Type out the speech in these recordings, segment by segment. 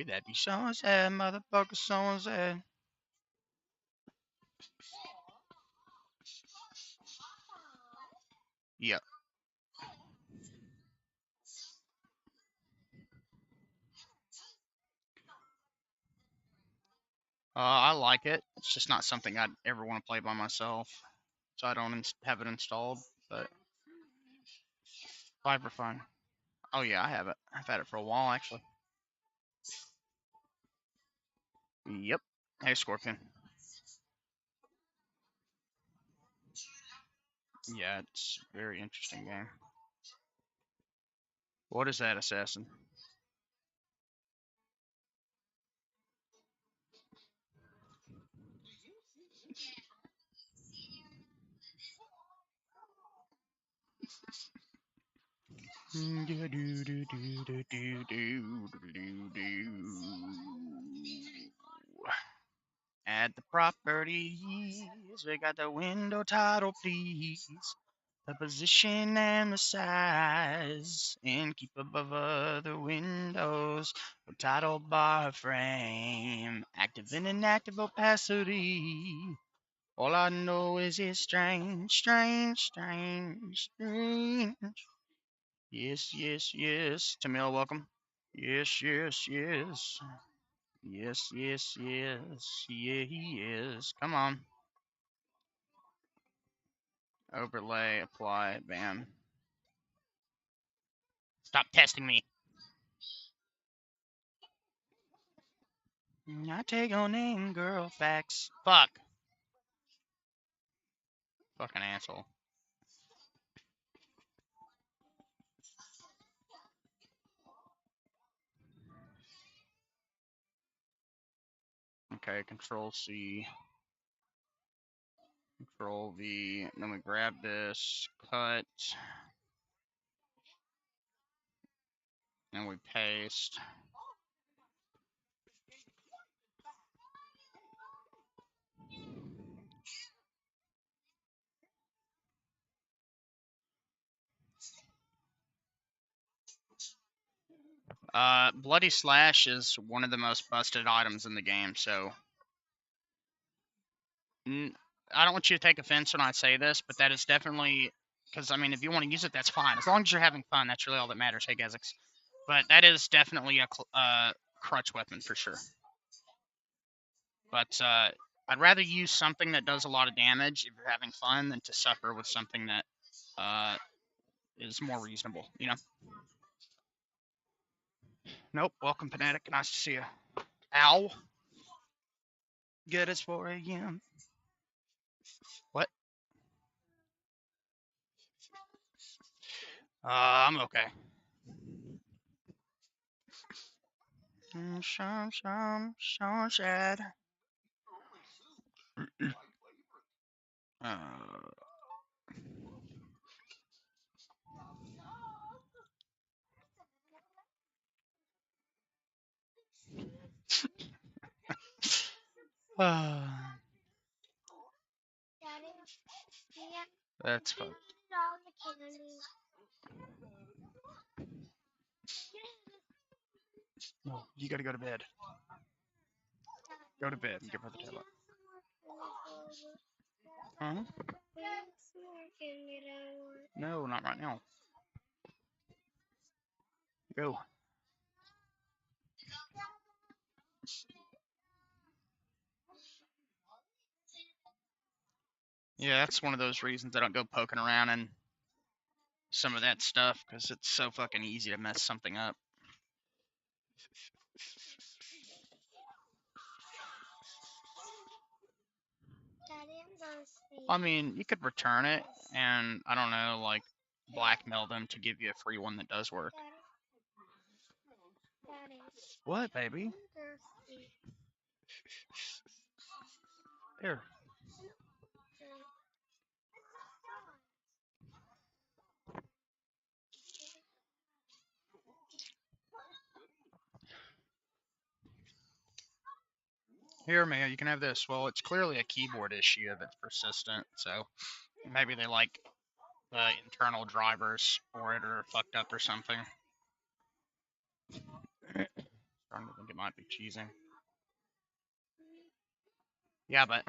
Baby, that'd be so sad, motherfucker, so sad. Yep. I like it. It's just not something I'd ever want to play by myself, so I don't have it installed. But buy for fun. Oh yeah, I have it. I've had it for a while actually. Yep. Hey, Scorpion. Yeah, it's a very interesting game. What is that, assassin? Add the properties. We got the window title, please. The position and the size. And keep above other windows. The title bar frame. Active and inactive opacity. All I know is it's strange, strange, strange, strange. Yes, yes, yes. Tamil, welcome. Yes, yes, yes. Yes, yes, yes. Yeah, he is. Come on. Overlay, apply, bam. Stop testing me. I take your name, girl. Facts. Fuck. Fucking asshole. Okay, control C. Control V. Then we grab this, cut, and we paste. Bloody Slash is one of the most busted items in the game, so I don't want you to take offense when I say this, but that is definitely, because I mean, if you want to use it, that's fine. As long as you're having fun, that's really all that matters. Hey, Gazix. But that is definitely a crutch weapon for sure. But I'd rather use something that does a lot of damage if you're having fun than to suffer with something that is more reasonable, you know? Nope. Welcome, Fanatic. Nice to see you. Ow. Good as 4 a.m. What? I'm okay. So sad. Uh, that's fun. No, you gotta go to bed. Go to bed and give her the tablet. Huh? No, not right now. Go. Yeah, that's one of those reasons I don't go poking around in some of that stuff, because it's so fucking easy to mess something up. I mean, you could return it and, I don't know, like, blackmail them to give you a free one that does work. What, baby? Here. Here, man, you can have this. Well, it's clearly a keyboard issue if it's persistent, so maybe they like the internal drivers for it are fucked up or something. Starting to think it might be cheesing. Yeah, but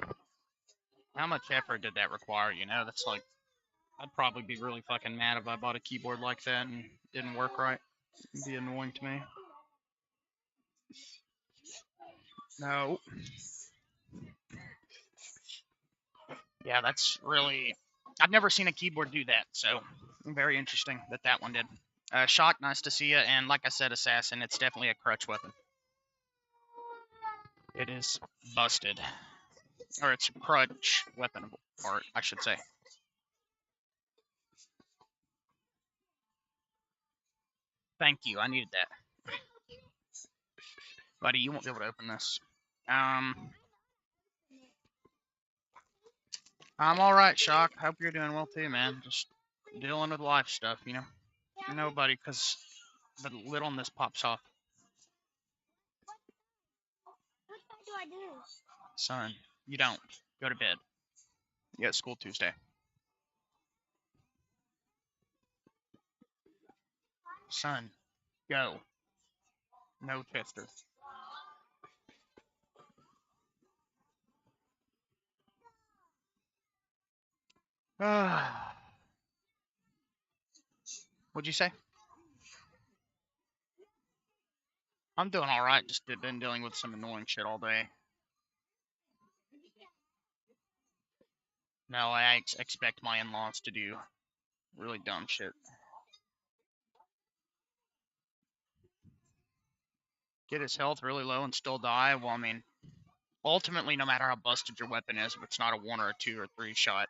how much effort did that require, you know? That's like, I'd probably be really fucking mad if I bought a keyboard like that and it didn't work right. It'd be annoying to me. No. Yeah, that's really... I've never seen a keyboard do that, so very interesting that that one did. Shock, nice to see you, and like I said, Assassin, it's definitely a crutch weapon. It is busted. Or it's a crutch weapon, or I should say. Thank you, I needed that. Buddy, you won't be able to open this. I'm alright, Shock. Hope you're doing well too, man. Just dealing with life stuff, you know? Nobody, because the lid on this pops off. What do I do? Son, you don't. Go to bed. You got school Tuesday. Son, go. No tester. What'd you say? I'm doing alright, just been dealing with some annoying shit all day. No, I expect my in-laws to do really dumb shit. Get his health really low and still die? Well, I mean, ultimately, no matter how busted your weapon is, if it's not a 1 or a 2 or 3 shot,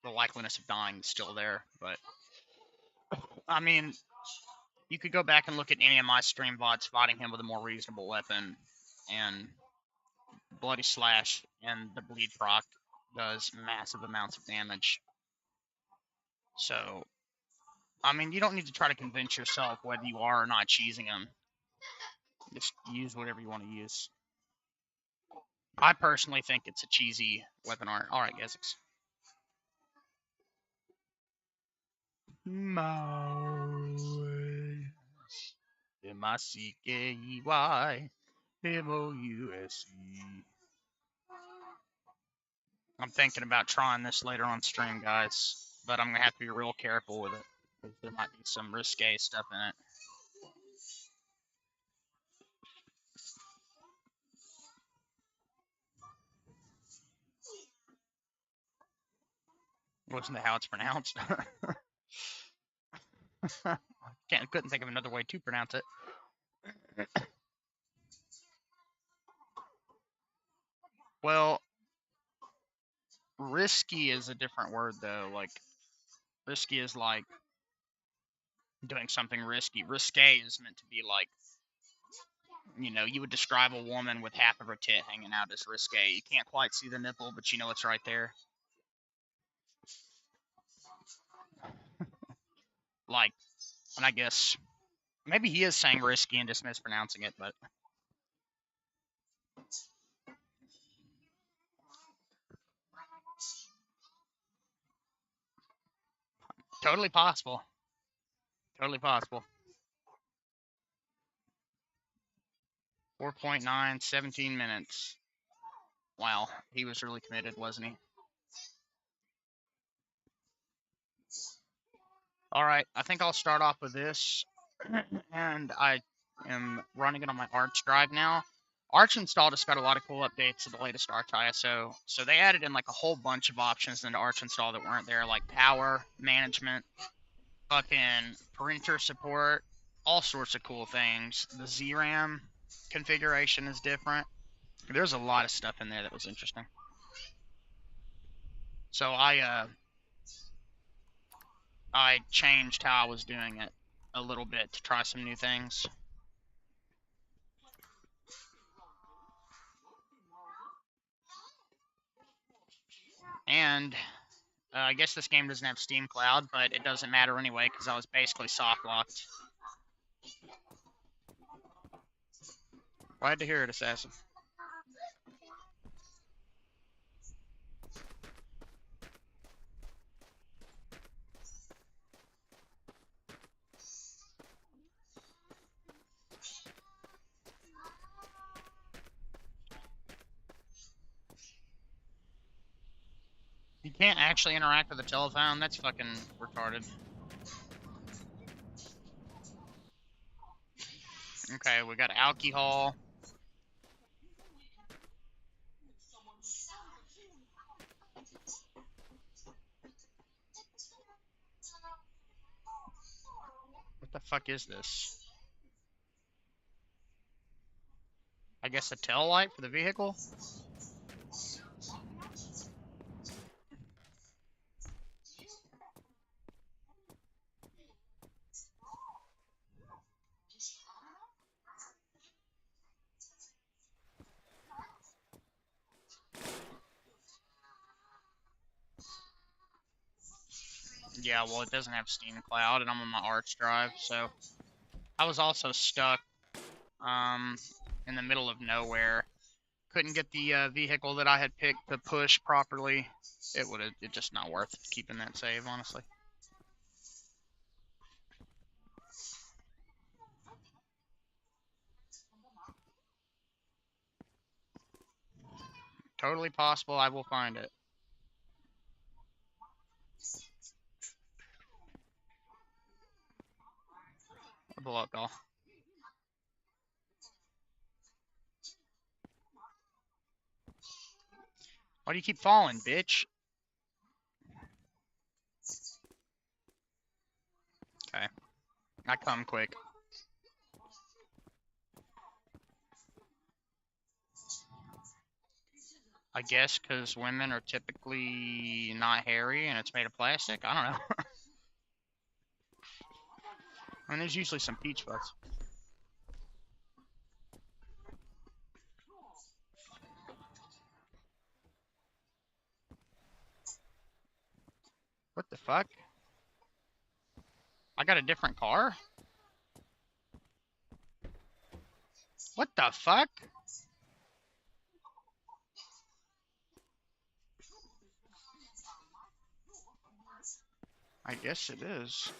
the likeliness of dying is still there. But, I mean, you could go back and look at any of my stream VODs fighting him with a more reasonable weapon, and Bloody Slash and the bleed proc does massive amounts of damage. So, I mean, you don't need to try to convince yourself whether you are or not cheesing him. Just use whatever you want to use. I personally think it's a cheesy weapon art. Alright, guys. M-I-C-K-E-Y M-O-U-S-E. I'm thinking about trying this later on stream, guys, but I'm going to have to be real careful with it, because there might be some risque stuff in it. Wasn't that how it's pronounced? Couldn't think of another way to pronounce it. Well, risky is a different word, though. Like, risky is like doing something risky. Risque is meant to be like, you know, you would describe a woman with half of her tit hanging out as risque. You can't quite see the nipple, but you know it's right there. Like, and I guess maybe he is saying risky and just mispronouncing it, but totally possible. Totally possible. 4.9, 17 minutes. Wow, he was really committed, wasn't he? Alright, I think I'll start off with this. And I am running it on my Arch drive now. Arch install just got a lot of cool updates to the latest Arch ISO. So they added in like a whole bunch of options into Arch install that weren't there, like power management, fucking printer support, all sorts of cool things. The ZRAM configuration is different. There's a lot of stuff in there that was interesting. So I changed how I was doing it a little bit to try some new things. And I guess this game doesn't have Steam Cloud, but it doesn't matter anyway because I was basically soft locked. Glad to hear it, Assassin. You can't actually interact with the telephone? That's fucking retarded. Okay, we got alcohol. What the fuck is this? I guess a tail light for the vehicle? Yeah, well, it doesn't have Steam Cloud, and I'm on my Arch drive, so I was also stuck um, in the middle of nowhere. Couldn't get the vehicle that I had picked to push properly. It's just not worth keeping that save, honestly. Totally possible I will find it. Blow up, doll. Why do you keep falling, bitch? Okay, I come quick. I guess because women are typically not hairy and it's made of plastic. I don't know. I mean, there's usually some peach fuzz. What the fuck? I got a different car? What the fuck? I guess it is.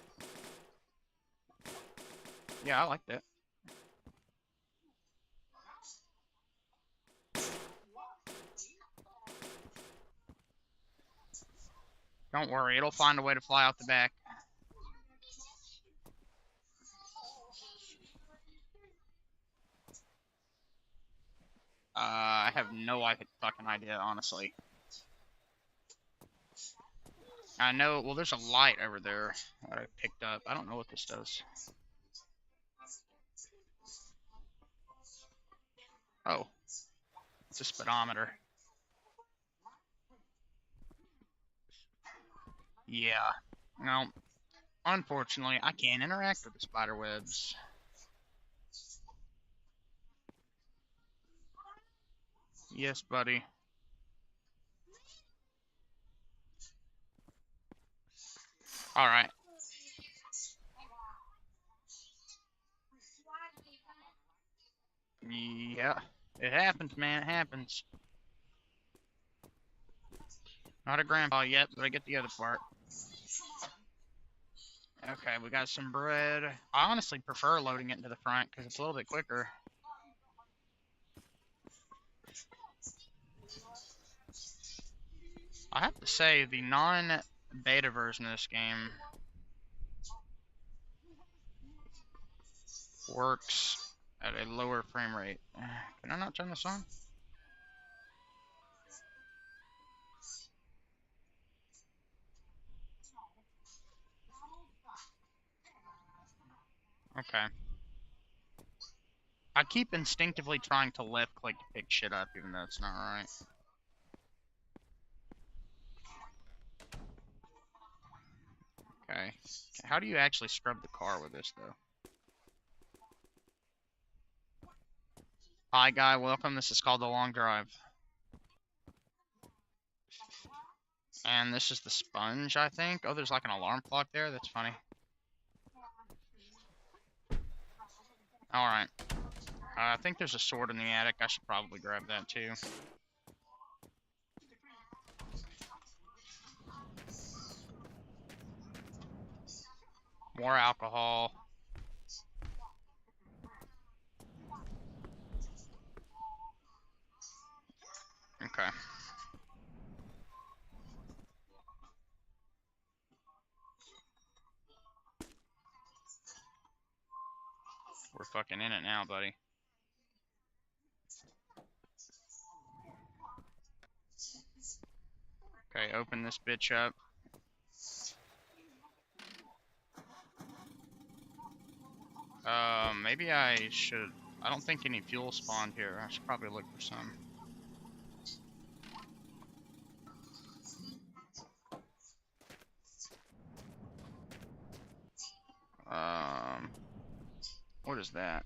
Yeah, I like that. Don't worry, it'll find a way to fly out the back. I have no fucking idea, honestly. I know, well, there's a light over there that I picked up. I don't know what this does. Oh, it's a speedometer. Yeah. No, unfortunately, I can't interact with the spider webs. Yes, buddy. Alright. Yeah. It happens, man. It happens. Not a grandpa yet, but I get the other part. Okay, we got some bread. I honestly prefer loading it into the front because it's a little bit quicker. I have to say, the non-beta version of this game works at a lower frame rate. Can I not turn this on? Okay. I keep instinctively trying to left click to pick shit up, even though it's not right. Okay. How do you actually scrub the car with this, though? Hi, guy. Welcome. This is called The Long Drive. And this is the sponge, I think. Oh, there's like an alarm clock there. That's funny. Alright. I think there's a sword in the attic. I should probably grab that, too. More alcohol. Okay. fucking in it now, buddy. Okay, open this bitch up. Maybe I should... I don't think any fuel spawned here. I should probably look for some. What is that?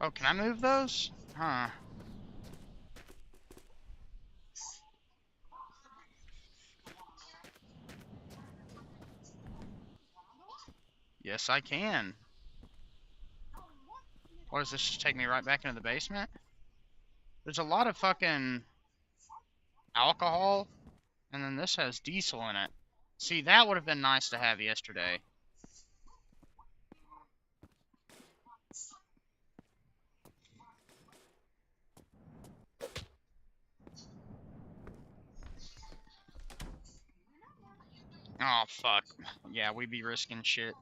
Oh, can I move those? Huh. Yes, I can. What does this just take me right back into the basement? There's a lot of fucking alcohol, and then this has diesel in it. See, that would have been nice to have yesterday. Oh, fuck. Yeah, we'd be risking shit.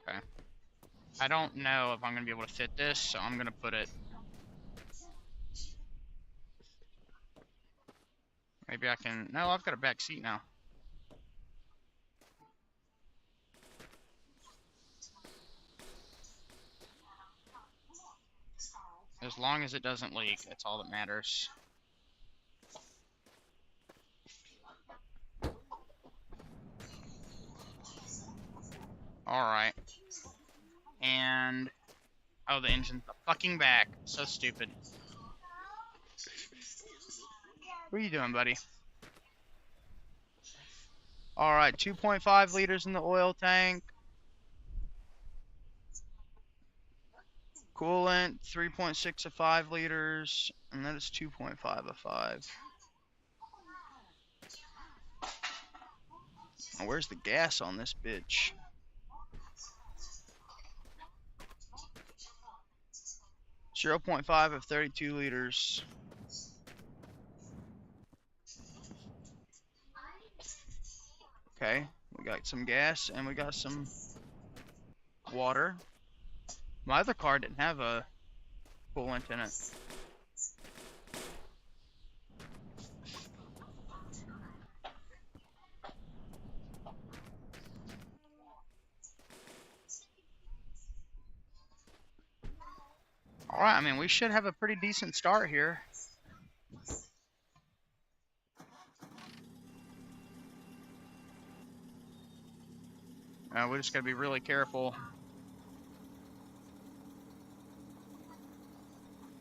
Okay. I don't know if I'm going to be able to fit this, so I'm going to put it... Maybe I can... No, I've got a back seat now. As long as it doesn't leak, that's all that matters. Alright. And... Oh, the engine's fucking back. So stupid. What are you doing, buddy? Alright, 2.5 liters in the oil tank. Coolant, 3.6 of 5 liters. And that is 2.5 of 5. Oh, where's the gas on this bitch? 0.5 of 32 liters. Okay, we got some gas and we got some water. My other car didn't have a coolant in it. Alright, I mean, we should have a pretty decent start here. We just gotta be really careful.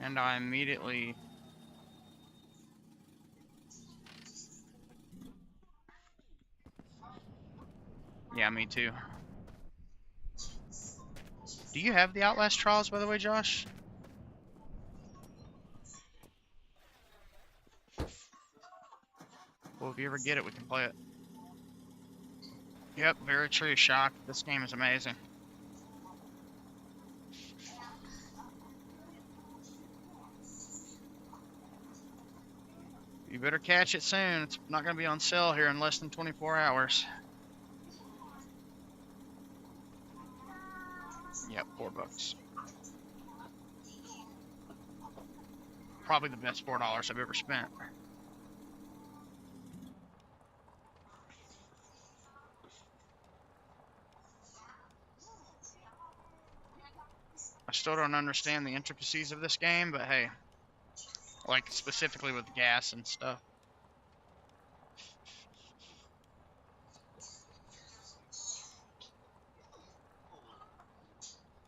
And I immediately... Yeah, me too. Do you have the Outlast Trials, by the way, Josh? Well, if you ever get it, we can play it. Yep, very true, Shock. This game is amazing. You better catch it soon. It's not going to be on sale here in less than 24 hours. Yep, $4. Probably the best $4 I've ever spent. I still don't understand the intricacies of this game, but hey. Like, specifically with gas and stuff.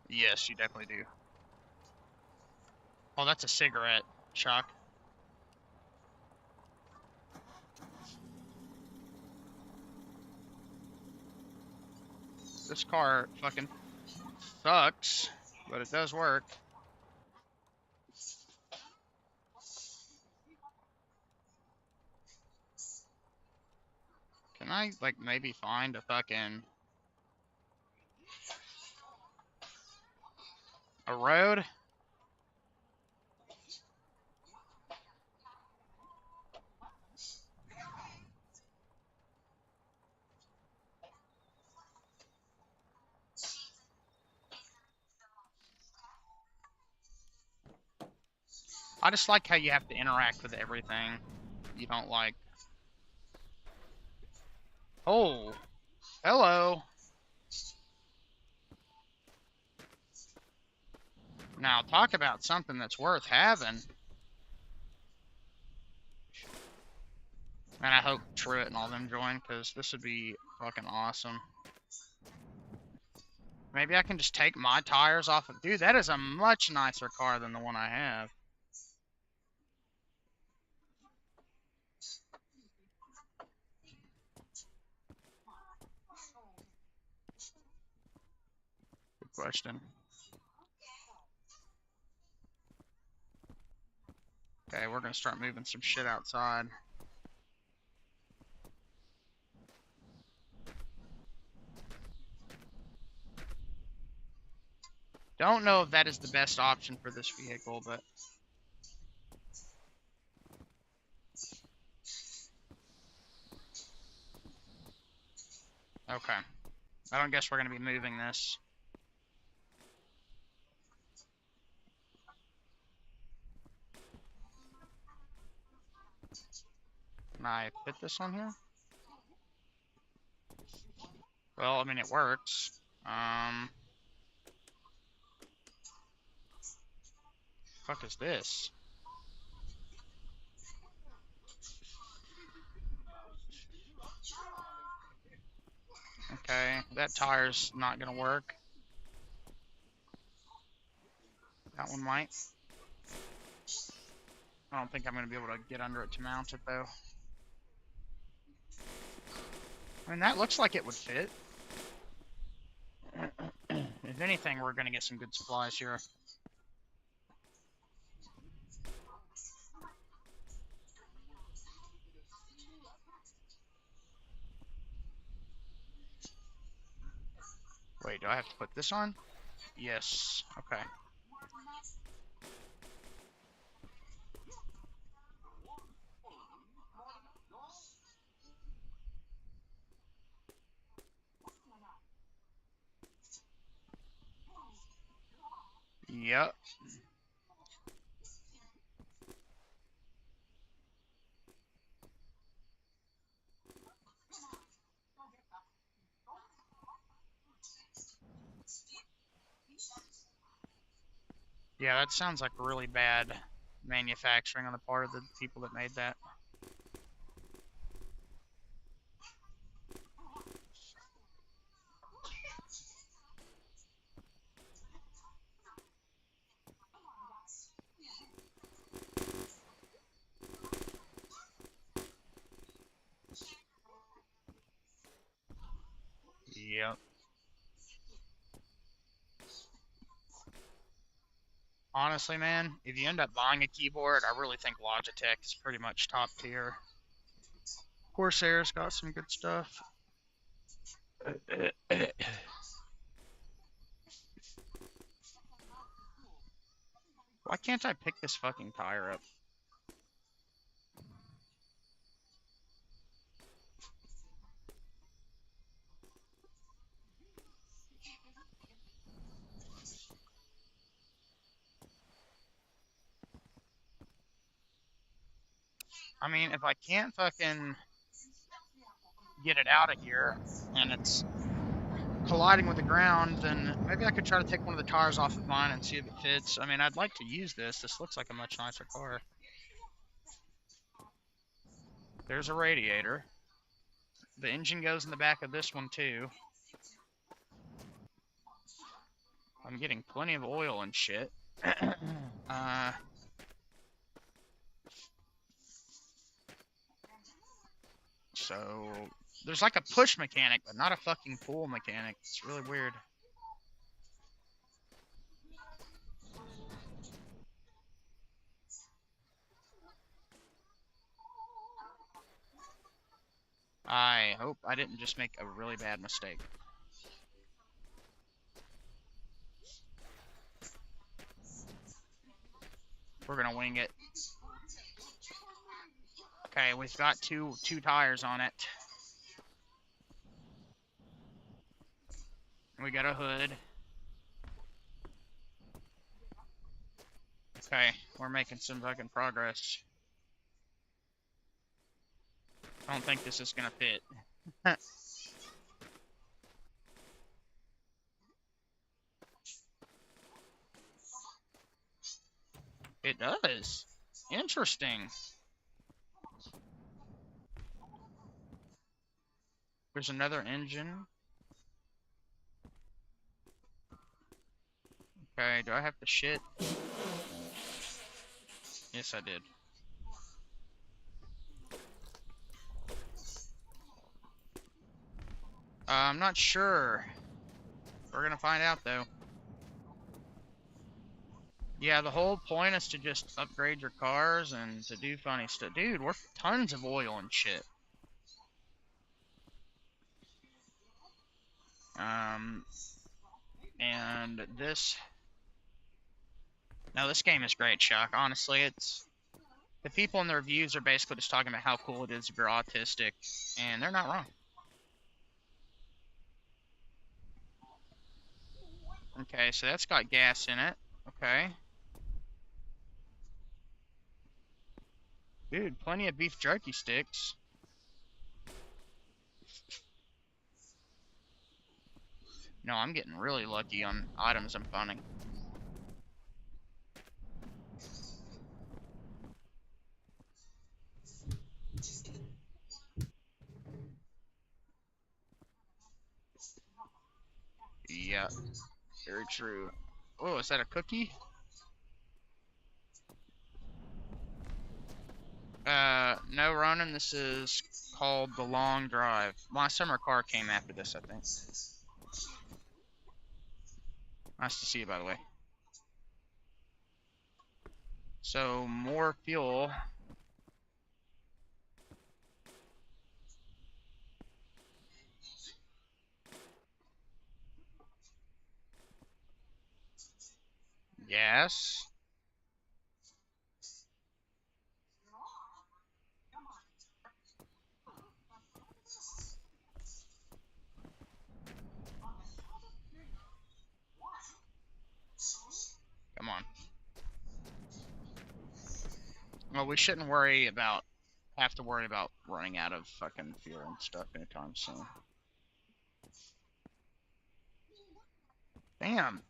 Yes, you definitely do. Oh, that's a cigarette, Shock. This car fucking sucks, but it does work. Can I, like, maybe find a fucking... a road? I just like how you have to interact with everything. You don't like... Oh, hello. Now, talk about something that's worth having. And I hope Truett and all them join, because this would be fucking awesome. Maybe I can just take my tires off of... Dude, that is a much nicer car than the one I have. Good question. Okay, we're gonna start moving some shit outside. Don't know if that is the best option for this vehicle, but... Okay. I don't guess we're gonna be moving this. Can I fit this on here? Well, I mean, it works. Fuck is this? Okay, that tire's not gonna work. That one might. I don't think I'm gonna be able to get under it to mount it, though. I mean, that looks like it would fit. If anything, we're gonna get some good supplies here. Wait, do I have to put this on? Yes. Okay. Yep. Yeah, that sounds like really bad manufacturing on the part of the people that made that. Yep. Honestly, man, if you end up buying a keyboard, I really think Logitech is pretty much top tier. Corsair's got some good stuff. Why can't I pick this fucking tire up? I mean, if I can't fucking get it out of here and it's colliding with the ground, then maybe I could try to take one of the tires off of mine and see if it fits. I mean, I'd like to use this. This looks like a much nicer car. There's a radiator. The engine goes in the back of this one, too. I'm getting plenty of oil and shit. So, there's like a push mechanic, but not a fucking pull mechanic. It's really weird. I hope I didn't just make a really bad mistake. We're gonna wing it. Okay, we've got two tires on it. We got a hood. Okay, we're making some fucking progress. I don't think this is gonna fit. It does. Interesting. There's another engine. Okay, do I have to shit? Yes, I did. I'm not sure. We're gonna find out, though. Yeah, the whole point is to just upgrade your cars and to do funny stuff. Dude, we're tons of oil and shit. And this... No, this game is great, Chuck. Honestly, it's... The people in the reviews are basically just talking about how cool it is if you're autistic, and they're not wrong. Okay, so that's got gas in it. Okay. Dude, plenty of beef jerky sticks. No, I'm getting really lucky on items I'm finding. Yeah, very true. Oh, is that a cookie? No, Ronan, this is called The Long Drive. My summer car came after this, I think. Nice to see you, by the way. So, more fuel. Yes. Come on. Well, we shouldn't have to worry about running out of fucking fuel and stuff anytime soon. Damn.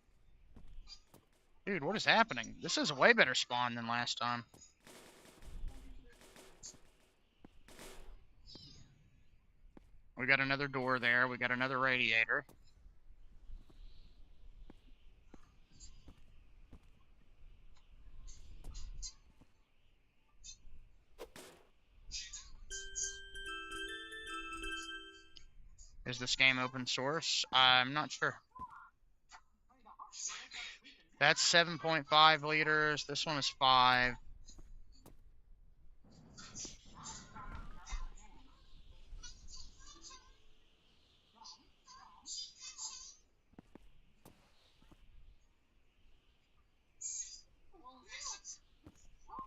Dude, what is happening? This is a way better spawn than last time. We got another door there. We got another radiator. Is this game open source? I'm not sure. That's 7.5 liters. This one is 5.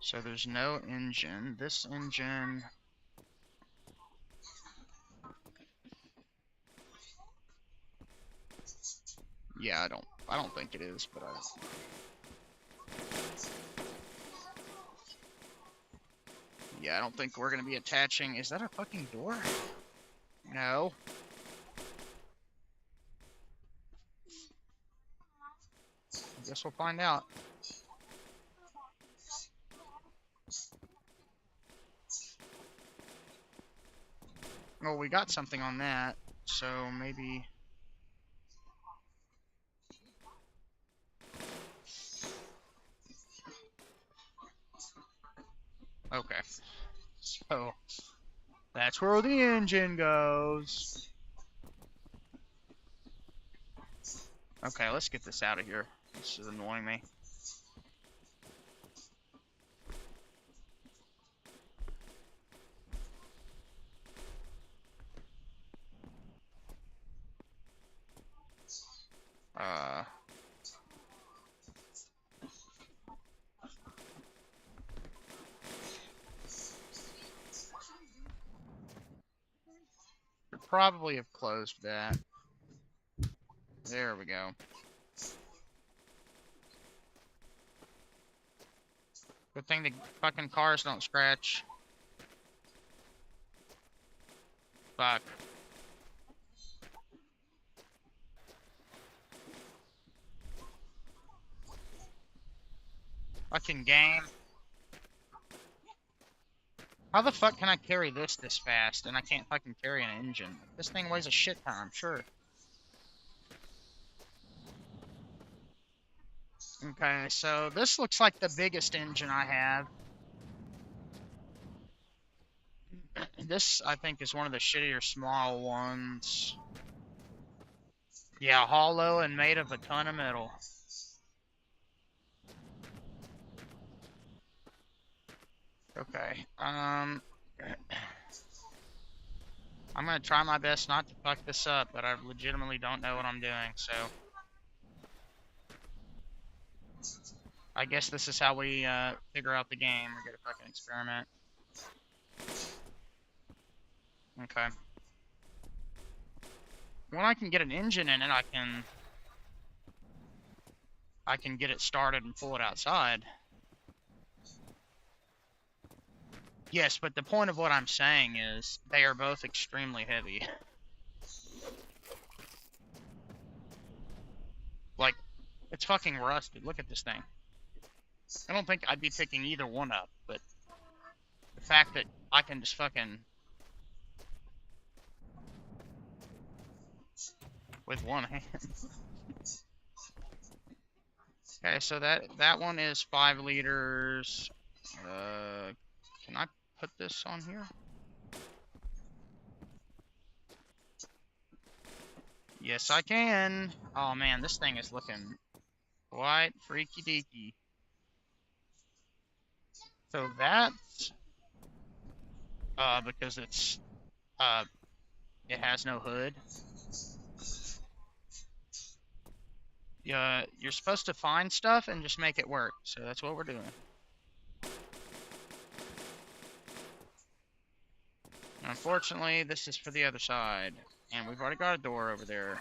So there's no engine. This engine... Yeah, I don't think it is, but yeah, I don't think we're gonna be attaching. Is that a fucking door? No. I guess we'll find out. Well, we got something on that, so maybe... Okay. So, that's where the engine goes. Okay, let's get this out of here. This is annoying me. Should probably have closed that. There we go. Good thing the fucking cars don't scratch. Fuck. Fucking game. How the fuck can I carry this fast and I can't fucking carry an engine? This thing weighs a shit ton, I'm sure. Okay, so this looks like the biggest engine I have. This, I think, is one of the shittier small ones. Yeah, hollow and made of a ton of metal. Okay, I'm gonna try my best not to fuck this up, but I legitimately don't know what I'm doing, so... I guess this is how we, figure out the game. We get a fucking experiment. Okay. When I can get an engine in it, I can get it started and pull it outside. Yes, but the point of what I'm saying is they are both extremely heavy. Like, it's fucking rusted. Look at this thing. I don't think I'd be picking either one up, but the fact that I can just fucking... with one hand. Okay, so that one is 5 liters. Can I put this on here? Yes, I can. Oh man, this thing is looking quite freaky deaky. So that's because it's it has no hood. You're supposed to find stuff and just make it work. So that's what we're doing. Unfortunately, this is for the other side. And we've already got a door over there.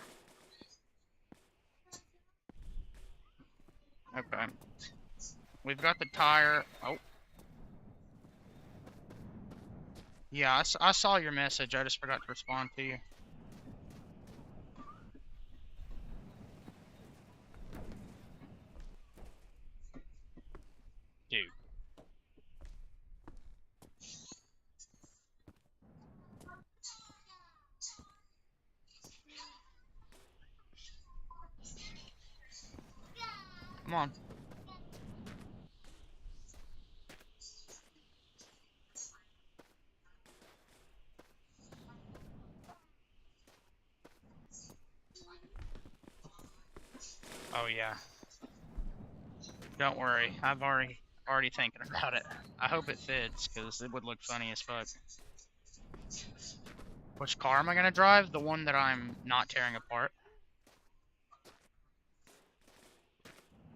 Okay. We've got the tire. Oh. Yeah, I saw your message. I just forgot to respond to you. Dude. Come on. Oh yeah. Don't worry. I've already thinking about it. I hope it fits, because it would look funny as fuck. Which car am I gonna drive? The one that I'm not tearing apart.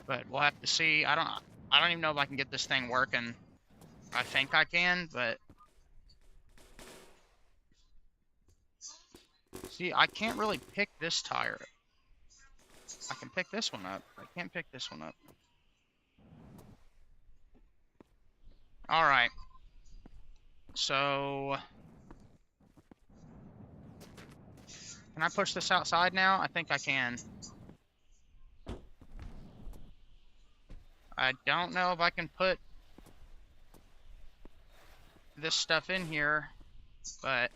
But we'll have to see. I don't even know if I can get this thing working. I think I can, but see, I can't really pick this tire. I can pick this one up. I can't pick this one up. Alright. So... can I push this outside now? I think I can. I don't know if I can put this stuff in here, but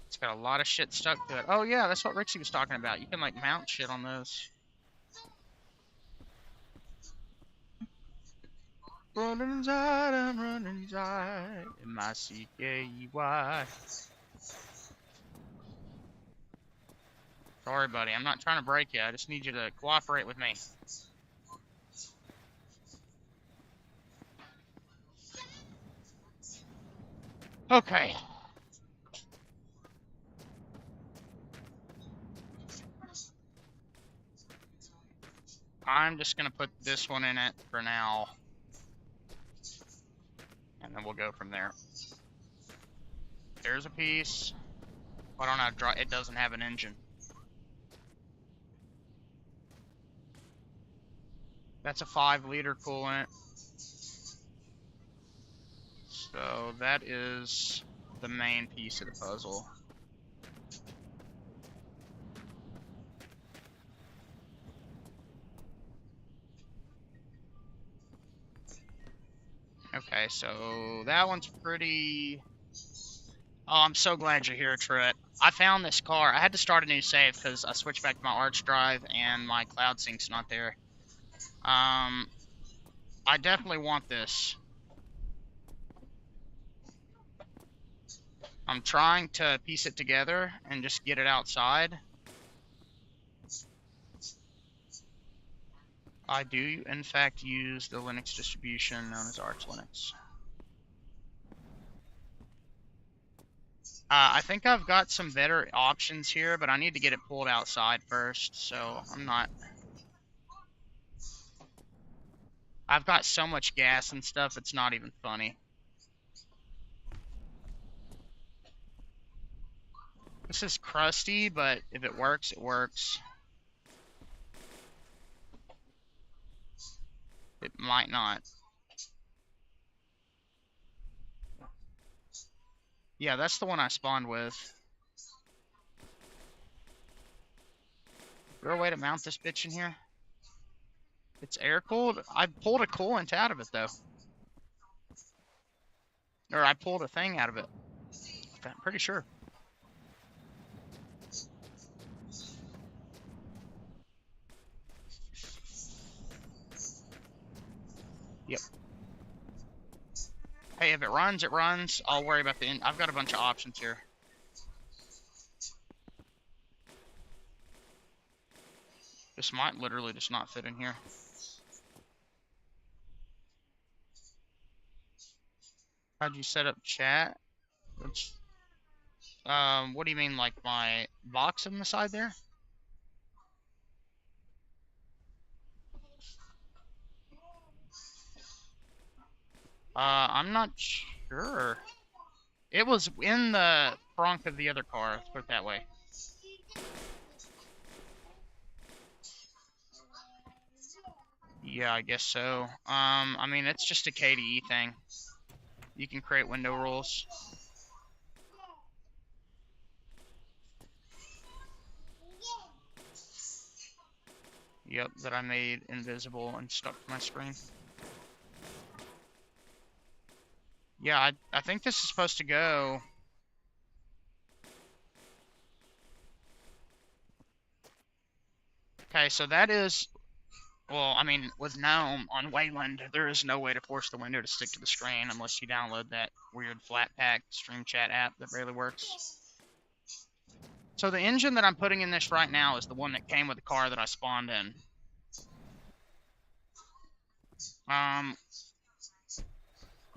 it's got a lot of shit stuck to it. Oh yeah, that's what Rixie was talking about. You can like mount shit on those. Running inside, I'm running inside. M-I-C-K-E-Y. Sorry, buddy. I'm not trying to break you. I just need you to cooperate with me. Okay. I'm just going to put this one in it for now. And then we'll go from there. There's a piece. I don't know. It doesn't have an engine. That's a 5-liter coolant. So that is the main piece of the puzzle. Okay, so that one's pretty... Oh, I'm so glad you're here, Truett. I found this car. I had to start a new save because I switched back to my Arch drive and my cloud sync's not there. I definitely want this. I'm trying to piece it together and just get it outside. I do, in fact, use the Linux distribution known as Arch Linux. I think I've got some better options here, but I need to get it pulled outside first, so I'm not... I've got so much gas and stuff, it's not even funny. This is crusty, but if it works, it works. It might not. Yeah, that's the one I spawned with. Is there a way to mount this bitch in here? It's air-cooled? I pulled a coolant out of it, though. Or I pulled a thing out of it. I'm pretty sure. Yep. Hey, if it runs, it runs. I'll worry about the end. I've got a bunch of options here. This might literally just not fit in here. How'd you set up chat? Which, what do you mean, like my box on the side there? I'm not sure. It was in the trunk of the other car, let's put it that way. Yeah, I guess so. I mean, it's just a KDE thing. You can create window rules. Yep, that I made invisible and stuck to my screen. Yeah, I think this is supposed to go... Okay, so that is... Well, I mean, with GNOME on Wayland, there is no way to force the window to stick to the screen unless you download that weird Flatpak stream chat app that barely works. So the engine that I'm putting in this right now is the one that came with the car that I spawned in.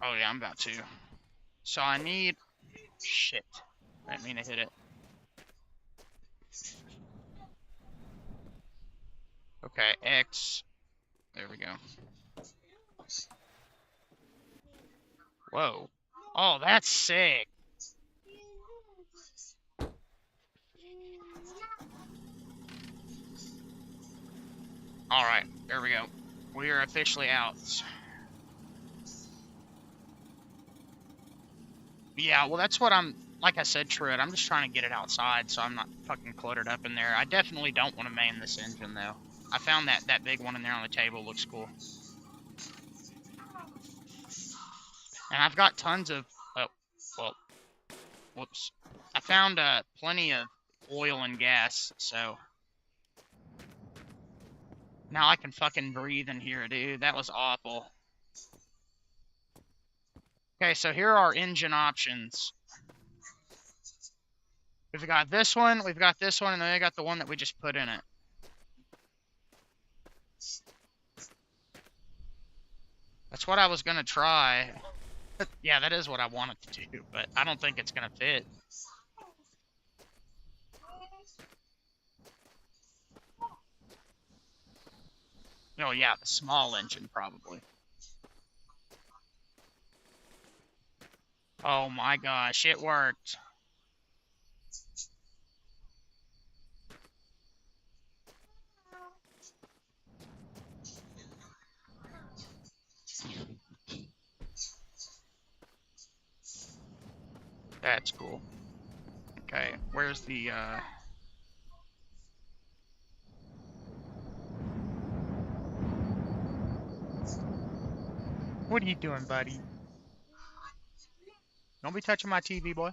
Oh yeah, I'm about to. So I need... Shit. I didn't mean to hit it. Okay, X. There we go. Whoa. Oh, that's sick. Alright, there we go. We are officially out. Yeah, well, that's what I'm... Like I said, Truett, I'm just trying to get it outside so I'm not fucking cluttered up in there. I definitely don't want to main this engine, though. I found that big one in there on the table. Looks cool. And I've got tons of... Oh, well... Whoops. I found plenty of oil and gas, so... Now I can fucking breathe in here, dude. That was awful. Okay, so here are our engine options. We've got this one, we've got this one, and then we got the one that we just put in it. That's what I was going to try. Yeah, that is what I wanted to do, but I don't think it's going to fit. Oh yeah, the small engine probably. Oh my gosh, it worked. That's cool. Okay, where's the, What are you doing, buddy? Don't be touching my TV, boy.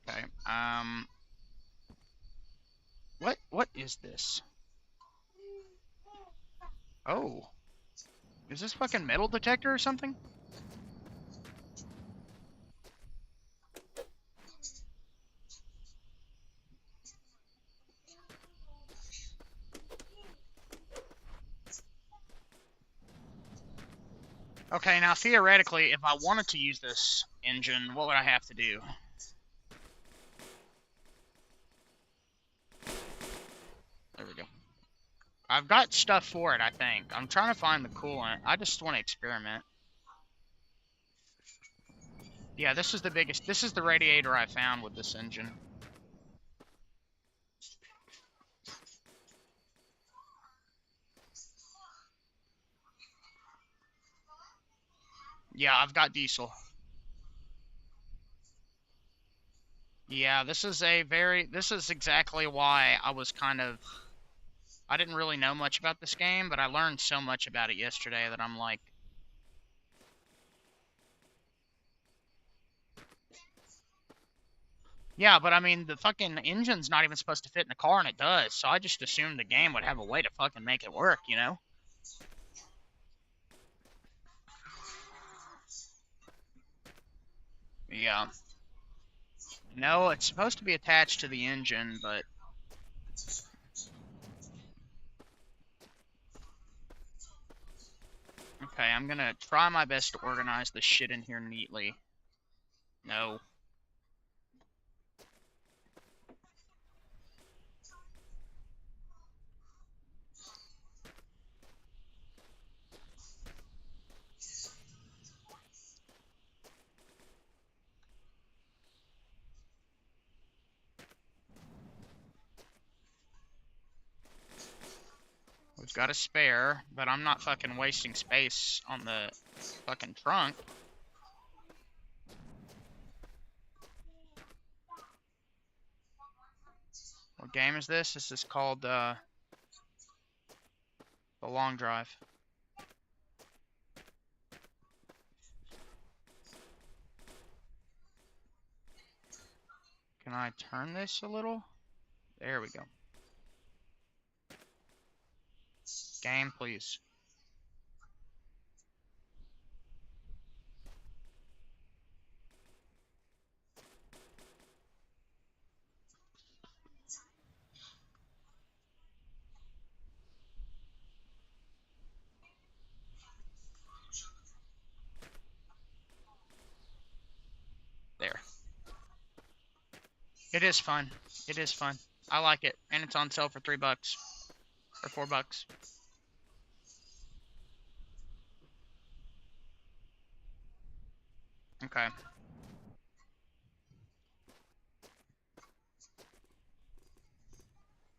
Okay, what is this? Oh, is this fucking metal detector or something? Okay, now theoretically, if I wanted to use this engine, what would I have to do? There we go. I've got stuff for it, I think. I'm trying to find the coolant. I just want to experiment. Yeah, this is the biggest. This is the radiator I found with this engine. Yeah, I've got diesel. Yeah, this is exactly why I didn't really know much about this game, but I learned so much about it yesterday that I'm like, yeah, but I mean, the fucking engine's not even supposed to fit in the car, and it does, so I just assumed the game would have a way to fucking make it work, you know? Yeah. No, it's supposed to be attached to the engine, but... Okay, I'm gonna try my best to organize this shit in here neatly. No. We've got a spare, but I'm not fucking wasting space on the fucking trunk. What game is this? This is called, The Long Drive. Can I turn this a little? There we go. Game, please. There. It is fun. It is fun. I like it. And it's on sale for $3. Or $4. Okay.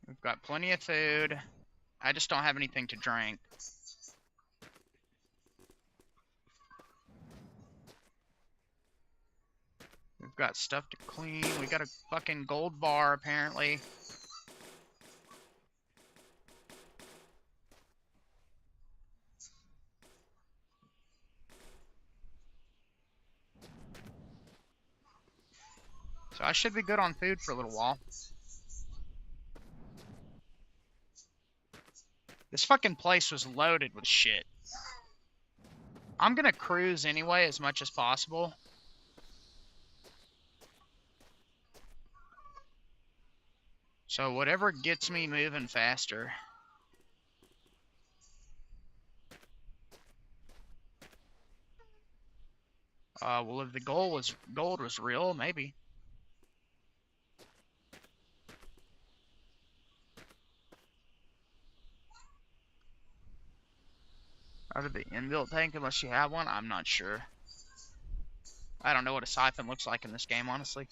We've got plenty of food. I just don't have anything to drink. We've got stuff to clean. We got a fucking gold bar, apparently. So I should be good on food for a little while. This fucking place was loaded with shit. I'm gonna cruise anyway as much as possible. So whatever gets me moving faster. Well, if the gold was real, maybe. Out of the inbuilt tank, unless you have one, I'm not sure. I don't know what a siphon looks like in this game, honestly.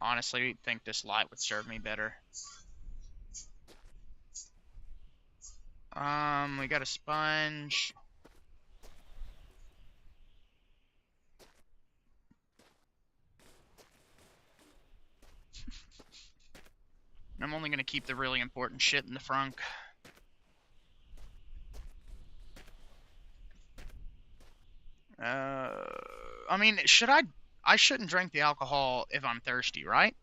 Honestly, I think this light would serve me better. We got a sponge. I'm only gonna keep the really important shit in the frunk. I mean, I shouldn't drink the alcohol if I'm thirsty, right?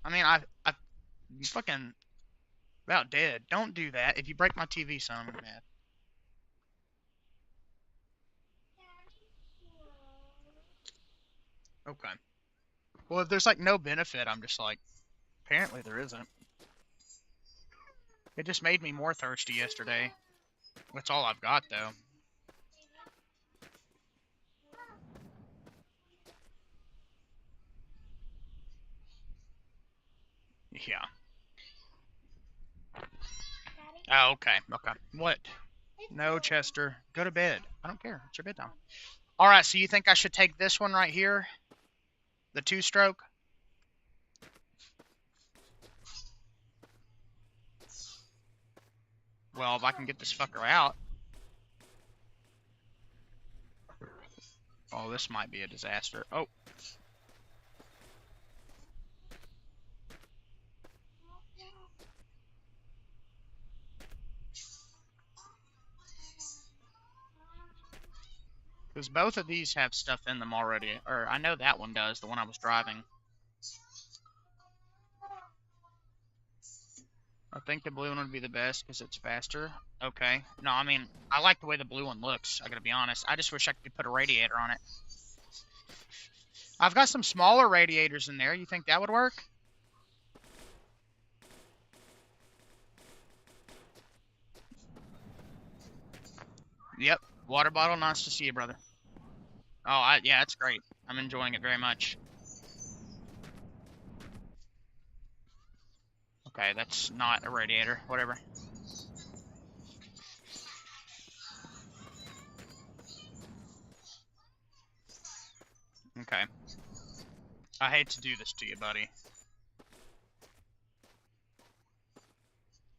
I mean, I'm fucking about dead. Don't do that. If you break my TV, son, I'm mad. Okay. Well, if there's like no benefit, I'm just like, apparently there isn't. It just made me more thirsty yesterday. That's all I've got, though. Yeah. Oh, okay. Okay. What? No, Chester. Go to bed. I don't care. It's your bedtime. All right, so you think I should take this one right here? The two-stroke? Well, if I can get this fucker out. Oh, this might be a disaster. Oh. Because both of these have stuff in them already. Or, I know that one does, the one I was driving. I think the blue one would be the best because it's faster. Okay. No, I mean, I like the way the blue one looks, I gotta be honest. I just wish I could put a radiator on it. I've got some smaller radiators in there. You think that would work? Yep. Water bottle. Nice to see you, brother. Oh, yeah, it's great. I'm enjoying it very much. Okay, that's not a radiator. Whatever. Okay. I hate to do this to you, buddy.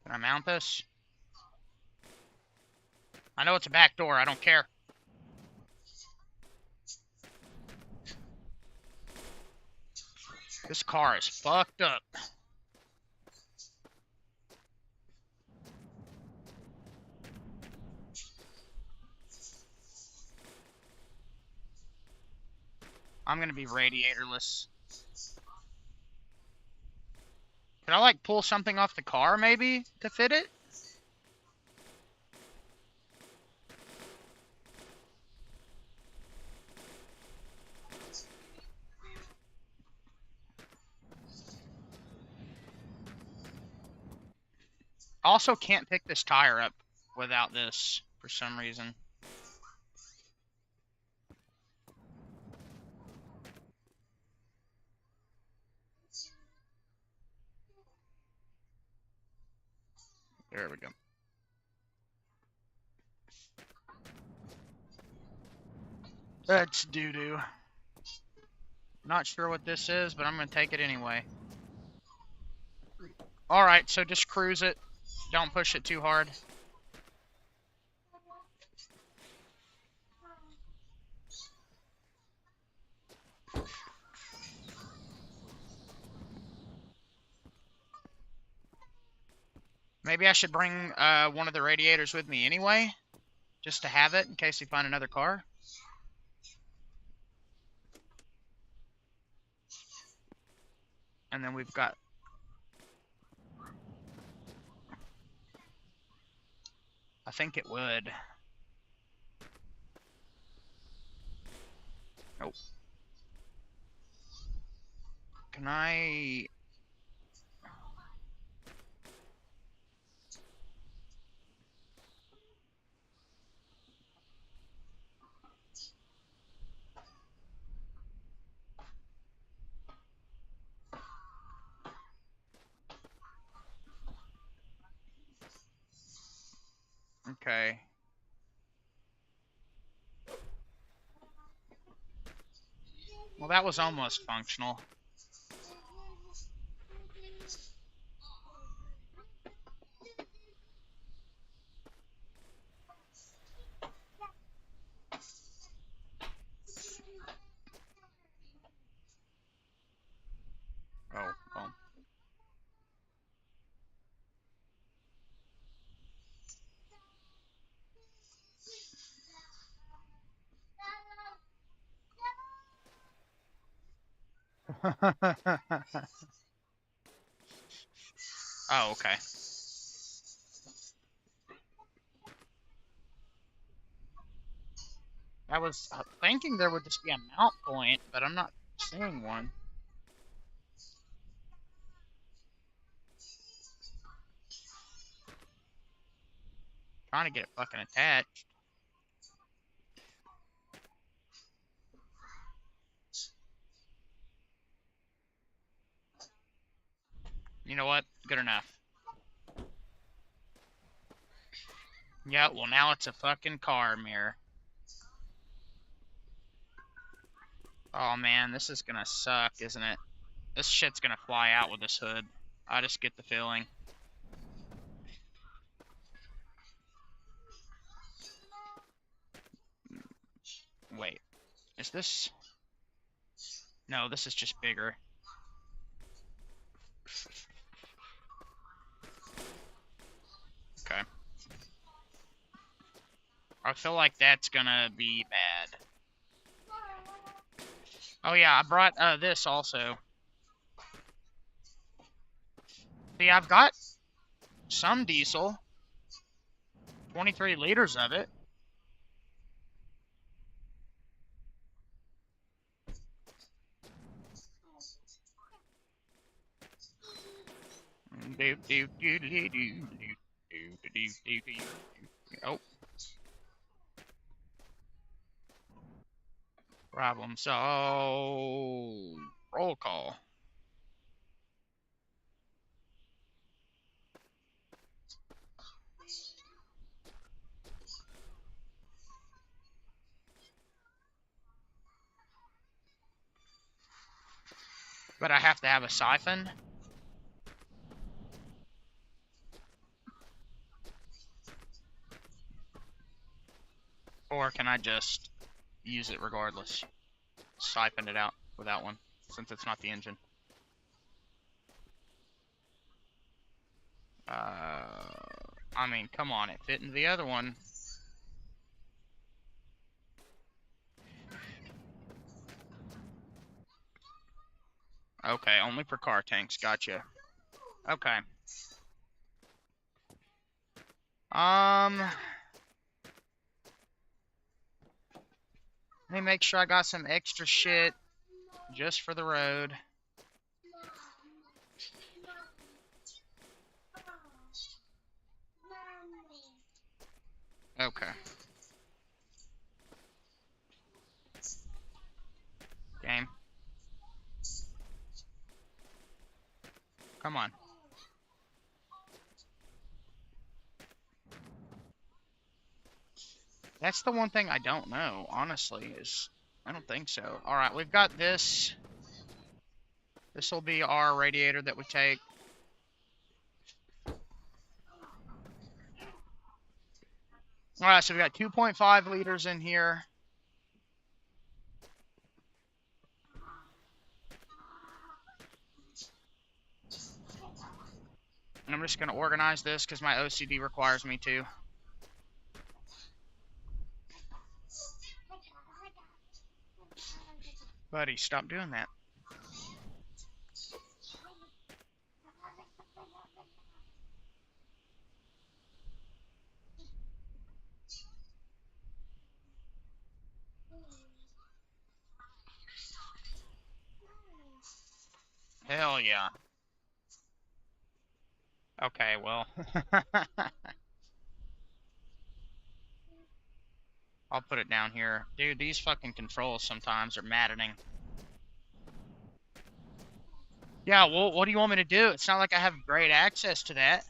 Can I mount this? I know it's a back door. I don't care. This car is fucked up. I'm gonna be radiatorless. Can I, like, pull something off the car, maybe, to fit it? Also can't pick this tire up without this, for some reason. There we go. That's doo-doo. Not sure what this is, but I'm going to take it anyway. Alright, so just cruise it. Don't push it too hard. Maybe I should bring one of the radiators with me anyway, just to have it in case we find another car. And then we've got... I think it would. Nope. Can I... Okay. Well, that was almost functional. Oh, okay. I was thinking there would just be a mount point, but I'm not seeing one. Trying to get it fucking attached. You know what? Good enough. Yeah, well now it's a fucking car mirror. Oh man, this is gonna suck, isn't it? This shit's gonna fly out with this hood. I just get the feeling. Wait, is this... No, this is just bigger. Okay. I feel like that's gonna be bad. Oh yeah, I brought this also. See, I've got some diesel. 23 liters of it. Oh. Problem solved. Roll call. But I have to have a siphon. Or can I just use it regardless? Siphon it out without one, since it's not the engine. I mean, come on, it fit into the other one. Okay, only for car tanks, gotcha. Okay. Let me make sure I got some extra shit just for the road. Okay. Game. Come on. That's the one thing I don't know, honestly, is I don't think so. Alright, we've got this. This will be our radiator that we take. Alright, so we got 2.5 liters in here. And I'm just going to organize this because my OCD requires me to. Buddy, stop doing that. Hell yeah. Okay, well. I'll put it down here. Dude, these fucking controls sometimes are maddening. Yeah, well, what do you want me to do? It's not like I have great access to that.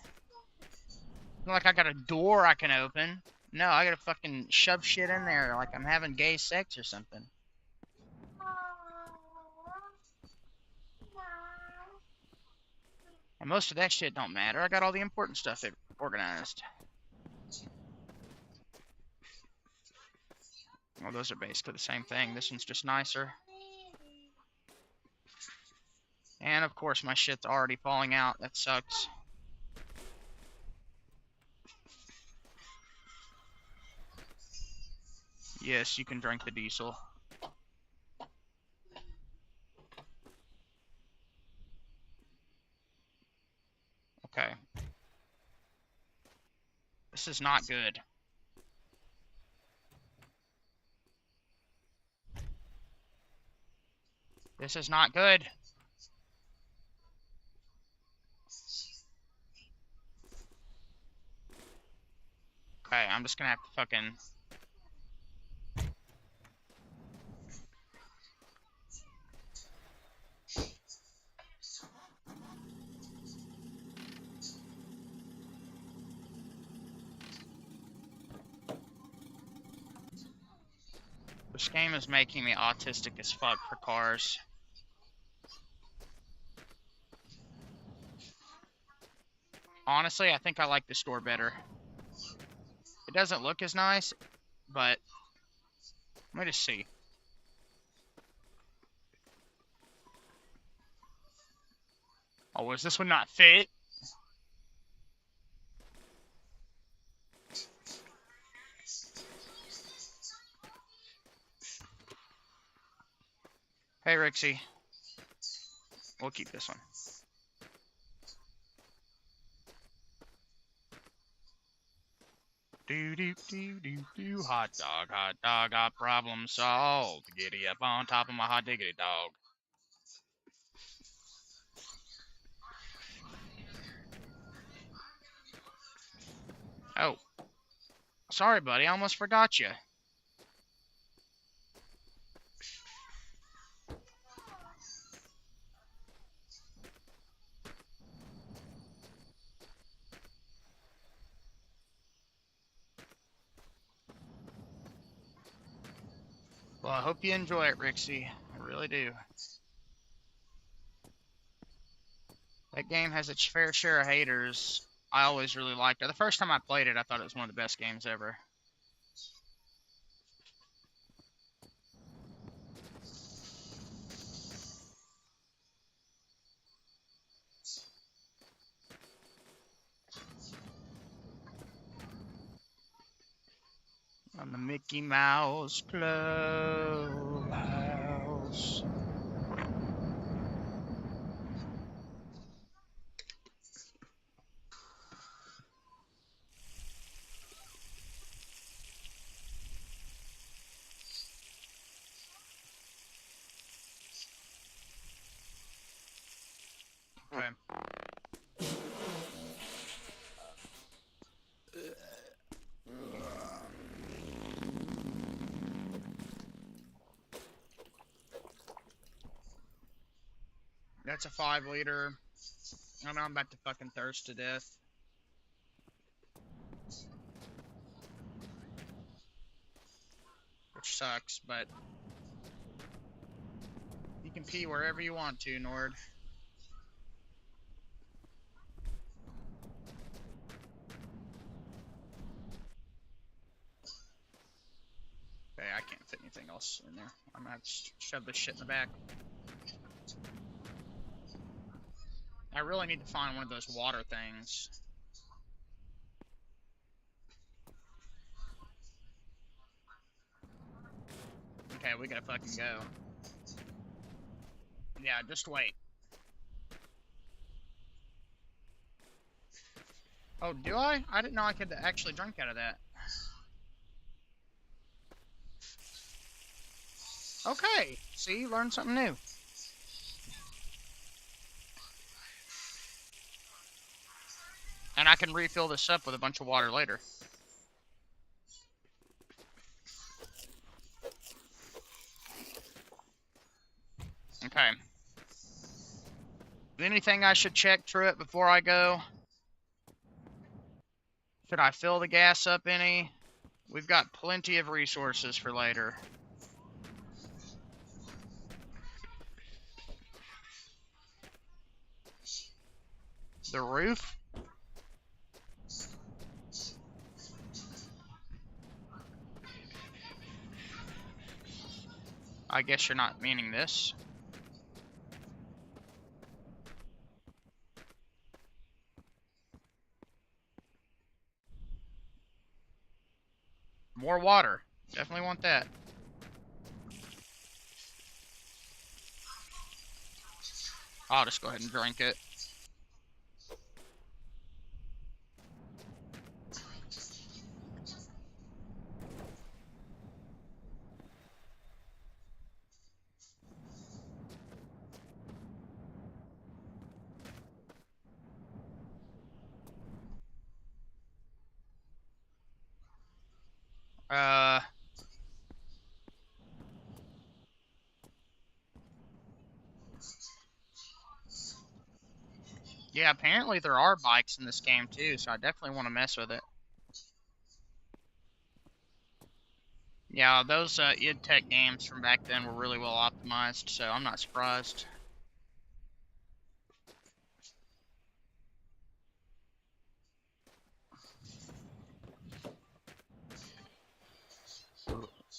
It's not like I got a door I can open. No, I gotta fucking shove shit in there like I'm having gay sex or something. And most of that shit don't matter. I got all the important stuff organized. Well, those are basically the same thing. This one's just nicer. And of course my shit's already falling out. That sucks. Yes, you can drink the diesel. This is not good. This is not good. Okay, I'm just gonna have to fucking... This game is making me autistic as fuck for cars. Honestly, I think I like the store better. It doesn't look as nice, but... Let me just see. Oh, was this one not fit? Hey, Rixie. We'll keep this one. Do. Hot dog, got problem solved. Giddy up on top of my hot diggity dog. Oh. Sorry, buddy, I almost forgot you. Well, I hope you enjoy it, Rixie. I really do. That game has its fair share of haters. I always really liked it. The first time I played it, I thought it was one of the best games ever. On the Mickey Mouse Clubhouse. Okay. That's a 5-liter. I know I'm about to fucking thirst to death. Which sucks, but you can pee wherever you want to, Nord. Okay, I can't fit anything else in there. I'm gonna have to shove this shit in the back. I really need to find one of those water things. Okay, we gotta fucking go. Yeah, just wait. Oh, do I? I didn't know I could actually drink out of that. Okay, see, learned something new. And I can refill this up with a bunch of water later. Okay. Anything I should check through it before I go? Should I fill the gas up any? We've got plenty of resources for later. The roof? I guess you're not meaning this. More water. Definitely want that. I'll just go ahead and drink it. Yeah, apparently there are bikes in this game too, so I definitely want to mess with it. Yeah, those id Tech games from back then were really well optimized, so I'm not surprised.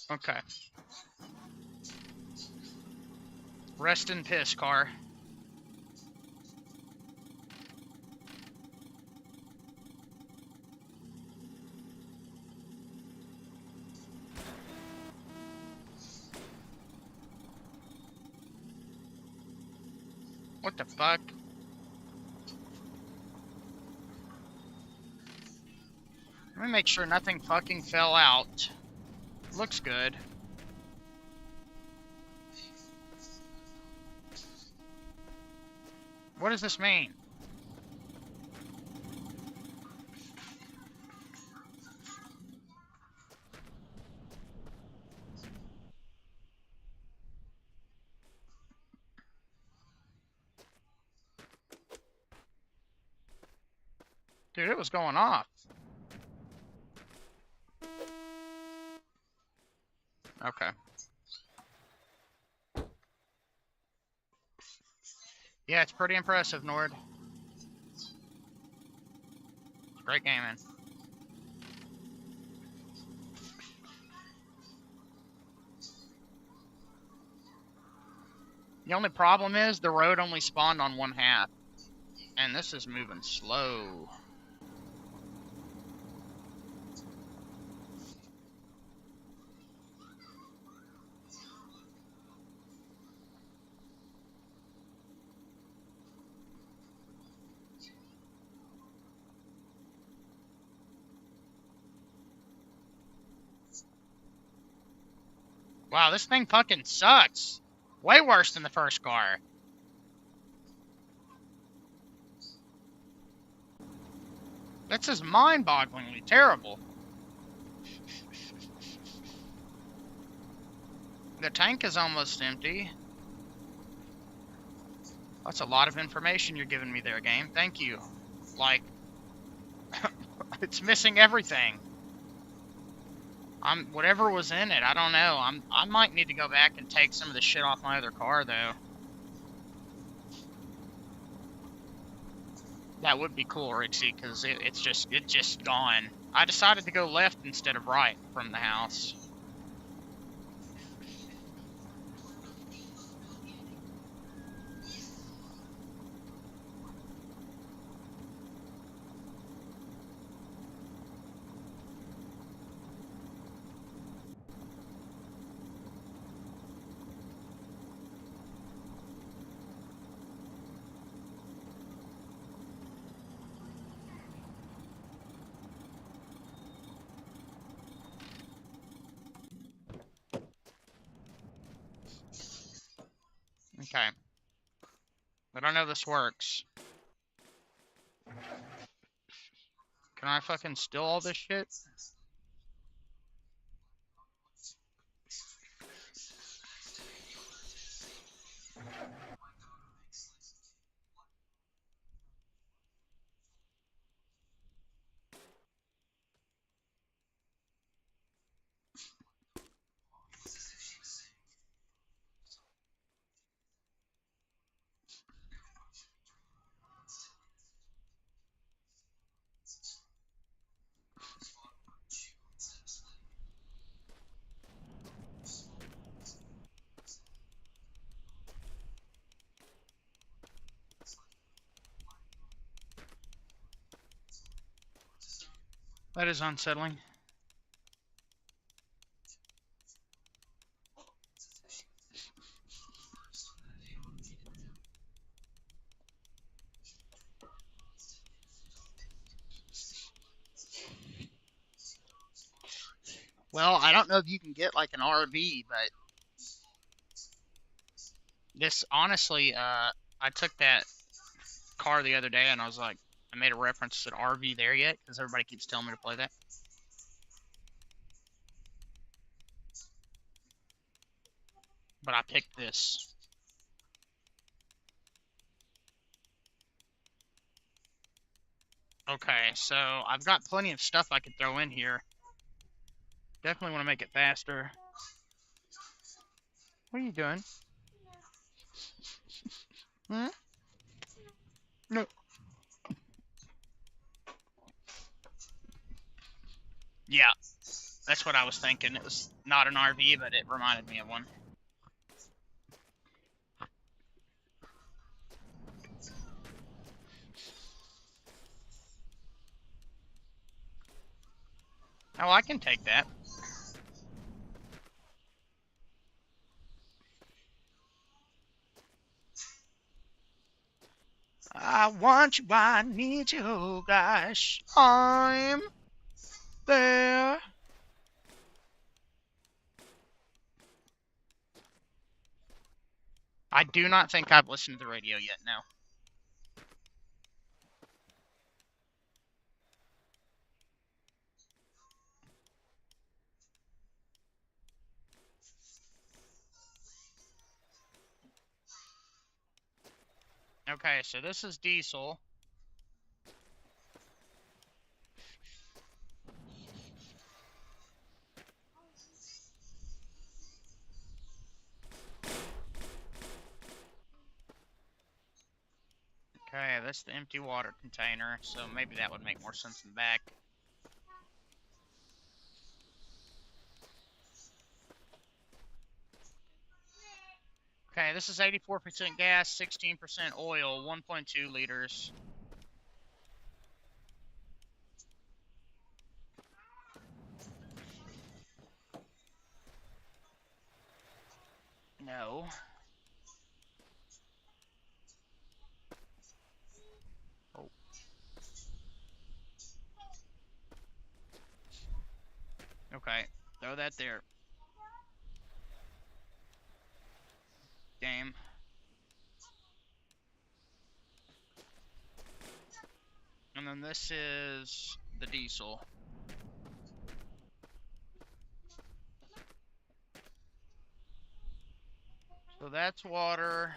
Okay. Rest in piss, car. What the fuck? Let me make sure nothing fucking fell out. Looks good. What does this mean? Dude, it was going off. Okay. Yeah, it's pretty impressive, Nord. Great gaming. The only problem is the road only spawned on one half. And this is moving slow. Wow, this thing fucking sucks. Way worse than the first car. This is mind-bogglingly terrible. The tank is almost empty. That's a lot of information you're giving me there, game. Thank you. Like, it's missing everything. Whatever was in it, I don't know. I might need to go back and take some of the shit off my other car though. That would be cool, Rixie, because it's just gone. I decided to go left instead of right from the house. Okay. I don't know if this works. Can I fucking steal all this shit? That is unsettling. Well, I don't know if you can get like an RV, but this honestly, I took that car the other day and I was like, I made a reference to RV there yet because everybody keeps telling me to play that. But I picked this. Okay, so I've got plenty of stuff I could throw in here. Definitely want to make it faster. What are you doing? Hmm? No. Yeah, that's what I was thinking. It was not an RV, but it reminded me of one. Oh, I can take that. I want you, I need you, oh gosh. I'm there. I do not think I've listened to the radio yet, no. Okay, so this is diesel. Okay, that's the empty water container, so maybe that would make more sense in the back. Okay, this is 84% gas, 16% oil, 1.2 liters. No. Oh. Okay, throw that there. Game. And then this is the diesel. So that's water.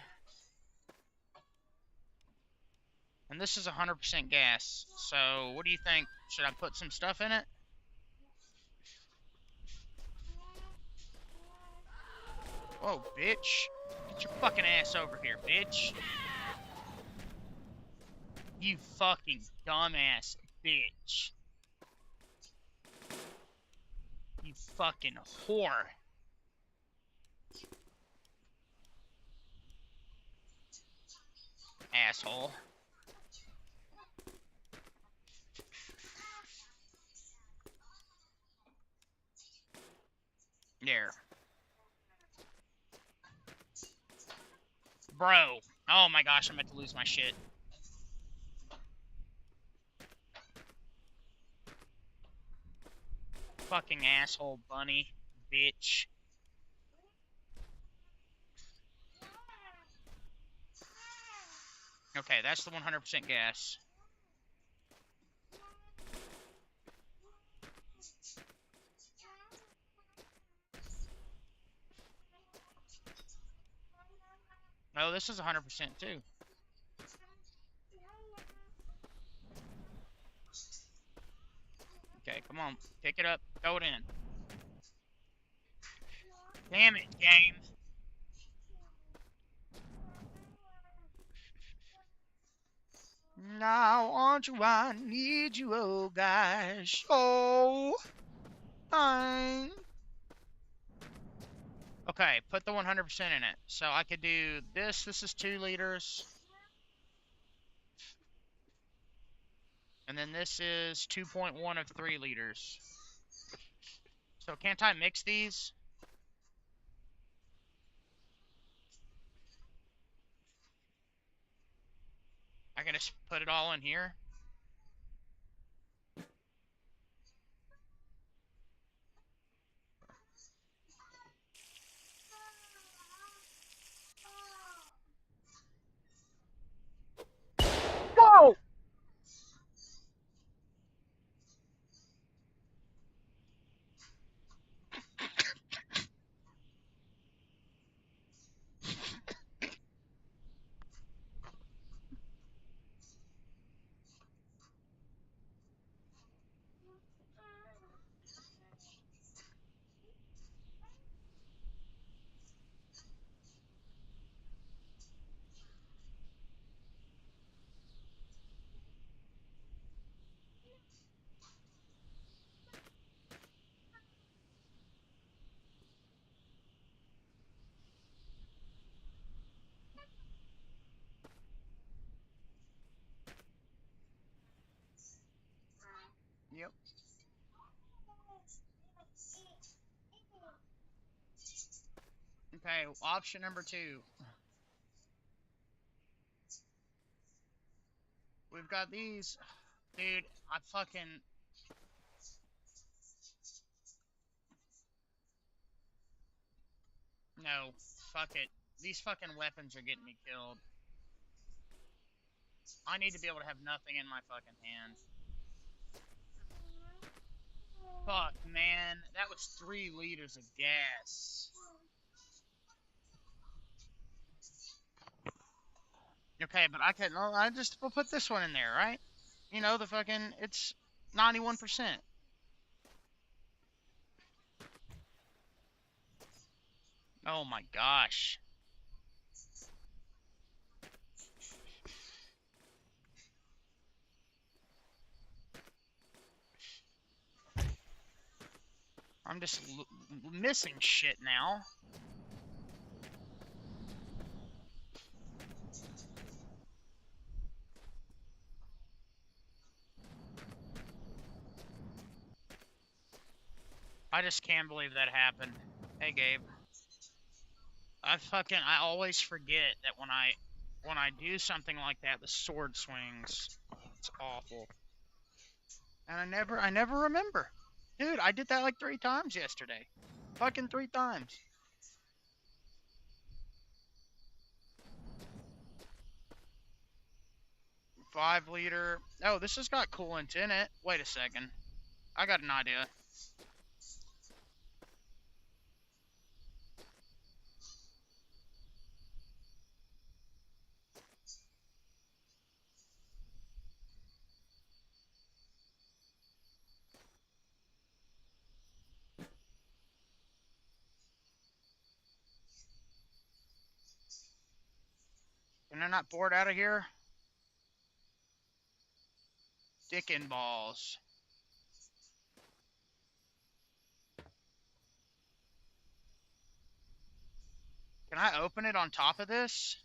And this is 100% gas. So what do you think? Should I put some stuff in it? Whoa, bitch. Get your fucking ass over here, bitch. You fucking dumbass bitch. You fucking whore. Asshole. There. Bro. Oh my gosh, I'm about to lose my shit. Fucking asshole bunny. Bitch. Okay, that's the 100% gas. No, this is 100% too. Okay, come on. Pick it up. Throw it in. Damn it, game. Now, aren't you, I need you, oh gosh. Oh, fine. Okay, put the 100% in it. So I could do this. This is 2 liters. And then this is 2.1 of 3 liters. So can't I mix these? I can just put it all in here. Whoa! Okay, option number 2. We've got these. Dude, I fucking... No, fuck it. These fucking weapons are getting me killed. I need to be able to have nothing in my fucking hand. Fuck, man. That was 3 liters of gas. Okay, but I just will put this one in there, right? You know, the fucking, it's 91%. Oh my gosh. I'm just missing shit now. I just can't believe that happened. Hey, Gabe. I always forget that when I do something like that, the sword swings. It's awful. And I never remember. Dude, I did that like 3 times yesterday. Fucking 3 times. $5 liter. Oh, this has got coolant in it. Wait a second. I got an idea. Can I not pour it out of here? Dick and balls. Can I open it on top of this?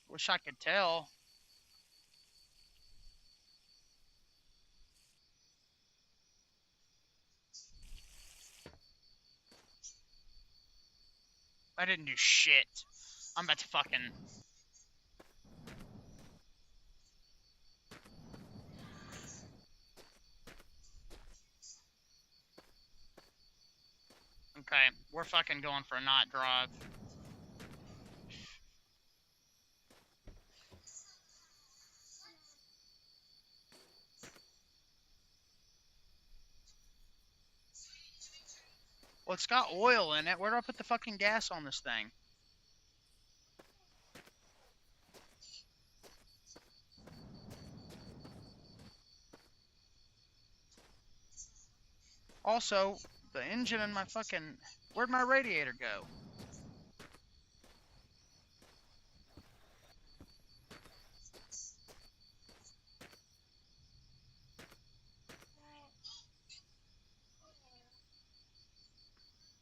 Wish I could tell. I didn't do shit. I'm about to fucking... Okay, we're fucking going for a not drive. Well, it's got oil in it. Where do I put the fucking gas on this thing? Also, the engine in my fucking... Where'd my radiator go?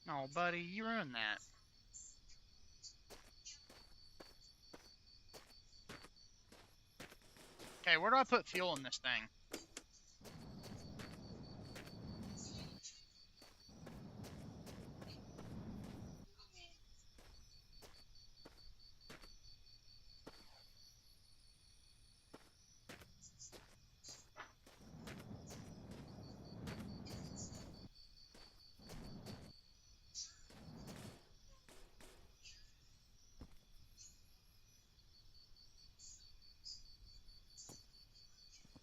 No, buddy, you ruined that. Okay, where do I put fuel in this thing?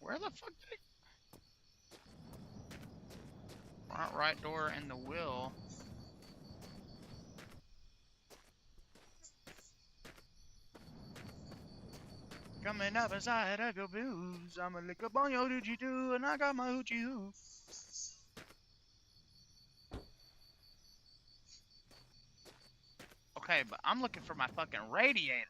Where the fuck did it... Front right door and the wheel. Coming up inside I go blues. I'm a lick up on your doochie doo, and I got my hoochie hoo. Okay, but I'm looking for my fucking radiator.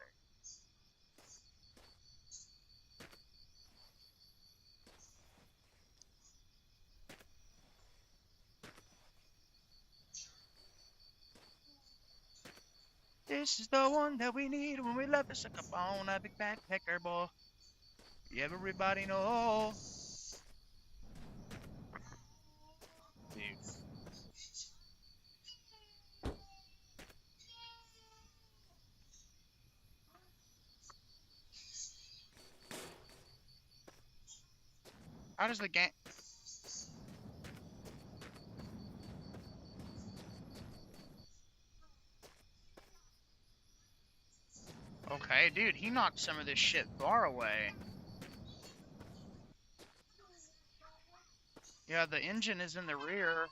Dude, This is the one that we need when we love to suck up on a big backpacker boy. Everybody know. Dude. How does the game... Okay, dude, he knocked some of this shit far away. Yeah, the engine is in the rear,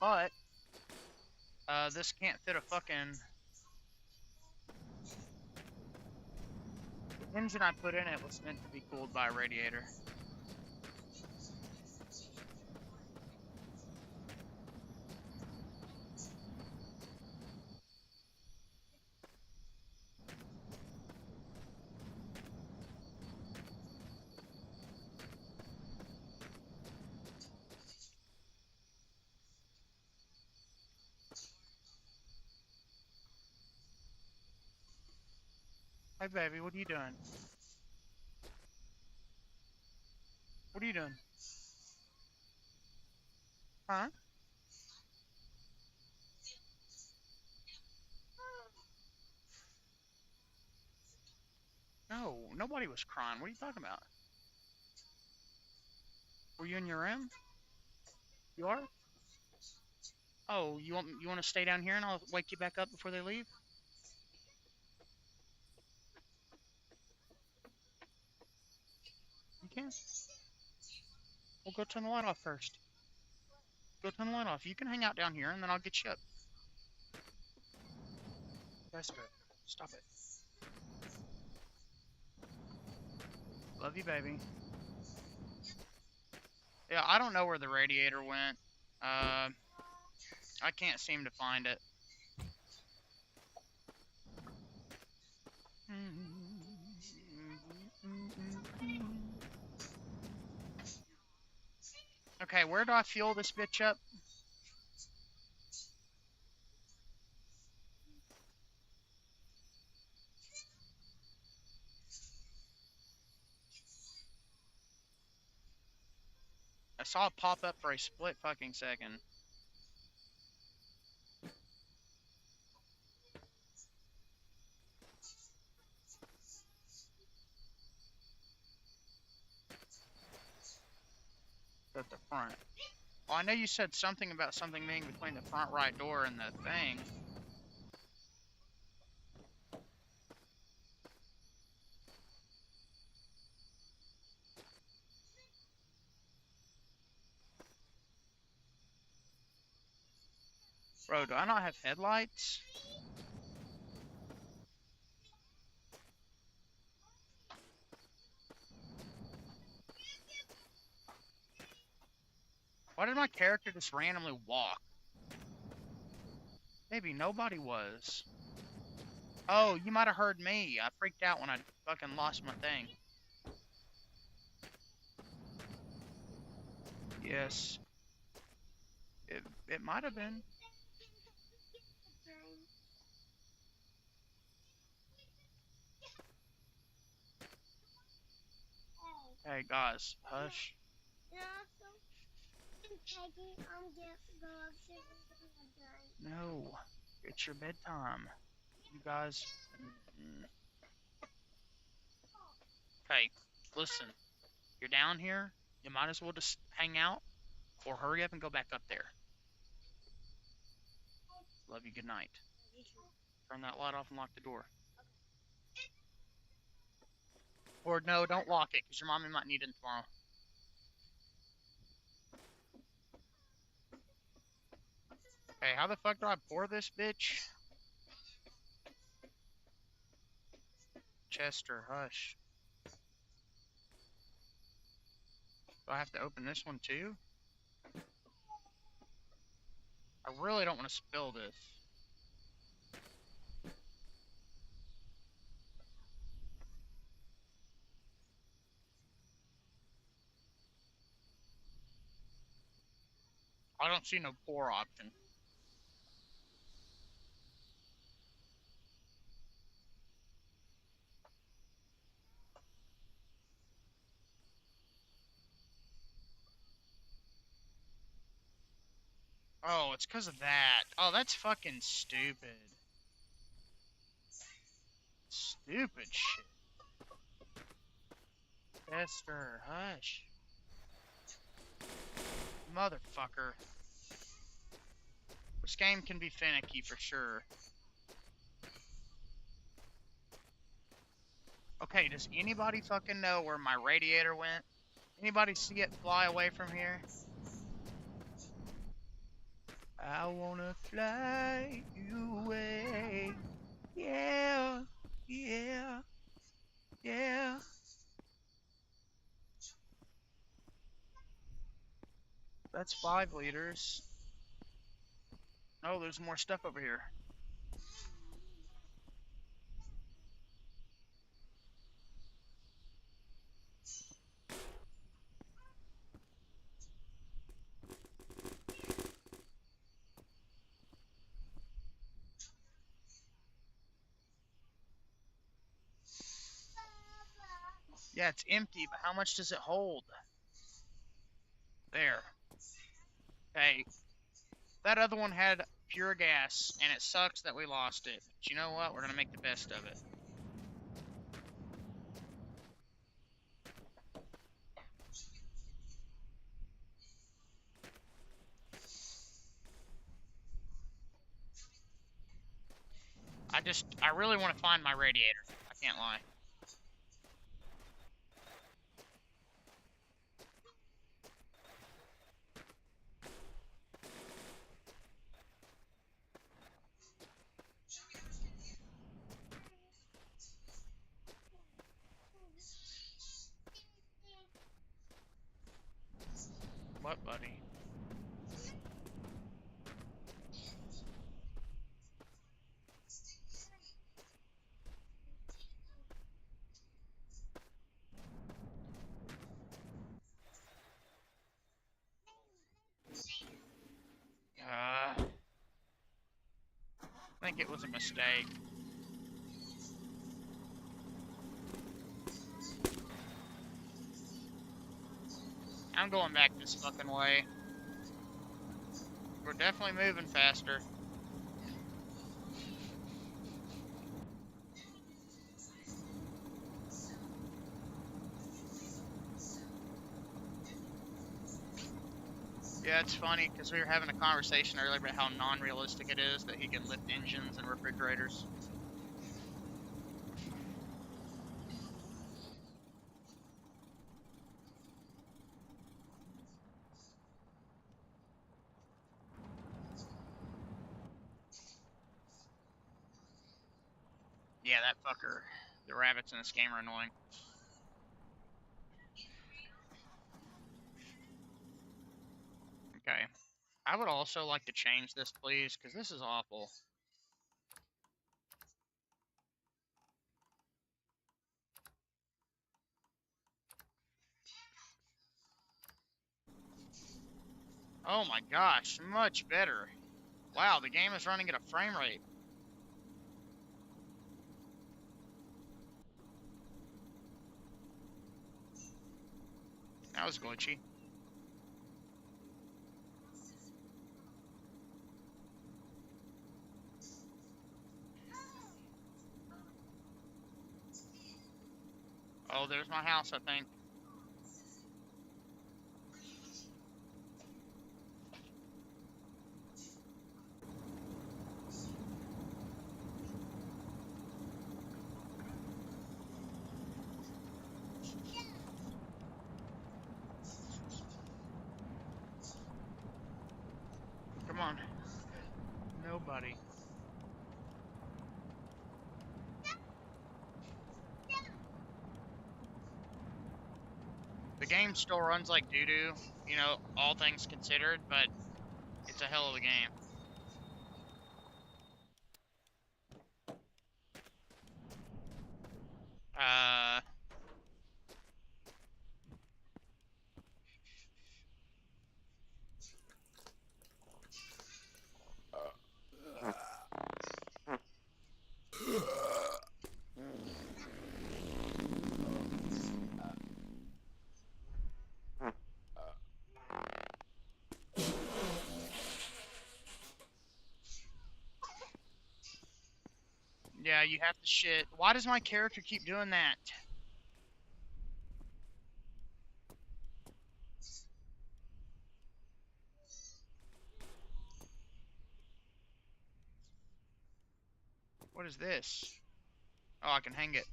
but this can't fit a fucking... The engine I put in it was meant to be cooled by a radiator. Hey, baby, what are you doing? What are you doing? Huh? No, nobody was crying. What are you talking about? Were you in your room? You are? Oh, you want to stay down here and I'll wake you back up before they leave? You can. We'll go turn the light off first. Go turn the light off. You can hang out down here and then I'll get you up. Desperate. Stop it. Love you, baby. Yeah, I don't know where the radiator went. I can't seem to find it. Okay, where do I fuel this bitch up? I saw it pop up for a split fucking second. At the front. Well, I know you said something about something being between the front right door and the thing. Bro, do I not have headlights? Why did my character just randomly walk? Maybe nobody was. Oh, you might have heard me. I freaked out when I fucking lost my thing. Yes. It might have been. Hey, guys, hush. No, it's your bedtime. You guys... Okay, listen. You're down here. You might as well just hang out or hurry up and go back up there. Love you, good night. Turn that light off and lock the door. Or no, don't lock it, because your mommy might need it tomorrow. Hey, how the fuck do I pour this bitch? Chester, hush. Do I have to open this one too? I really don't want to spill this. I don't see no pour option. Oh, it's because of that. Oh, that's fucking stupid. Stupid shit. Esther, hush. Motherfucker. This game can be finicky for sure. Okay, does anybody fucking know where my radiator went? Anybody see it fly away from here? I wanna fly you away. Yeah, yeah, yeah. That's 5 liters. Oh, there's more stuff over here. Yeah, it's empty, but how much does it hold? There. Okay. That other one had pure gas, and it sucks that we lost it. But you know what? We're gonna make the best of it. I really want to find my radiator. I can't lie. What, buddy? I think it was a mistake. I'm going back this fucking way. We're definitely moving faster. Yeah, it's funny, because we were having a conversation earlier about how non-realistic it is that he can lift engines and refrigerators. Yeah, that fucker. The rabbits in this game are annoying. Okay. I would also like to change this, please, because this is awful. Oh my gosh, much better. Wow, the game is running at a frame rate. That was glitchy. Oh, there's my house, I think. Come on. Nobody. The game still runs like doo-doo, you know, all things considered, but it's a hell of a game. Uh... Yeah, you have to shit. Why does my character keep doing that? What is this? Oh, I can hang it.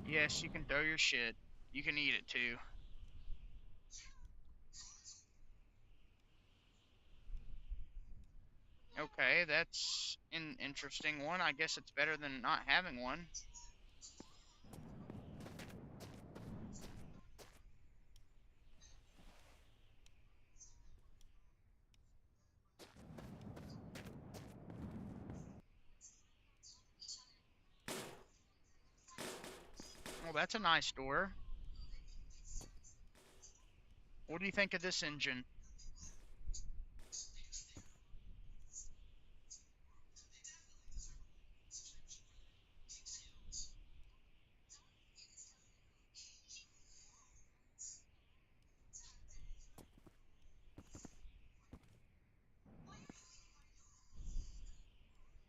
Yes, you can throw your shit. You can eat it too. Okay, that's an interesting one. I guess it's better than not having one. Well, that's a nice door. What do you think of this engine?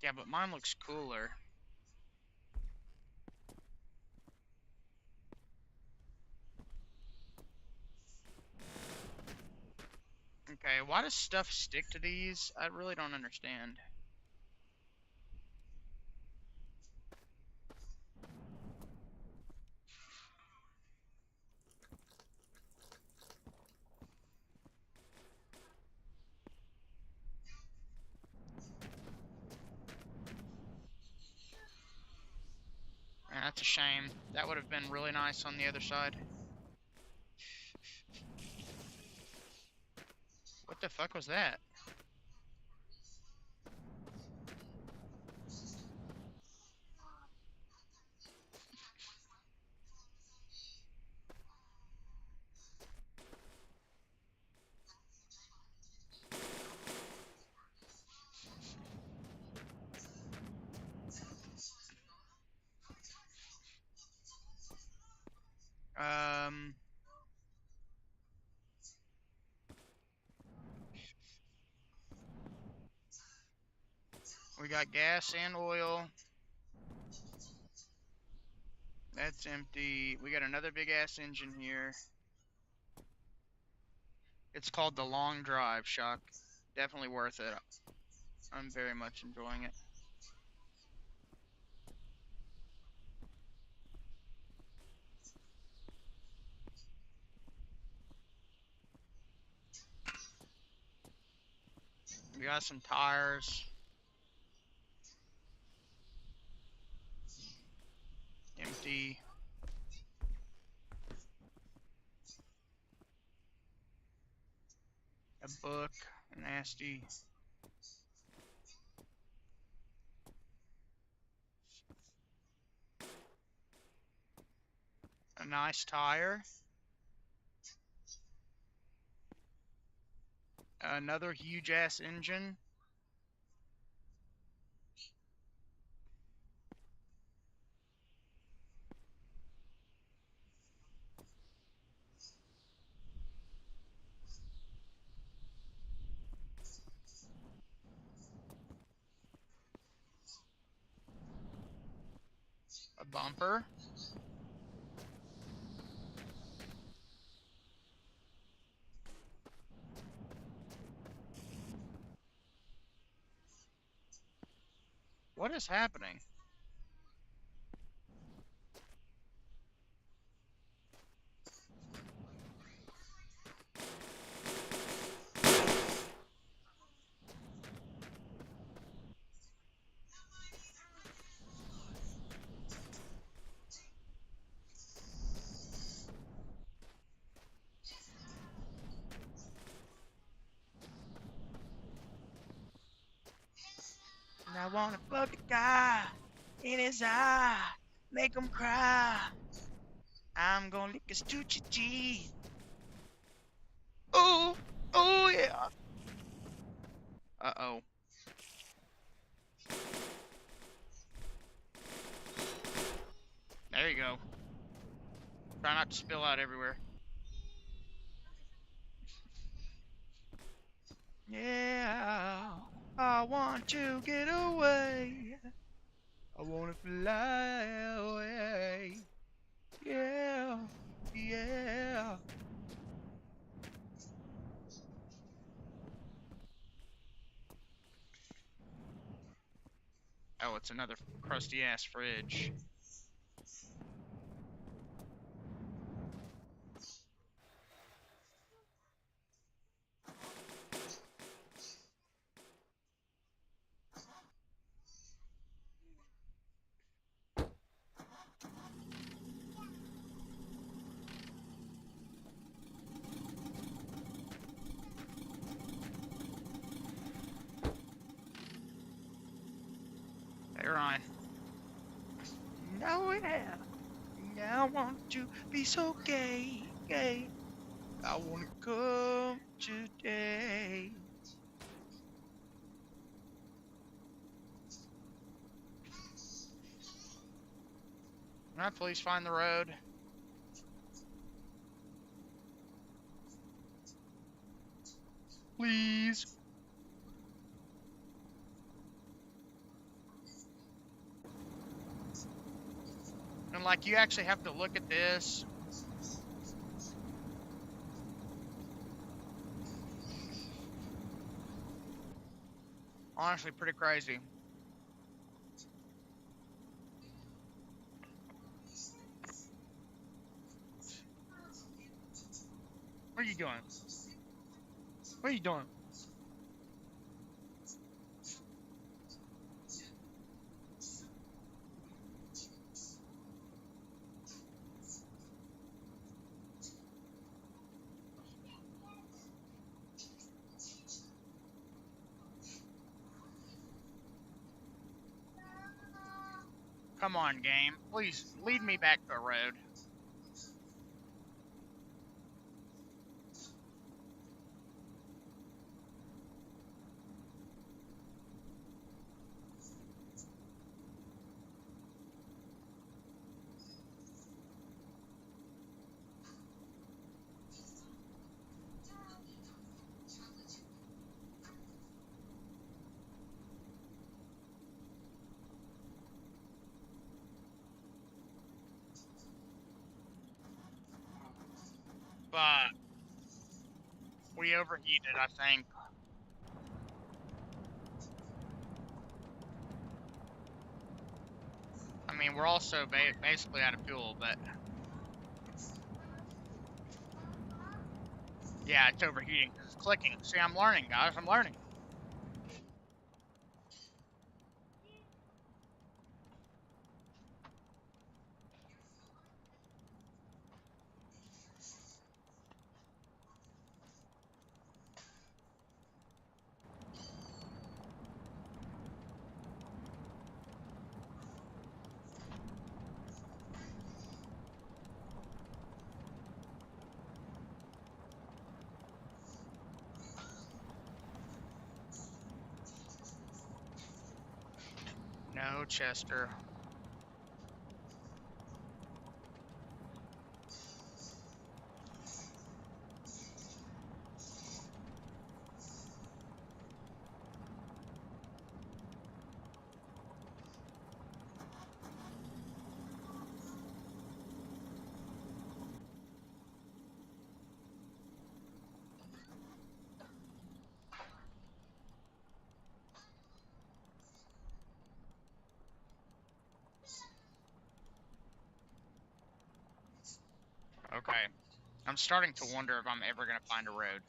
Yeah, but mine looks cooler. Okay, why does stuff stick to these? I really don't understand. That's a shame. That would have been really nice on the other side. What the fuck was that? Um, we got gas and oil. That's empty. We got another big ass engine here. It's called the Long Drive, Shock. Definitely worth it. I'm very much enjoying it. We got some tires. Empty. A book. Nasty. A nice tire. Another huge ass engine. A bumper. What is happening? And I wanna fuck a guy in his eye, make him cry. I'm gonna lick his choochie cheese. Oh, oh yeah. Uh-oh. There you go. Try not to spill out everywhere. Yeah, I want to get away. I want to fly away. Yeah, yeah. Oh, it's another crusty ass fridge. Hey, Ryan. No, yeah. I want to be so gay, gay. I want to come today. Can I please find the road? Please. And like, you actually have to look at this. Honestly, pretty crazy. What are you doing? What are you doing? Come on, game. Please lead me back to the road. But we overheated, I think. I mean, we're also basically out of fuel, but yeah, it's overheating because it's clicking. See, I'm learning, guys. I'm learning. No, Chester. Okay. I'm starting to wonder if I'm ever going to find a road.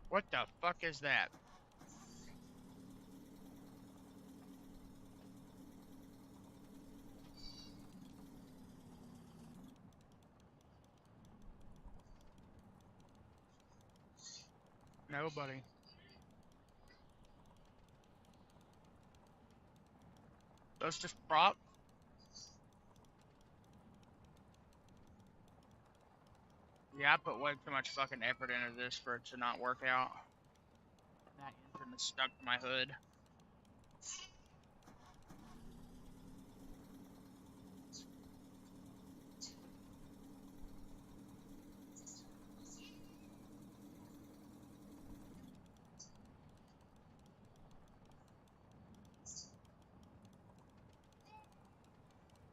What the fuck is that? Nobody. Those just prop. Yeah, I put way too much fucking effort into this for it to not work out. That engine is stuck to my hood.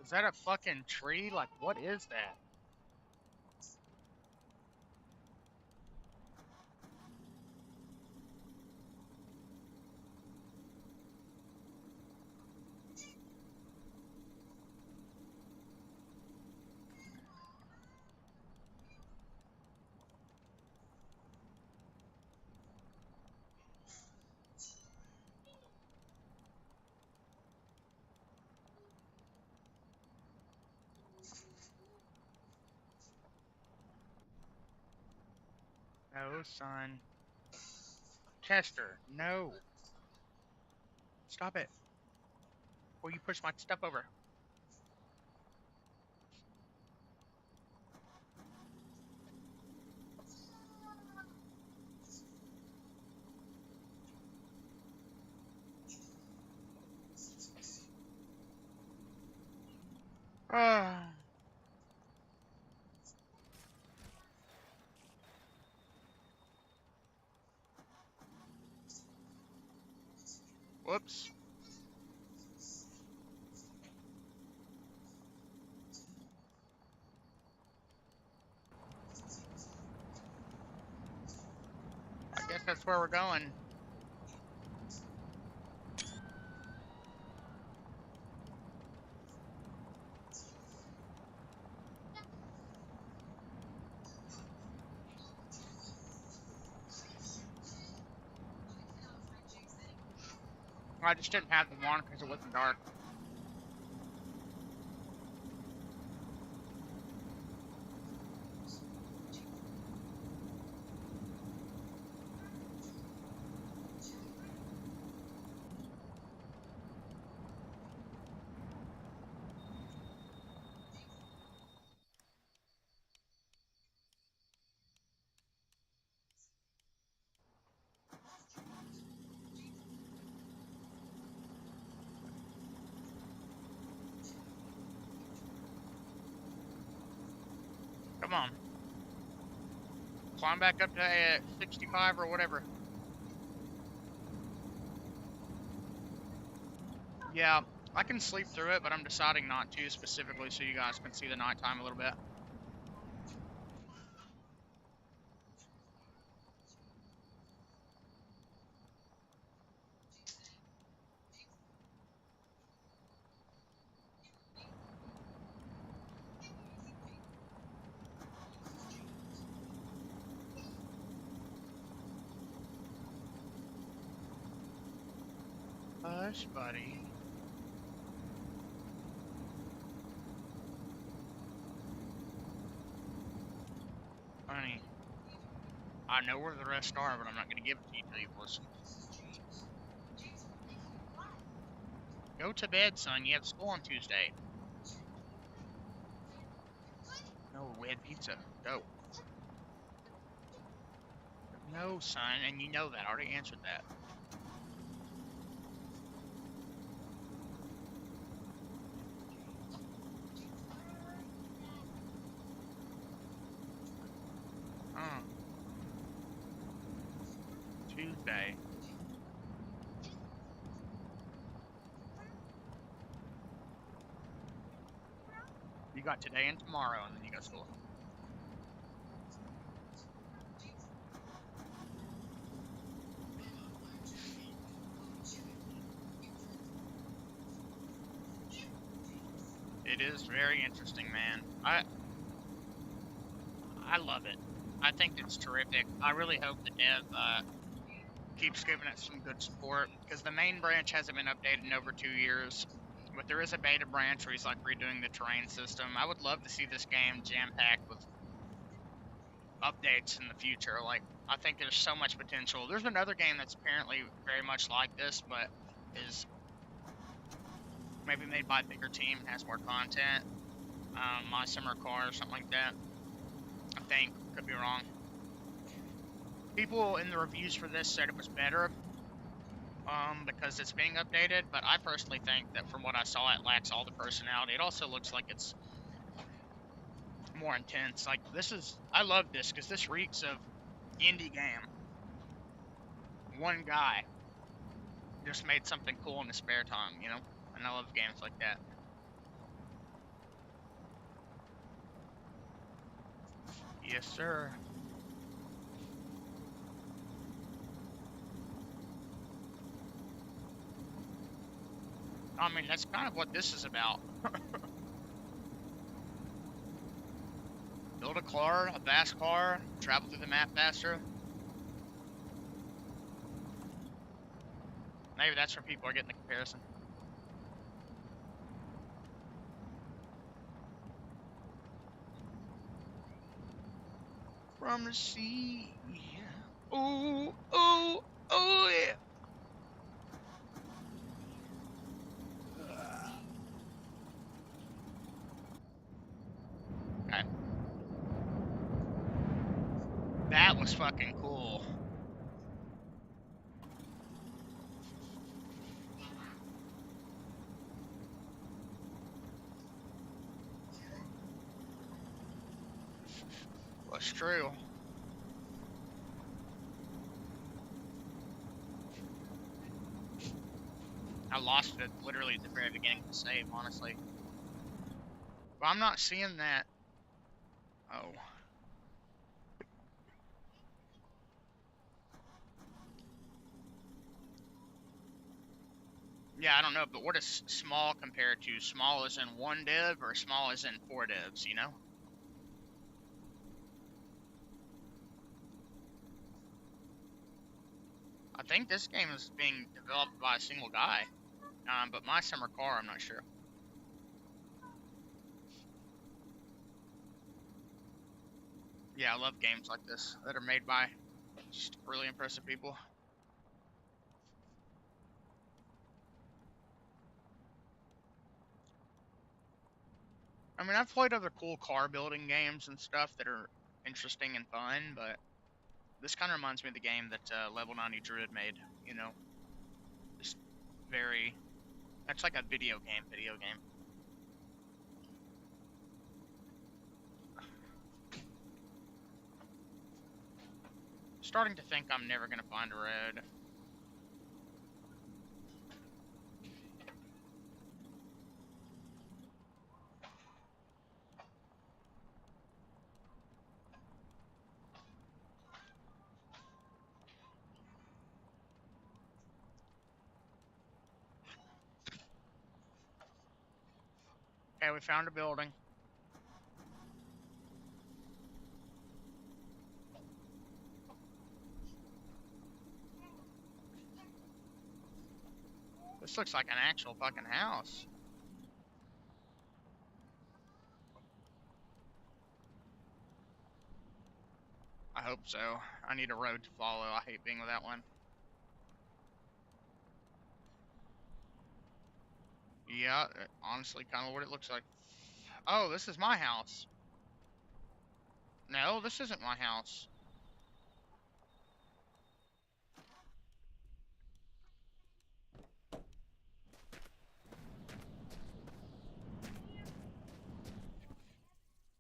Is that a fucking tree? Like, what is that? No, son. Chester, no. Stop it. Before you push my stuff over. Ah. Whoops. I guess that's where we're going. I just didn't have them on because it wasn't dark. Come on. Climb back up to 65 or whatever. Yeah, I can sleep through it, but I'm deciding not to specifically so you guys can see the nighttime a little bit. Hush, buddy. Honey, I know where the rest are, but I'm not going to give it to you till you listen. Go to bed, son. You have school on Tuesday. No, we had pizza. Go. No, son, and you know that. I already answered that. Tuesday. You got today and tomorrow, and then you go to school. It is very interesting, man. I love it. I think it's terrific. I really hope the dev keeps giving it some good support, because the main branch hasn't been updated in over 2 years. But there is a beta branch where he's like redoing the terrain system. I would love to see this game jam-packed with updates in the future. Like, I think there's so much potential. There's another game that's apparently very much like this, but is Maybe made by a bigger team and has more content. My summer car or something like that. I think. Could be wrong. People in the reviews for this said it was better because it's being updated, but I personally think that from what I saw, it lacks all the personality. It also looks like it's more intense. Like, this is, I love this because this reeks of indie game. One guy just made something cool in his spare time, you know? And I love games like that. Yes, sir. I mean, that's kind of what this is about. Build a car, a fast car, travel through the map faster. Maybe that's where people are getting the comparison. From the sea. Ooh, ooh, ooh, yeah. Okay. That was fucking cool. That's true. I lost it literally at the very beginning of the save, honestly. But I'm not seeing that. Oh. Yeah, I don't know, but what is small compared to? Small as in one div or small as in four divs, you know? I think this game is being developed by a single guy. But my summer car, I'm not sure. Yeah, I love games like this that are made by just really impressive people. I mean, I've played other cool car building games and stuff that are interesting and fun, but this kind of reminds me of the game that Level 90 Druid made, you know? Just very... It's like a video game. Starting to think I'm never gonna find a road. Okay, we found a building. This looks like an actual fucking house. I hope so. I need a road to follow. I hate being without one. Yeah, honestly, kind of what it looks like. Oh, this is my house. No, this isn't my house.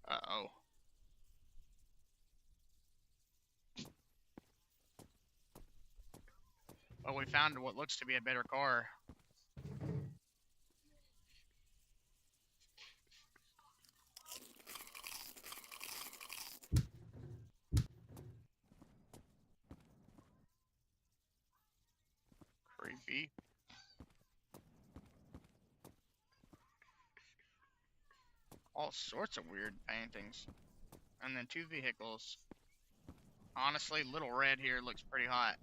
Uh-oh. Oh, we found what looks to be a better car. Creepy. All sorts of weird paintings. And then two vehicles. Honestly, Little Red here looks pretty hot.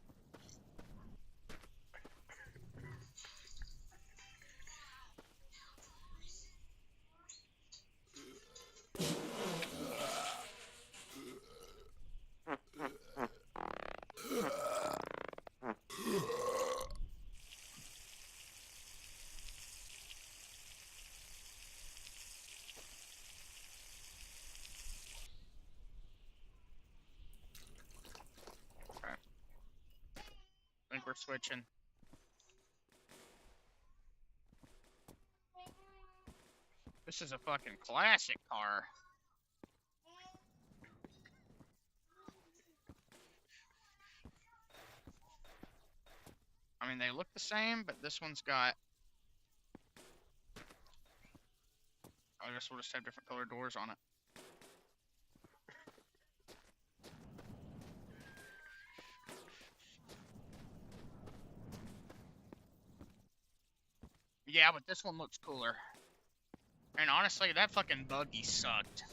we're switching. This is a fucking classic car. I mean, they look the same, but this one's got... I guess we'll just have different colored doors on it. Yeah, but this one looks cooler. And honestly, that fucking buggy sucked.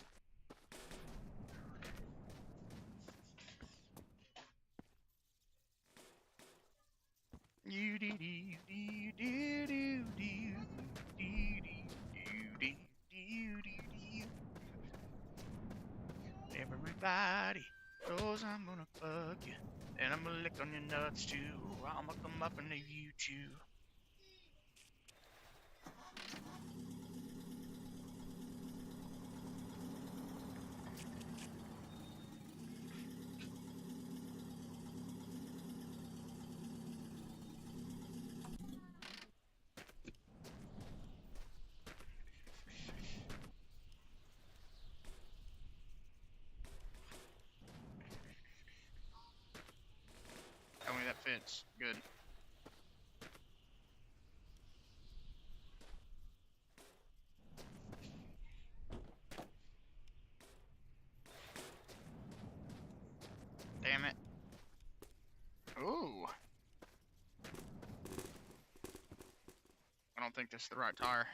Everybody knows I'm gonna fuck you, and I'm gonna lick on your nuts too. I'm gonna come up and leave you too. Tell me that fits. Good. Damn it. Ooh. I don't think this is the right tire.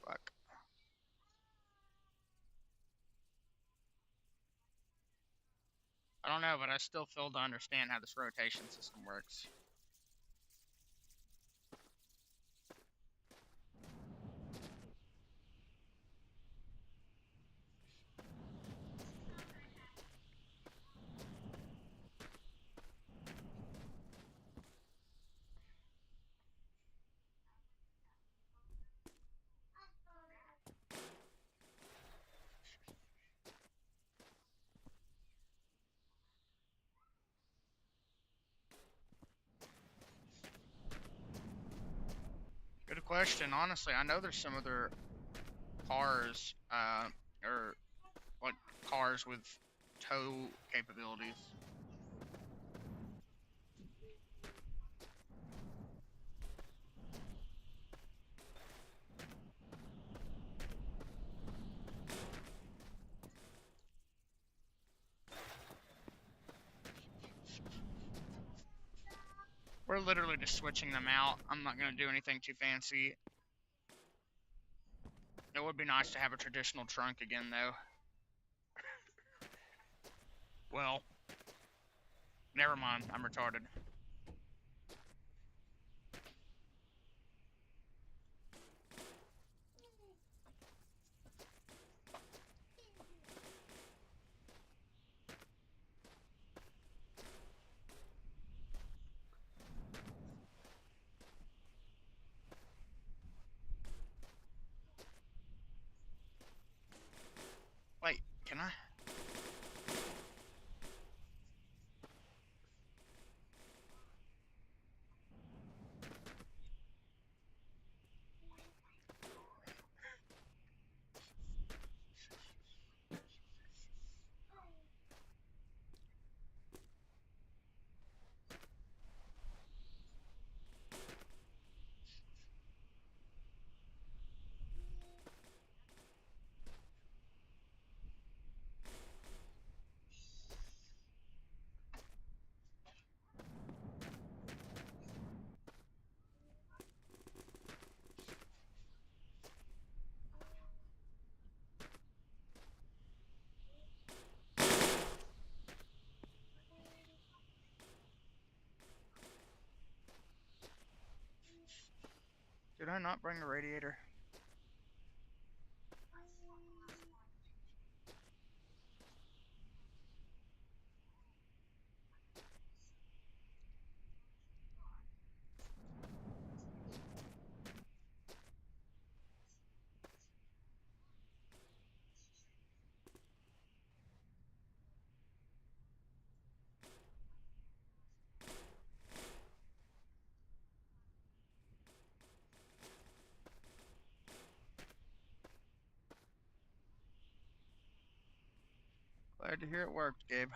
Fuck. I don't know, but I still fail to understand how this rotation system works. Good question. Honestly, I know there's some other cars, or like cars with tow capabilities. We're literally just switching them out. I'm not gonna do anything too fancy. It would be nice to have a traditional trunk again, though. Well, never mind. I'm retarded. Wait, can I? Did I not bring a radiator? Glad to hear it worked, Gabe.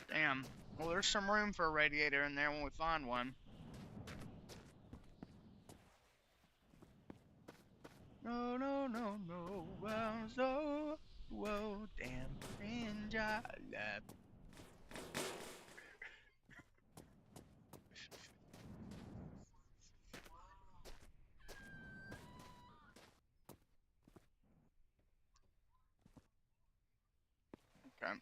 Damn. Well, there's some room for a radiator in there when we find one. No, no, no, no. Well, so, whoa, damn. And I love. Okay.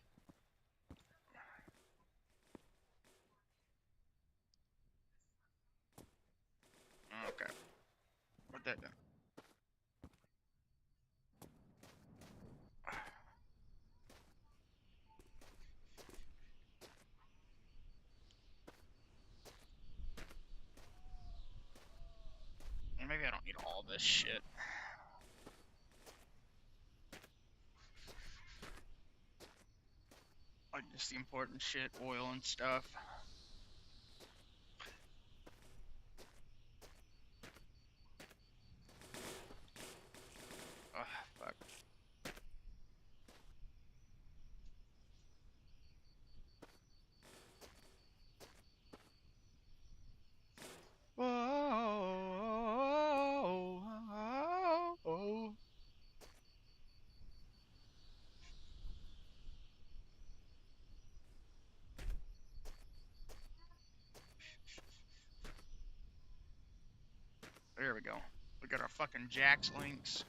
Okay. Put that down. Maybe I don't need all this shit. Like just the important shit, oil and stuff. Ugh, fuck. Whoa. There we go. We got our fucking Jax links.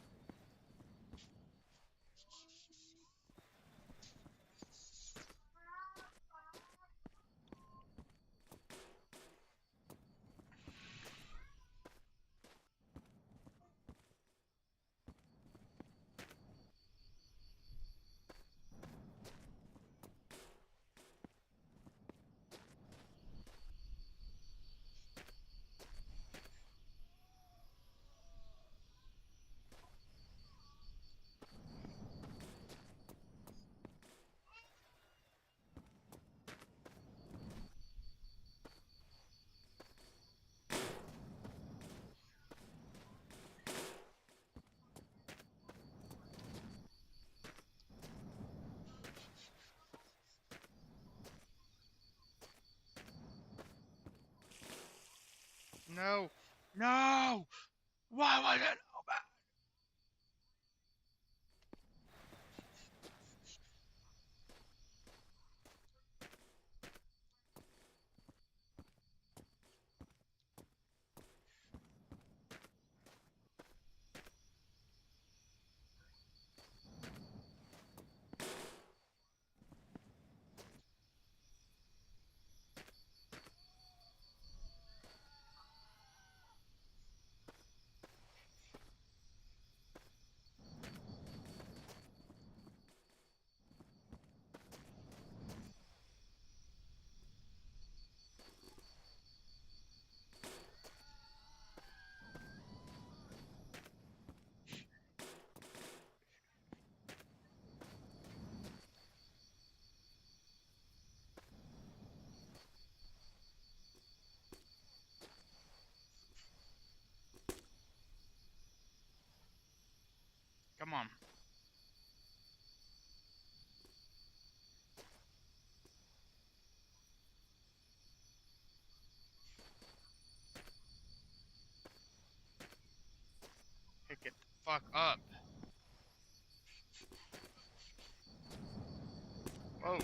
No. No! Why was it open? Come on. Pick it the fuck up. Whoa.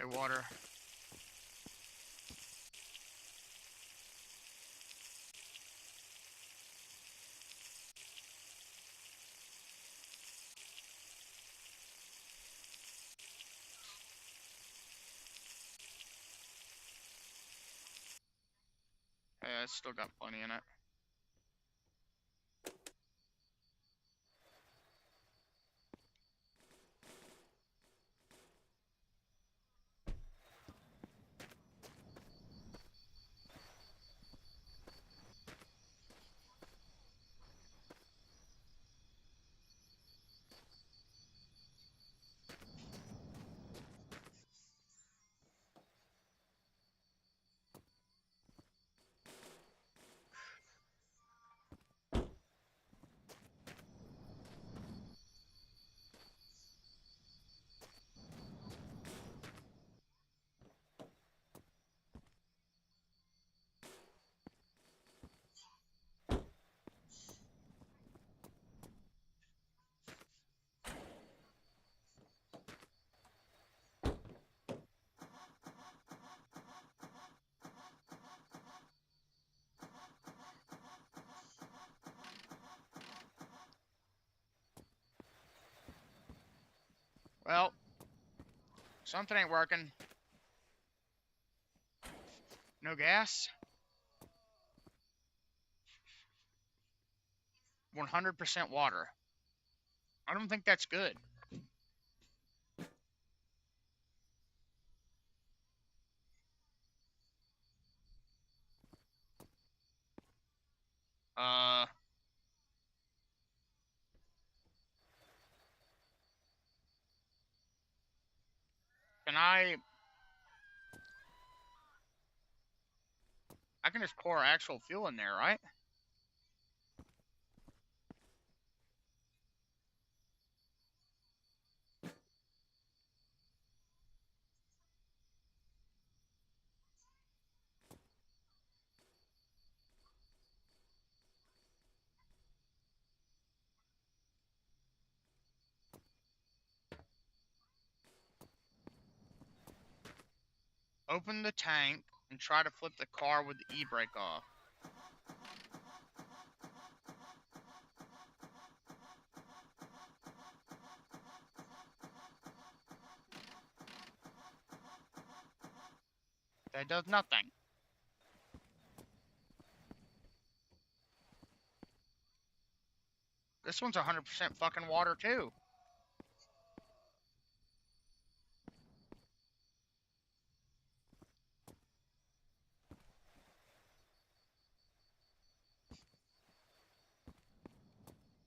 Okay, water. Yeah, it's still got plenty in it. Well, something ain't working. No gas? 100% water. I don't think that's good. Uh, can I can just pour actual fuel in there, right? Open the tank and try to flip the car with the e-brake off. That does nothing. This one's 100% fucking water too.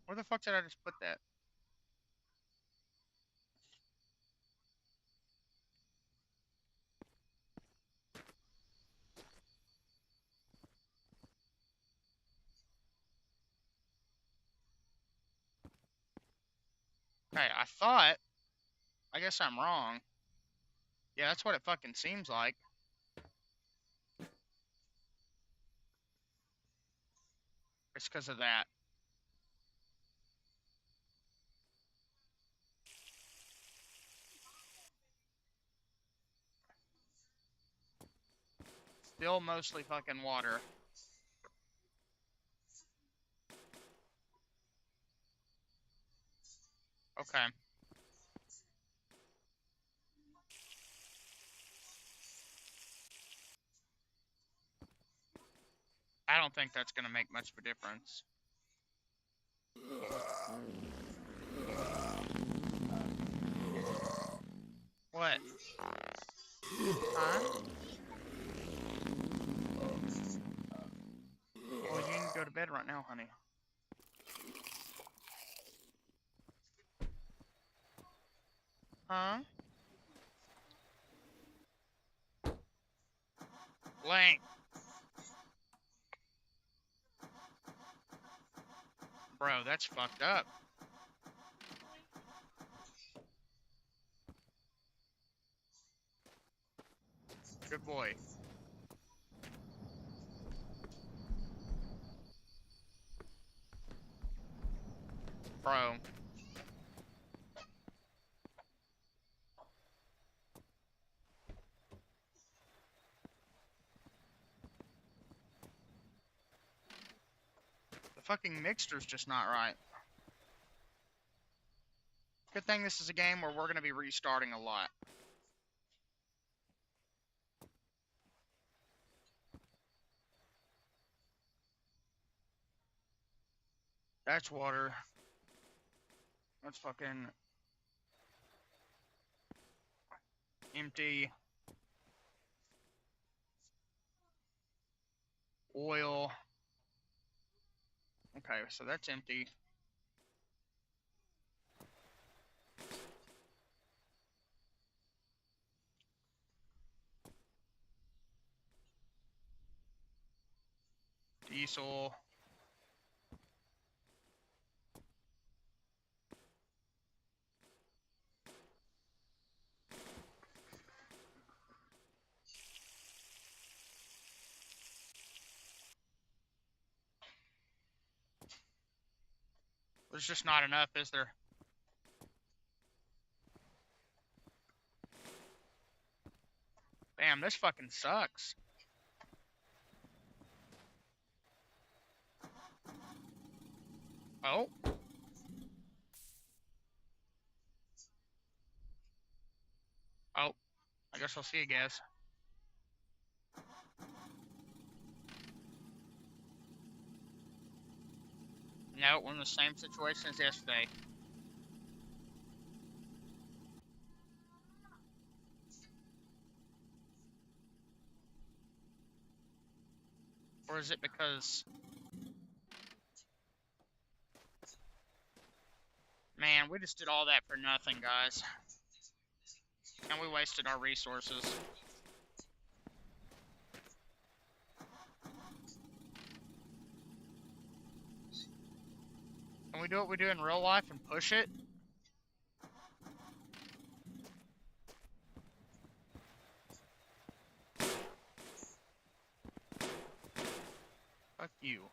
Where the fuck did I just put that? Hey, I thought. I guess I'm wrong. Yeah, that's what it fucking seems like. It's because of that. Still mostly fucking water. Okay. I don't think that's gonna make much of a difference. What? Huh? Well, you need to go to bed right now, honey. Huh? Link. Bro, that's fucked up. Good boy. Bro. fucking mixture's just not right. Good thing this is a game where we're gonna be restarting a lot. That's water. That's fucking empty. Oil. Okay, so that's empty. Diesel. There's just not enough, is there? Damn, this fucking sucks. Oh. Oh. I guess I'll see you guys. No, we're in the same situation as yesterday. Or is it because... Man, we just did all that for nothing, guys. And we wasted our resources. Can we do what we do in real life and push it? Fuck you.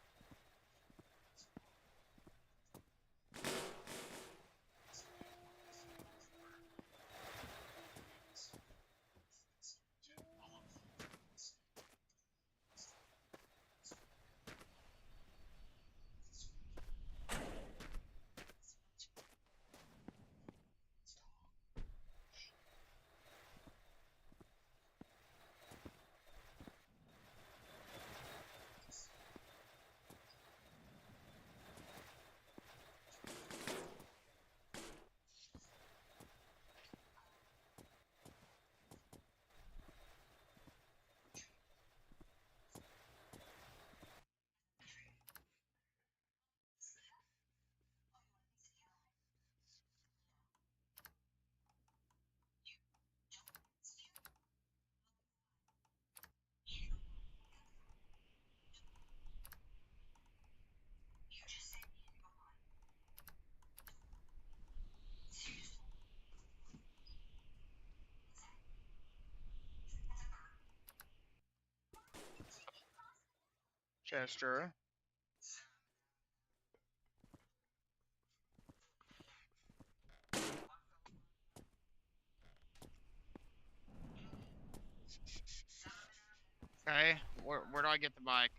Chester. Okay, where do I get the bike?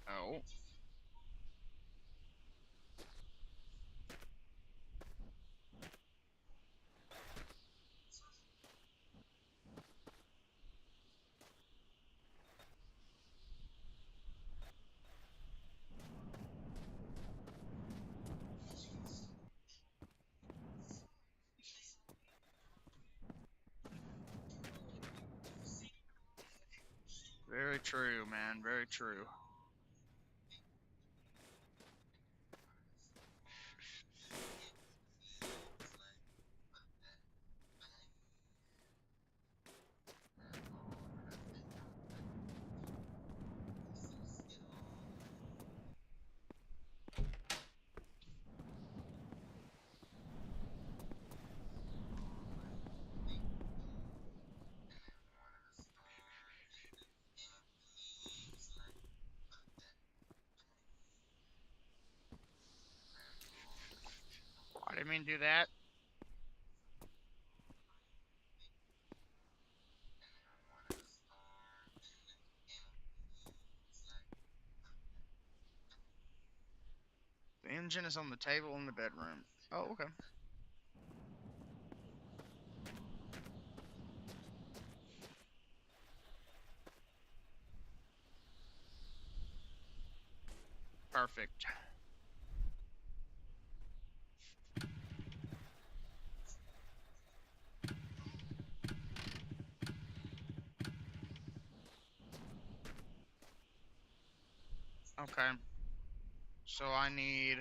Oh. Very true, man. Very true. I didn't mean to do that. The engine is on the table in the bedroom. Oh, okay. Perfect. Okay. So I need.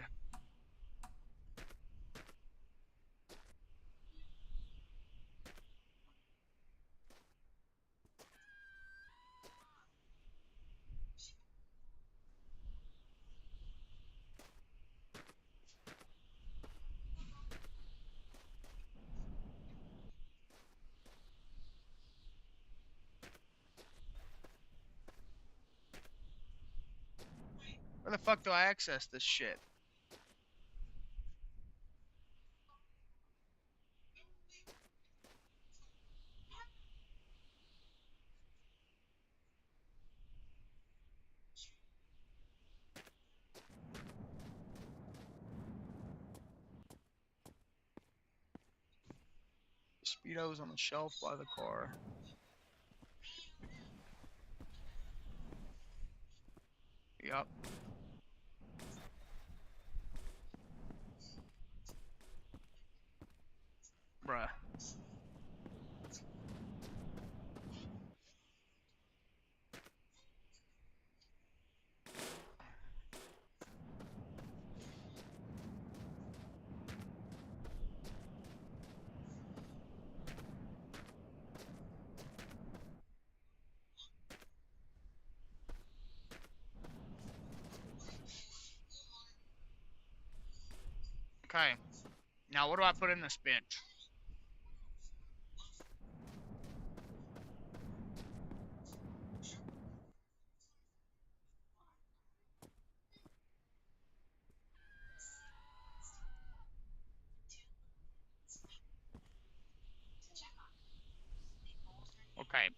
Where the fuck do I access this shit? Speedo's on the shelf by the car. Yup. Bruh. Okay. Now what do I put in this bitch? Okay.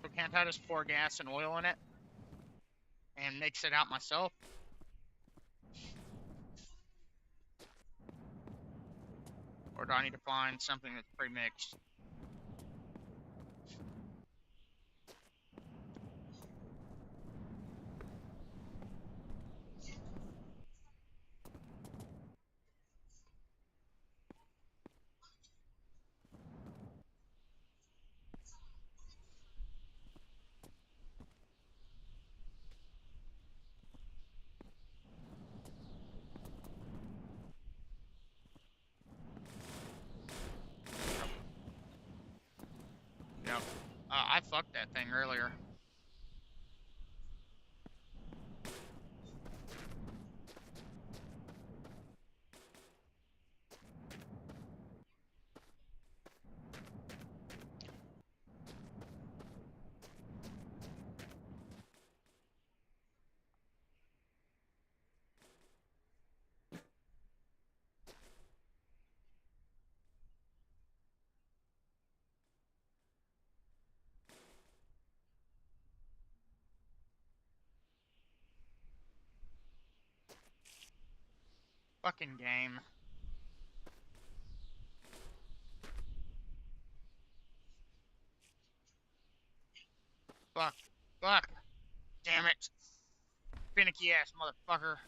So can't I just pour gas and oil in it and mix it out myself? Or do I need to find something that's pre-mixed? Yep. I fucked that thing earlier. Fucking game. Fuck. Fuck. Damn it. Finicky ass motherfucker.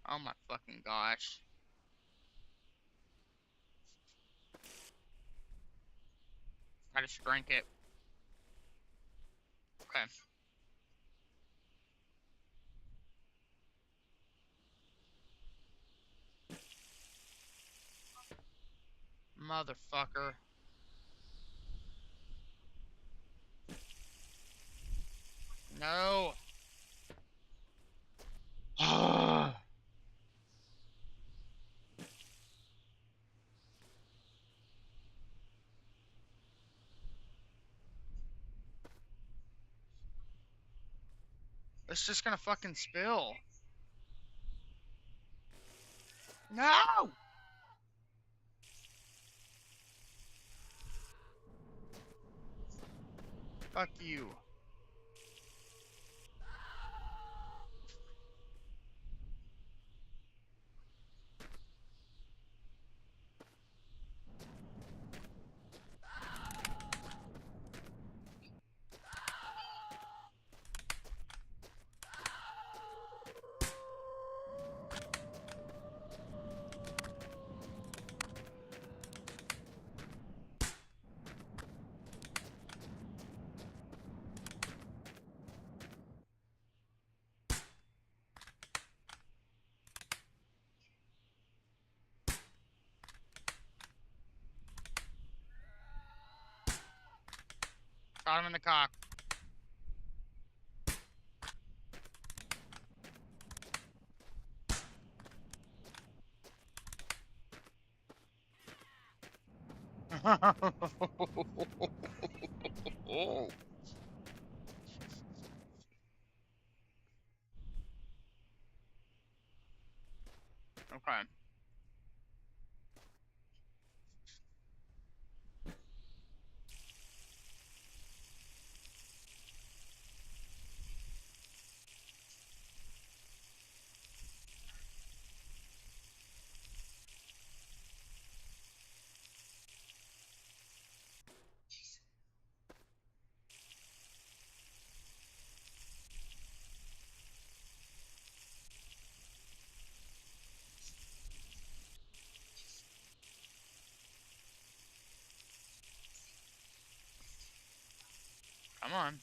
Oh my fucking gosh. I just drank it. Okay. Motherfucker. No. It's just gonna fucking spill. No! Fuck you. Shot him in the cock. Oh. Okay. Come on.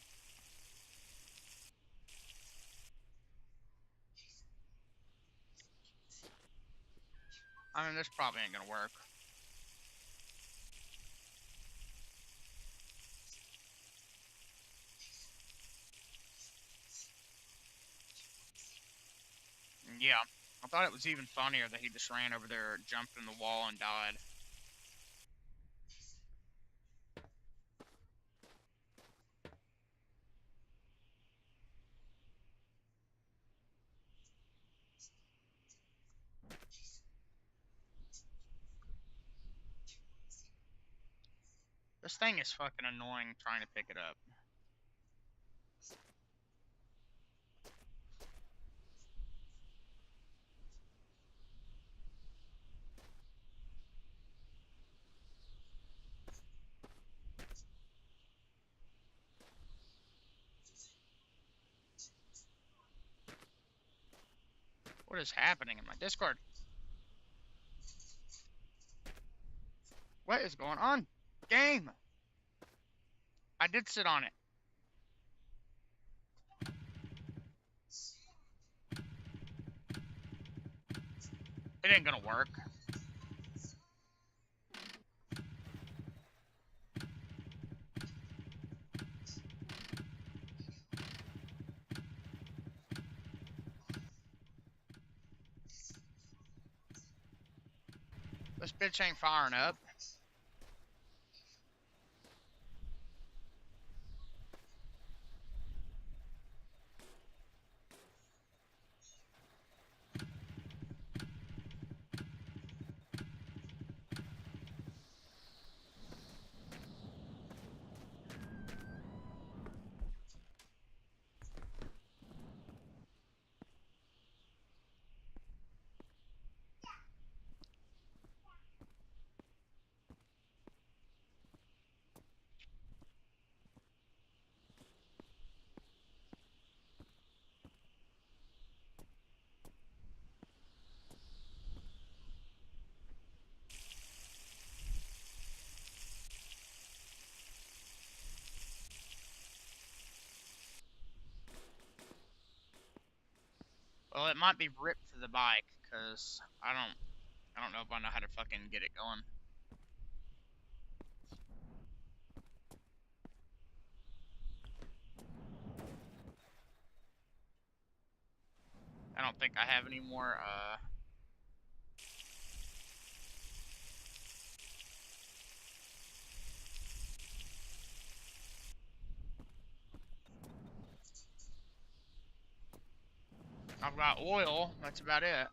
I mean, this probably ain't gonna work. Yeah. I thought it was even funnier that he just ran over there, jumped in the wall, and died. This thing is fucking annoying trying to pick it up. What is happening in my Discord? What is going on? Game! I did sit on it. It ain't gonna work. This bitch ain't firing up. it might be ripped to the bike, because I don't know if I know how to fucking get it going. I don't think I have any more, I've got oil, that's about it.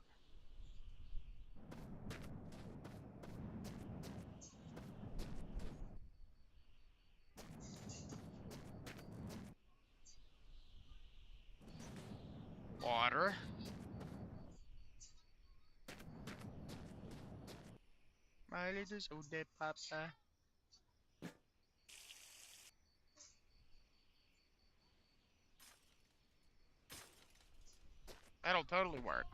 Water. My little soda papa. That'll totally work.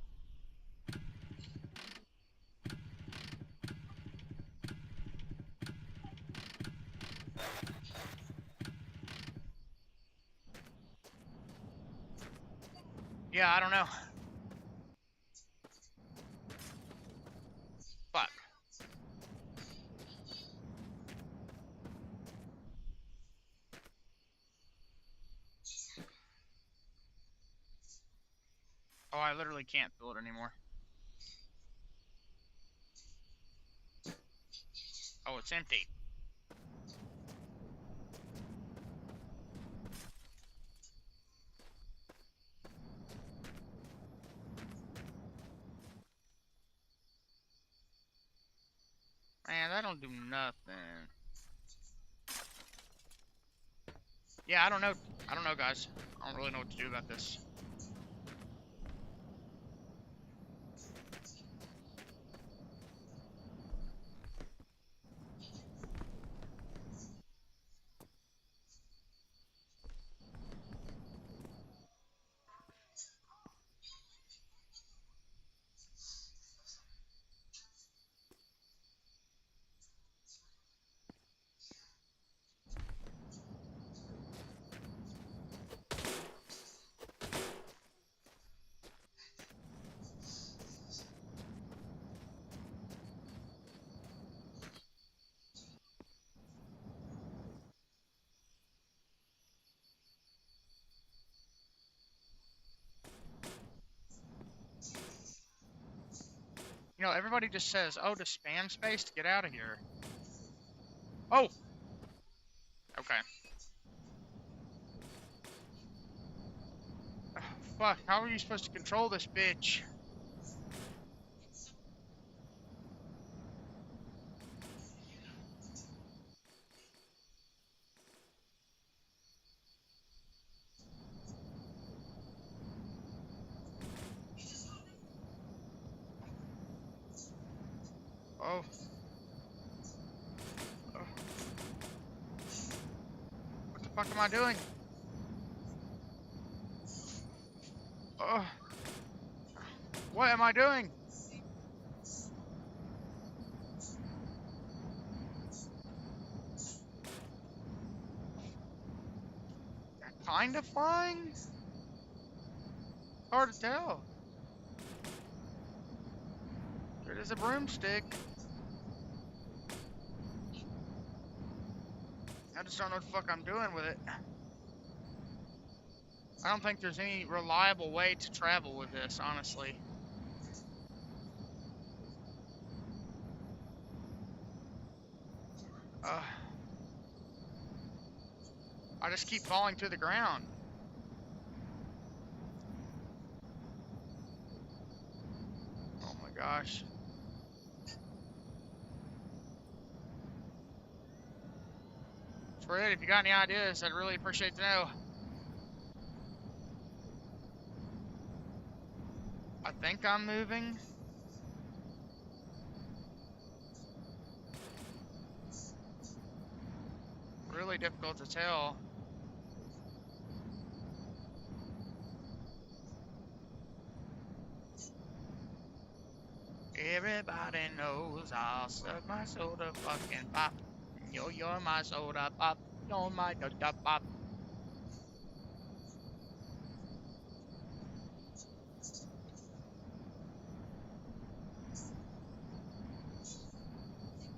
Yeah, I don't know. Fuck. Oh, I literally can't fill it anymore. Oh, it's empty. Man, that don't do nothing. Yeah, I don't know. I don't know, guys. I don't really know what to do about this. You know, everybody just says, oh, to spam space to get out of here. Oh! Okay. Ugh, fuck, how are you supposed to control this bitch? Oh. Oh. What the fuck am I doing? Oh. What am I doing? Kind of flying? Hard to tell. It is a broomstick. I just don't know what the fuck I'm doing with it. I don't think there's any reliable way to travel with this, honestly. I just keep falling to the ground. Oh my gosh. Fred, if you got any ideas, I'd really appreciate to know. I think I'm moving. Really difficult to tell. Everybody knows I'll suck my soda fucking pop. You're my soda pop. You're my soda pop.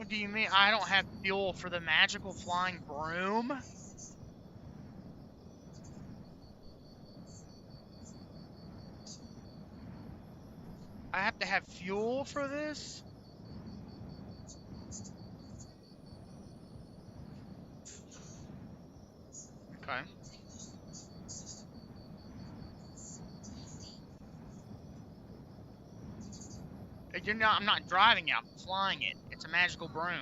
do you mean I don't have fuel for the magical flying broom? I have to have fuel for this? Okay. I'm not driving it, I'm flying it. It's a magical broom.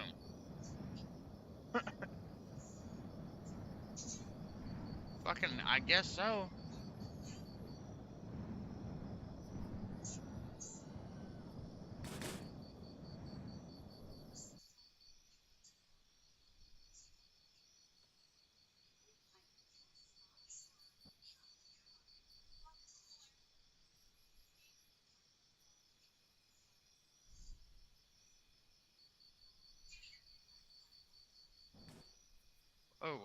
Fucking, I guess so. Oh.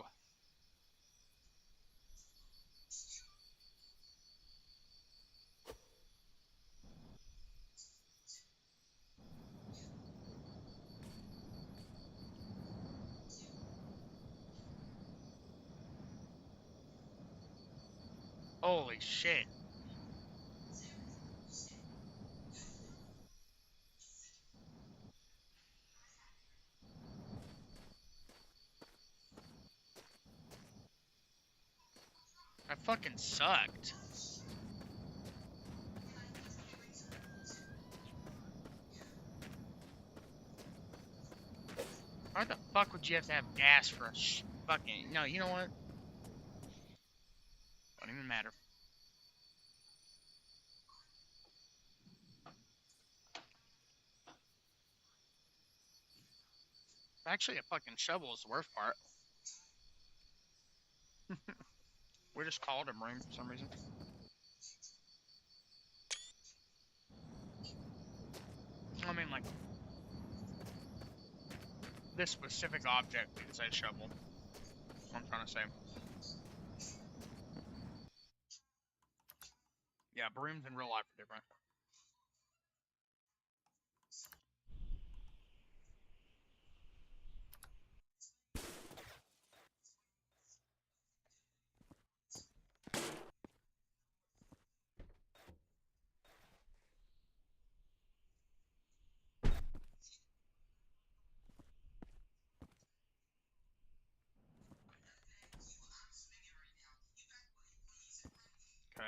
Holy shit. That fucking sucked. Why the fuck would you have to have gas for a fucking... No, you know what? Don't even matter. Actually, a fucking shovel is the worst part. We just called him room for some reason. I mean, like, this specific object is a shovel. That's what I'm trying to say. Yeah, brooms in real life are different. Okay.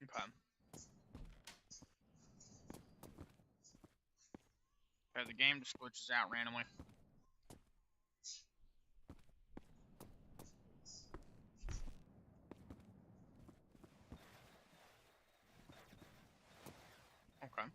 Okay. Okay, the game just glitches out randomly. Okay.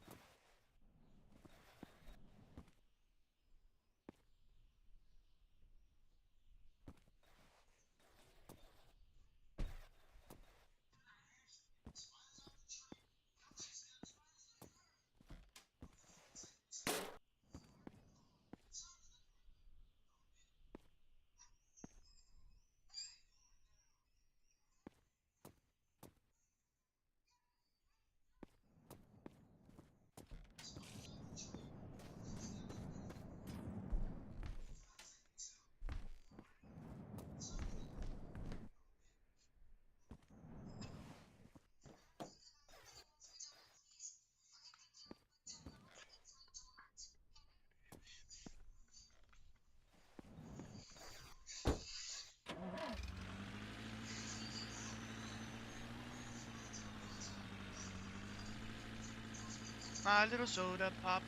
My little soda pop.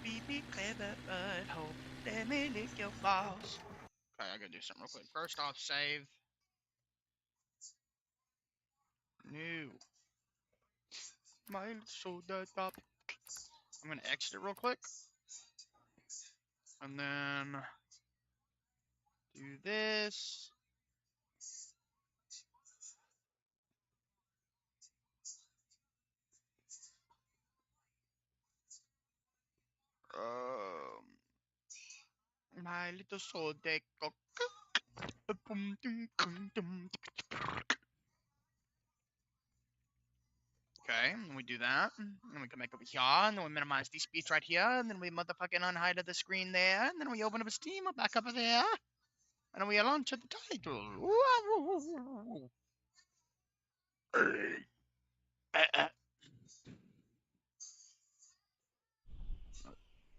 Beep beep clever butthole. Let me lick your balls. Okay, I gotta do something real quick. First off, save. New. My little soda pop. I'm gonna exit it real quick. And then do this. My little soda cock. Okay, and we do that. And we come back over here, and then we minimize the speech right here, and then we motherfucking unhide the screen there, and then we open up a Steam back up there, and we launch the title.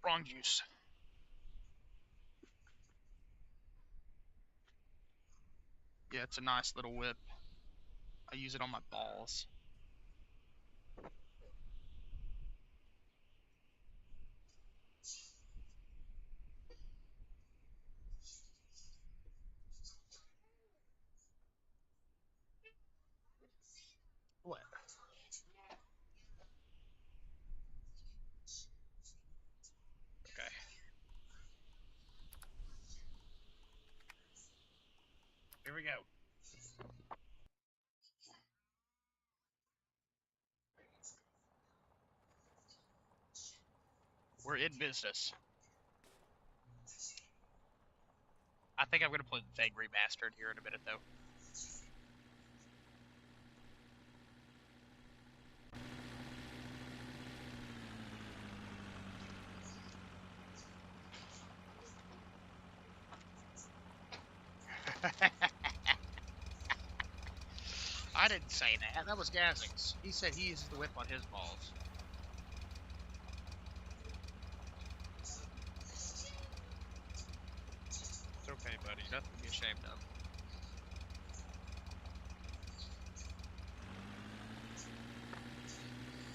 Wrong juice. Yeah, it's a nice little whip. I use it on my balls. What? Okay. Here we go. We're in business. I think I'm gonna play the Vague Remastered here in a minute, though. I didn't say that. That was Gazix. He said he uses the whip on his balls. It's okay, buddy. Nothing to be ashamed of.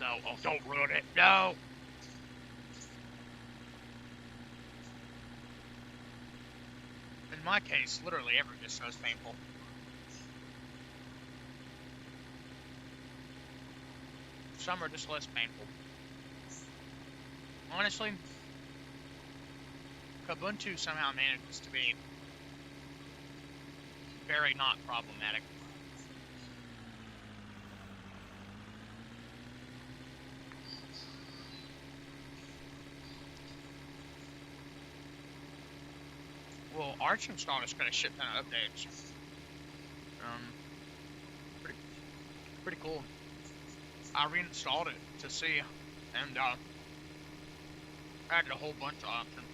No, oh, don't ruin it. No! In my case, literally every distro is painful. Some are just less painful. Honestly, Kubuntu somehow manages to be very not problematic. Well, Arch installed has got a shit ton of updates. Pretty cool. I reinstalled it to see, and added a whole bunch of options.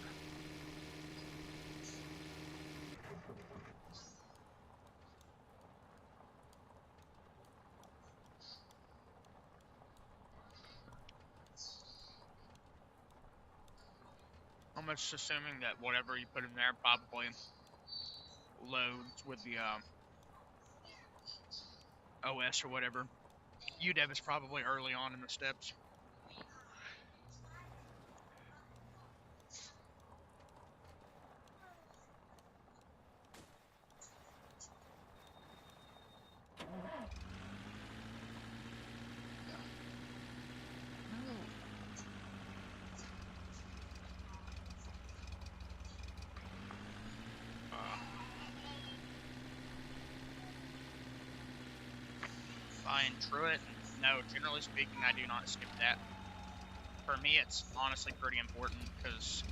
I'm just assuming that whatever you put in there probably loads with the OS or whatever. UDEV is probably early on in the steps. Fine, Truett. No, generally speaking, I do not skip that. For me, it's honestly pretty important because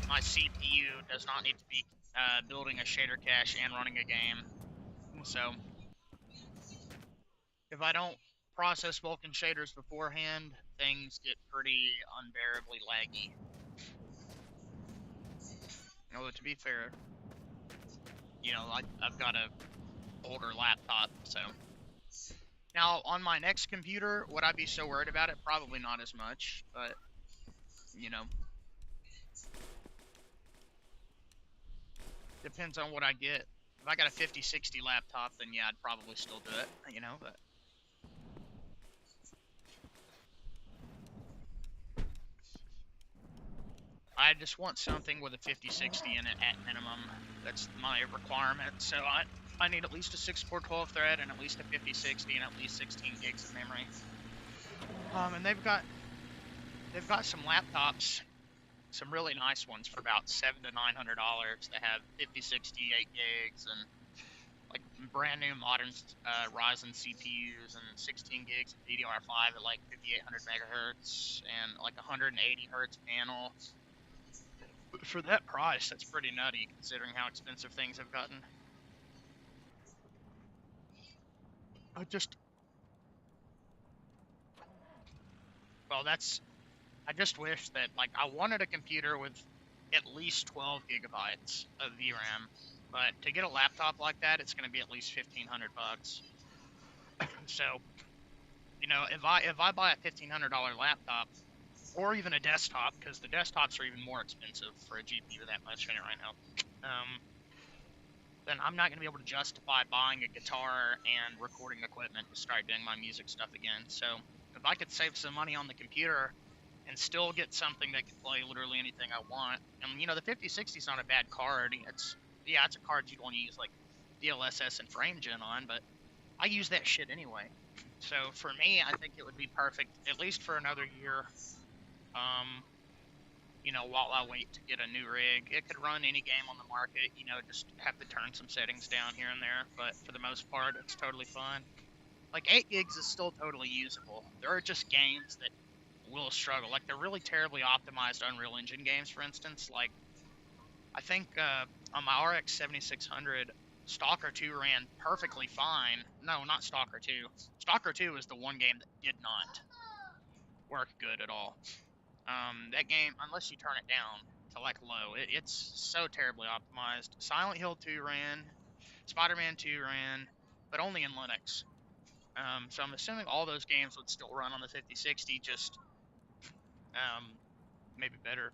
my CPU does not need to be building a shader cache and running a game. So, if I don't process Vulkan shaders beforehand, things get pretty unbearably laggy. Although, to be fair, you know, I've got a older laptop, so. Now, on my next computer, would I be so worried about it? Probably not as much, but, you know. Depends on what I get. If I got a 5060 laptop, then yeah, I'd probably still do it, you know, but. I just want something with a 5060 in it at minimum. That's my requirement. So I need at least a 64 12 thread and at least a 5060 and at least 16 gigs of memory. And they've got some laptops, some really nice ones for about $700 to $900 that have 50, 60, 8 gigs and like brand new modern Ryzen CPUs and 16 gigs of DDR5 at like 5800 megahertz and like 180 hertz panel. For that price, that's pretty nutty considering how expensive things have gotten. I just, well, I just wish that, like, I wanted a computer with at least 12 gigabytes of VRAM, but to get a laptop like that, it's going to be at least $1,500. So, you know, if I buy a $1,500 laptop, or even a desktop, because the desktops are even more expensive for a GPU that much in it right now, then I'm not going to be able to justify buying a guitar and recording equipment to start doing my music stuff again. So if I could save some money on the computer and still get something that can play literally anything I want, and you know, the 5060 is not a bad card. It's a card you'd want to use like DLSS and FrameGen on, but I use that shit anyway. So for me, I think it would be perfect, at least for another year. You know, while I wait to get a new rig. It could run any game on the market, you know, just have to turn some settings down here and there, but for the most part, it's totally fine. Like, 8 gigs is still totally usable. There are just games that will struggle. Like, they're really terribly optimized Unreal Engine games, for instance. Like, I think on my RX 7600, Stalker 2 ran perfectly fine. No, not Stalker 2. Stalker 2 is the one game that did not work good at all. That game, unless you turn it down to like low, it's so terribly optimized. Silent Hill 2 ran, Spider-Man 2 ran, but only in Linux. So I'm assuming all those games would still run on the 5060, just maybe better.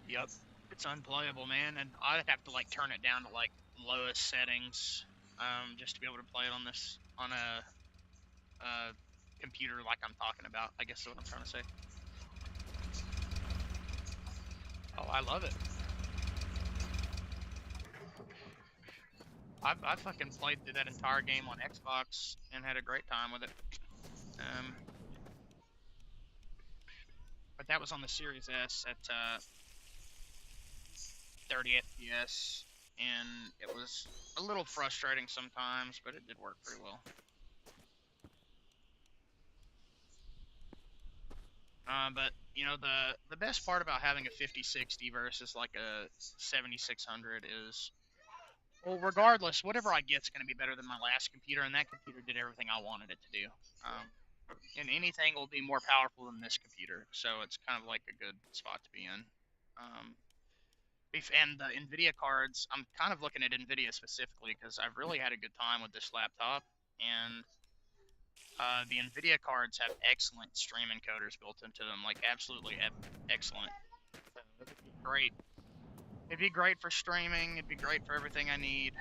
Yep, it's unplayable, man, and I'd have to like turn it down to like lowest settings, just to be able to play it on a computer like I'm talking about. I guess is what I'm trying to say. Oh, I love it. I fucking played through that entire game on Xbox and had a great time with it. But that was on the Series S at 30 FPS, and it was a little frustrating sometimes, but it did work pretty well. But you know, the best part about having a 5060 versus like a 7600 is, well, regardless, whatever I get's going to be better than my last computer, and that computer did everything I wanted it to do. And anything will be more powerful than this computer, so it's kind of like a good spot to be in. And the NVIDIA cards, I'm kind of looking at NVIDIA specifically because I've really had a good time with this laptop, and the NVIDIA cards have excellent stream encoders built into them, like absolutely excellent. So it would be great. It'd be great for streaming. It'd be great for everything I need.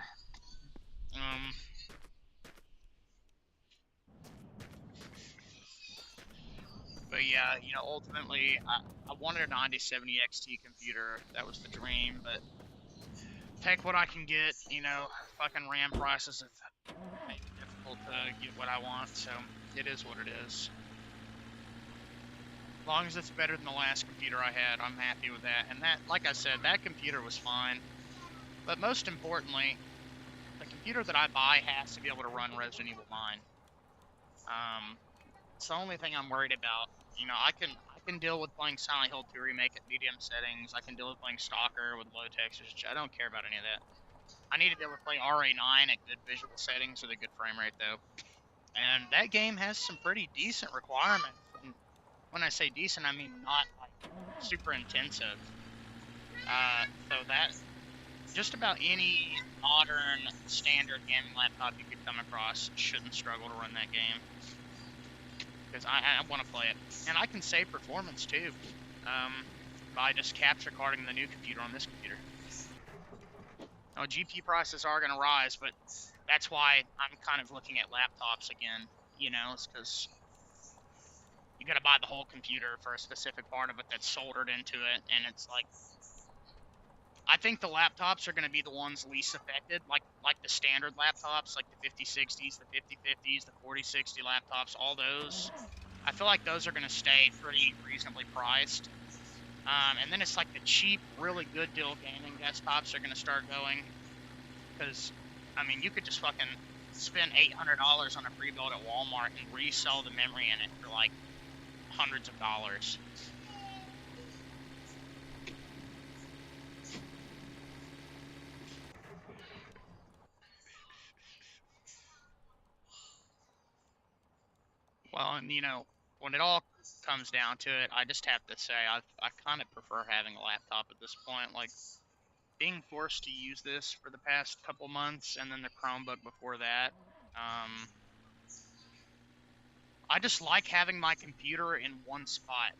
But yeah, you know, ultimately, I wanted a 9070 XT computer. That was the dream, but take what I can get. You know, fucking RAM prices have made it difficult to get what I want, so it is what it is. As long as it's better than the last computer I had, I'm happy with that. And that, like I said, that computer was fine. But most importantly, the computer that I buy has to be able to run Resident Evil 9. It's the only thing I'm worried about. You know, I can deal with playing Silent Hill 2 Remake at medium settings. I can deal with playing Stalker with low textures. I don't care about any of that. I need to be able to play RA9 at good visual settings with a good frame rate, though. And that game has some pretty decent requirements. And when I say decent, I mean not like super intensive. So that just about any modern standard gaming laptop you could come across shouldn't struggle to run that game. Because I want to play it. And I can save performance too, by just capture carding the new computer on this computer. Now, GPU prices are going to rise, but that's why I'm kind of looking at laptops again, you know, it's because you got to buy the whole computer for a specific part of it that's soldered into it, and it's like, I think the laptops are going to be the ones least affected, like the standard laptops, like the 5060s, the 5050s, the 4060 laptops, all those. I feel like those are going to stay pretty reasonably priced. And then it's like the cheap, really good deal gaming desktops are going to start going, because, I mean, you could just fucking spend $800 on a pre-built at Walmart and resell the memory in it for like hundreds of dollars. Well, and you know, when it all comes down to it, I just have to say I kind of prefer having a laptop at this point. Like being forced to use this for the past couple months, and then the Chromebook before that. Um, I just like having my computer in one spot.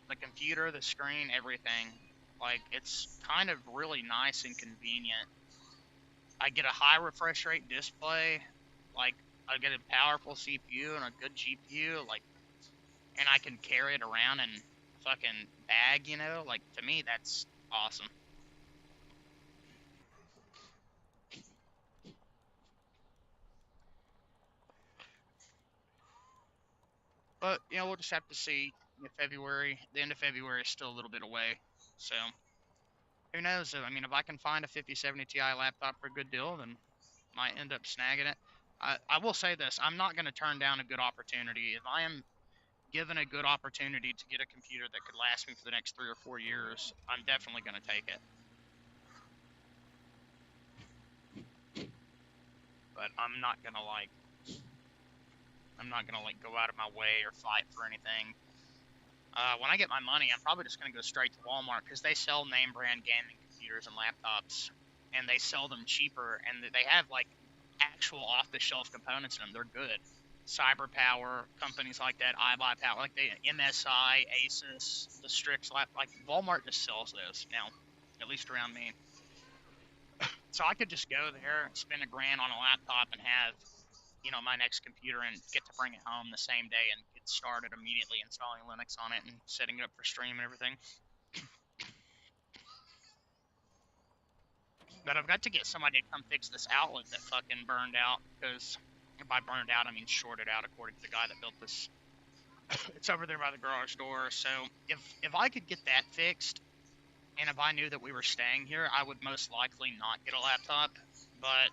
The computer, the screen, everything. Like it's kind of really nice and convenient. I get a high refresh rate display. Like I get a powerful CPU and a good GPU. Like, and I can carry it around and fucking bag, you know? Like, to me, that's awesome. But, you know, we'll just have to see. February, the end of February is still a little bit away. So, who knows? I mean, if I can find a 5070 Ti laptop for a good deal, then might end up snagging it. I will say this, I'm not going to turn down a good opportunity. If I am given a good opportunity to get a computer that could last me for the next 3 or 4 years, I'm definitely going to take it. But I'm not going to go out of my way or fight for anything. When I get my money, I'm probably just going to go straight to Walmart because they sell name brand gaming computers and laptops, and they sell them cheaper, and they have like actual off the shelf components in them. They're good. CyberPower, companies like that, iBuyPower, like the MSI, Asus, the Strix, like Walmart just sells those now, at least around me. So I could just go there, spend $1,000 on a laptop, and have, you know, my next computer and get to bring it home the same day and get started immediately installing Linux on it and setting it up for stream and everything. But I've got to get somebody to come fix this outlet that fucking burned out, because by burned out I mean shorted out, according to the guy that built this. It's over there by the garage door. So if I could get that fixed, and if I knew that we were staying here, I would most likely not get a laptop. But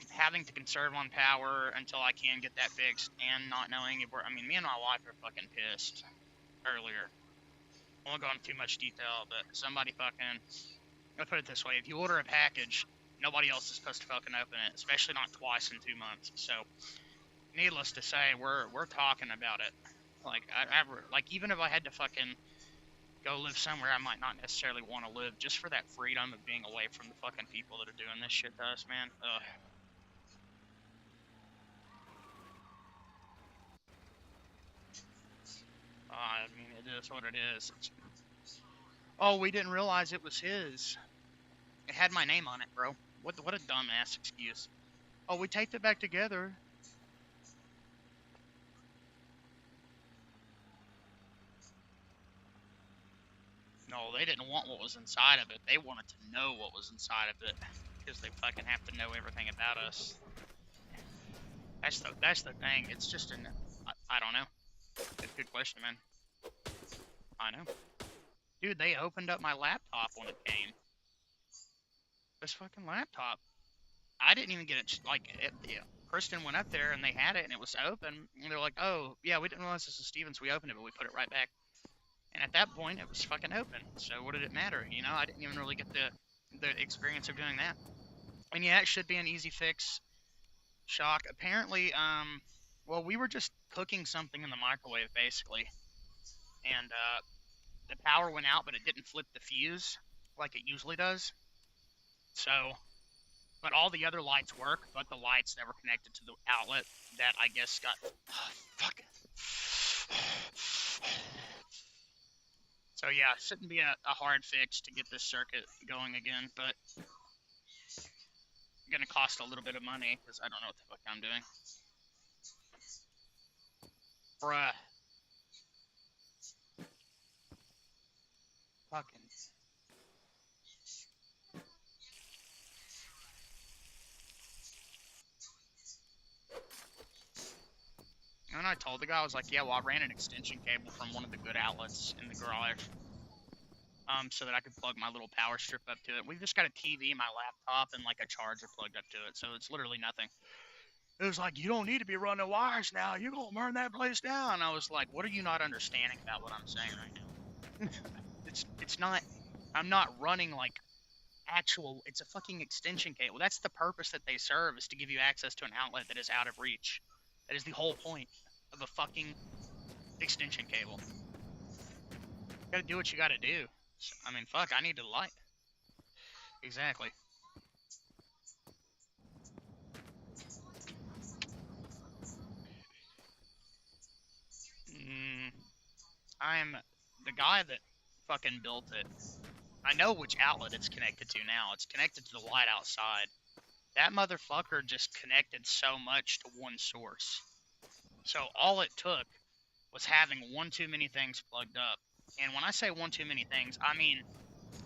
having to conserve on power until I can get that fixed, and not knowing if I mean, me and my wife are fucking pissed earlier. I won't go into too much detail, but somebody fucking, let's put it this way, if you order a package, nobody else is supposed to fucking open it, especially not twice in 2 months. So, needless to say, we're talking about it. Like, like, even if I had to fucking go live somewhere I might not necessarily want to live, just for that freedom of being away from the fucking people that are doing this shit to us, man. Ugh. I mean, it is what it is. Oh, we didn't realize it was his. It had my name on it, bro. What a dumbass excuse. Oh, we taped it back together. No, they didn't want what was inside of it. They wanted to know what was inside of it, because they fucking have to know everything about us. That's the thing. It's just I don't know. Good question, man. I know. Dude, they opened up my laptop when it came. This fucking laptop. I didn't even get it, like, yeah. Kristen went up there and they had it and it was open. And they're like, oh, yeah, we didn't realize this is Steven's. We opened it, but we put it right back. And at that point, it was fucking open. So what did it matter? You know, I didn't even really get the experience of doing that. And yeah, it should be an easy fix. Shock. Apparently, well, we were just cooking something in the microwave, basically. And, the power went out, but it didn't flip the fuse like it usually does. So, but all the other lights work, but the lights that were connected to the outlet that I guess got, oh, fuck. So yeah, it shouldn't be a hard fix to get this circuit going again, but gonna cost a little bit of money because I don't know what the fuck I'm doing. Bruh. Fucking. And I told the guy, I was like, yeah, well, I ran an extension cable from one of the good outlets in the garage, so that I could plug my little power strip up to it. We've just got a TV, my laptop, and like a charger plugged up to it, so it's literally nothing. It was like, you don't need to be running wires now. You're gonna burn that place down. I was like, what are you not understanding about what I'm saying right now? It's not. I'm not running like actual. It's a fucking extension cable. That's the purpose that they serve, is to give you access to an outlet that is out of reach. That is the whole point of a fucking extension cable. You gotta do what you gotta do. I mean, fuck, I need to light. Exactly. I'm the guy that fucking built it. I know which outlet it's connected to now. It's connected to the light outside. That motherfucker just connected so much to one source. So all it took was having one too many things plugged up. And when I say one too many things, I mean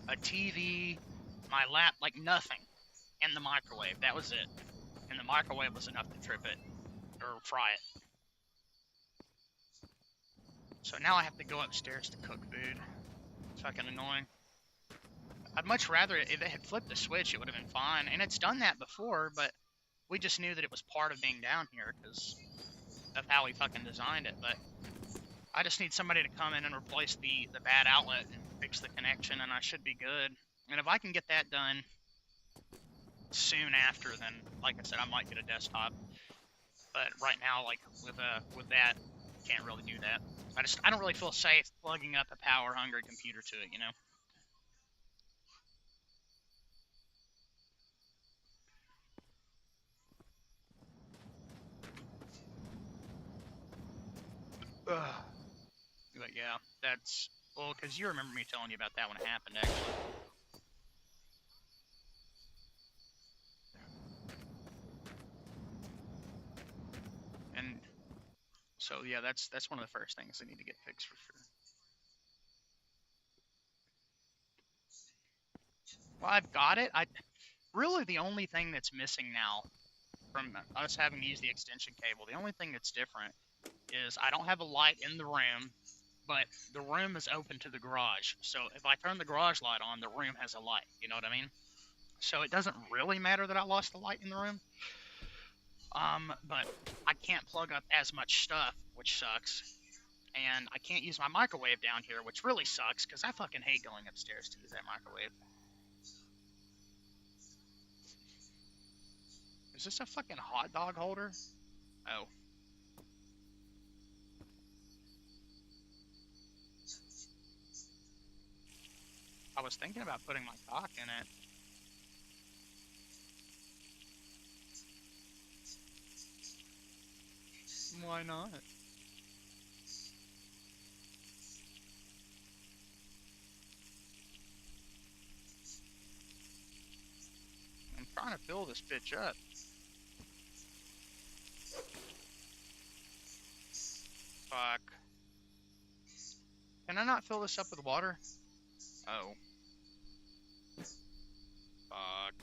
a TV, my lap, like nothing, and the microwave. That was it. And the microwave was enough to trip it or fry it. So now I have to go upstairs to cook food. It's fucking annoying. I'd much rather, if they had flipped the switch, it would have been fine. And it's done that before, but we just knew that it was part of being down here because of how we fucking designed it. But I just need somebody to come in and replace the bad outlet and fix the connection, and I should be good. And if I can get that done soon after, then, like I said, I might get a desktop. But right now, like, with that, can't really do that. I don't really feel safe plugging up a power-hungry computer to it, you know? Ugh. But yeah, that's, well, because you remember me telling you about that when it happened, actually. And so, yeah, that's one of the first things that need to get fixed for sure. Well, I've got it. Really, the only thing that's missing now from us having to use the extension cable, the only thing that's different is I don't have a light in the room, but the room is open to the garage. So if I turn the garage light on, the room has a light. You know what I mean? So it doesn't really matter that I lost the light in the room. But I can't plug up as much stuff, which sucks. And I can't use my microwave down here, which really sucks, because I fucking hate going upstairs to use that microwave. Is this a fucking hot dog holder? Oh. I was thinking about putting my cock in it. Why not? I'm trying to fill this bitch up. Fuck. Can I not fill this up with water? Oh. Fuck.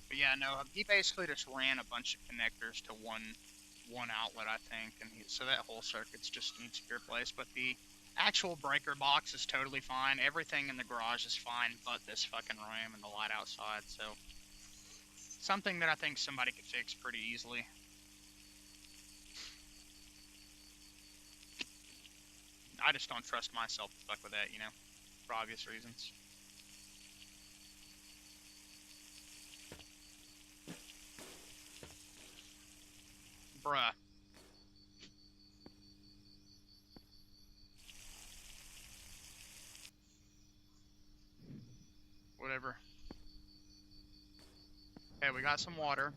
But yeah, no, he basically just ran a bunch of connectors to one outlet, I think, and so that whole circuit's just needs to be replaced. But the actual breaker box is totally fine. Everything in the garage is fine, but this fucking room and the light outside. So something that I think somebody could fix pretty easily. I just don't trust myself to fuck with that, you know, for obvious reasons. Bruh. Whatever. Okay, we got some water.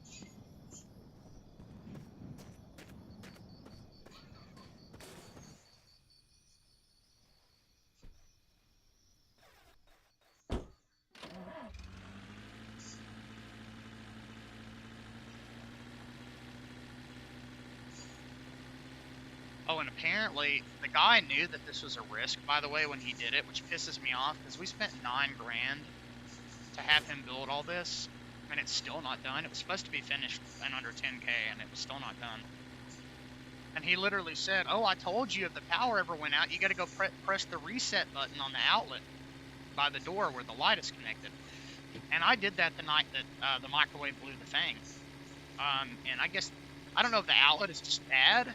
Oh, and apparently the guy knew that this was a risk, by the way, when he did it, which pisses me off because we spent $9 grand to have him build all this, and it's still not done. It was supposed to be finished in under 10K, and it was still not done. And he literally said, "Oh, I told you if the power ever went out, you got to go press the reset button on the outlet by the door where the light is connected." And I did that the night that the microwave blew the thing. And I guess, I don't know if the outlet is just bad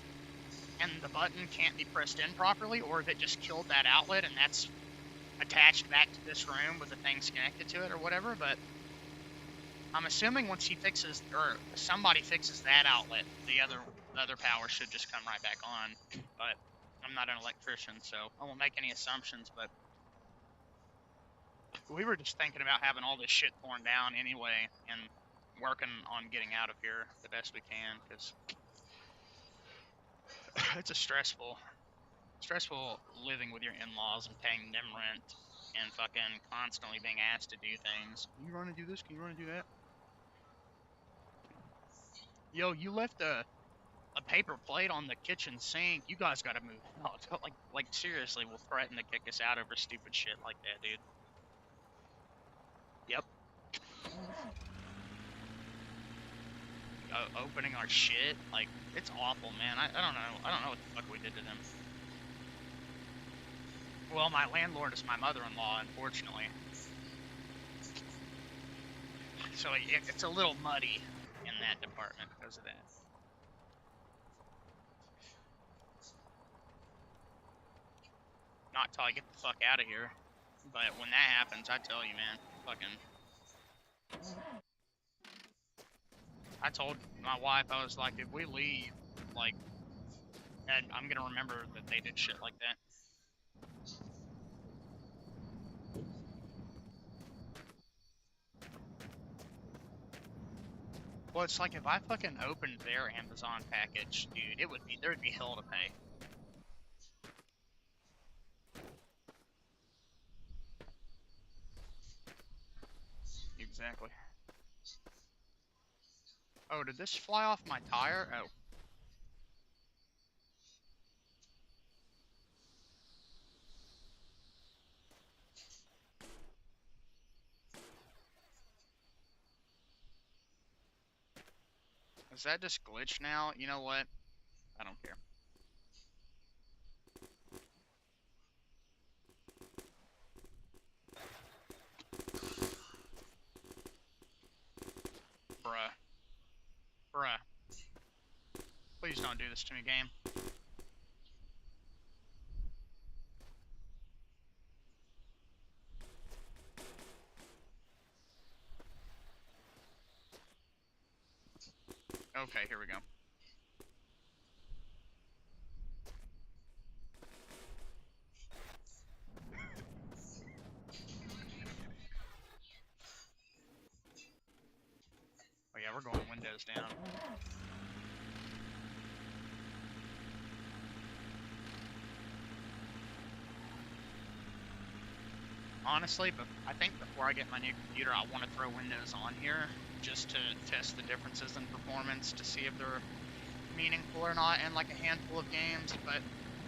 and the button can't be pressed in properly, or if it just killed that outlet and that's attached back to this room with the things connected to it or whatever. But I'm assuming once he fixes, or somebody fixes that outlet, the other power should just come right back on. But I'm not an electrician, so I won't make any assumptions. But we were just thinking about having all this shit torn down anyway and working on getting out of here the best we can, because it's a stressful living with your in-laws and paying them rent and fucking constantly being asked to do things. Can you run and do this? Can you run and do that? Yo, you left a paper plate on the kitchen sink. You guys gotta move out. Like seriously, will threaten to kick us out over stupid shit like that, dude. Yep. Opening our shit, like, it's awful, man. I don't know what the fuck we did to them. Well, my landlord is my mother-in-law, unfortunately. So it's a little muddy in that department because of that. Not till I get the fuck out of here. But when that happens, I tell you, man, fucking... I told my wife, I was like, if we leave, like, and I'm gonna remember that they did shit like that. Well, it's like if I fucking opened their Amazon package, dude, there would be hell to pay. Exactly. Oh, did this fly off my tire? Oh. Is that just glitched now? You know what? I don't care. Bruh. Bruh. Please don't do this to me, game. Okay, here we go. Oh yeah, we're going windows down. Honestly, but I think before I get my new computer, I want to throw Windows on here just to test the differences in performance to see if they're meaningful or not in like a handful of games. But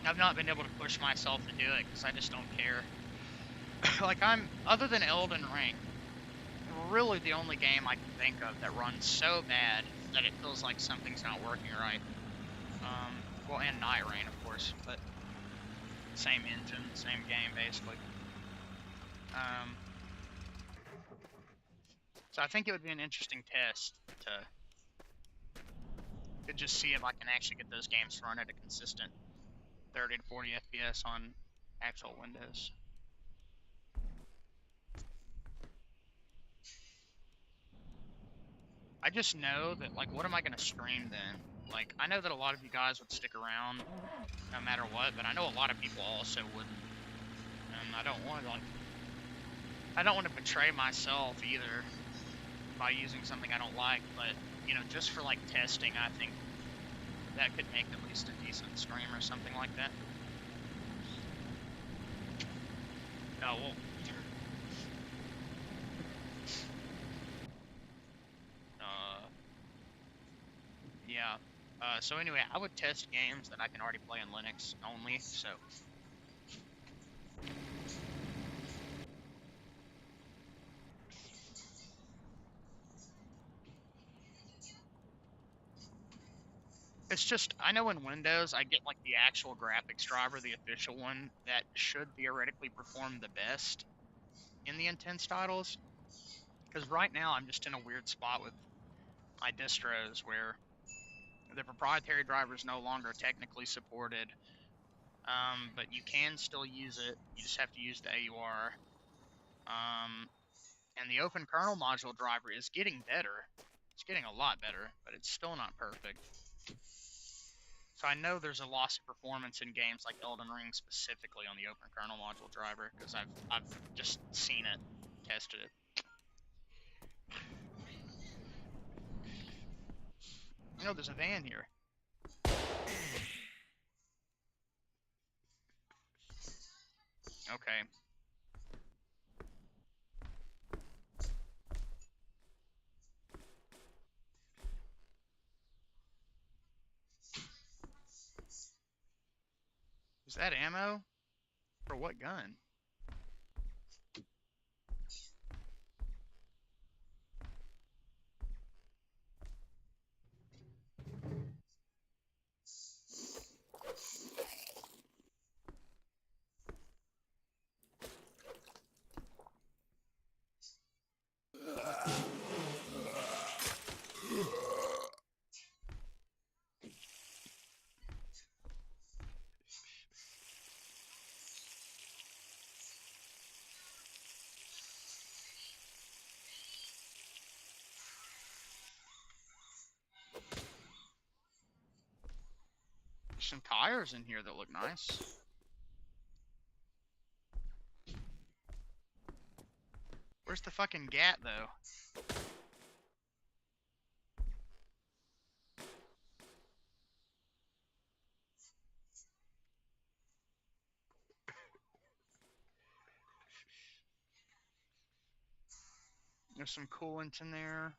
I've not been able to push myself to do it because I just don't care. Like, other than Elden Ring, really the only game I can think of that runs so bad that it feels like something's not working right. Well, and Night Rain, of course, but same engine, same game, basically. So I think it would be an interesting test to just see if I can actually get those games to run at a consistent 30 to 40 FPS on actual Windows. I just know that, like, what am I going to stream then? Like, I know that a lot of you guys would stick around no matter what, but I know a lot of people also wouldn't. And I don't want to betray myself either. by using something I don't like, but, you know, just for, like, testing, I think that could make at least a decent stream or something like that. Oh, well. Yeah. So anyway, I would test games that I can already play in Linux only, so. It's just, I know in Windows, I get like the actual graphics driver, the official one, that should theoretically perform the best in the intense titles. Because right now, I'm just in a weird spot with my distros where the proprietary driver is no longer technically supported, but you can still use it. You just have to use the AUR. And the open kernel module driver is getting better. It's getting a lot better, but it's still not perfect. So I know there's a loss of performance in games like Elden Ring specifically on the open kernel module driver, because I've just seen it, tested it. You know, there's a van here. Okay. Is that ammo? For what gun? There's some tires in here that look nice. Where's the fucking gat, though? There's some coolant in there.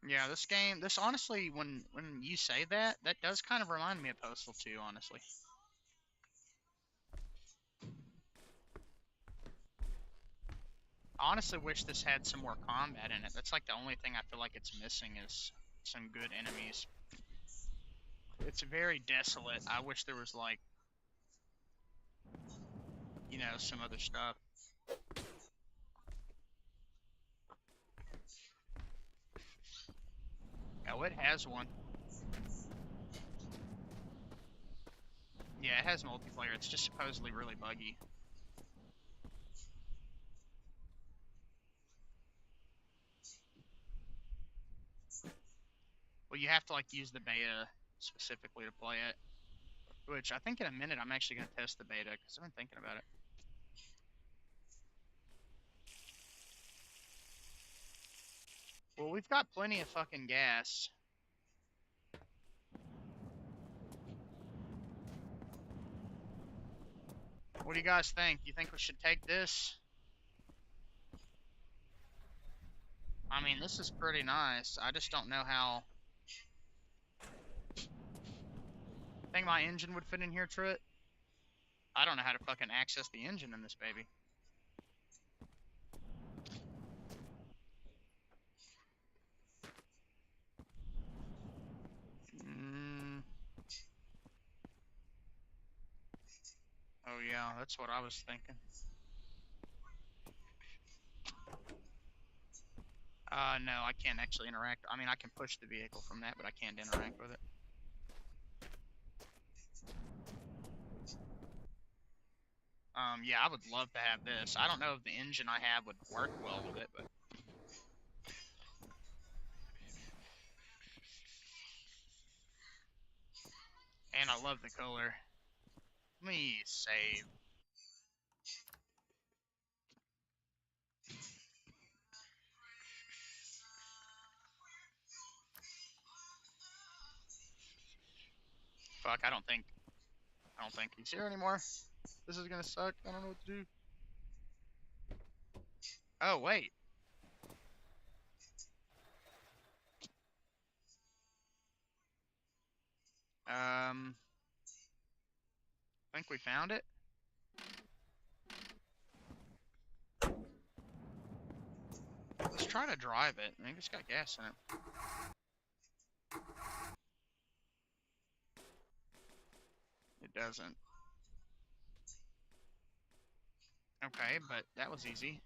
Yeah, this game, this honestly, when you say that, that does kind of remind me of Postal 2, honestly. I honestly wish this had some more combat in it. That's like the only thing I feel like it's missing is some good enemies. It's very desolate. I wish there was like, you know, some other stuff. Oh, it has one. Yeah, it has multiplayer. It's just supposedly really buggy. Well, you have to like use the beta specifically to play it. Which I think in a minute I'm actually going to test the beta because I've been thinking about it. Well, we've got plenty of fucking gas. What do you guys think? You think we should take this? I mean, this is pretty nice. I just don't know how... Think my engine would fit in here, Trit? I don't know how to fucking access the engine in this baby. Oh yeah, that's what I was thinking. No, I can't actually interact. I mean, I can push the vehicle from that, but I can't interact with it. Yeah, I would love to have this. I don't know if the engine I have would work well with it, but. And I love the color. Let me save. Fuck, I don't think he's here anymore. This is gonna suck. I don't know what to do. Oh, wait. I think we found it. Let's try to drive it. I think it's got gas in it. It doesn't. Okay, but that was easy.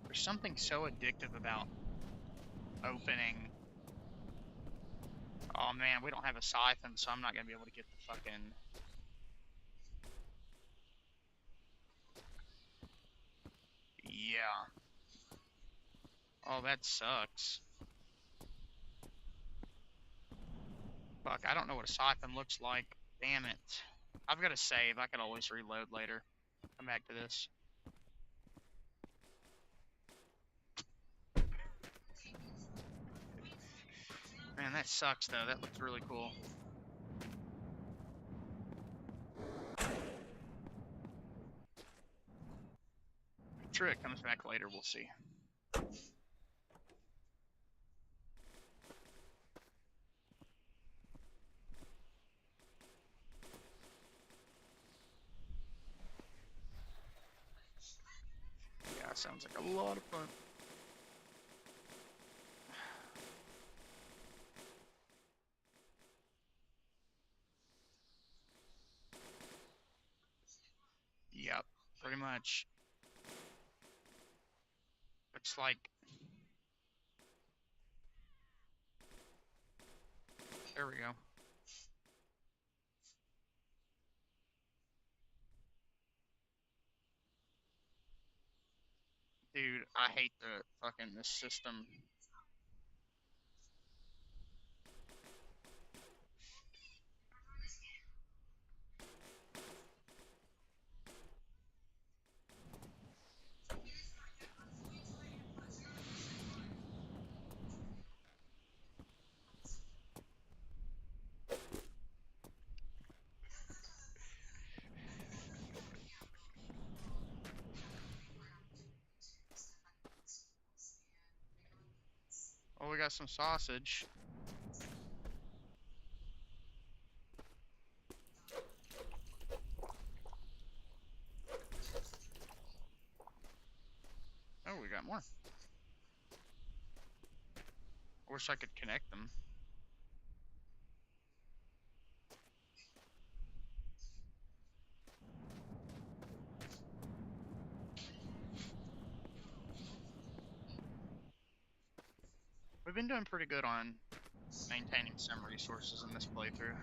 There's something so addictive about opening. Oh man, we don't have a siphon, so I'm not gonna be able to get the fucking. Yeah. Oh, that sucks. Fuck, I don't know what a siphon looks like. Damn it. I've got to save. I can always reload later. Come back to this. Man, that sucks though. That looks really cool. True, it comes back later. We'll see. Yeah, sounds like a lot of fun. Yep, pretty much. Looks like. There we go. Dude, I hate the fucking this system. Oh, we got some sausage. Oh, we got more. I wish I could connect them. We've been doing pretty good on maintaining some resources in this playthrough.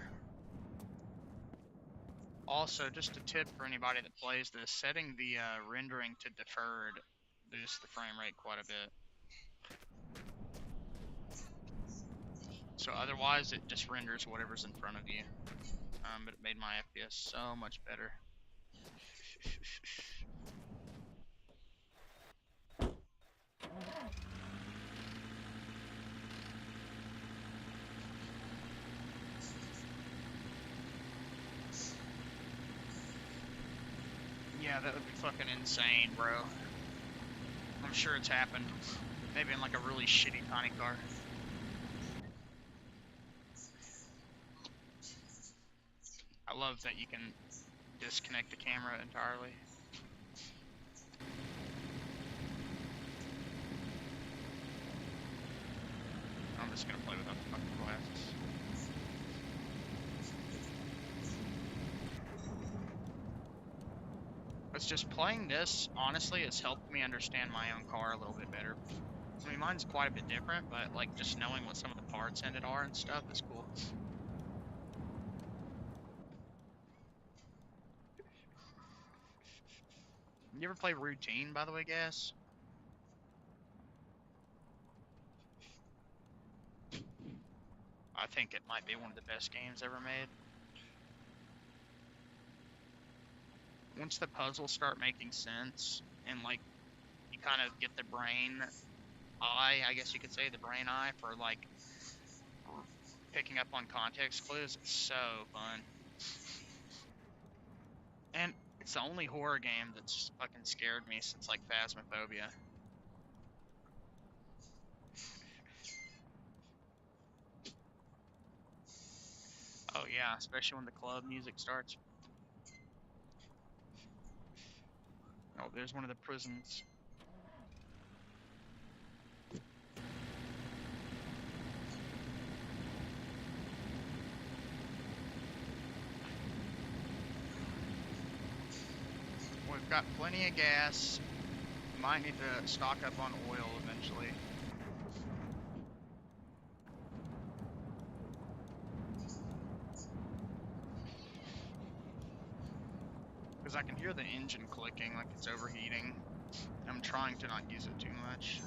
Also, just a tip for anybody that plays this, setting the rendering to deferred boosts the frame rate quite a bit. So otherwise, it just renders whatever's in front of you. But it made my FPS so much better. Yeah, that would be fucking insane, bro. I'm sure it's happened. Maybe in like a really shitty tiny car. I love that you can disconnect the camera entirely. I'm just gonna play without the fucking glasses. It's just playing this, honestly, has helped me understand my own car a little bit better. I mean, mine's quite a bit different, but like just knowing what some of the parts in it are and stuff is cool. You ever play Routine, by the way, Gas? I think it might be one of the best games ever made. Once the puzzles start making sense and like you kind of get the brain eye, I guess you could say the brain eye for like picking up on context clues, it's so fun. And it's the only horror game that's fucking scared me since like Phasmophobia. Oh yeah, especially when the club music starts. Oh, there's one of the prisons. We've got plenty of gas. Might need to stock up on oil eventually. Because I can hear the engine clicking like it's overheating. I'm trying to not use it too much.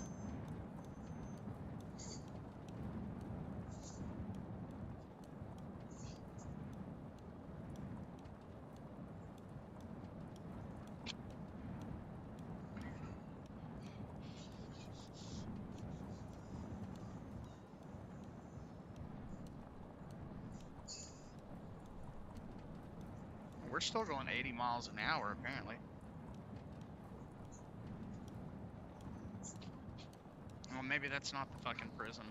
We're still going 80 miles an hour, apparently. Well, maybe that's not the fucking prison.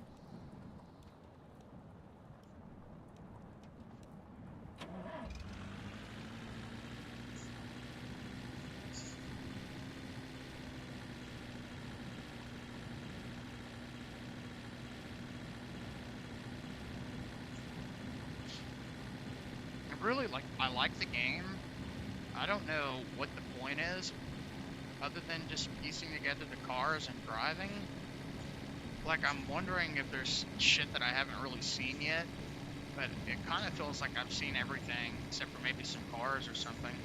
Really, like, I like the game. I don't know what the point is, other than just piecing together the cars and driving. Like, I'm wondering if there's shit that I haven't really seen yet, but it kind of feels like I've seen everything, except for maybe some cars or something.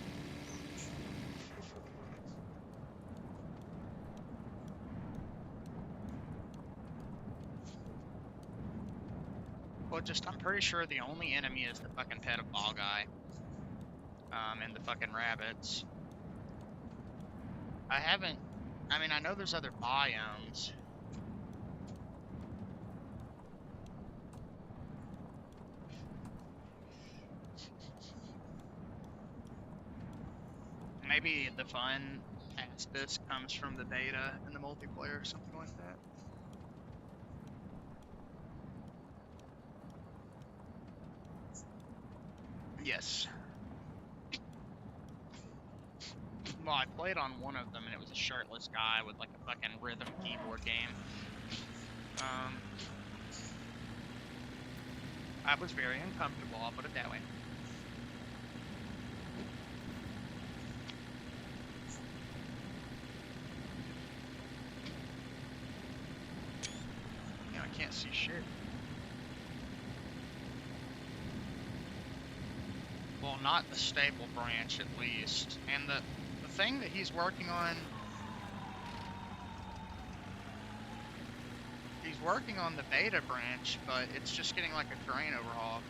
Well, just, I'm pretty sure the only enemy is the fucking pedophile guy. And the fucking rabbits. I mean, I know there's other biomes. Maybe the fun past this comes from the beta and the multiplayer or something like that. Yes. Well, I played on one of them and it was a shirtless guy with like a fucking rhythm keyboard game. I was very uncomfortable, I'll put it that way. You know, I can't see shit. Well, not the stable branch at least. And the thing that he's working on, he's working on the beta branch, but it's just getting like a terrain overhaul.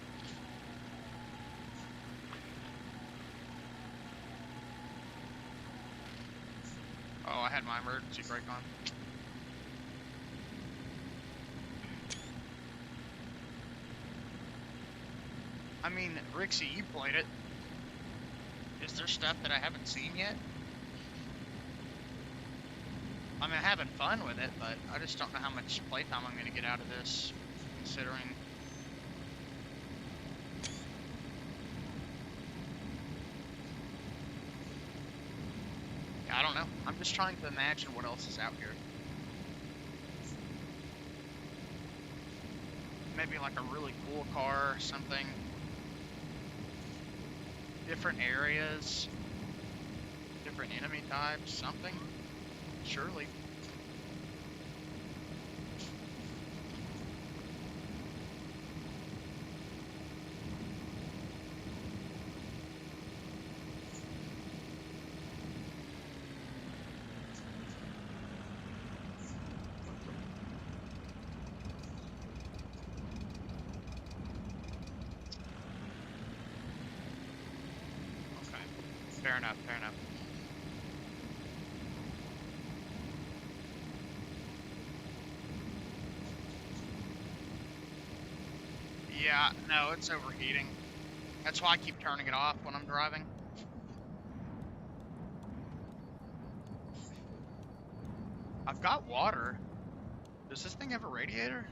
Oh, I had my emergency brake on. I mean, Rixie, you played it. Is there stuff that I haven't seen yet? I mean, having fun with it, but I just don't know how much playtime I'm going to get out of this, considering. I don't know. I'm just trying to imagine what else is out here. Maybe like a really cool car or something. Different areas. Different enemy types, something. Surely. Fair enough, fair enough. Yeah, no, it's overheating. That's why I keep turning it off when I'm driving. I've got water. Does this thing have a radiator?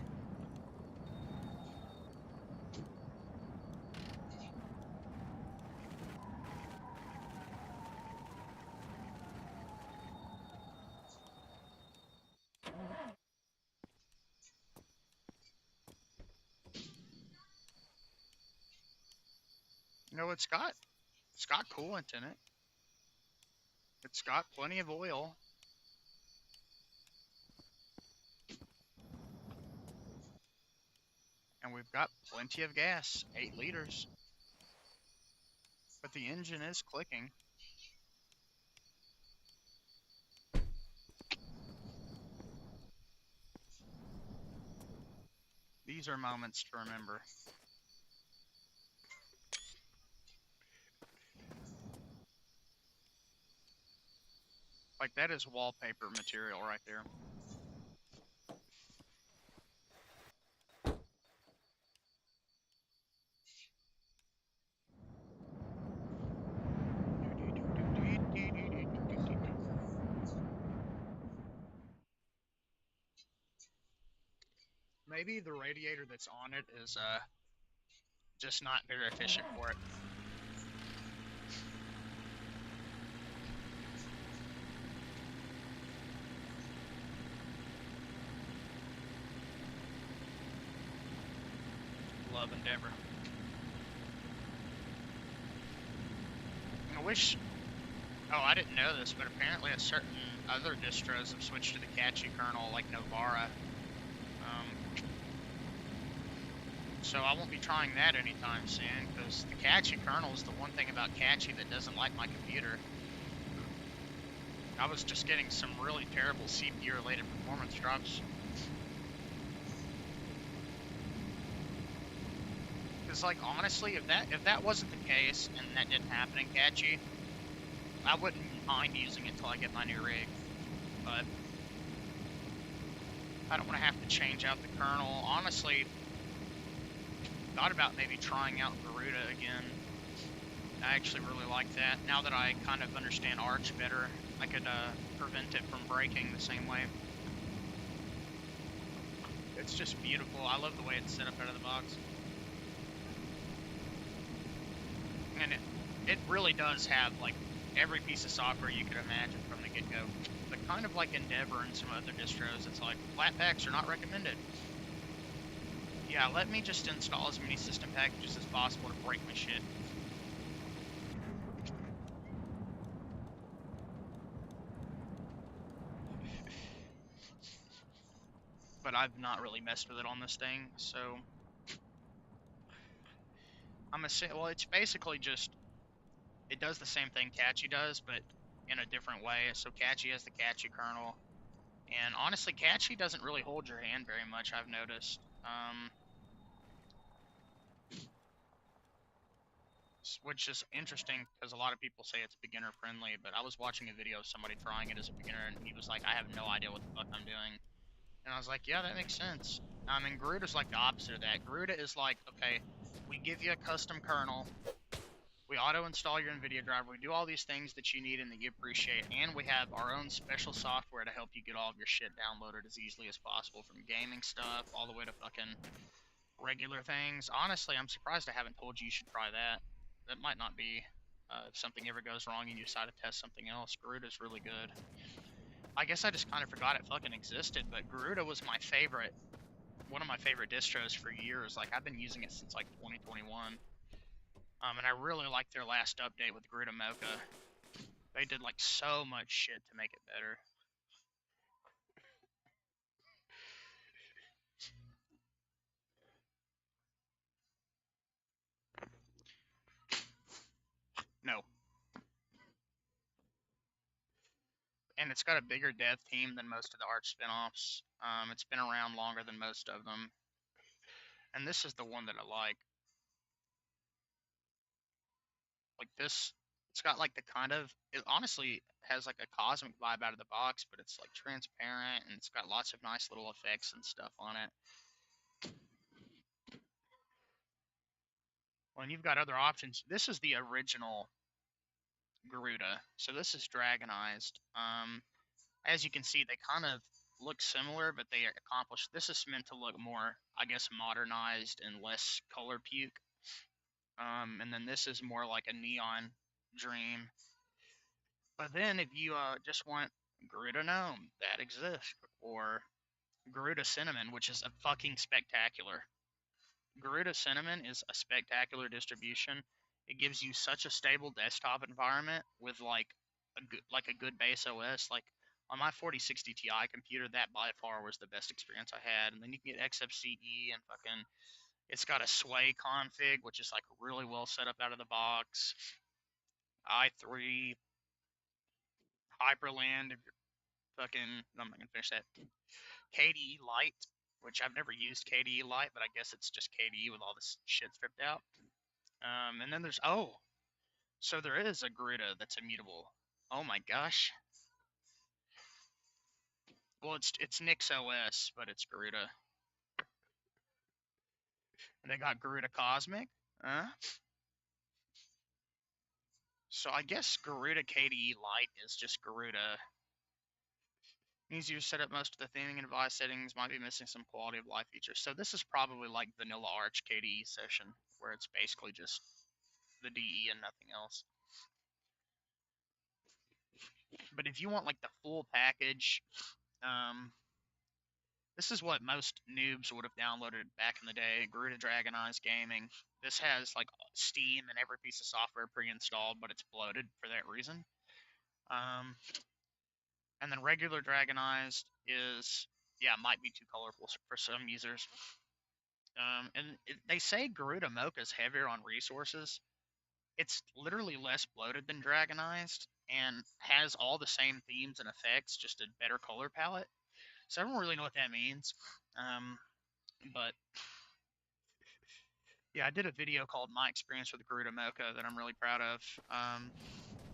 No, it's got coolant in it. It's got plenty of oil, and we've got plenty of gas, 8 liters. But the engine is clicking. These are moments to remember. Like, that is wallpaper material right there. Maybe the radiator that's on it is just not very efficient for it. Love Endeavor. I wish. Oh, I didn't know this, but apparently a certain other distros have switched to the catchy kernel, like Novara. So I won't be trying that anytime soon, because the catchy kernel is the one thing about catchy that doesn't like my computer. I was just getting some really terrible CPU-related performance drops. Because, like, honestly, if that wasn't the case and that didn't happen in catchy, I wouldn't mind using it until I get my new rig. But I don't want to have to change out the kernel. Honestly, thought about maybe trying out Garuda again. I actually really like that. Now that I kind of understand Arch better, I could prevent it from breaking the same way. It's just beautiful. I love the way it's set up out of the box. And it really does have, like, every piece of software you could imagine from the get-go. But kind of like Endeavor and some other distros, it's like, flat packs are not recommended. Yeah, let me just install as many system packages as possible to break my shit. But I've not really messed with it on this thing, so well, it's basically just, it does the same thing Catchy does, but in a different way. So Catchy has the Catchy kernel, and honestly, Catchy doesn't really hold your hand very much, I've noticed. Which is interesting because a lot of people say it's beginner friendly, but I was watching a video of somebody trying it as a beginner, and he was like, I have no idea what the fuck I'm doing. And I was like, yeah, that makes sense. And Garuda's like the opposite of that. Garuda is like, okay, we give you a custom kernel, we auto-install your NVIDIA driver, we do all these things that you need and that you appreciate, and we have our own special software to help you get all of your shit downloaded as easily as possible, from gaming stuff all the way to fucking regular things. Honestly, I'm surprised I haven't told you should try that. That might not be, if something ever goes wrong and you decide to test something else, Garuda's really good. I guess I just kind of forgot it fucking existed, but Garuda was my favorite, one of my favorite distros for years. Like, I've been using it since like 2021. And I really liked their last update with Garuda Mocha. They did like so much shit to make it better. No. And it's got a bigger dev team than most of the Arch spinoffs. It's been around longer than most of them. And this is the one that I like. Like, this It's got like the it honestly has like a cosmic vibe out of the box, but it's like transparent and it's got lots of nice little effects and stuff on it. Well, and you've got other options. This is the original Garuda, so this is dragonized. As you can see, they kind of look similar, but they accomplish. This is meant to look more, I guess, modernized and less color puke. And then this is more like a neon dream. But then if you just want Garuda Gnome, that exists, or Garuda Cinnamon, which is a fucking spectacular. Garuda Cinnamon is a spectacular distribution. It gives you such a stable desktop environment with like a good base OS. Like on my 4060 Ti computer, that by far was the best experience I had. And then you can get XFCE and fucking. It's got a sway config, which is like really well set up out of the box. i3 Hyperland. If you're fucking, I'm not gonna finish that. KDE Lite, which I've never used KDE Lite, but I guess it's just KDE with all this shit stripped out. And then there's so there is a Garuda that's immutable. Oh my gosh. Well, it's Nix OS, but it's Garuda. And they got Garuda Cosmic. So I guess Garuda KDE Lite is just Garuda. Means you set up most of the theming and device settings, might be missing some quality of life features. So this is probably like Vanilla Arch KDE session, where it's basically just the DE and nothing else. But if you want like the full package, this is what most noobs would have downloaded back in the day, Garuda Dragonized Gaming. This has like Steam and every piece of software pre-installed, but it's bloated for that reason. And then regular Dragonized is, might be too colorful for some users. They say Garuda Mocha is heavier on resources. It's literally less bloated than Dragonized and has all the same themes and effects, just a better color palette. So I don't really know what that means. But yeah, I did a video called My Experience with Garuda Mocha that I'm really proud of.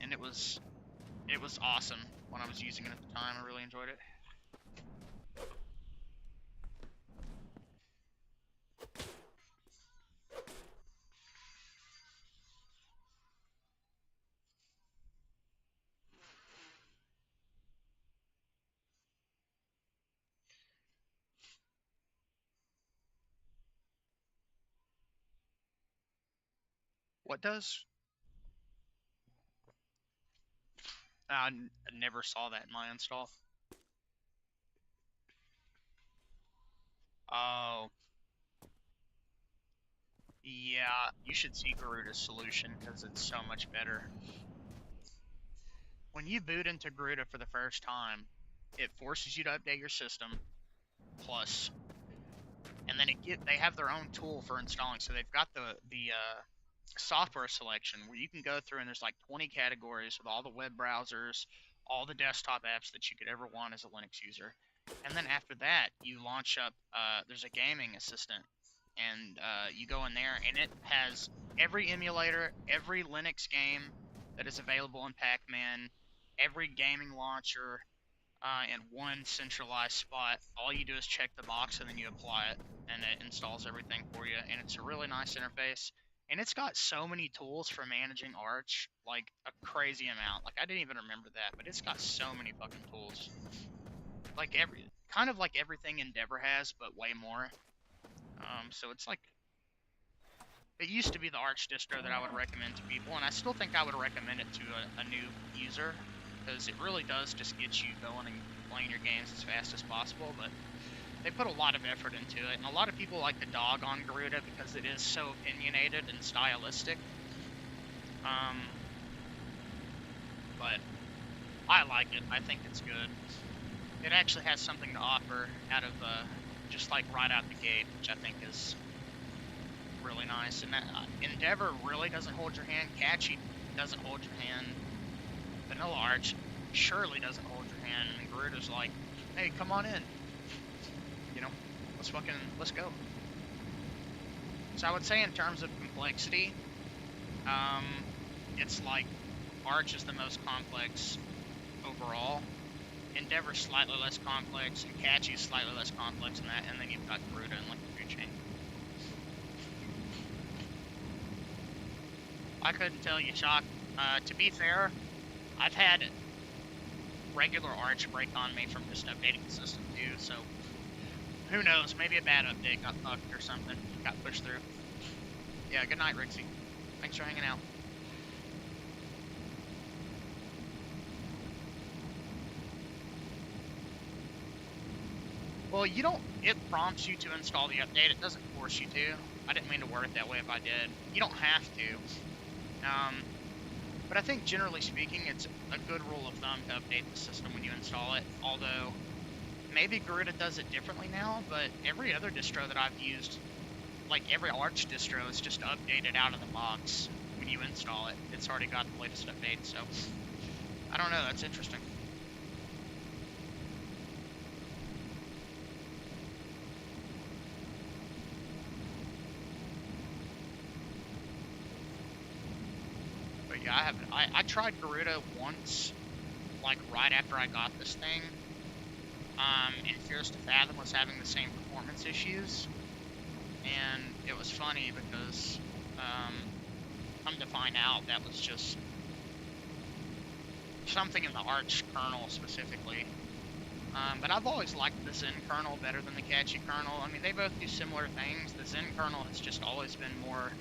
And it was awesome when I was using it at the time. I really enjoyed it. What does? I never saw that in my install. Oh. Yeah, you should see Garuda's solution because it's so much better. When you boot into Garuda for the first time, it forces you to update your system, plus, and then they have their own tool for installing. So they've got the software selection where you can go through and there's like 20 categories with all the web browsers, all the desktop apps that you could ever want as a Linux user. And then after that, you launch up, there's a gaming assistant, and you go in there, and it has every emulator, every Linux game that is available in Pac-Man, every gaming launcher in one centralized spot. All you do is check the box, and then you apply it, and it installs everything for you, and it's a really nice interface. And it's got so many tools for managing Arch, like a crazy amount. Like I didn't even remember that, but it's got so many fucking tools. Like kind of like everything Endeavor has, but way more. So it's like, it used to be the Arch distro that I would recommend to people, and I still think I would recommend it to a new user, because it really does just get you going and playing your games as fast as possible, but they put a lot of effort into it, and a lot of people like to dog on Garuda because it is so opinionated and stylistic. But I like it. I think it's good. It actually has something to offer out of just like right out the gate, which I think is really nice. And Endeavor really doesn't hold your hand. Catchy doesn't hold your hand. Vanilla Arch surely doesn't hold your hand. And Garuda's like, hey, come on in. You know, let's go. So I would say in terms of complexity, it's like Arch is the most complex overall. Endeavor's slightly less complex, and Catchy's slightly less complex than that, and then you've got Garuda and like the food chain. I couldn't tell you, Shock. To be fair, I've had regular Arch break on me from just updating the system too, so who knows, maybe a bad update got fucked or something, got pushed through. Yeah, good night, Rixie. Thanks for hanging out. Well, you don't, it prompts you to install the update, it doesn't force you to. I didn't mean to word it that way if I did. You don't have to. But I think generally speaking, it's a good rule of thumb to update the system when you install it, although maybe Garuda does it differently now, but every other distro that I've used, like every Arch distro, is just updated out of the box when you install it. It's already got the latest update, so I don't know, that's interesting. But yeah, I tried Garuda once, like right after I got this thing, and Fears to Fathom was having the same performance issues, and it was funny because, come to find out, that was just something in the Arch kernel specifically. But I've always liked the Zen kernel better than the Catchy kernel. I mean, they both do similar things. The Zen kernel has just always been more,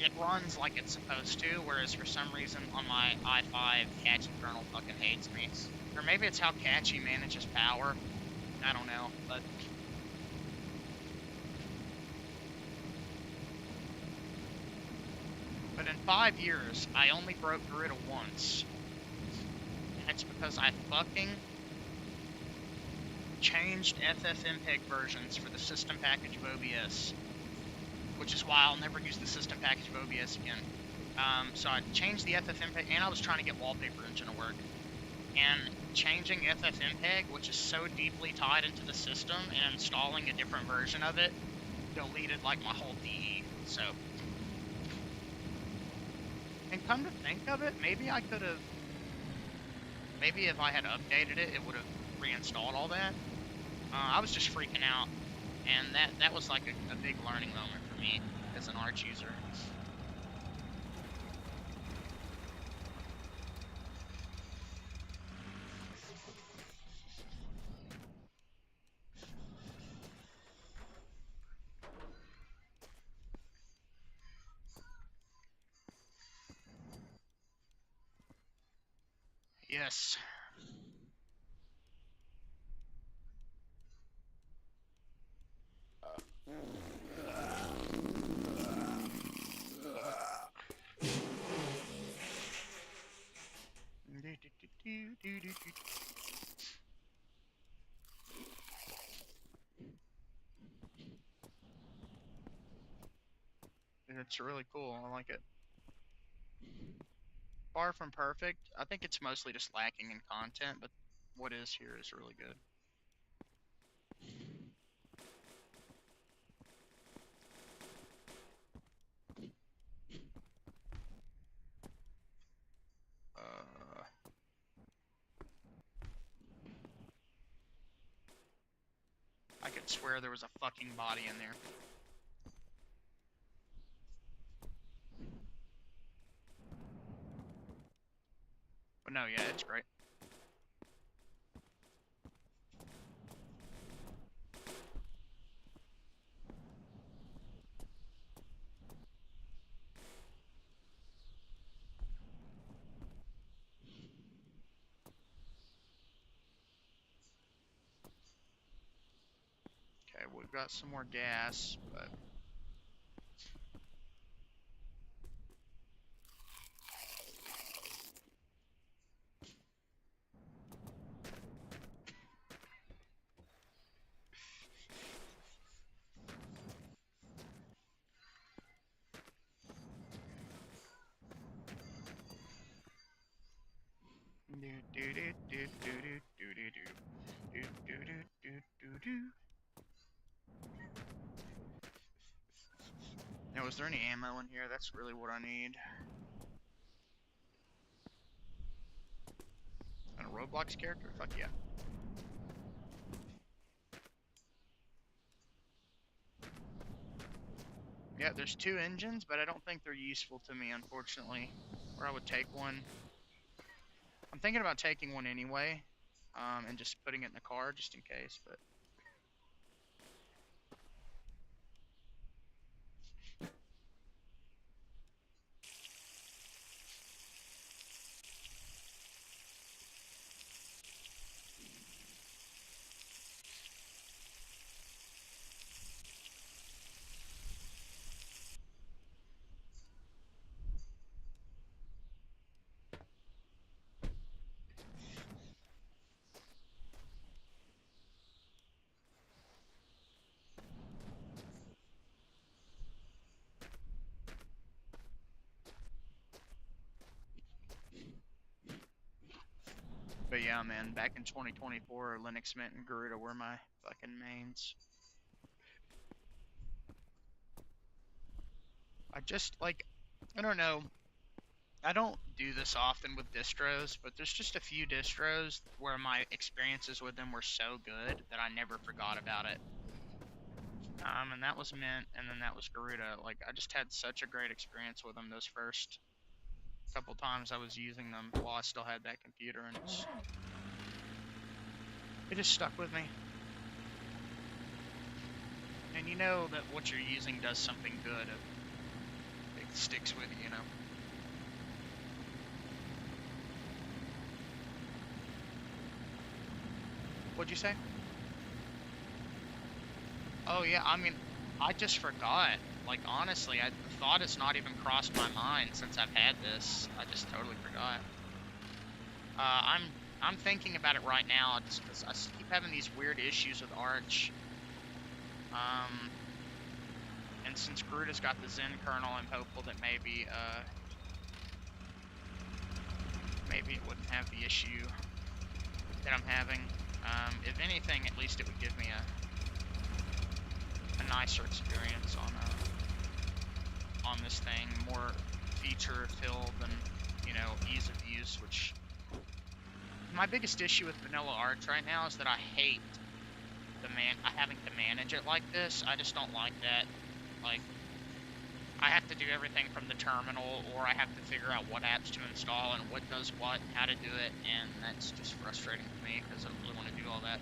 it runs like it's supposed to, whereas for some reason on my i5, Catchy kernel fucking hates me. Or maybe it's how Catchy manages power. I don't know, but in 5 years, I only broke Garuda once. And it's because I fucking changed FFmpeg versions for the system package of OBS, which is why I'll never use the system package of OBS again. So I changed the FFmpeg, and I was trying to get Wallpaper Engine to work. And changing FFmpeg, which is so deeply tied into the system, and installing a different version of it, deleted like my whole DE, so. And come to think of it, maybe I could have, maybe if I had updated it, it would have reinstalled all that. I was just freaking out, and that was like a big learning moment for me as an Arch user. Yes. It's really cool. I like it. Far from perfect. I think it's mostly just lacking in content, but what is here is really good. I could swear there was a fucking body in there. But no, yeah, it's great. Okay, we've got some more gas, but now, is there any ammo in here? That's really what I need. Roblox character? Fuck yeah. Yeah, there's 2 engines, but I don't think they're useful to me, unfortunately. Or I would take one. I'm thinking about taking one anyway, and just putting it in the car just in case, but... But yeah, man, back in 2024, Linux Mint and Garuda were my fucking mains. I just, like, I don't know. I don't do this often with distros, but there's just a few distros where my experiences with them were so good that I never forgot about it. And that was Mint, and then that was Garuda. Like, I just had such a great experience with them those first couple times I was using them while I still had that computer, and it just stuck with me. And you know that what you're using does something good. It sticks with you, you know. What'd you say? Oh yeah, I mean, I just forgot. Like, honestly, the thought has not even crossed my mind since I've had this. I just totally forgot. I'm thinking about it right now just because I keep having these weird issues with Arch. And since Garuda's got the Zen kernel, I'm hopeful that maybe it wouldn't have the issue that I'm having. If anything, at least it would give me a nicer experience on this thing, more feature filled and, you know, ease of use. Which my biggest issue with vanilla Arch right now is that I hate having to manage it like this. I just don't like that. Like, I have to do everything from the terminal, or I have to figure out what apps to install and what does what and how to do it, and that's just frustrating to me because I don't really want to do all that.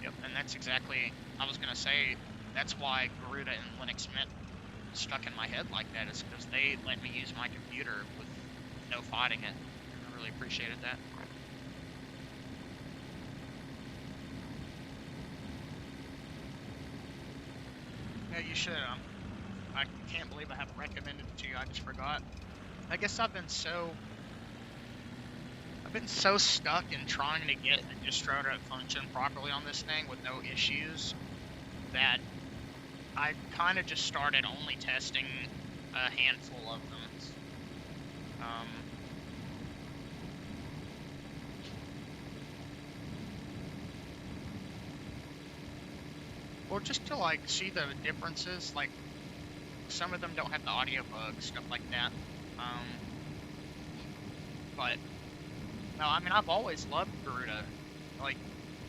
Yep, and that's exactly, I was going to say, that's why Garuda and Linux Mint stuck in my head like that, is because they let me use my computer with no fighting it. I really appreciated that. Yeah, you should. I can't believe I haven't recommended it to you. I just forgot. I guess I've been so stuck in trying to get the distro to function properly on this thing with no issues that I kind of just started only testing a handful of them. Or just to, like, see the differences. Like, some of them don't have the audio bugs, stuff like that. But no, I mean, I've always loved Garuda. Like,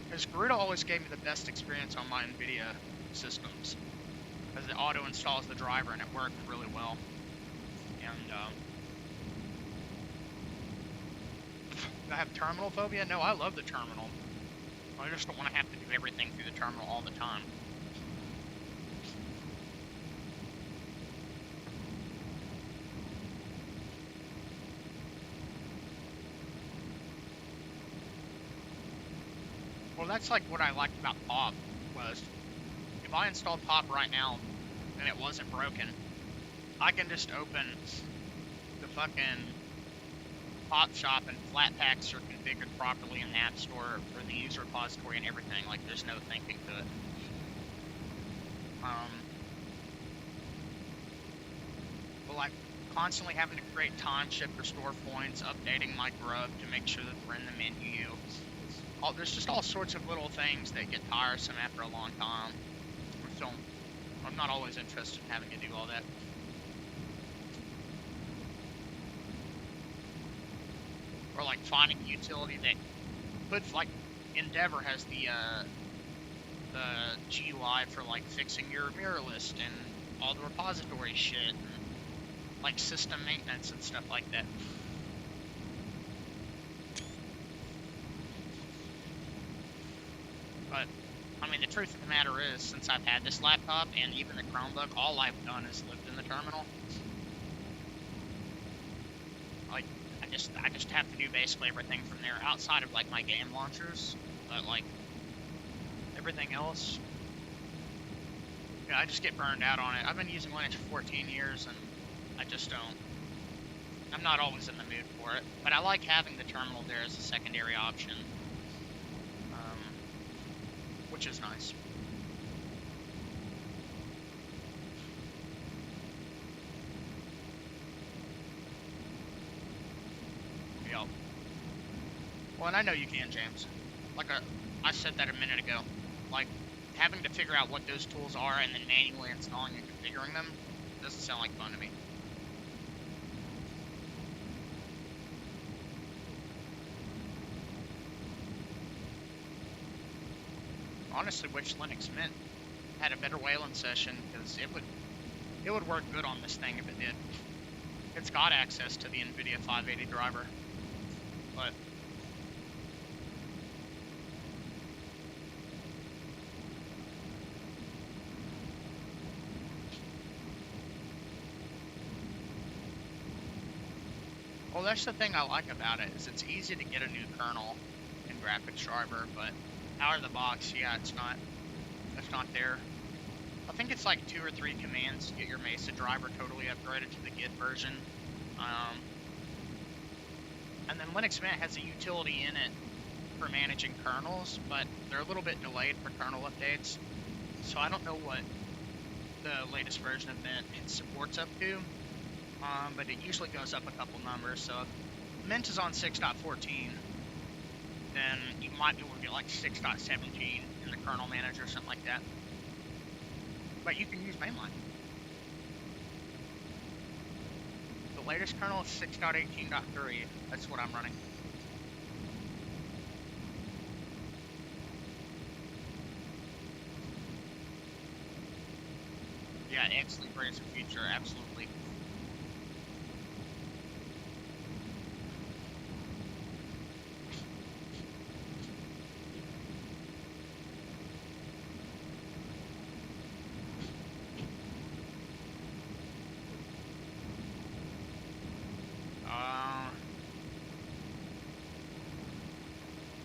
because Garuda always gave me the best experience on my NVIDIA systems, because it auto installs the driver and it worked really well. And I have terminal phobia. No, I love the terminal. I just don't want to have to do everything through the terminal all the time. Well, that's like what I liked about Pop, was if I installed Pop right now and it wasn't broken, I can just open the fucking Pop shop and Flatpaks are configured properly in the App Store for the user repository and everything. Like, there's no thinking to it. But like, constantly having to create time shift restore points, updating my grub to make sure that we're in the menu. There's just all sorts of little things that get tiresome after a long time. So I'm not always interested in having to do all that. or like finding a utility that could, like, Endeavor has the GUI for like fixing your mirror list and all the repository shit and like system maintenance and stuff like that. But I mean, the truth of the matter is, since I've had this laptop and even the Chromebook, all I've done is lived in the terminal. Like, I just have to do basically everything from there outside of like my game launchers, but like everything else, yeah, I just get burned out on it. I've been using Linux for 14 years and I just don't. I'm not always in the mood for it, but I like having the terminal there as a secondary option, which is nice. Yep. Well, and I know you can, James. Like I said that a minute ago. Like, having to figure out what those tools are and then manually installing and configuring them doesn't sound like fun to me. Honestly, wish Linux Mint had a better Wayland session, because it would work good on this thing if it did. It's got access to the NVIDIA 580 driver, but well, that's the thing I like about it, is it's easy to get a new kernel and graphics driver, but out of the box, yeah, it's not there. I think it's like 2 or 3 commands to get your Mesa driver totally upgraded to the Git version. And then Linux Mint has a utility in it for managing kernels, but they're a little bit delayed for kernel updates. So I don't know what the latest version of Mint supports up to, but it usually goes up a couple numbers. So if Mint is on 6.14, then you might be able to get like 6.17 in the kernel manager or something like that. But you can use mainline. The latest kernel is 6.18.3. That's what I'm running. Yeah, X-Libre is a future, absolutely.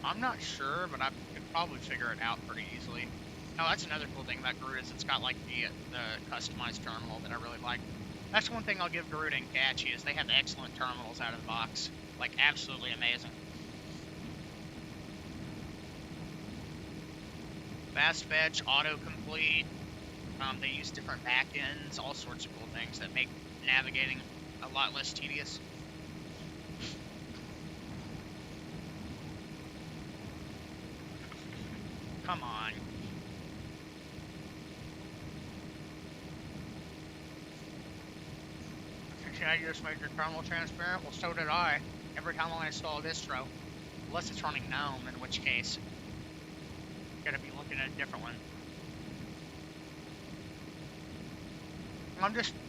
I'm not sure, but I could probably figure it out pretty easily. Oh, that's another cool thing about Garuda, is it's got like the customized terminal that I really like. That's one thing I'll give Garuda and Catchy, is they have excellent terminals out of the box. Like, absolutely amazing. Fast fetch, autocomplete, they use different backends, all sorts of cool things that make navigating a lot less tedious. Come on. Can I just make your terminal transparent? Well, so did I. Every time I install a distro. Unless it's running GNOME, in which case, gotta be looking at a different one.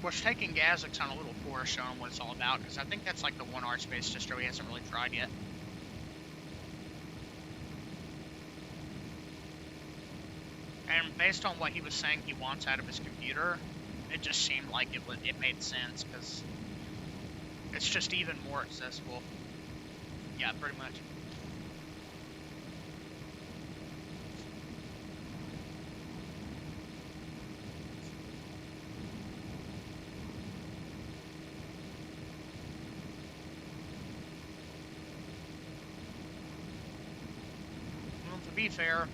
Was taking Gazix on a little tour showing what it's all about, because I think that's like the one Archbase distro he hasn't really tried yet. And based on what he was saying he wants out of his computer, it just seemed like it made sense, because it's just even more accessible. Yeah, pretty much. Well, to be fair,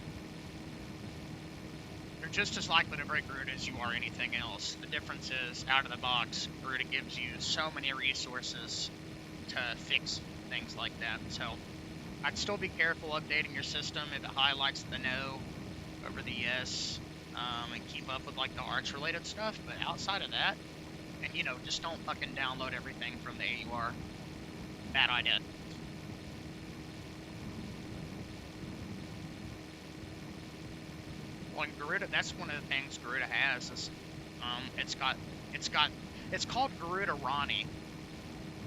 you're just as likely to break Garuda as you are anything else. The difference is, out of the box, Garuda gives you so many resources to fix things like that. So I'd still be careful updating your system if it highlights the no over the yes, and keep up with like the Arch related stuff. But outside of that, and just don't fucking download everything from the AUR. Bad idea. and Garuda, that's one of the things Garuda has is, it's got, it's called Garuda Ronnie,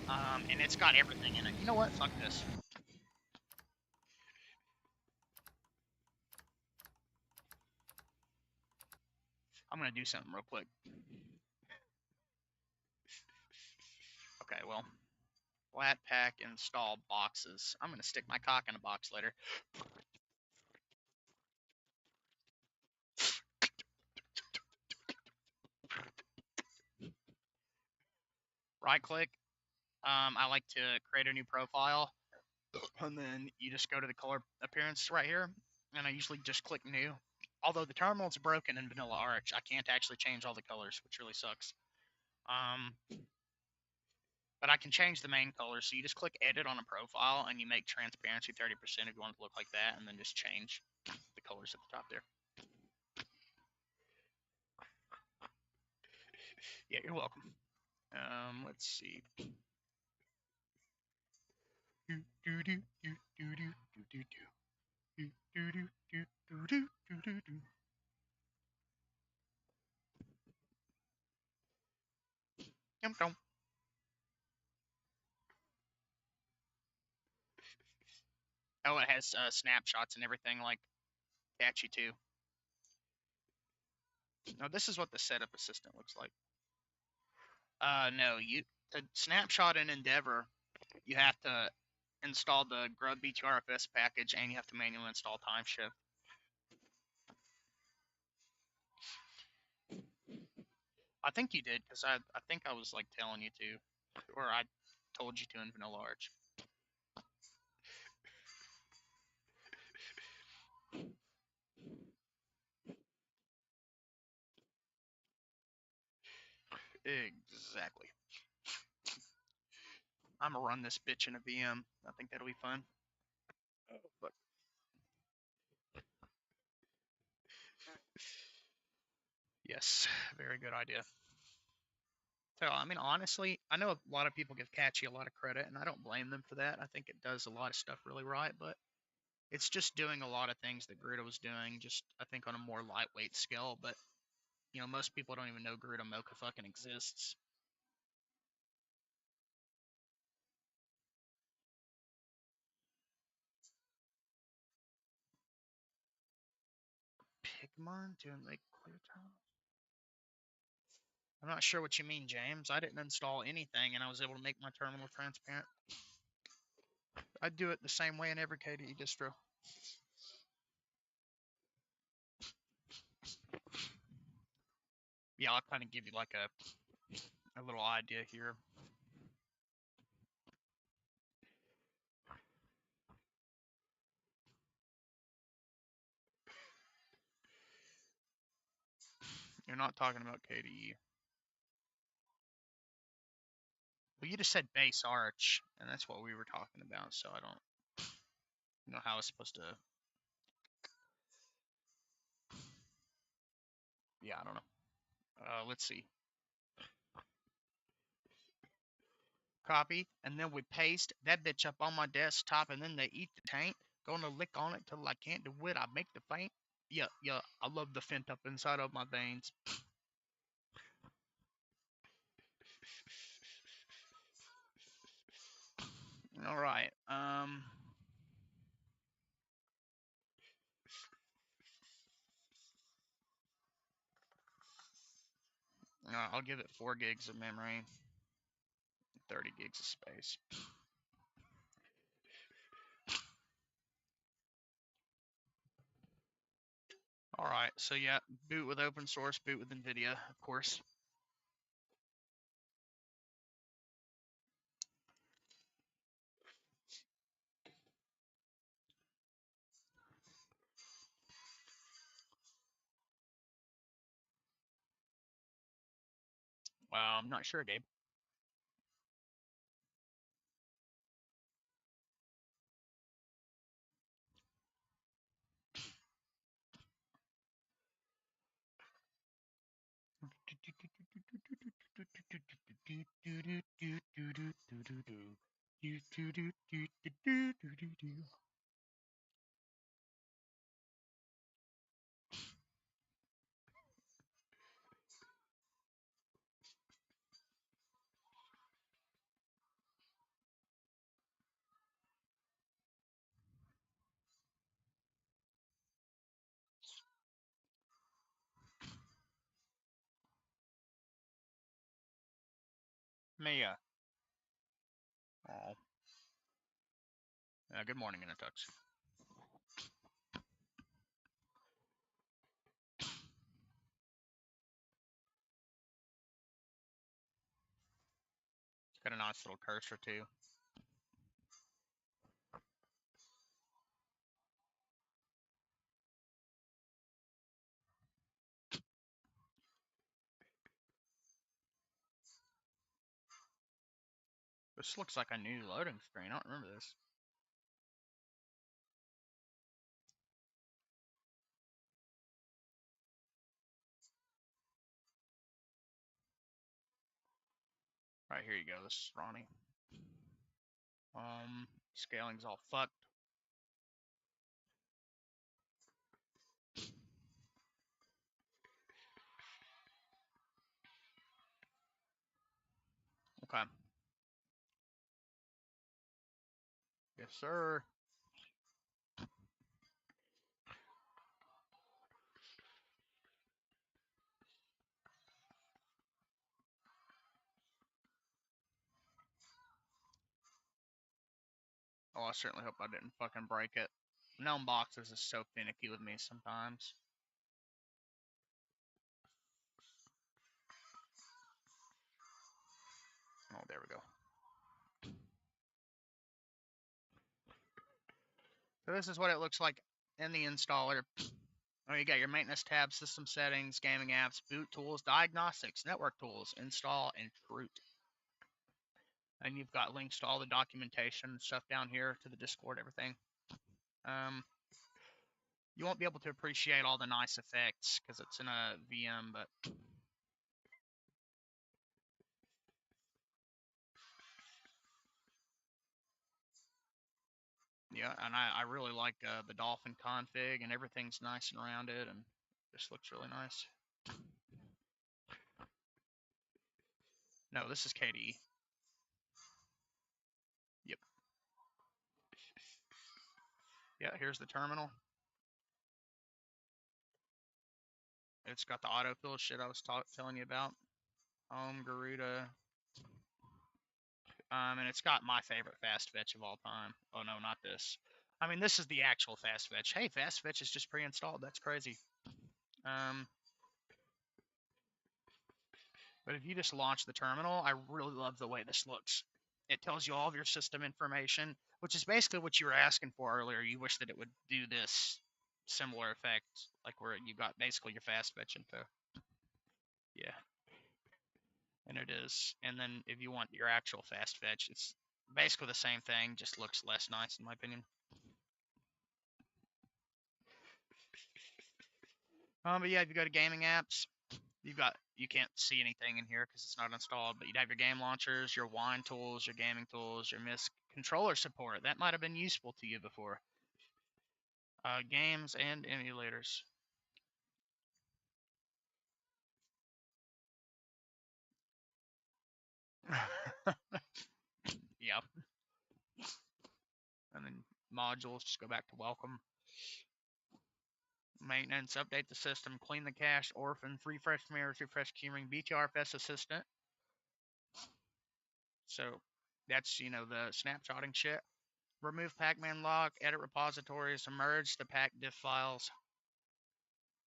and it's got everything in it. You know what? Fuck this. I'm gonna do something real quick. Okay, well, flat pack install boxes. I'm gonna stick my cock in a box later. Right click. I like to create a new profile, and then you just go to the color appearance right here, and I usually just click new. Although the terminal's broken in Vanilla Arch, I can't actually change all the colors, which really sucks. Um, but I can change the main color. So you just click edit on a profile, and you make transparency 30% if you want it to look like that, and then just change the colors at the top there. Yeah, you're welcome. Let's see. Oh, it has snapshots and everything like Catchy too. Now this is what the setup assistant looks like. No, you to snapshot in Endeavor, you have to install the Grub BTRFS package and you have to manually install Timeshift. I think you did because I think I was like telling you to, or I told you to in Vanilla Arch. Exactly. I'm gonna run this bitch in a VM. I think that'll be fun. But yes, very good idea. So, I mean, honestly, I know a lot of people give Catchy a lot of credit, and I don't blame them for that. I think it does a lot of stuff really right, but it's just doing a lot of things that Garuda was doing, just I think on a more lightweight scale. But most people don't even know Garuda Mocha fucking exists. Pigmon doing like clear time. I'm not sure what you mean, James. I didn't install anything, and I was able to make my terminal transparent. I do it the same way in every KDE distro. Yeah, I'll kind of give you like a little idea here. You're not talking about KDE. Well, you just said base arch, and that's what we were talking about, so I don't know how it's supposed to. Yeah, I don't know. Let's see. Copy, and then we paste that bitch up on my desktop, and then they eat the taint. Gonna lick on it till I can't do it. I make the faint. Yeah, yeah, I love the fent up inside of my veins. All right. I'll give it 4 gigs of memory, 30 gigs of space. All right. So yeah, boot with open source, boot with NVIDIA, of course. Well, I'm not sure, Gabe. Mia. Oh. Good morning, in a tux. It's got a nice little cursor, too. This looks like a new loading screen. I don't remember this. Right, here you go. This is Ronnie. Scaling's all fucked. Okay. Yes, sir. Oh, I certainly hope I didn't fucking break it. Gnome boxes is so finicky with me sometimes. Oh, there we go. So this is what it looks like in the installer. Oh, you got your maintenance tab, system settings, gaming apps, boot tools, diagnostics, network tools, install, and root. And you've got links to all the documentation and stuff down here, to the Discord, everything. You won't be able to appreciate all the nice effects because it's in a VM, but yeah, and I really like the Dolphin config, and everything's nice and rounded, and this looks really nice. No, this is KDE. Yep. Yeah, here's the terminal. It's got the autofill shit I was telling you about. Garuda. And it's got my favorite fast fetch of all time. Oh no, not this. I mean, this is the actual fast fetch. Hey, fast fetch is just pre-installed. That's crazy. But if you just launch the terminal, I really love the way this looks. It tells you all of your system information, which is basically what you were asking for earlier. You wish that it would do this similar effect, like where you got basically your fast fetch info. Yeah, and it is. And then if you want your actual fast fetch, it's basically the same thing, just looks less nice in my opinion. But yeah, if you go to gaming apps, you can't see anything in here because it's not installed, but you'd have your game launchers, your wine tools, your gaming tools, your MISC controller support. That might have been useful to you before. Games and emulators. Yep. And then modules, just go back to welcome. Maintenance, update the system, clean the cache, orphans, refresh mirrors, refresh keyring, BTRFS assistant. So that's, the snapshotting shit. Remove Pacman lock, edit repositories, merge the pack diff files,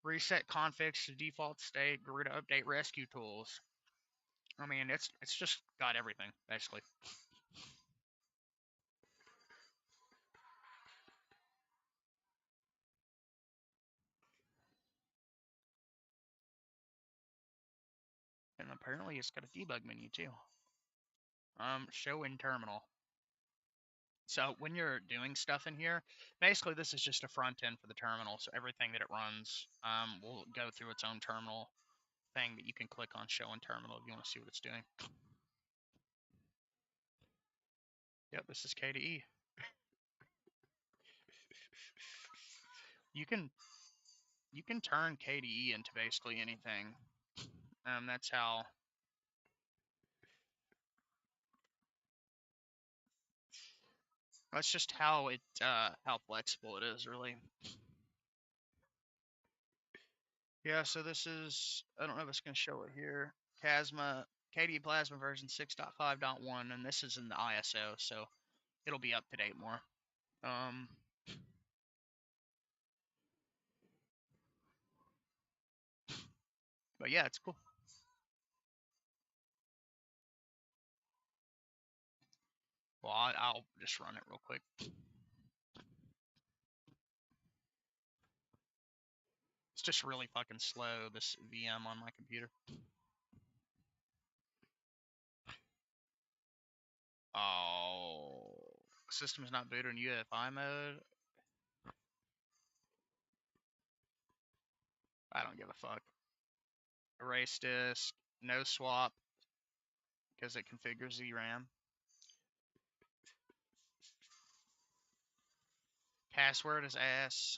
reset configs to default state, Garuda update rescue tools. I mean, it's just got everything, basically. And apparently it's got a debug menu too. Show in terminal. So when you're doing stuff in here, basically this is just a front end for the terminal. So everything that it runs will go through its own terminal thing that you can click on show in terminal if you want to see what it's doing. Yep, this is KDE. You can turn KDE into basically anything. That's how. That's just how how flexible it is, really. Yeah, so this is, I don't know if it's going to show it here, Casma KDE Plasma version 6.5.1, and this is in the ISO, so it'll be up to date more. But yeah, it's cool. Well, I'll just run it real quick. It's just really fucking slow, this VM on my computer. Oh, system's not booted in UEFI mode. I don't give a fuck. Erase disk, no swap, because it configures ZRAM. Password is ass.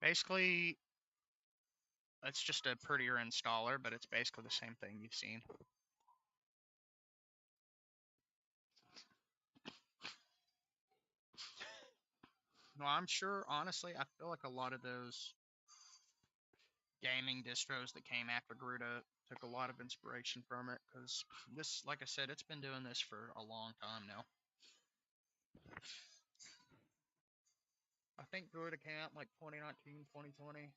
Basically, it's just a prettier installer, but it's basically the same thing you've seen. No, I'm sure, honestly, I feel like a lot of those gaming distros that came after Garuda took a lot of inspiration from it, because this, like I said, it's been doing this for a long time now. I think Garuda came out in like 2019, 2020.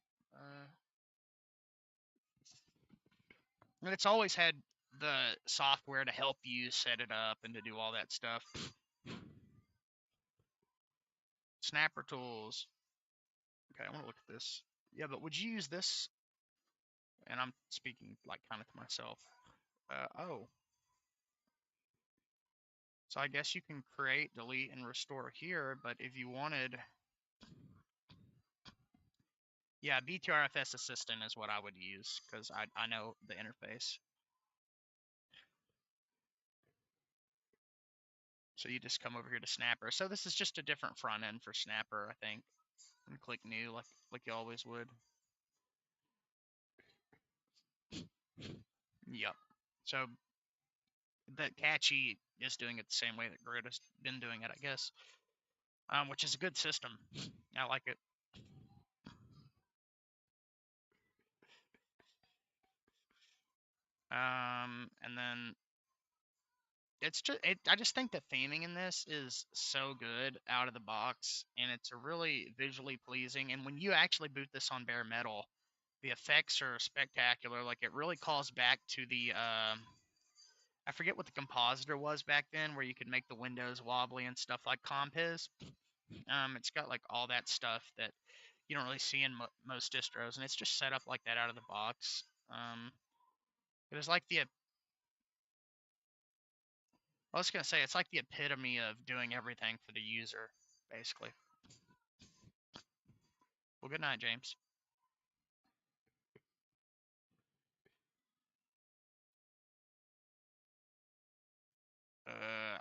And it's always had the software to help you set it up and to do all that stuff. Snapper tools. Okay, I want to look at this. Yeah, but would you use this? And I'm speaking like kind of to myself. Oh. So I guess you can create, delete, and restore here, but if you wanted... Yeah, BTRFS Assistant is what I would use, because I know the interface. So you just come over here to Snapper. So this is just a different front end for Snapper, I think. And click New, like you always would. Yep. So that Catchy is doing it the same way that Grid has been doing it, I guess. Which is a good system. I like it. And then it's just I just think the theming in this is so good out of the box, and it's a really visually pleasing. And when you actually boot this on bare metal, the effects are spectacular. Like it really calls back to the I forget what the compositor was back then, where you could make the windows wobbly and stuff like Compiz. It's got like all that stuff that you don't really see in most distros, and it's just set up like that out of the box. It was like I was gonna say it's like the epitome of doing everything for the user, basically. Well, good night, James.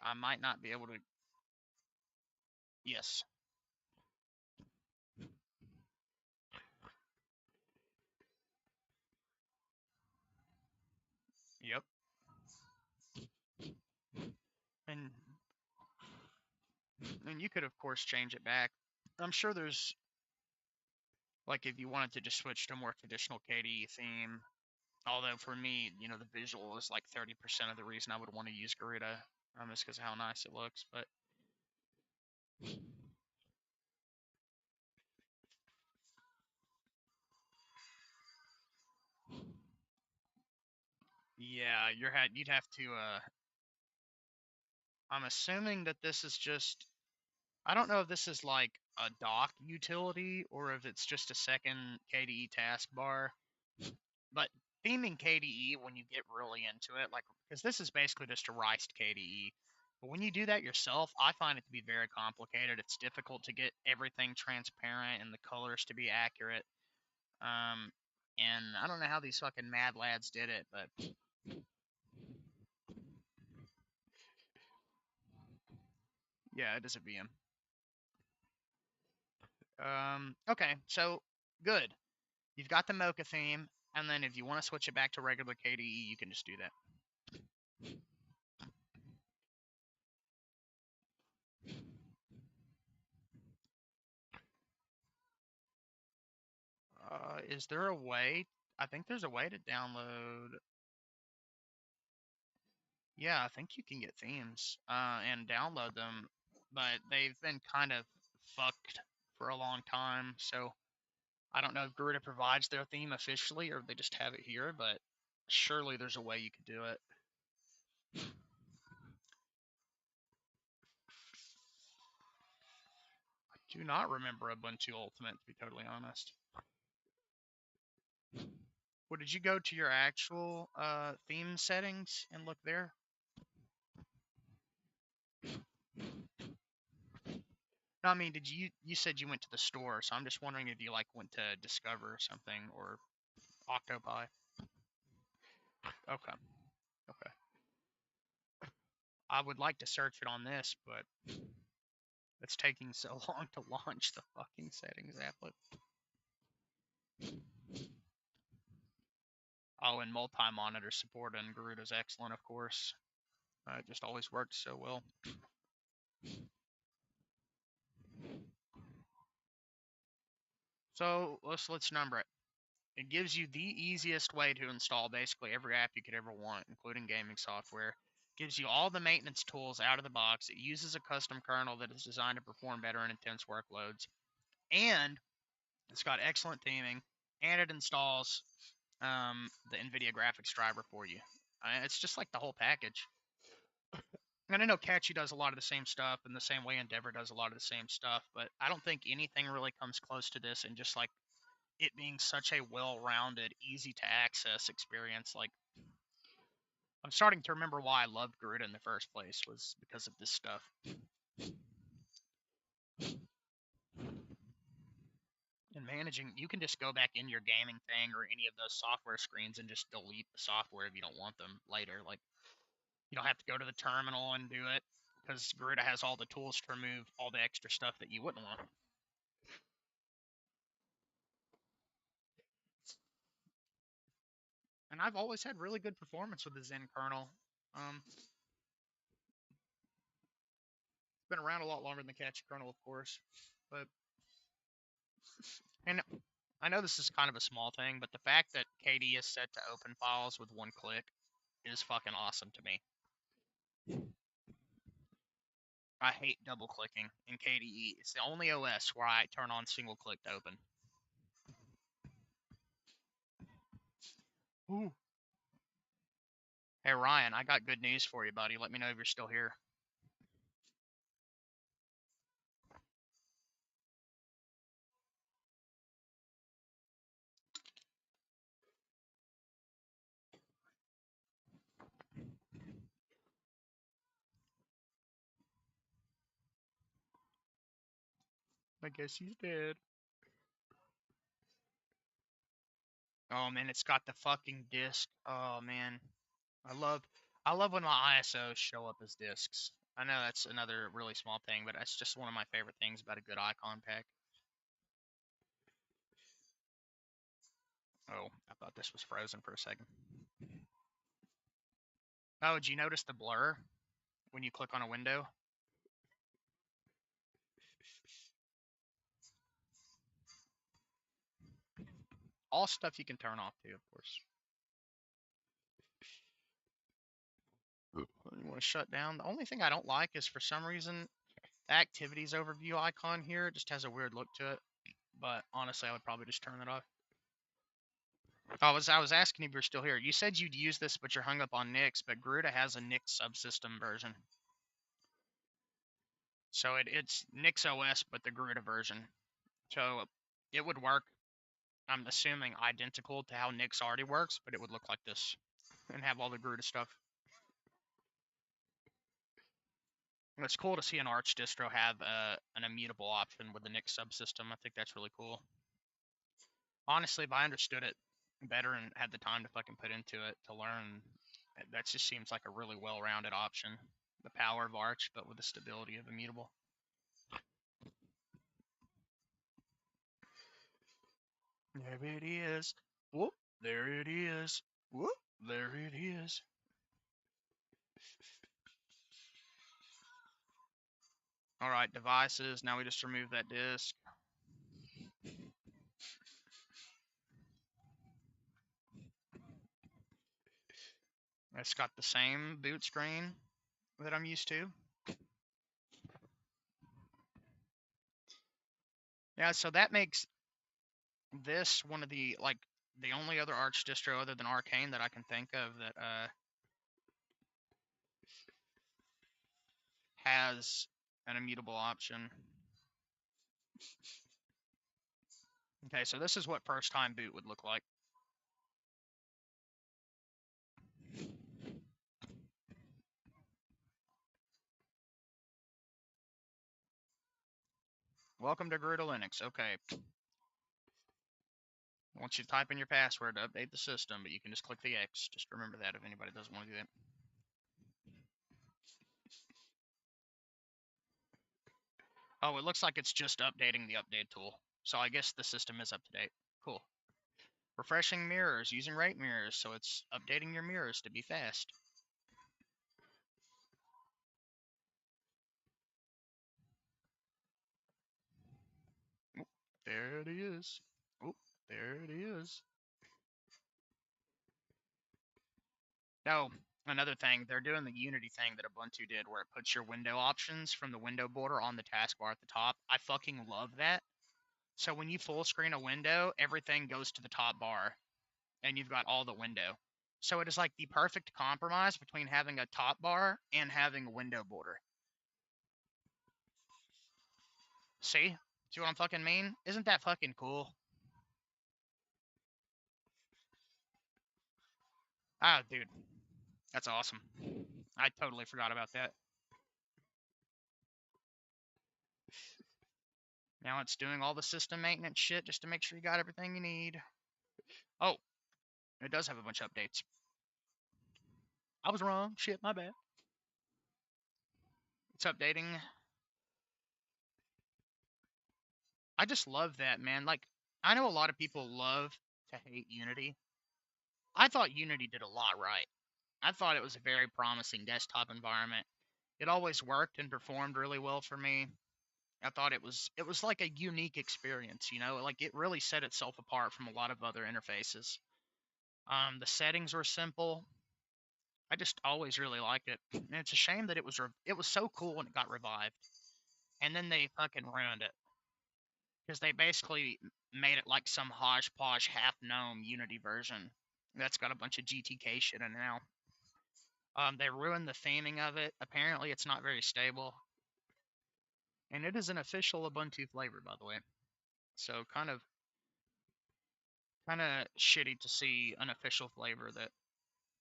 I might not be able to. Yes. Yep. And and you could of course change it back. I'm sure there's like if you wanted to just switch to a more traditional KDE theme. Although for me, the visual is like 30% of the reason I would want to use Garuda, just because of how nice it looks. But yeah, you'd have to. I'm assuming that this is just. I don't know if this is like a dock utility or if it's just a second KDE taskbar. But theming KDE, when you get really into it, like because this is basically just a riced KDE. But when you do that yourself, I find it to be very complicated. It's difficult to get everything transparent and the colors to be accurate. And I don't know how these fucking mad lads did it, but yeah, it is a VM. Okay, so good. You've got the Mocha theme, and then if you want to switch it back to regular KDE, you can just do that. Is there a way I think there's a way to download. Yeah, I think you can get themes and download them, but they've been kind of fucked for a long time. So I don't know if Garuda provides their theme officially or if they just have it here, but surely there's a way you could do it. I do not remember Ubuntu Ultimate, to be totally honest. Well, did you go to your actual theme settings and look there? No, I mean, did you said you went to the store, so I'm just wondering if you like went to Discover or something or Octopi. Okay, okay. I would like to search it on this, but it's taking so long to launch the fucking settings applet. Oh, and multi-monitor support on Garuda's excellent, of course. It just always works so well. So let's number it. It gives you the easiest way to install basically every app you could ever want, including gaming software. Gives you all the maintenance tools out of the box. It uses a custom kernel that is designed to perform better in intense workloads. And it's got excellent theming. And it installs the NVIDIA graphics driver for you. It's just like the whole package. And I know Catchy does a lot of the same stuff in the same way Endeavor does a lot of the same stuff, but I don't think anything really comes close to this and just like it being such a well-rounded, easy to access experience. Like I'm starting to remember why I loved Garuda in the first place was because of this stuff. And managing, you can just go back in your gaming thing or any of those software screens and just delete the software if you don't want them later. Like you don't have to go to the terminal and do it because Garuda has all the tools to remove all the extra stuff that you wouldn't want. And I've always had really good performance with the Zen kernel. It's been around a lot longer than the Catchy kernel, of course, but and I know this is kind of a small thing, but the fact that KD is set to open files with one click is fucking awesome to me. I hate double clicking in KDE. It's the only OS where I turn on single click to open. Ooh. Hey Ryan, I got good news for you, buddy. Let me know if you're still here. I guess he's dead. Oh man, it's got the fucking disc. Oh man, I love, I love when my ISOs show up as discs. I know that's another really small thing, but that's just one of my favorite things about a good icon pack. Oh, I thought this was frozen for a second. Oh, did you notice the blur when you click on a window? All stuff you can turn off too, of course. You want to shut down. The only thing I don't like is for some reason the activities overview icon here just has a weird look to it. But honestly, I would probably just turn it off. I was asking if you're still here. You said you'd use this, but you're hung up on Nix. But Garuda has a Nix subsystem version, so it's Nix OS, but the Garuda version. So it would work. I'm assuming identical to how Nix already works, but it would look like this and have all the Garuda stuff. It's cool to see an Arch distro have an immutable option with the Nix subsystem. I think that's really cool. Honestly, if I understood it better and had the time to fucking put into it to learn, that just seems like a really well-rounded option. The power of Arch, but with the stability of immutable. There it is. Whoop, there it is. Whoop, there it is. All right, devices. Now we just remove that disk. It's got the same boot screen that I'm used to. Yeah, so that makes this one of the the only other Arch distro other than Arcane that I can think of that has an immutable option. Okay, so this is what first time boot would look like. Welcome to Gruda Linux. Okay. Once you type in your password to update the system, but you can just click the X. Just remember that if anybody doesn't want to do that. Oh, it looks like it's just updating the update tool. So I guess the system is up to date. Cool. Refreshing mirrors using rate mirrors, so it's updating your mirrors to be fast. Oh, there it is. Oh, there it is. Oh, another thing, they're doing the Unity thing that Ubuntu did where it puts your window options from the window border on the taskbar at the top. I fucking love that. So when you full screen a window, everything goes to the top bar and you've got all the window. So it is like the perfect compromise between having a top bar and having a window border. See? See what I'm fucking mean? Isn't that fucking cool? Ah, dude. That's awesome. I totally forgot about that. Now it's doing all the system maintenance shit just to make sure you got everything you need. Oh, it does have a bunch of updates. I was wrong. Shit, my bad. It's updating. I just love that, man. Like, I know a lot of people love to hate Unity. I thought Unity did a lot right. I thought it was a very promising desktop environment. It always worked and performed really well for me. I thought it was like a unique experience, you know, like it really set itself apart from a lot of other interfaces. The settings were simple. I just always really liked it. And it's a shame that it was so cool when it got revived, and then they fucking ruined it because they basically made it like some hodgepodge half gnome Unity version that's got a bunch of GTK shit in it now. They ruined the theming of it. Apparently, it's not very stable, and it is an official Ubuntu flavor, by the way. So kind of shitty to see an official flavor that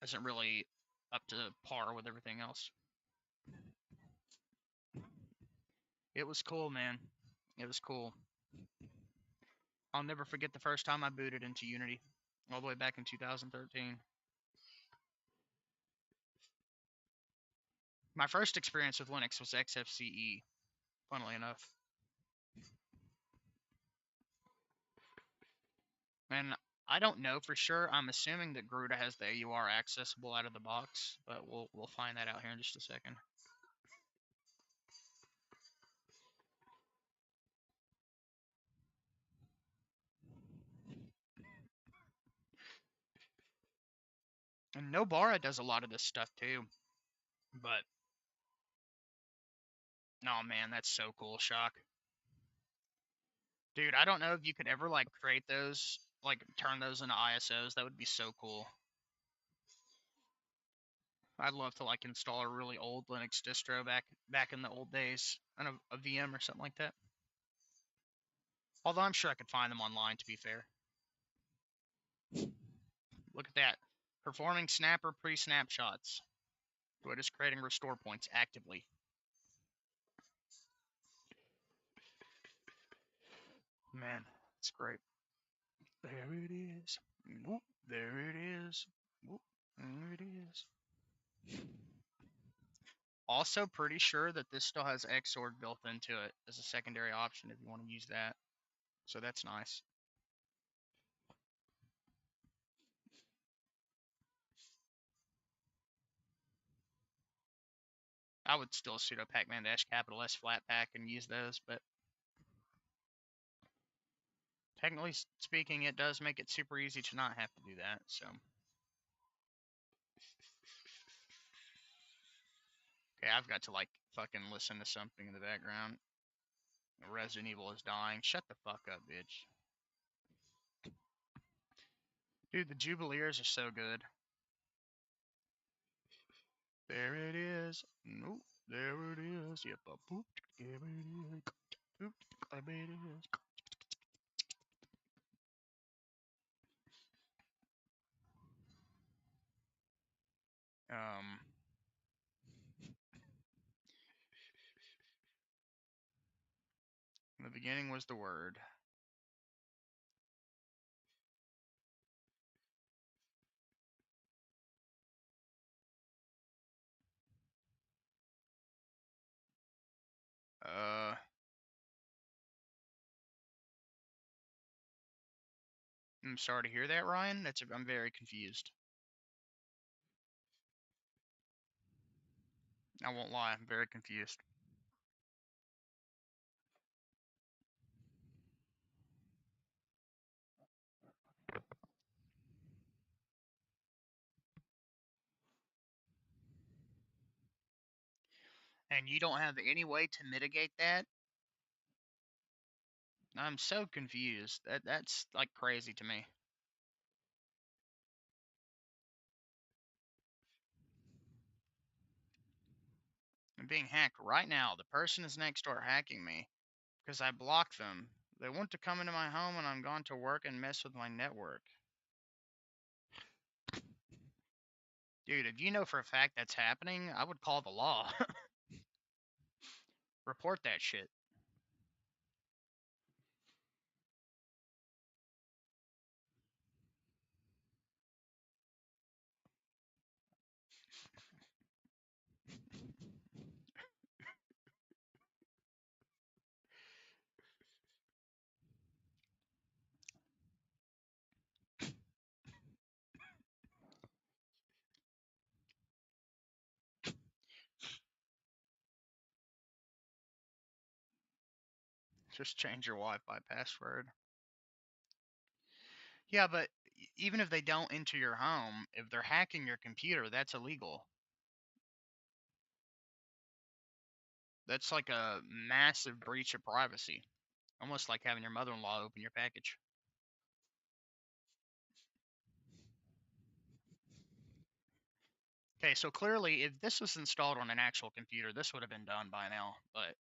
isn't really up to par with everything else. It was cool, man. It was cool. I'll never forget the first time I booted into Unity, all the way back in 2013. My first experience with Linux was XFCE, funnily enough. And I don't know for sure. I'm assuming that Gruda has the AUR accessible out of the box, but we'll find that out here in just a second. And Nobara does a lot of this stuff too. But no, man, that's so cool, Shock. Dude, I don't know if you could ever like create those, like turn those into ISOs. That would be so cool. I'd love to like install a really old Linux distro back in the old days on a VM or something like that. Although I'm sure I could find them online, to be fair. Look at that. Performing snapper pre-snapshots. So it is creating restore points actively. Man, it's great. There it is. Whoop, there it is. Whoop, there it is. Also, pretty sure that this still has Xorg built into it as a secondary option if you want to use that. So that's nice. I would still sudo pacman -S flatpak and use those, but technically speaking, it does make it super easy to not have to do that. So Okay, I've got to like fucking listen to something in the background. Resident Evil is dying. Shut the fuck up, bitch. Dude, the Jubileers are so good. There it is. Nope. There it is. Yep. Boop. There it is. Boop. There it is. Um. In the beginning was the word. Uh. I'm sorry to hear that, Ryan. I'm very confused. I won't lie. I'm very confused. And you don't have any way to mitigate that? I'm so confused. That's like crazy to me. I'm being hacked right now. The person is next door hacking me because I blocked them. They want to come into my home when I'm gone to work and mess with my network. Dude, if you know for a fact that's happening, I would call the law. Report that shit. Just change your Wi-Fi password. Yeah, but even if they don't enter your home, if they're hacking your computer, that's illegal. That's like a massive breach of privacy. Almost like having your mother-in-law open your package. Okay, so clearly, if this was installed on an actual computer, this would have been done by now. But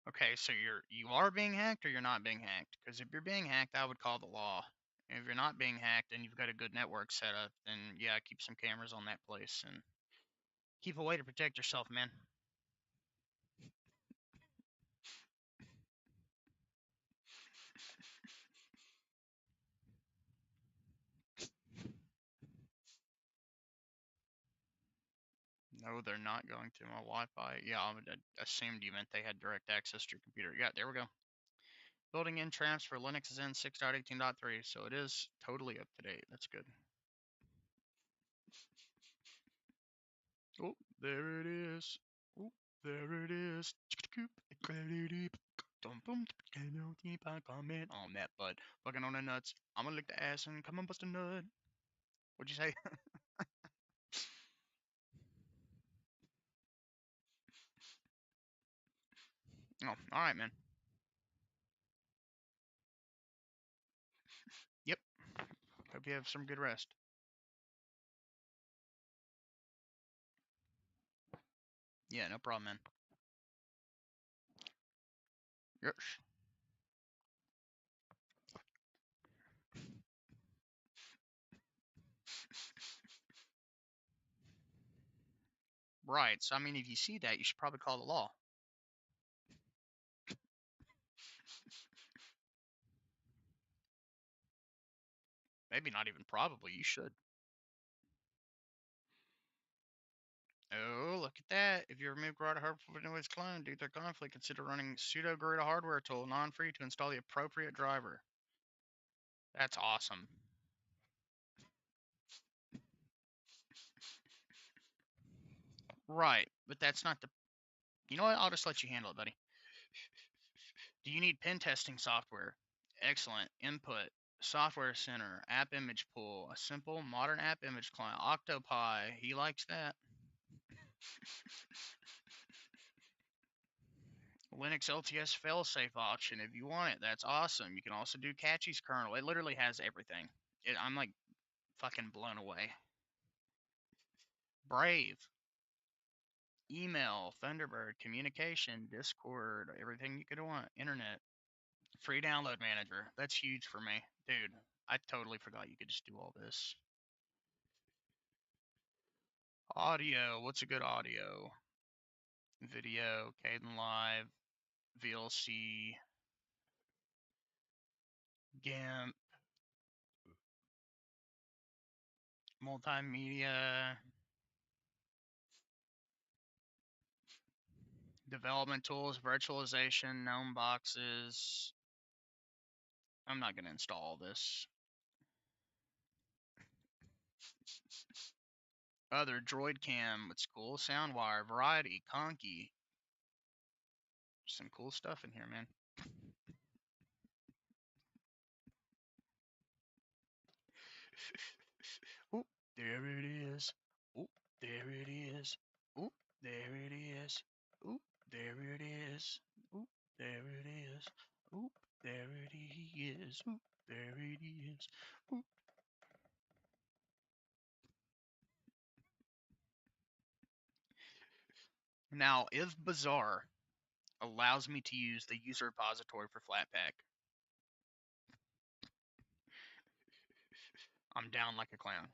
okay, so you are being hacked or you're not being hacked? Because if you're being hacked, I would call the law. And if you're not being hacked and you've got a good network set up, then yeah, keep some cameras on that place and keep a way to protect yourself, man. No, they're not going to my Wi-Fi. Yeah, I assumed you meant they had direct access to your computer. Yeah, there we go. Building in tramps for Linux is in 6.18.3, so it is totally up to date. That's good. Oh, there it is. Oh, there it is. Comment on that butt. Fucking on the nuts. I'm gonna lick the ass and come and bust a nut. What'd you say? Oh, alright, man. Yep. Hope you have some good rest. Yeah, no problem, man. Yes. Right. So, I mean, if you see that, you should probably call the law. Maybe not even probably. You should. Oh, look at that. If you remove Grata hardware from Windows clone due to conflict, consider running sudo Grata hardware tool non-free to install the appropriate driver. That's awesome. Right, but that's not the. You know what? I'll just let you handle it, buddy. Do you need pen testing software? Excellent. Input. Software Center. App image pool. A simple modern app image client. Octopi. He likes that. Linux LTS failsafe option. If you want it, that's awesome. You can also do Catchy's kernel. It literally has everything. I'm like fucking blown away. Brave. Email, Thunderbird, communication, Discord, everything you could want. Internet. Free download manager. That's huge for me. Dude, I totally forgot you could just do all this. Audio. What's a good audio? Video, Caden Live, VLC, GIMP, multimedia, development tools, virtualization, gnome boxes. I'm not going to install all this. Other Droid Cam, it's cool. Soundwire, Variety, Conky. Some cool stuff in here, man. Oop, there it is. Oop, there it is. Oop, there it is. Oop, there it is. Oop, there it is. Oop, there it is. Oop, there it is. Oop. Now, if Bazaar allows me to use the user repository for Flatpak, I'm down like a clown.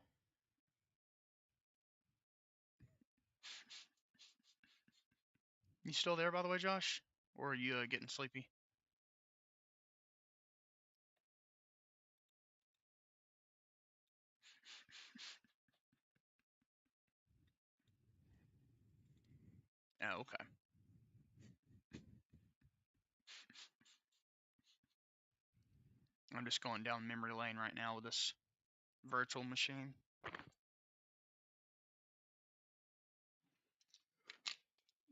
You still there, by the way, Josh? Or are you getting sleepy? Oh, okay. I'm just going down memory lane right now with this virtual machine.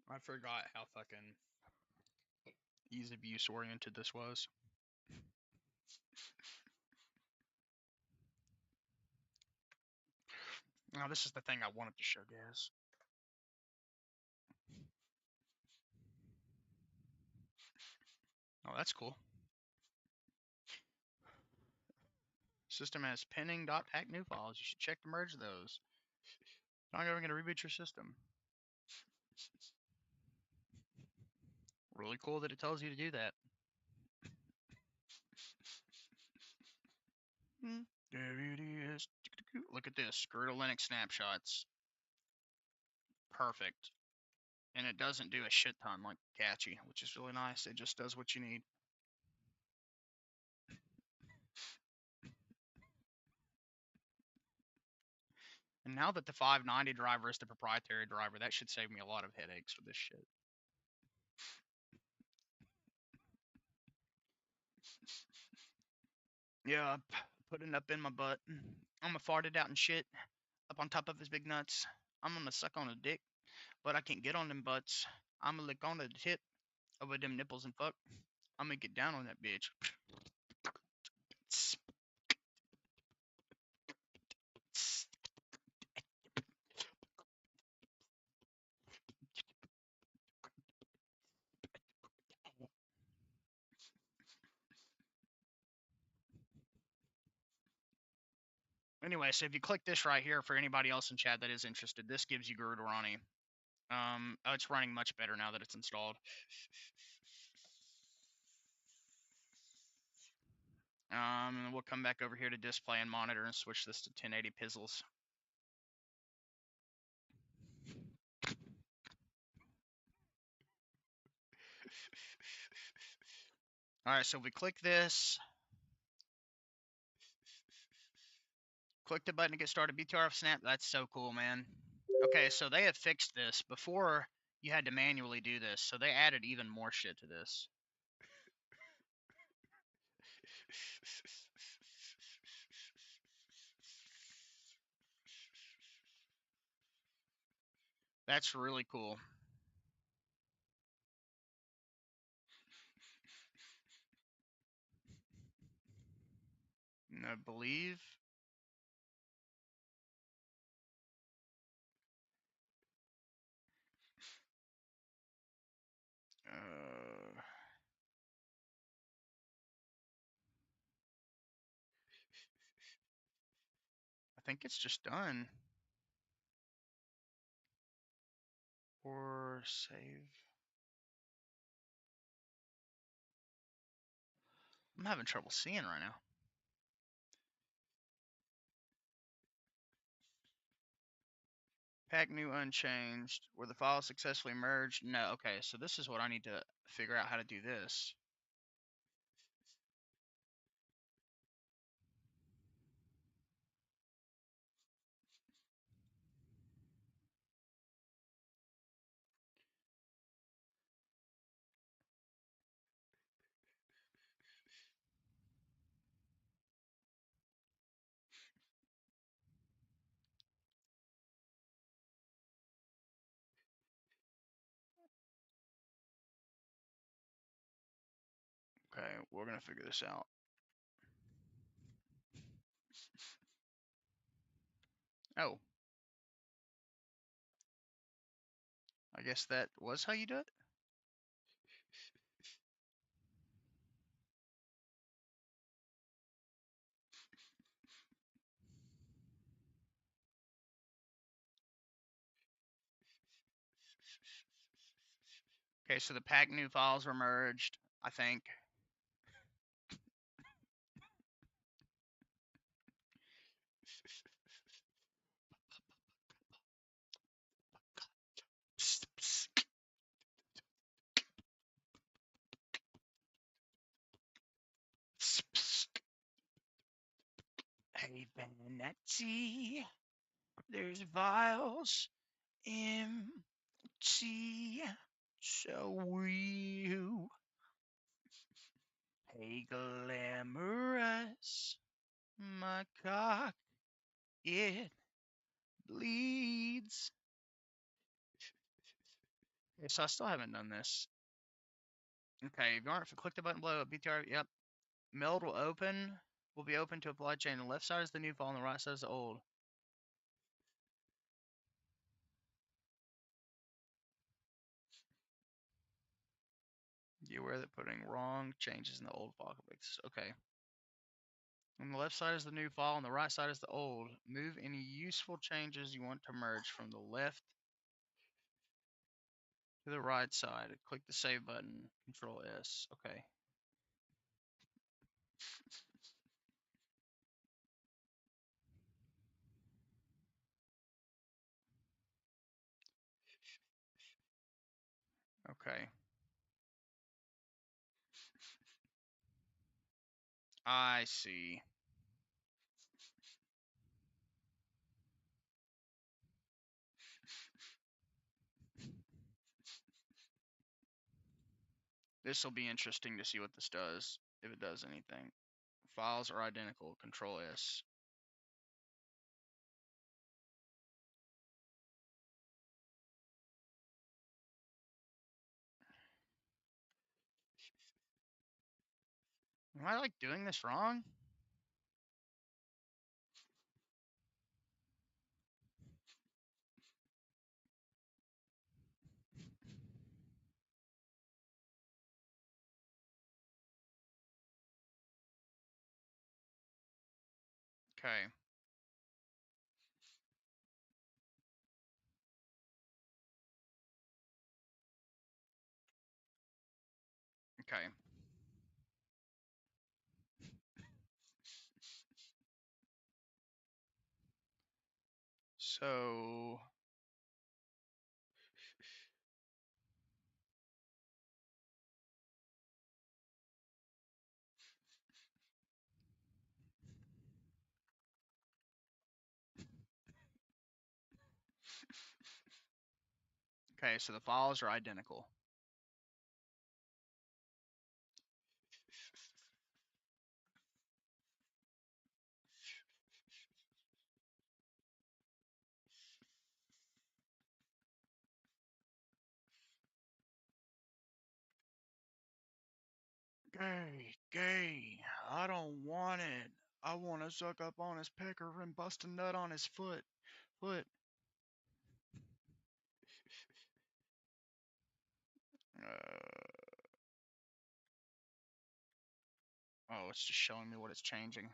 I forgot how fucking ease of use oriented this was. Now, this is the thing I wanted to show guys. Oh, that's cool. System has pending.pack new files. You should check to merge those. I'm ever going to reboot your system. Really cool that it tells you to do that. There it is. Look at this. Screw to Linux snapshots. Perfect. And it doesn't do a shit ton like Catchy, which is really nice. It just does what you need. And now that the 590 driver is the proprietary driver, that should save me a lot of headaches with this shit. Yeah, putting up in my butt. I'm gonna fart it out and shit up on top of his big nuts. I'm gonna suck on a dick, but I can't get on them butts. I'm gonna lick on the tip over them nipples and fuck. I'm gonna get down on that bitch. Anyway, so if you click this right here for anybody else in chat that is interested, this gives you Garudorani. Oh, it's running much better now that it's installed. And we'll come back over here to display and monitor and switch this to 1080 pizzles. All right, so we click this. Click the button to get started. BTRF snap. That's so cool, man. Okay, so they have fixed this. Before, you had to manually do this, so they added even more shit to this. That's really cool. I believe. I think it's just done. Or save. I'm having trouble seeing right now. Pack new unchanged. Were the files successfully merged? No. Okay, so this is what I need to figure out how to do this. Okay, we're gonna figure this out. Oh, I guess that was how you do it? Okay, so the pack new files were merged, I think. Hey, Benetti, there's files empty. So you, hey, glamorous, my cock, it bleeds. Okay, so I still haven't done this. Okay, if you click the button below, BTR, yep. Meld will open, will be open to apply chain. The left side is the new file, and the right side is the old. You aware that putting wrong changes in the old file fix. Okay. On the left side is the new file, and the right side is the old. Move any useful changes you want to merge from the left to the right side. Click the save button. Control S. Okay. Okay. I see. This will be interesting to see what this does, if it does anything. Files are identical. Control S. Am I like doing this wrong? Okay. Okay. So, okay, so the files are identical. Gay, gay. I don't want it. I want to suck up on his pecker and bust a nut on his foot. Foot. Oh, it's just showing me what it's changing.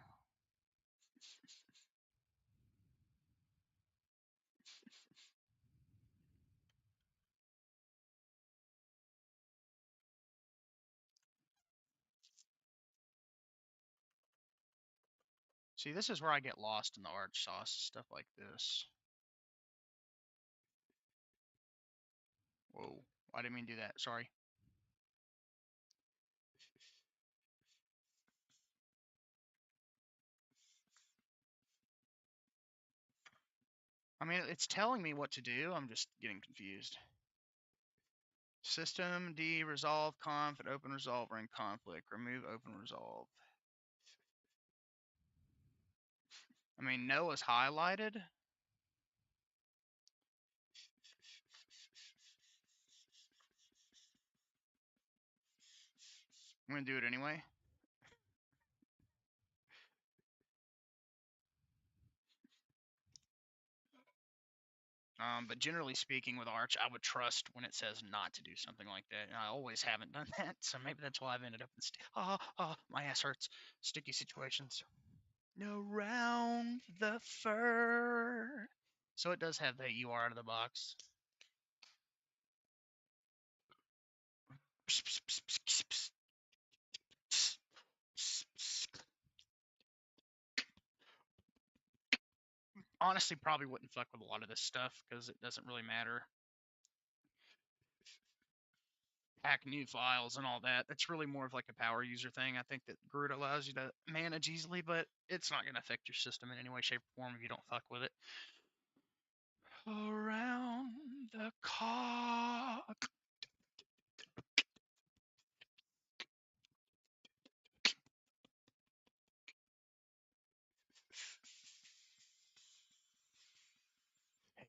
See, this is where I get lost in the arch sauce, stuff like this. Whoa, I didn't mean to do that, sorry. I mean, it's telling me what to do, I'm just getting confused. System D, resolve conf at open resolve or in conflict. Remove open resolve. I mean, no is highlighted. I'm going to do it anyway. But generally speaking, with Arch, I would trust when it says not to do something like that. And I always haven't done that, so maybe that's why I've ended up in my ass hurts. Sticky situations. Around the fur. So it does have that UR out of the box. Honestly, probably wouldn't fuck with a lot of this stuff because it doesn't really matter. Hack new files and all that. That's really more of like a power user thing. I think that Groot allows you to manage easily, but it's not going to affect your system in any way, shape, or form if you don't fuck with it. Around the cock.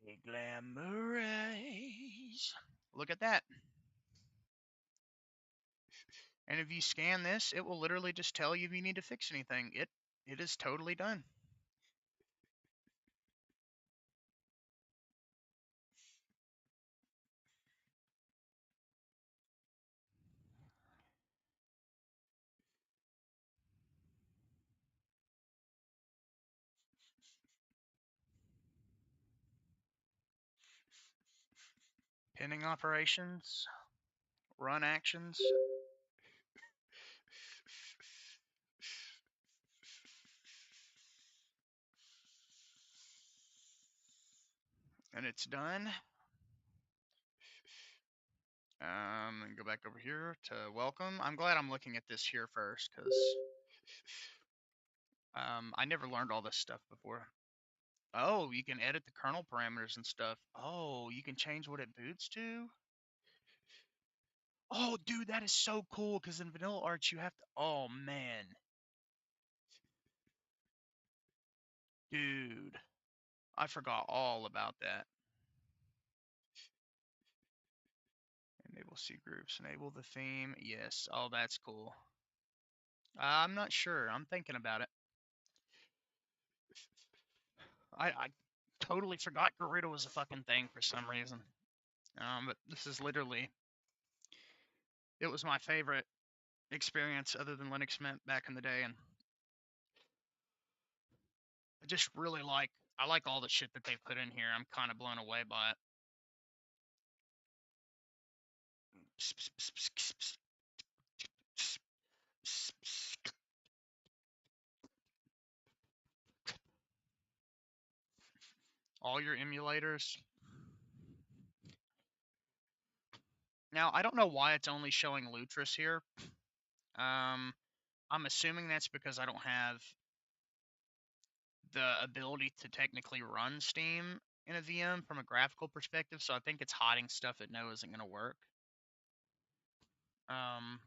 Hey, Glamourize. Look at that. And if you scan this, it will literally just tell you if you need to fix anything. It is totally done. Pinning operations, run actions. And it's done. And go back over here to welcome. I'm glad I'm looking at this here first because I never learned all this stuff before. Oh, you can edit the kernel parameters and stuff. Oh, you can change what it boots to. Oh, dude, that is so cool because in Vanilla Arch you have to. Oh man, dude, I forgot all about that. Enable C groups. Enable the theme. Yes. Oh, that's cool. I'm not sure. I'm thinking about it. I totally forgot Garuda was a fucking thing for some reason. But this is literally. It was my favorite experience other than Linux Mint back in the day, and I just really like. I like all the shit that they put in here. I'm kind of blown away by it. All your emulators. Now, I don't know why it's only showing Lutris here. I'm assuming that's because I don't have the ability to technically run Steam in a VM from a graphical perspective, so I think it's hiding stuff it knows isn't going to work. Um,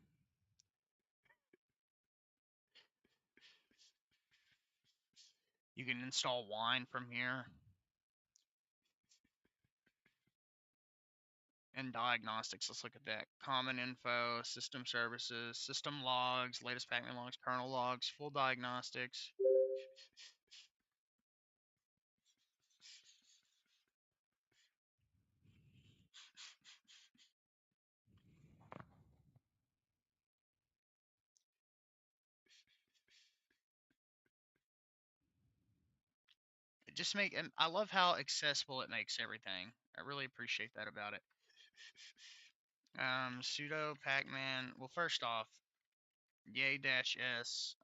you can install Wine from here. And diagnostics, let's look at that. Common info, system services, system logs, latest Pacman logs, kernel logs, full diagnostics. It just make and I love how accessible it makes everything. I really appreciate that about it. Sudo Pac-Man. Well, first off, yay dash s.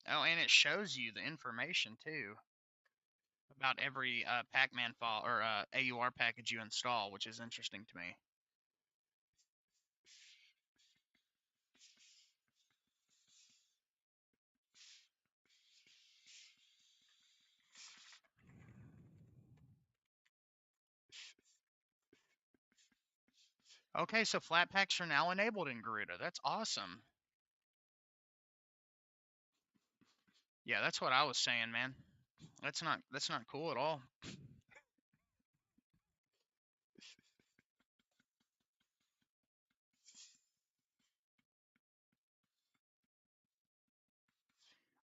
Oh, and it shows you the information too about every Pac-Man file or AUR package you install, which is interesting to me. Okay, so flat packs are now enabled in Garuda. That's awesome. Yeah, that's what I was saying, man. That's not cool at all.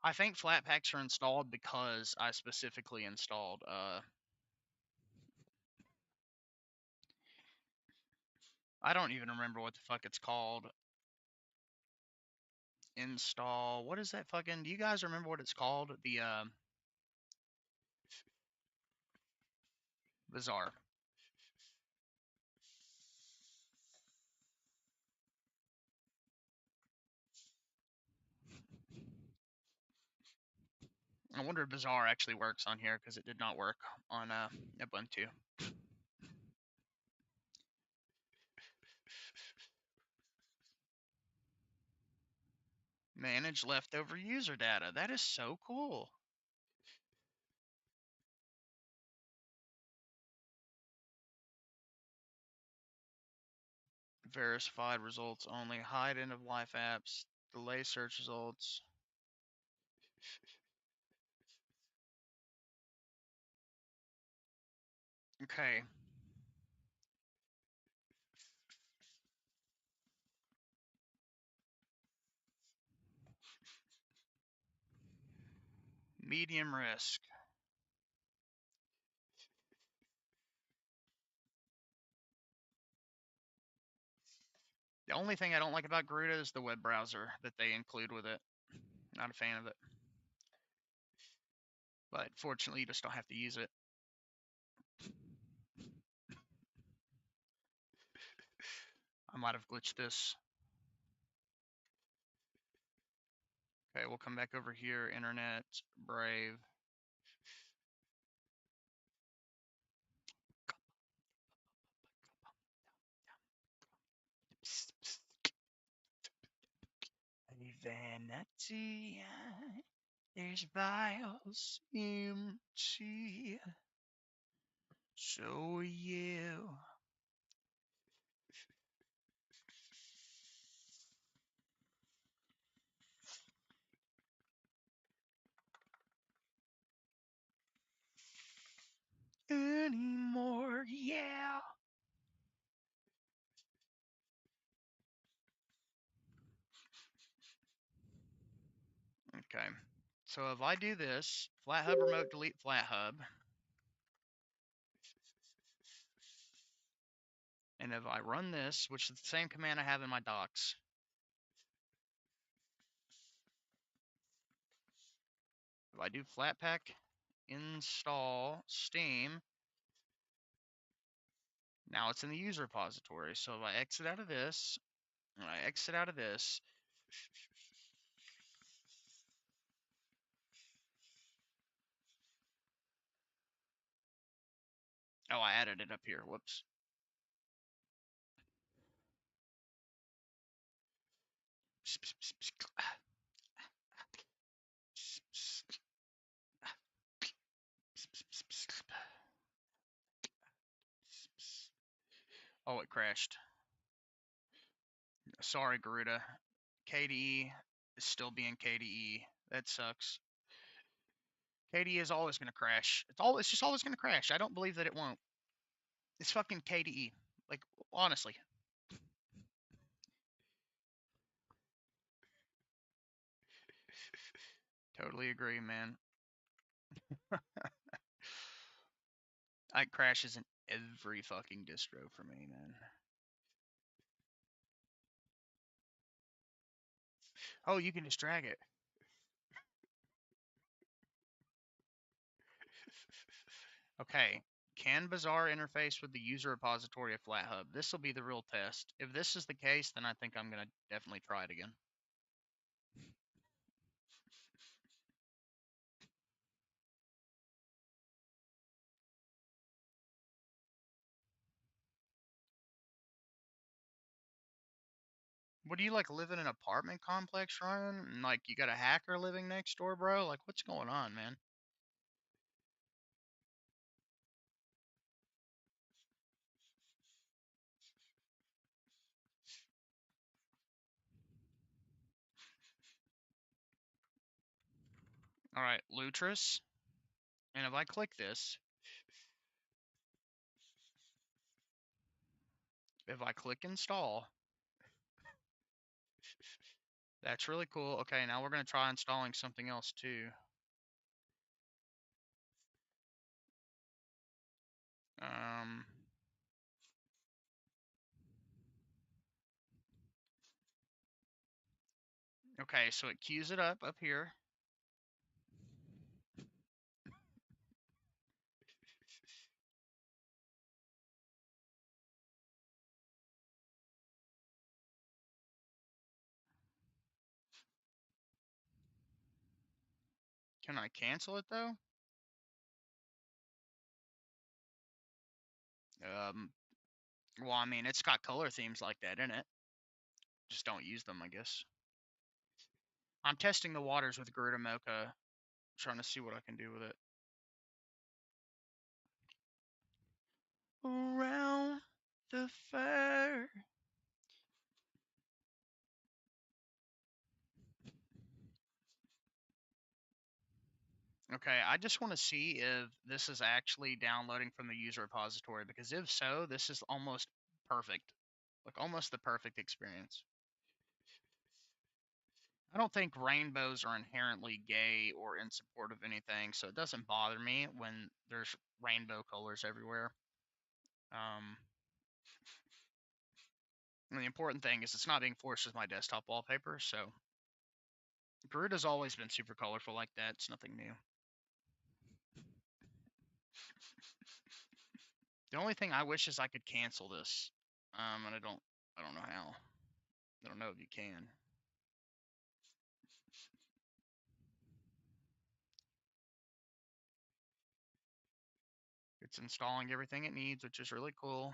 I think flat packs are installed because I specifically installed I don't even remember what the fuck it's called. Install. What is that fucking? Do you guys remember what it's called? The Bizarre. I wonder if Bizarre actually works on here because it did not work on Ubuntu. Manage leftover user data. That is so cool. Verified results only. Hide end of life apps. Delay search results. Okay. Medium risk. The only thing I don't like about Garuda is the web browser that they include with it. Not a fan of it. But fortunately, you just don't have to use it. I might have glitched this. Okay, we'll come back over here. Internet, Brave. Vanity, there's vials empty. So are you. Anymore, yeah. Okay. So if I do this, flat hub remote delete flat hub, and if I run this, which is the same command I have in my docs, if I do flatpak install Steam, now it's in the user repository. So if I exit out of this, and I exit out of this, oh, I added it up here. Whoops. Oh, it crashed. Sorry, Garuda. KDE is still being KDE. That sucks. KDE is always going to crash. It's just always going to crash. I don't believe that it won't. It's fucking KDE. Like, honestly. Totally agree, man. It crashes in every fucking distro for me, man. Oh, you can just drag it. Okay. Can Bazaar interface with the user repository of FlatHub? This will be the real test. If this is the case, then I think I'm going to definitely try it again. What do you like live in an apartment complex, Ryan? And like you got a hacker living next door, bro? Like what's going on, man? All right, Lutris. And if I click this, if I click install, that's really cool. Okay, now we're going to try installing something else too. Um, okay, so it queues it up here. Can I cancel it though? Um, well, I mean, it's got color themes like that in it. Just don't use them, I guess. I'm testing the waters with Garuda Mocha, trying to see what I can do with it. Around the fire. Okay, I just want to see if this is actually downloading from the user repository, because if so, this is almost perfect. Like almost the perfect experience. I don't think rainbows are inherently gay or in support of anything, so it doesn't bother me when there's rainbow colors everywhere. Um, and the important thing is it's not being forced as my desktop wallpaper, so Garuda's always been super colorful like that. It's nothing new. The only thing I wish is I could cancel this. And I don't know how. I don't know if you can. It's installing everything it needs, which is really cool.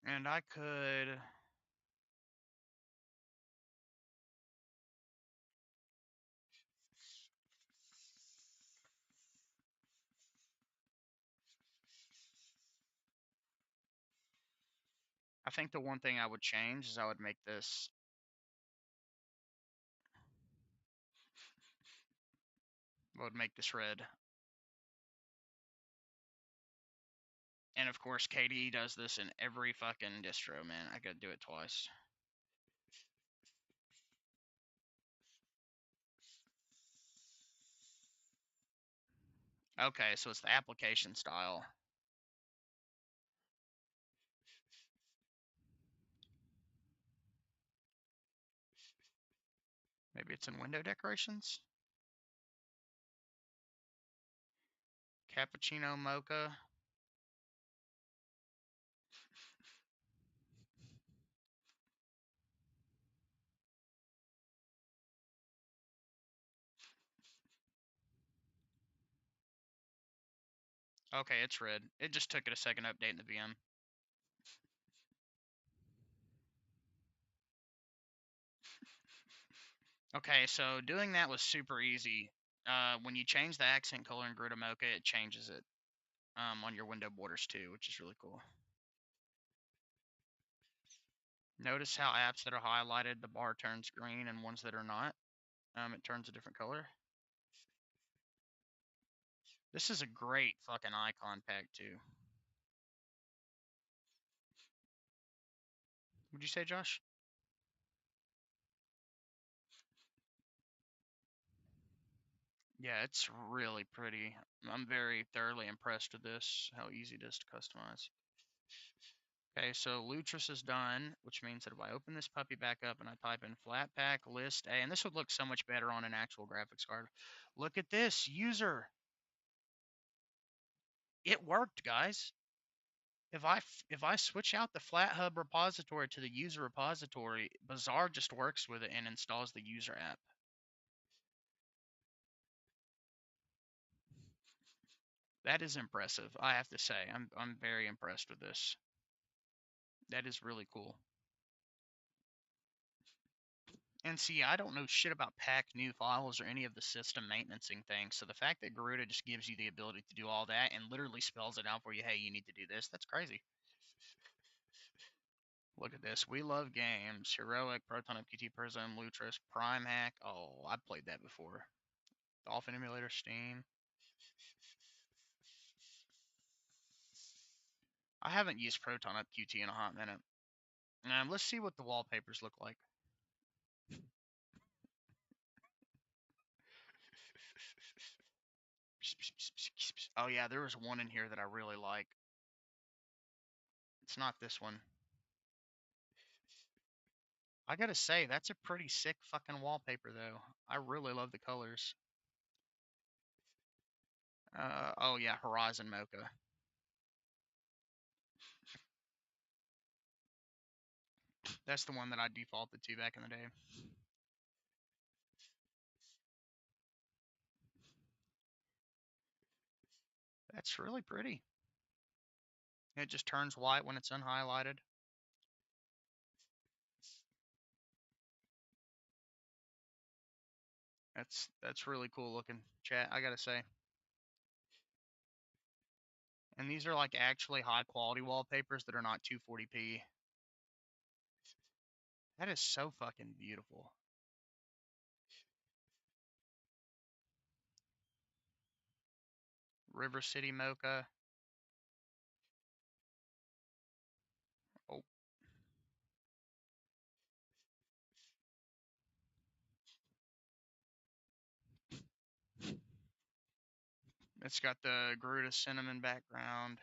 And I could. I think the one thing I would change is I would make this. I would make this red. And of course, KDE does this in every fucking distro, man. I gotta do it twice. Okay, so it's the application style. Maybe it's in window decorations? Cappuccino mocha. Okay, it's red. It just took it a second to update in the VM. Okay, so doing that was super easy. When you change the accent color in Garuda Mocha, it changes it on your window borders too, which is really cool. Notice how apps that are highlighted, the bar turns green, and ones that are not, it turns a different color. This is a great fucking icon pack too. Would you say, Josh? Yeah, it's really pretty. I'm very thoroughly impressed with this, how easy it is to customize. Okay, so Lutris is done, which means that if I open this puppy back up and I type in Flatpak list A, and this would look so much better on an actual graphics card. Look at this, user. It worked, guys. If I switch out the FlatHub repository to the user repository, Bazaar just works with it and installs the user app. That is impressive, I have to say. I'm very impressed with this. That is really cool. And see, I don't know shit about pack new files or any of the system maintenancing things. So the fact that Garuda just gives you the ability to do all that and literally spells it out for you, hey, you need to do this, that's crazy. Look at this. We love games. Heroic, Proton MQT, Prism, Lutris, Prime Hack. Oh, I've played that before. Dolphin Emulator, Steam. I haven't used Proton Up QT in a hot minute. Let's see what the wallpapers look like. Oh yeah, there was one in here that I really like. It's not this one. I gotta say, that's a pretty sick fucking wallpaper though. I really love the colors. Oh yeah, Horizon Mocha. That's the one that I defaulted to back in the day. That's really pretty. It just turns white when it's unhighlighted. That's really cool looking, chat, I gotta say. And these are like actually high quality wallpapers that are not 240p. That is so fucking beautiful. River City Mocha. Oh, it's got the Garuda cinnamon background.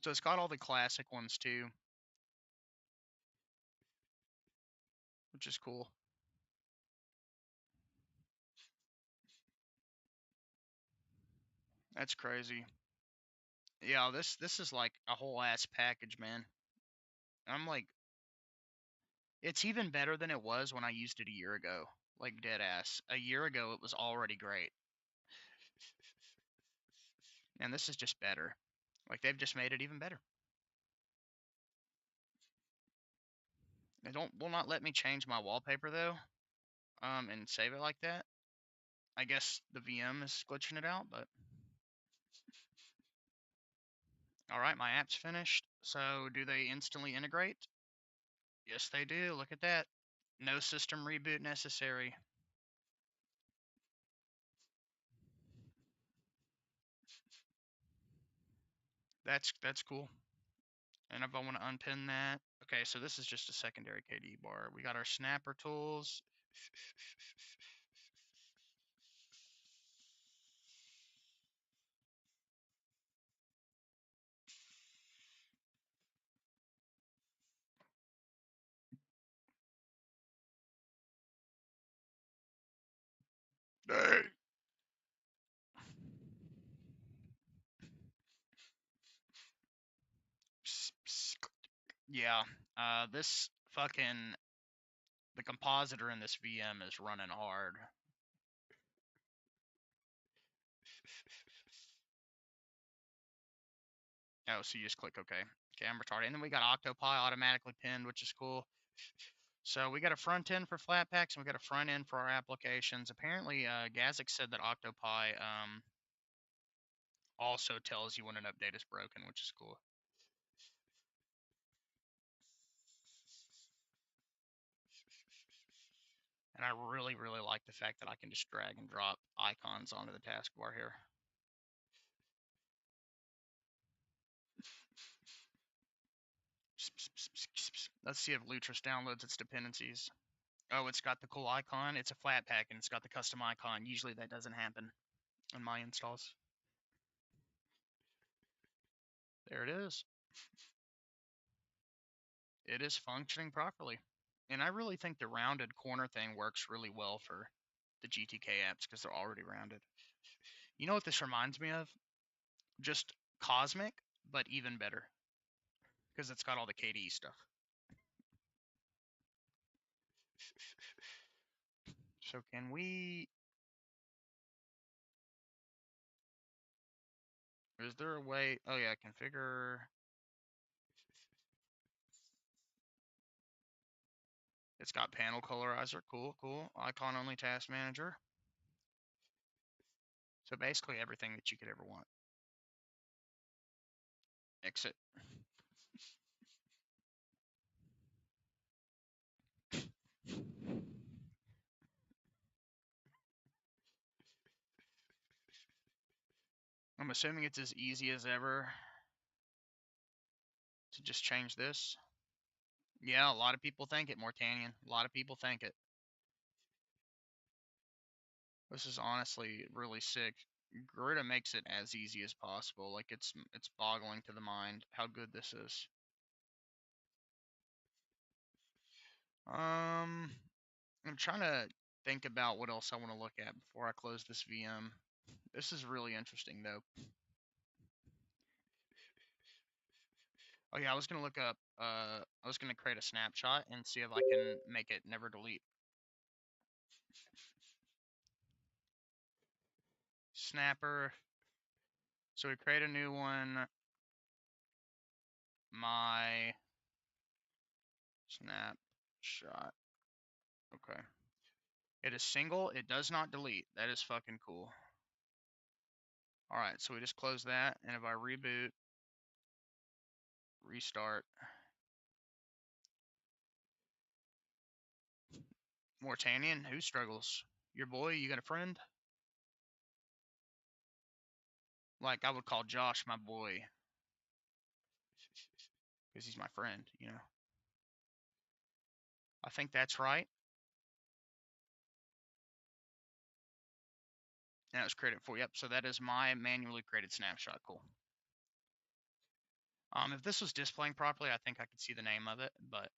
So it's got all the classic ones too, which is cool. That's crazy. Yeah, this is like a whole ass package, man. I'm like, it's even better than it was when I used it a year ago. Like dead ass. A year ago, it was already great, and this is just better. Like they've just made it even better. They don't will not let me change my wallpaper though, and save it like that. I guess the VM is glitching it out, but all right, my app's finished. So do they instantly integrate? Yes, they do. Look at that. No system reboot necessary. That's cool. And if I want to unpin that, okay, so this is just a secondary KD bar. We got our snapper tools. Yeah, this fucking the compositor in this VM is running hard. Oh, so you just click OK. Okay, I'm retarded. And then we got Octopi automatically pinned, which is cool. So we got a front end for Flatpaks, and we got a front end for our applications. Apparently, Gazik said that Octopi also tells you when an update is broken, which is cool. And I really, really like the fact that I can just drag and drop icons onto the taskbar here. Let's see if Lutris downloads its dependencies. Oh, it's got the cool icon. It's a flat pack and it's got the custom icon. Usually that doesn't happen in my installs. There it is. It is functioning properly. And I really think the rounded corner thing works really well for the GTK apps because they're already rounded. You know what this reminds me of? Just Cosmic, but even better because it's got all the KDE stuff. So can we... Is there a way... Oh yeah, configure... It's got panel colorizer. Cool, cool. Icon only task manager. So basically everything that you could ever want. Exit. I'm assuming it's as easy as ever to just change this. Yeah, a lot of people think it, Mortanian. A lot of people think it. This is honestly really sick. Garuda makes it as easy as possible. Like it's boggling to the mind how good this is. I'm trying to think about what else I want to look at before I close this VM. This is really interesting though. Oh yeah, I was gonna look up. I was gonna create a snapshot and see if I can make it never delete. Snapper. So we create a new one. My snapshot. Okay. It is single. It does not delete. That is fucking cool. All right, so we just close that, and if I reboot, restart, Mortanian, who struggles? Your boy, you got a friend? Like I would call Josh my boy, because he's my friend, you know. I think that's right. And it was created for, yep, so that is my manually created snapshot. Cool. If this was displaying properly, I think I could see the name of it, but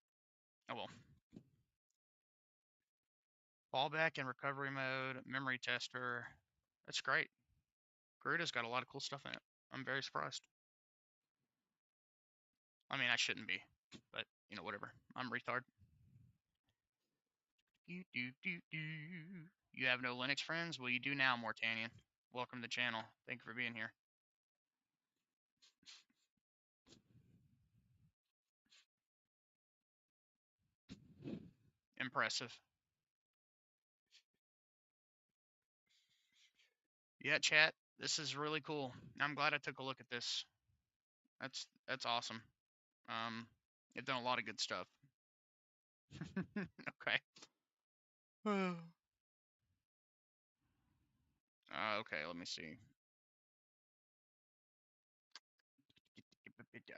oh well. Fallback and recovery mode, memory tester. That's great. Garuda's got a lot of cool stuff in it. I'm very surprised. I mean, I shouldn't be, but you know, whatever. I'm retard. You have no Linux friends? Well, you do now, Mortanian. Welcome to the channel. Thank you for being here. Impressive. Yeah, chat. This is really cool. I'm glad I took a look at this. That's awesome. You've done a lot of good stuff. Okay. Okay, let me see.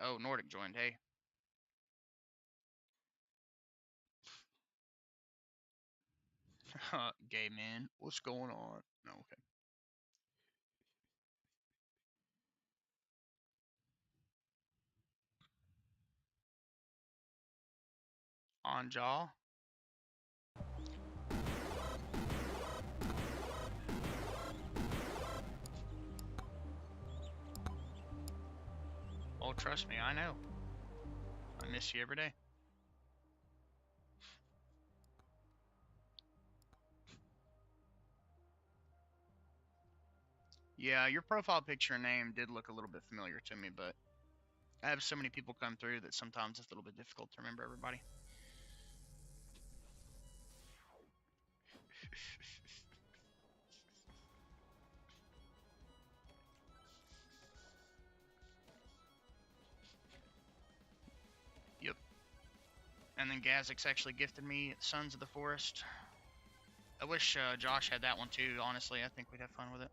Oh, Nordic joined. Hey. Gay man. What's going on? No, okay. On jaw. Oh, trust me, I know. I miss you every day. Yeah, your profile picture and name did look a little bit familiar to me, but I have so many people come through that sometimes it's a little bit difficult to remember everybody. And then Gazix actually gifted me Sons of the Forest. I wish Josh had that one too, honestly. I think we'd have fun with it.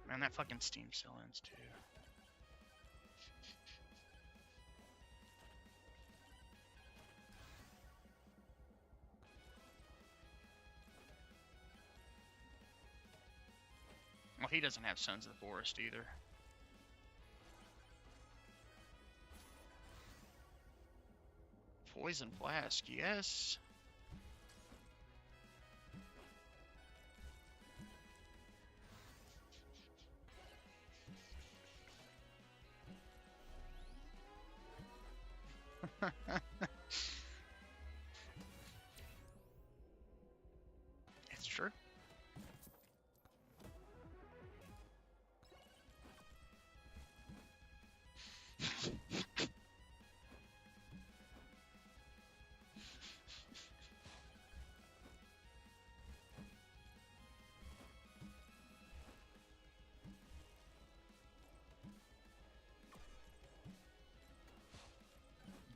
Man, that fucking Steam still ends too. Well, he doesn't have Sons of the Forest either. Poison Flask, yes. It's true.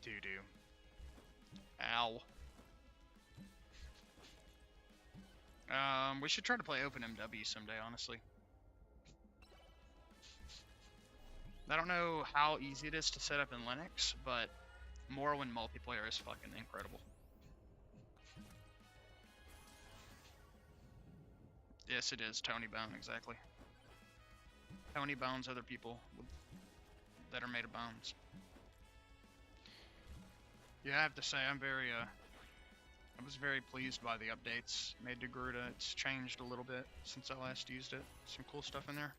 Doo-doo. Ow. We should try to play OpenMW someday, honestly. I don't know how easy it is to set up in Linux, but Morrowind multiplayer is fucking incredible. Yes, it is. Tony Bone, exactly. Tony Bones, other people that are made of bones. Yeah, I have to say, I was very pleased by the updates made to Gruta. It's changed a little bit since I last used it. Some cool stuff in there.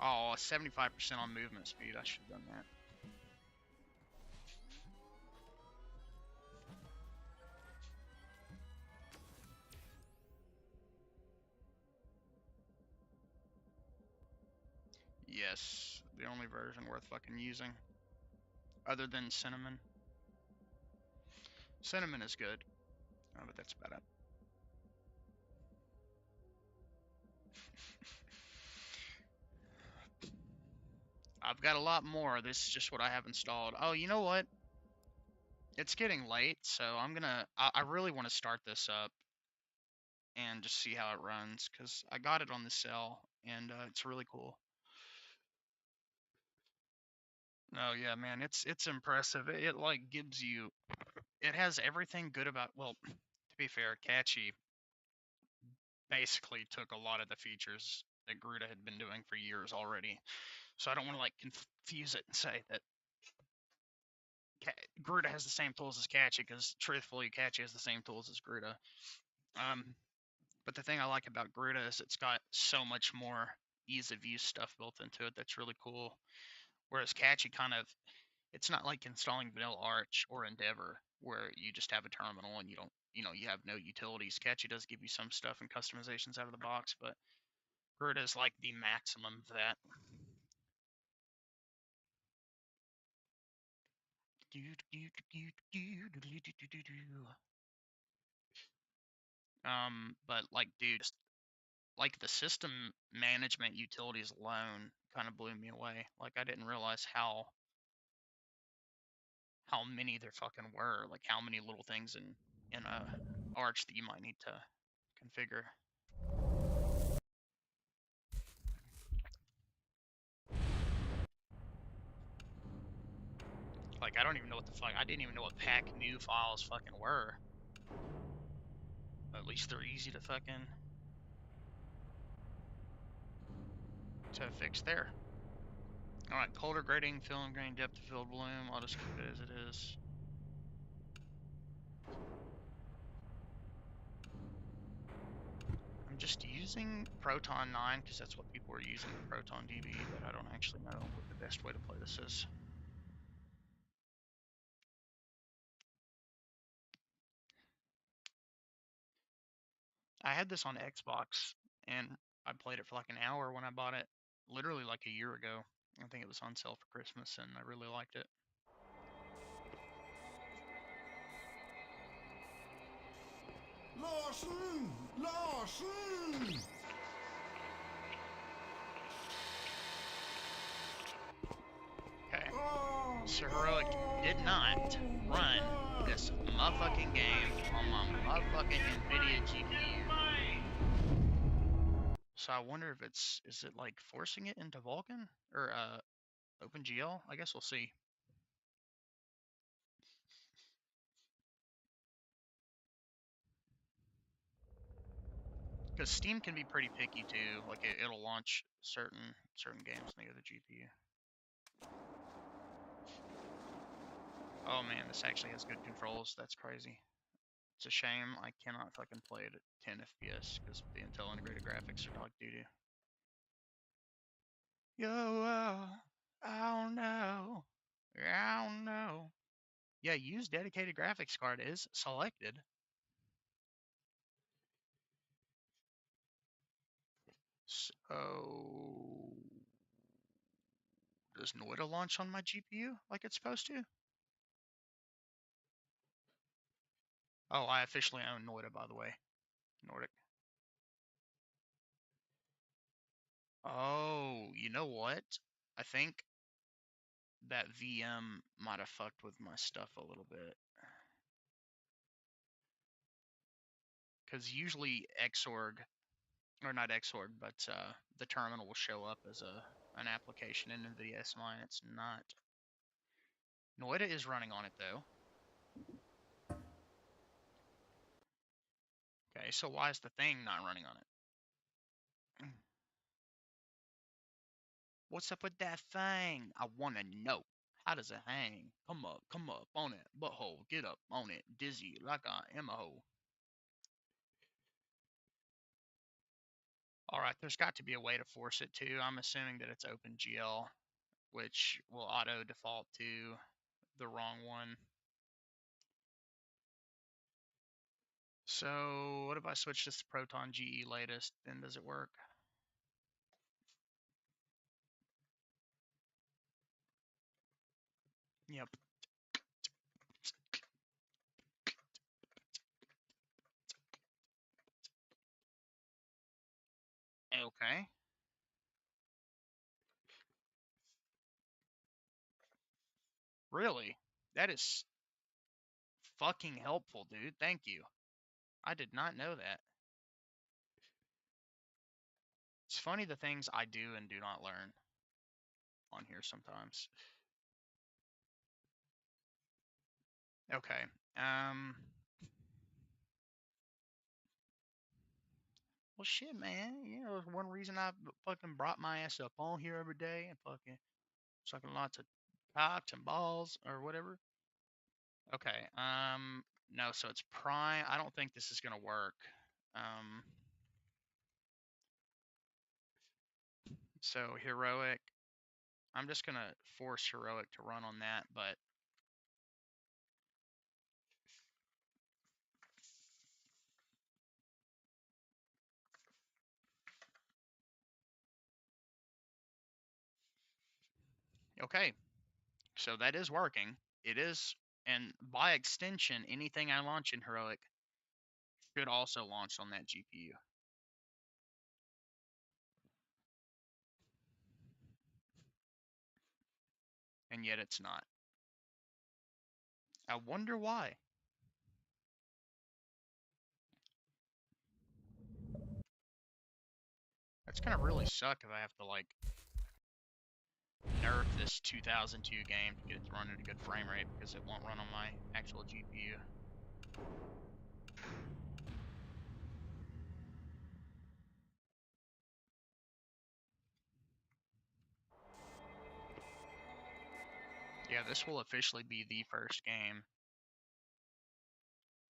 Oh, 75% on movement speed. I should have done that. Yes, the only version worth fucking using. Other than Cinnamon. Cinnamon is good. Oh, but that's about it. I've got a lot more. This is just what I have installed. Oh, you know what? It's getting late, so I really want to start this up and just see how it runs, because I got it on the sale, and it's really cool. Oh yeah, man, it's impressive. It like gives you, it has everything good about, well, to be fair, Catchy basically took a lot of the features that Gruta had been doing for years already. So I don't want to like confuse it and say that Gruta has the same tools as Catchy, because truthfully, Catchy has the same tools as Gruta. But the thing I like about Gruta is it's got so much more ease of use stuff built into it that's really cool. Whereas Catchy kind of, it's not like installing Vanilla Arch or Endeavor where you just have a terminal and you don't, you have no utilities. Catchy does give you some stuff and customizations out of the box, but Gruta is like the maximum of that. But like, dude, just like the system management utilities alone kind of blew me away. Like, I didn't realize how many there fucking were. Like, how many little things in a Arch that you might need to configure. Like, I don't even know what the fuck. I didn't even know what pack new files fucking were. At least they're easy to fucking to fix there. All right, color grading, fill and grain, depth of field bloom. I'll just keep it as it is. I'm just using Proton 9 because that's what people are using with Proton DB, but I don't actually know what the best way to play this is. I had this on Xbox, and I played it for like an hour when I bought it, literally like a year ago. I think it was on sale for Christmas, and I really liked it. Larson! Larson! So Heroic did not run this motherfucking game on my motherfucking NVIDIA GPU. So I wonder if is it like forcing it into Vulkan or OpenGL? I guess we'll see. Because Steam can be pretty picky too. Like it'll launch certain games near the GPU. Oh man, this actually has good controls. That's crazy. It's a shame I cannot fucking play it at 10 FPS because the Intel integrated graphics are dog doo doo. Yo, I don't know. I don't know. Yeah, use dedicated graphics card is selected. So, does Noida launch on my GPU like it's supposed to? Oh, I officially own Noida, by the way. Nordic. Oh, you know what? I think that VM might have fucked with my stuff a little bit. Because usually Xorg, or not Xorg, but the terminal will show up as an application in NVIDIA S-Line. It's not. Noida is running on it, though. Okay, so why is the thing not running on it? What's up with that thing? I want to know. How does it hang? Come up on it. Butthole, get up on it. Dizzy, like I am a hole. Alright, there's got to be a way to force it too. I'm assuming that it's OpenGL, which will auto default to the wrong one. So, what if I switch this to Proton GE latest? Then does it work? Yep. Okay. Really? That is fucking helpful, dude. Thank you. I did not know that. It's funny the things I do and do not learn on here sometimes. Okay. Um. Well, shit, man. You know, there's one reason I fucking brought my ass up on here every day and fucking sucking lots of cocks and balls or whatever. Okay. No, so it's prime. I don't think this is gonna work. Um. So heroic. I'm just gonna force heroic to run on that, but okay. So that is working. It is, and by extension, anything I launch in heroic should also launch on that GPU. And yet it's not. I wonder why. That's gonna really suck if I have to like nerf this 2002 game to get it to run at a good frame rate because it won't run on my actual GPU. Yeah, this will officially be the first game.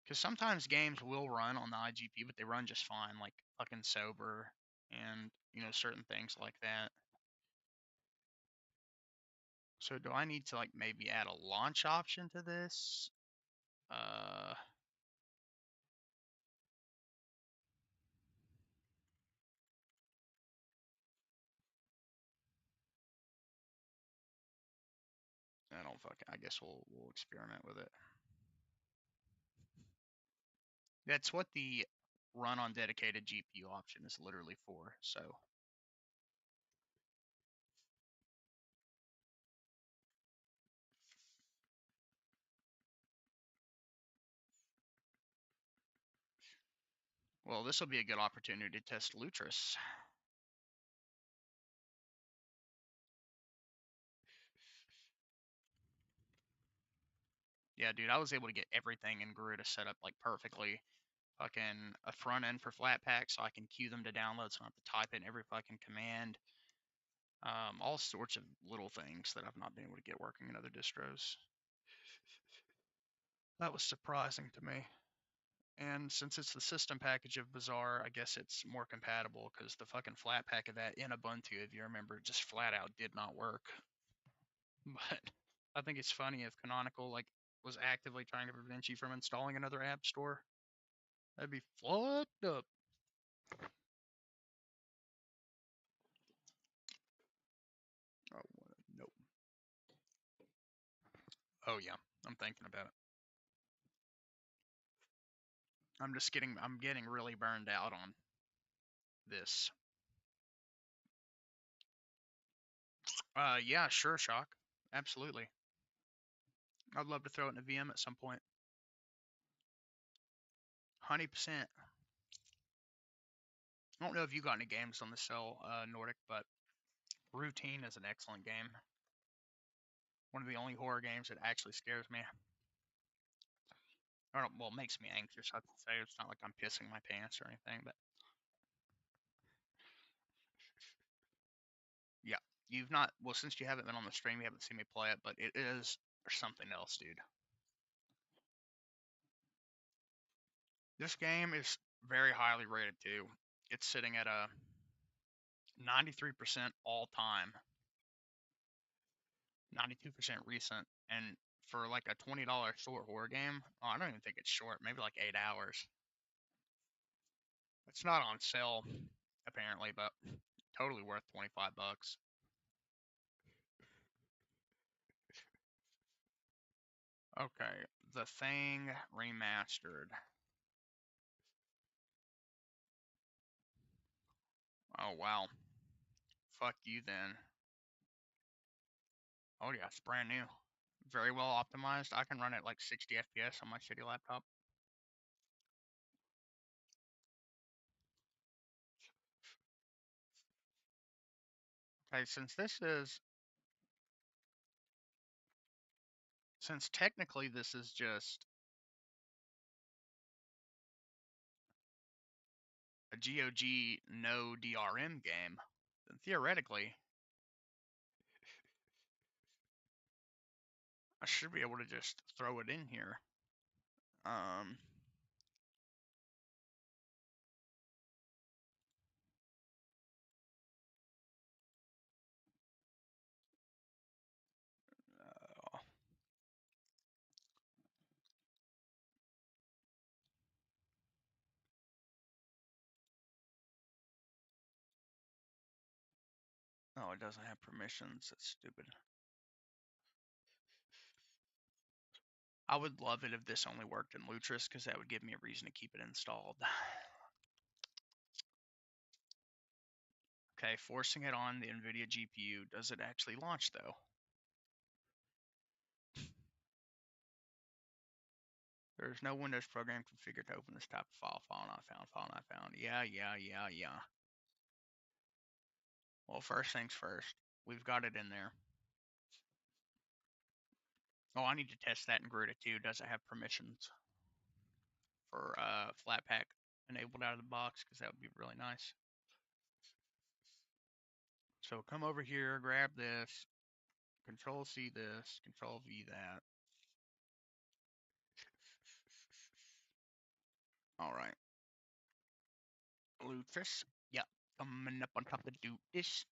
Because sometimes games will run on the iGPU, but they run just fine, like fucking sober and, you know, certain things like that. So do I need to like maybe add a launch option to this? I don't fucking. I guess we'll experiment with it. That's what the run on dedicated GPU option is literally for. So Well, this will be a good opportunity to test Lutris. Yeah, dude, I was able to get everything in Garuda set up like perfectly. Fucking a front end for Flatpak so I can queue them to download so I don't have to type in every fucking command. All sorts of little things that I've not been able to get working in other distros. That was surprising to me. And since it's the system package of Bazaar, I guess it's more compatible because the fucking Flatpak of that in Ubuntu, if you remember, just flat out did not work. But I think it's funny if Canonical like was actively trying to prevent you from installing another app store. That'd be fucked up. Oh, nope. Oh yeah, I'm thinking about it. I'm getting really burned out on this. Yeah, sure, Shock. Absolutely. I'd love to throw it in a VM at some point. 100%. I don't know if you got any games on the cell, Nordic, but Routine is an excellent game. One of the only horror games that actually scares me. Or, well, it makes me anxious, I have to say. It's not like I'm pissing my pants or anything, but yeah. You've not, well, since you haven't been on the stream, you haven't seen me play it, but it is something else, dude. This game is very highly rated, too. It's sitting at a 93% all time, 92% recent, and for like a $20 short horror game, oh, I don't even think it's short, maybe like 8 hours. It's not on sale, apparently, but totally worth 25 bucks. Okay, The Thing remastered. Oh, wow. Fuck you then. Oh, yeah, it's brand new. Very well optimized. I can run it like 60 FPS on my shitty laptop. Okay, since technically this is just a GOG no DRM game, then theoretically, I should be able to just throw it in here. Um, oh, it doesn't have permissions. That's stupid. I would love it if this only worked in Lutris, because that would give me a reason to keep it installed. Okay, forcing it on the NVIDIA GPU. Does it actually launch, though? There's no Windows program configured to open this type of file. File not found. File not found. Yeah. Well, first things first. We've got it in there. Oh, I need to test that in Garuda too. Does it have permissions for Flatpak enabled out of the box? Because that would be really nice. So come over here, grab this, Control C this, Control V that. All right. Lutris. Yep. Coming up on top of do this.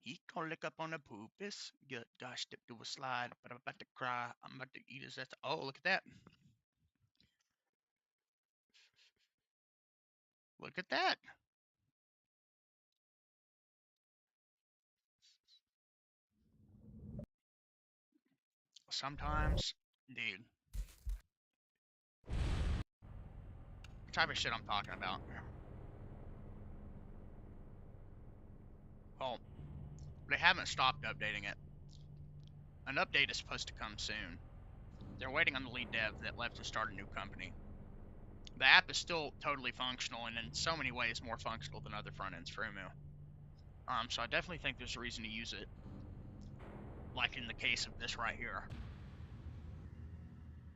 He gonna lick up on the poopus. Good gosh, step to a slide, but I'm about to cry. I'm about to eat his ass. Oh, look at that. Look at that. Sometimes, dude. The type of shit I'm talking about. Oh, they haven't stopped updating it. An update is supposed to come soon. They're waiting on the lead dev that left to start a new company. The app is still totally functional and in so many ways more functional than other front ends for Umu. So I definitely think there's a reason to use it, like in the case of this right here.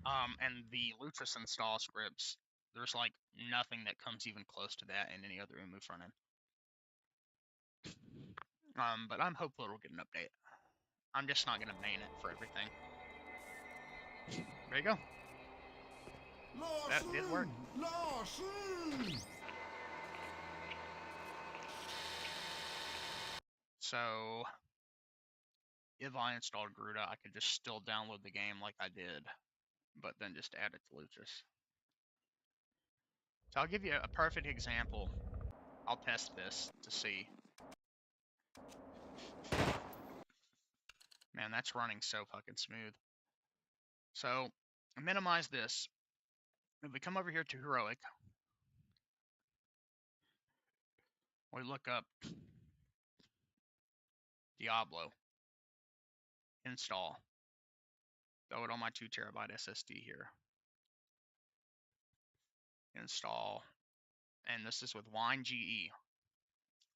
And the Lutris install scripts, there's like nothing that comes even close to that in any other Umu front end. But I'm hopeful it'll get an update. I'm just not gonna main it for everything. There you go. That did work. So if I installed Garuda, I could just still download the game like I did, but then just add it to Lutris. So I'll give you a perfect example. I'll test this to see. Man, that's running so fucking smooth. So minimize this. If we come over here to Heroic, we look up Diablo, install, throw it on my 2TB SSD here, install, and this is with Wine GE,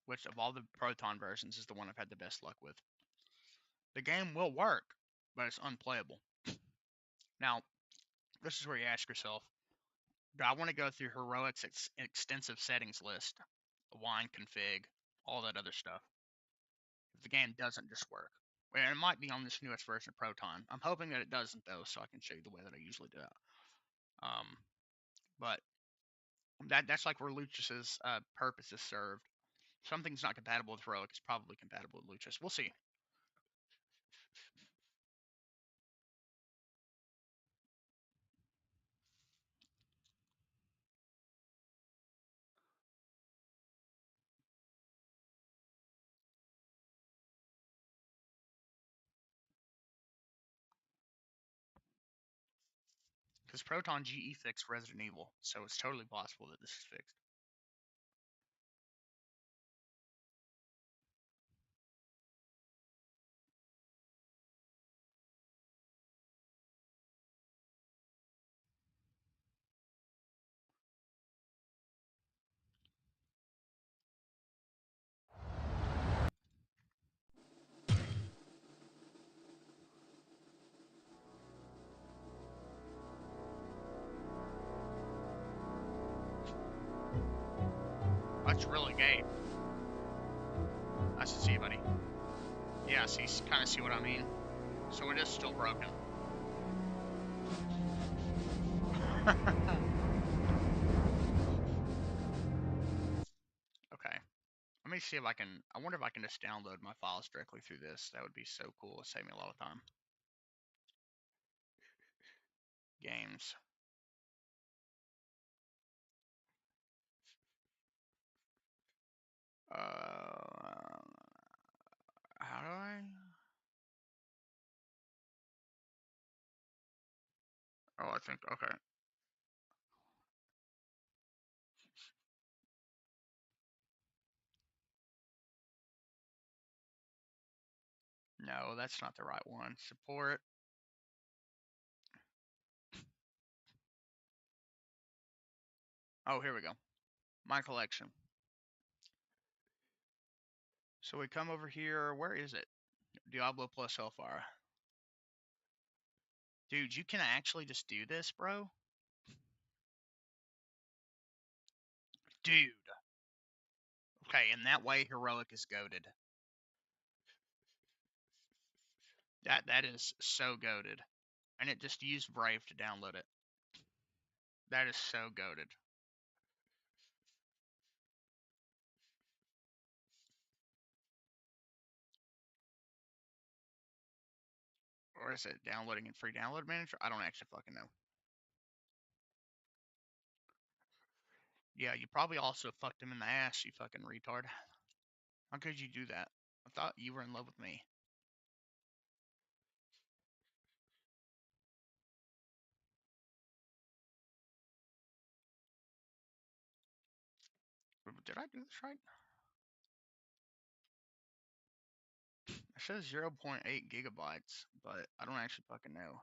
which of all the Proton versions is the one I've had the best luck with. The game will work, but it's unplayable. Now, this is where you ask yourself, do I want to go through Heroic's extensive settings list, wine config, all that other stuff, if the game doesn't just work? And it might be on this newest version of Proton. I'm hoping that it doesn't, though, so I can show you the way that I usually do it. But that's like where Lutris's purpose is served. Something's not compatible with Heroic is probably compatible with Lutris. We'll see. Because Proton GE fixed Resident Evil, so it's totally possible that this is fixed. That's really gay. Nice to see you, buddy. Yeah, so you kind of see what I mean. So it is still broken. Okay. Let me see if I can. I wonder if I can just download my files directly through this. That would be so cool. It'd save me a lot of time. Games. How do I? Oh, I think, okay. No, that's not the right one. Support. Oh, here we go. My collection. So we come over here. Where is it? Diablo plus Hellfire. Dude, you can actually just do this, bro? Dude. Okay, and that way Heroic is goated. That is so goated. And it just used Brave to download it. That is so goated. Or is it downloading in free download manager? I don't actually fucking know. Yeah, you probably also fucked him in the ass, you fucking retard. How could you do that? I thought you were in love with me. Did I do this right? It says 0.8 gigabytes, but I don't actually fucking know.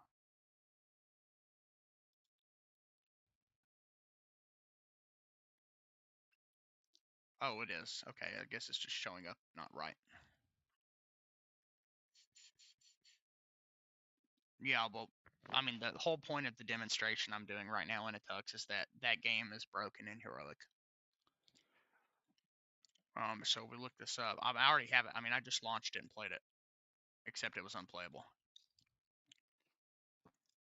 Oh, it is. Okay, I guess it's just showing up not right. Yeah, well, I mean, the whole point of the demonstration I'm doing right now in a tux is that that game is broken in Heroic. So we looked this up. I already have it. I mean, I just launched it and played it, except it was unplayable.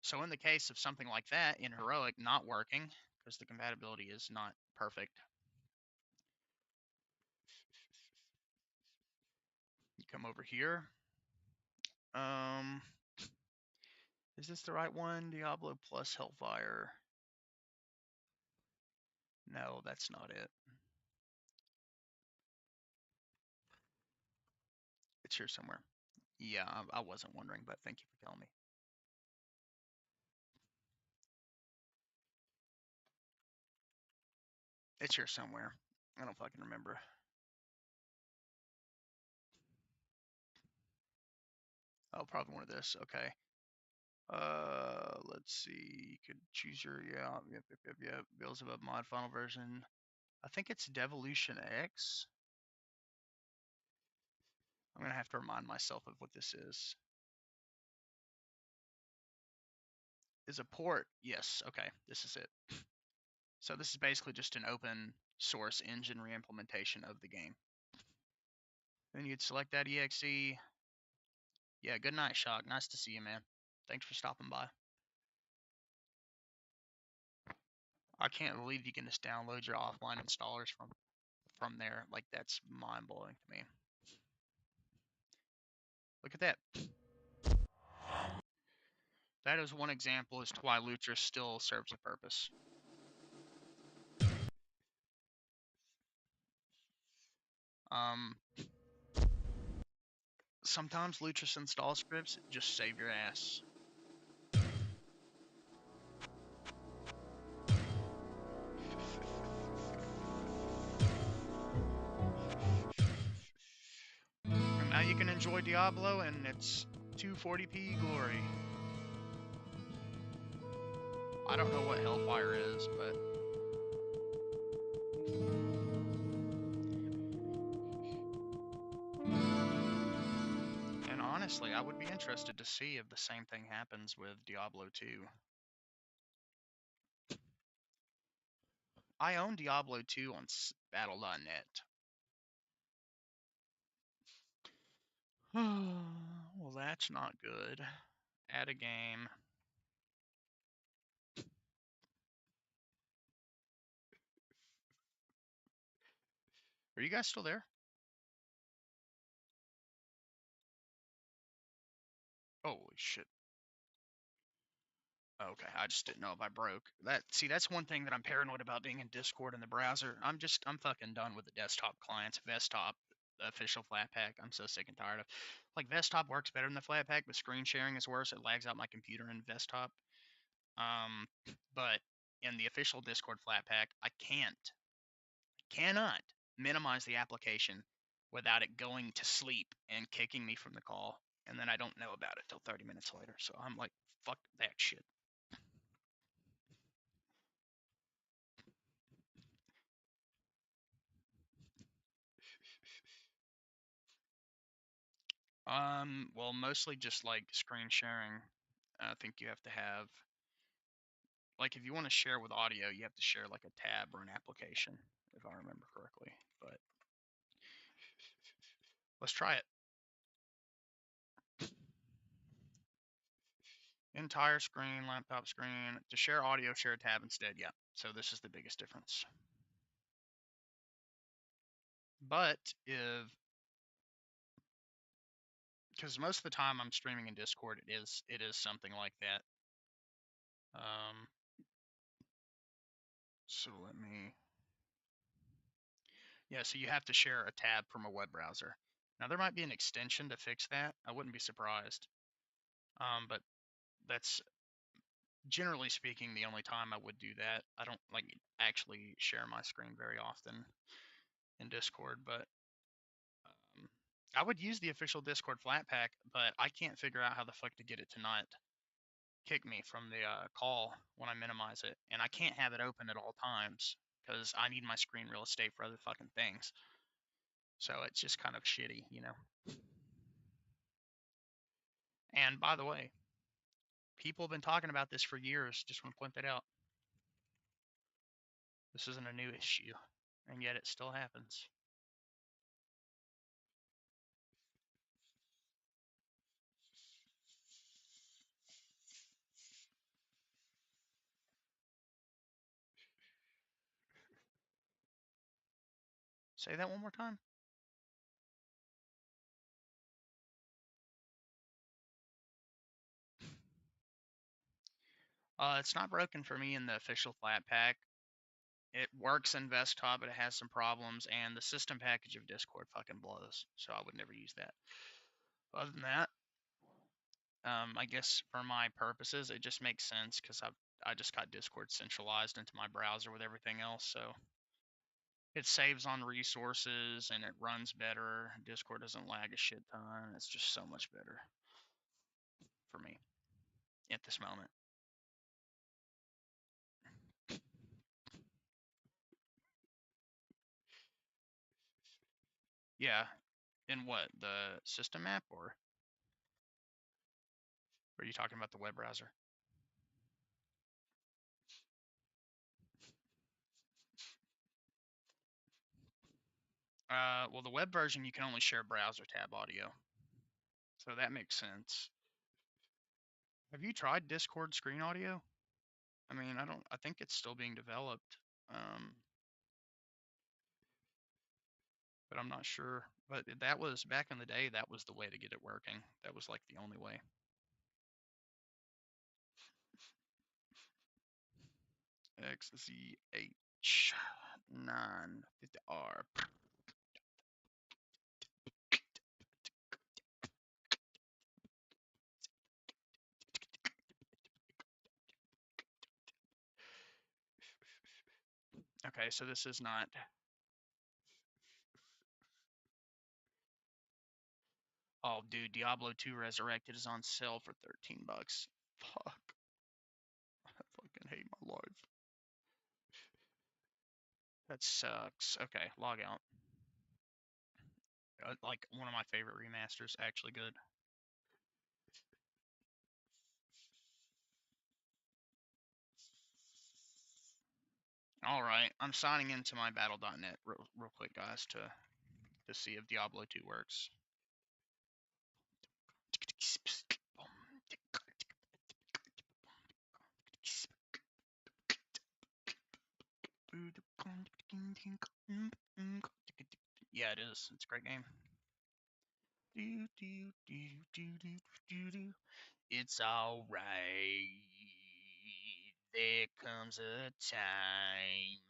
So in the case of something like that in Heroic not working, because the compatibility is not perfect, you come over here. Um, is this the right one? Diablo plus Hellfire. No, that's not it. It's here somewhere. Yeah, I wasn't wondering, but thank you for telling me. It's here somewhere. I don't fucking remember. Oh, probably one of this. Okay. Let's see. You could choose your yep. Beelzebub mod final version. I think it's Devolution X. I'm gonna have to remind myself of what this is. Is a port? Yes. Okay, this is it. So this is basically just an open source engine reimplementation of the game. Then you'd select that exe. Yeah, good night, Shock. Nice to see you, man. Thanks for stopping by. I can't believe you can just download your offline installers from there. Like, that's mind blowing to me. Look at that. That is one example as to why Lucha still serves a purpose. Um, Sometimes Lucha install scripts just save your ass. And now you can enjoy Diablo and its 240p glory. I don't know what Hellfire is, but and honestly, I would be interested to see if the same thing happens with Diablo 2. I own Diablo 2 on battle.net. Well, that's not good. Add a game. Are you guys still there? Holy shit. Okay, I just didn't know if I broke. That's one thing that I'm paranoid about being in Discord in the browser. I'm fucking done with the desktop clients. Desktop, the official Flatpak, I'm so sick and tired of. Like, Desktop works better than the Flatpak, but screen sharing is worse. It lags out my computer in Desktop. But in the official Discord Flatpak, I cannot minimize the application without it going to sleep and kicking me from the call, and then I don't know about it till 30 minutes later. So I'm like, fuck that shit. Well, mostly just like screen sharing. I think you have to have, like, if you want to share with audio, you have to share like a tab or an application, if I remember correctly. But let's try it. Entire screen, laptop screen. To share audio, share a tab instead. Yeah. So this is the biggest difference. But if, because most of the time I'm streaming in Discord, it is something like that. So let me. Yeah, so you have to share a tab from a web browser. Now there might be an extension to fix that. I wouldn't be surprised. But that's generally speaking the only time I would do that. I don't like actually share my screen very often in Discord, but I would use the official Discord Flatpak, but I can't figure out how the fuck to get it to not kick me from the call when I minimize it, and I can't have it open at all times because I need my screen real estate for other fucking things. So it's just kind of shitty, you know. And by the way, people have been talking about this for years. Just want to point that out. This isn't a new issue, and yet it still happens. Say that one more time. It's not broken for me in the official flat pack. It works in desktop, but it has some problems, and the system package of Discord fucking blows. So I would never use that. Other than that, I guess for my purposes, it just makes sense because I just got Discord centralized into my browser with everything else, so it saves on resources and it runs better. Discord doesn't lag a shit ton. It's just so much better for me at this moment. Yeah, in what, the system app, or are you talking about the web browser? Well, the web version you can only share browser tab audio, so that makes sense. Have you tried Discord screen audio? I mean, I don't. I think it's still being developed, but I'm not sure. But that was back in the day. That was the way to get it working. That was like the only way. XZH 950R. Okay, so this is not. Oh, dude, Diablo 2 Resurrected is on sale for $13. Fuck. I fucking hate my life. That sucks. Okay, log out. Like one of my favorite remasters, actually good. All right, I'm signing into my battle.net real quick, guys, to see if Diablo 2 works. Yeah, it is. It's a great game. It's alright. There comes a time.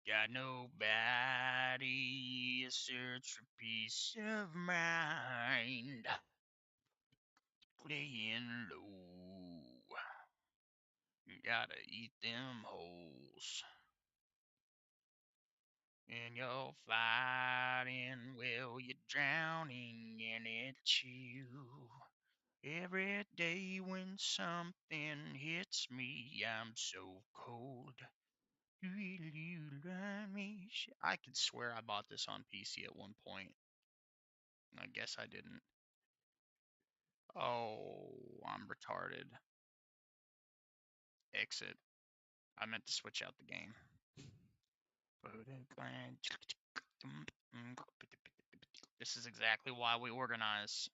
Got nobody, a search for peace of mind. Playing low. You gotta eat them holes. And you're fighting, well, you're drowning in it too. Every day when something hits me, I'm so cold. Will you let me? I could swear I bought this on PC at one point. I guess I didn't. Oh, I'm retarded. Exit. I meant to switch out the game. This is exactly why we organize.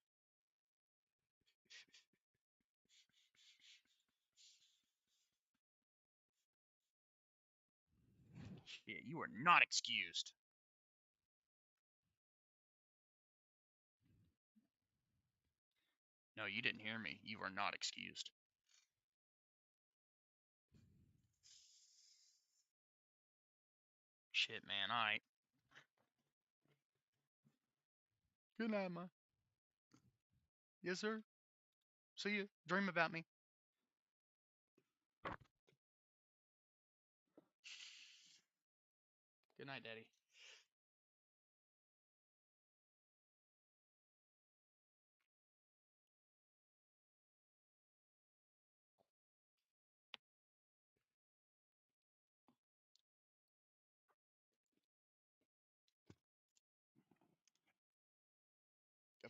Shit, you are not excused. No, you didn't hear me. You are not excused. Shit, man. All right. Good night, ma. Yes, sir. See you. Dream about me. Good night, Daddy.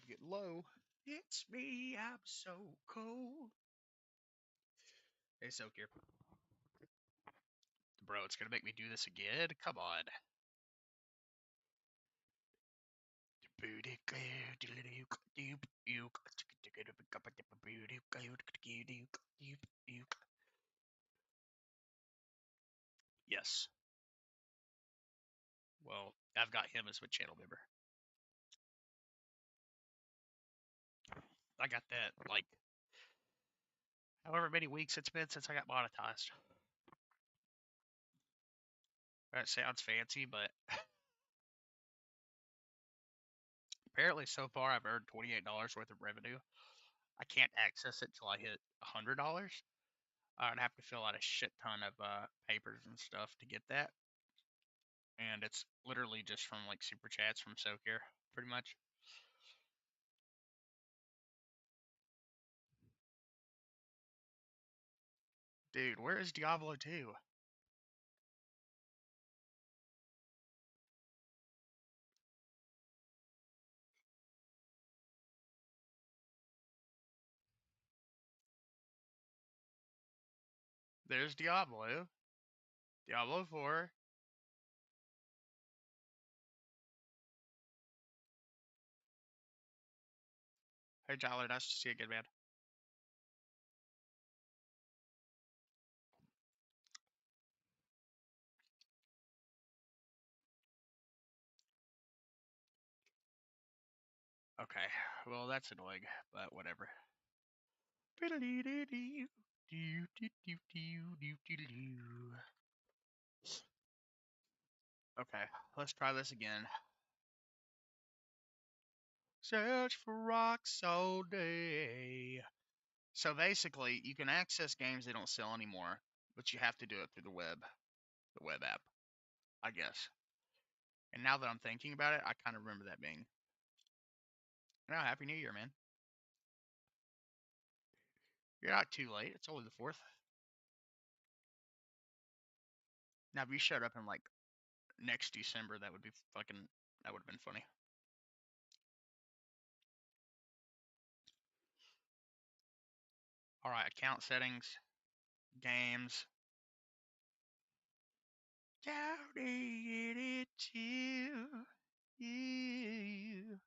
Get low. It's me, I'm so cold. Hey, Soak here. Bro, it's gonna make me do this again? Come on. Yes. Well, I've got him as my channel member. I got that, like, however many weeks it's been since I got monetized. That sounds fancy, but apparently so far I've earned $28 worth of revenue. I can't access it till I hit $100. I'd have to fill out a shit ton of papers and stuff to get that. And it's literally just from like super chats from Sokir, pretty much. Dude, where is Diablo 2? There's Diablo. Diablo 4. Hey, Tyler, nice to see you again, man. Okay, well, that's annoying, but whatever. Okay, let's try this again. Search for rocks all day. So basically, you can access games they don't sell anymore, but you have to do it through the web app, I guess. And now that I'm thinking about it, I kind of remember that being. No, Happy New Year, man. You're not too late. It's only the 4th. Now, if you showed up in like next December, that would be fucking. That would have been funny. All right, account settings, games. Doubting it to you.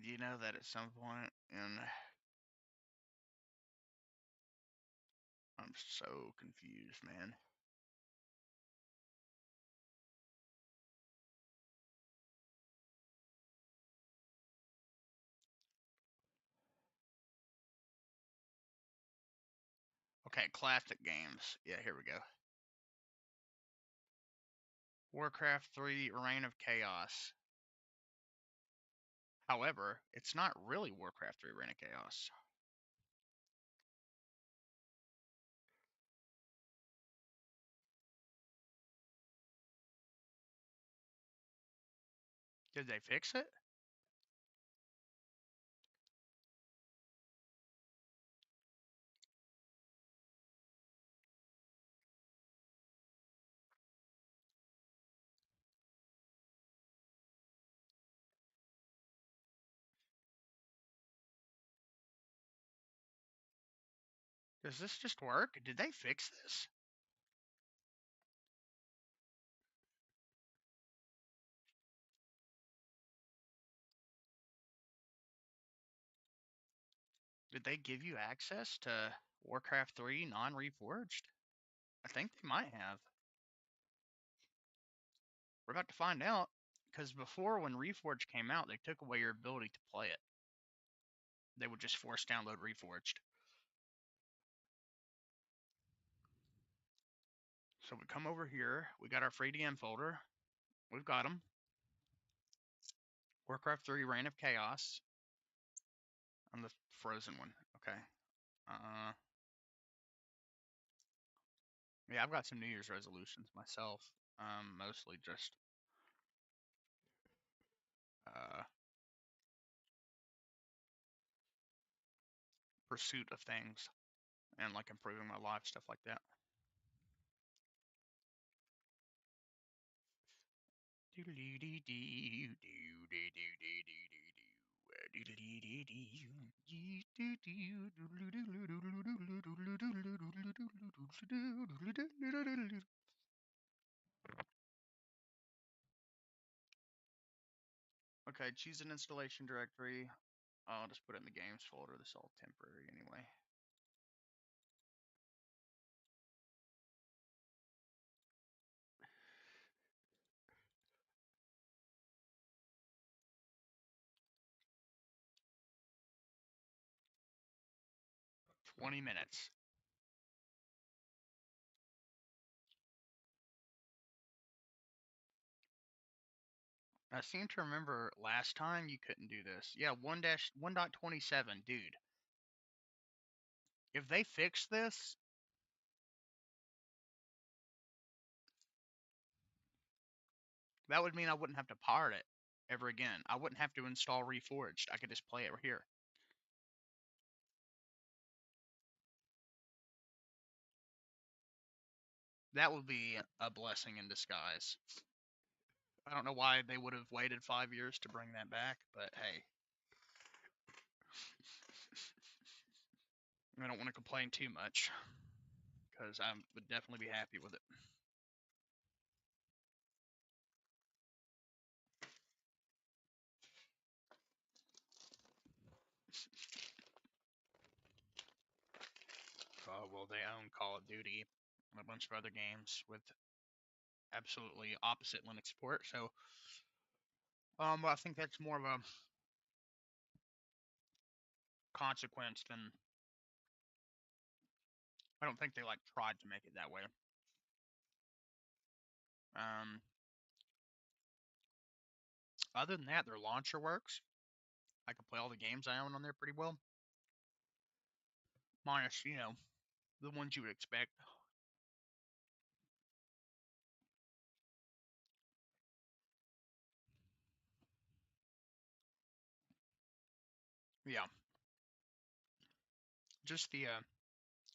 Do you know that at some point in. I'm so confused, man. Okay, classic games. Yeah, here we go. Warcraft 3 Reign of Chaos. However, it's not really Warcraft 3 Reign of Chaos. Did they fix it? Does this just work? Did they fix this? Did they give you access to Warcraft 3 non-reforged? I think they might have. We're about to find out, because before when Reforged came out, they took away your ability to play it. They would just force download Reforged. So we come over here, we got our free DM folder. We've got them. Warcraft 3 Reign of Chaos. I'm the frozen one. Okay. Yeah, I've got some New Year's resolutions myself. Mostly just pursuit of things and like improving my life, stuff like that. Okay, choose an installation directory. I'll just put it in the games folder. This is all temporary anyway. $20. I seem to remember last time you couldn't do this. Yeah, 1.27, dude. If they fix this, that would mean I wouldn't have to pirate it ever again. I wouldn't have to install Reforged. I could just play it here. That would be a blessing in disguise. I don't know why they would have waited 5 years to bring that back, but hey. I don't want to complain too much, because I would definitely be happy with it. Well, they own Call of Duty and a bunch of other games with absolutely opposite Linux support, so I think that's more of a consequence than I don't think they like tried to make it that way. Um, Other than that, their launcher works. I can play all the games I own on there pretty well, minus the ones you would expect. Yeah, just the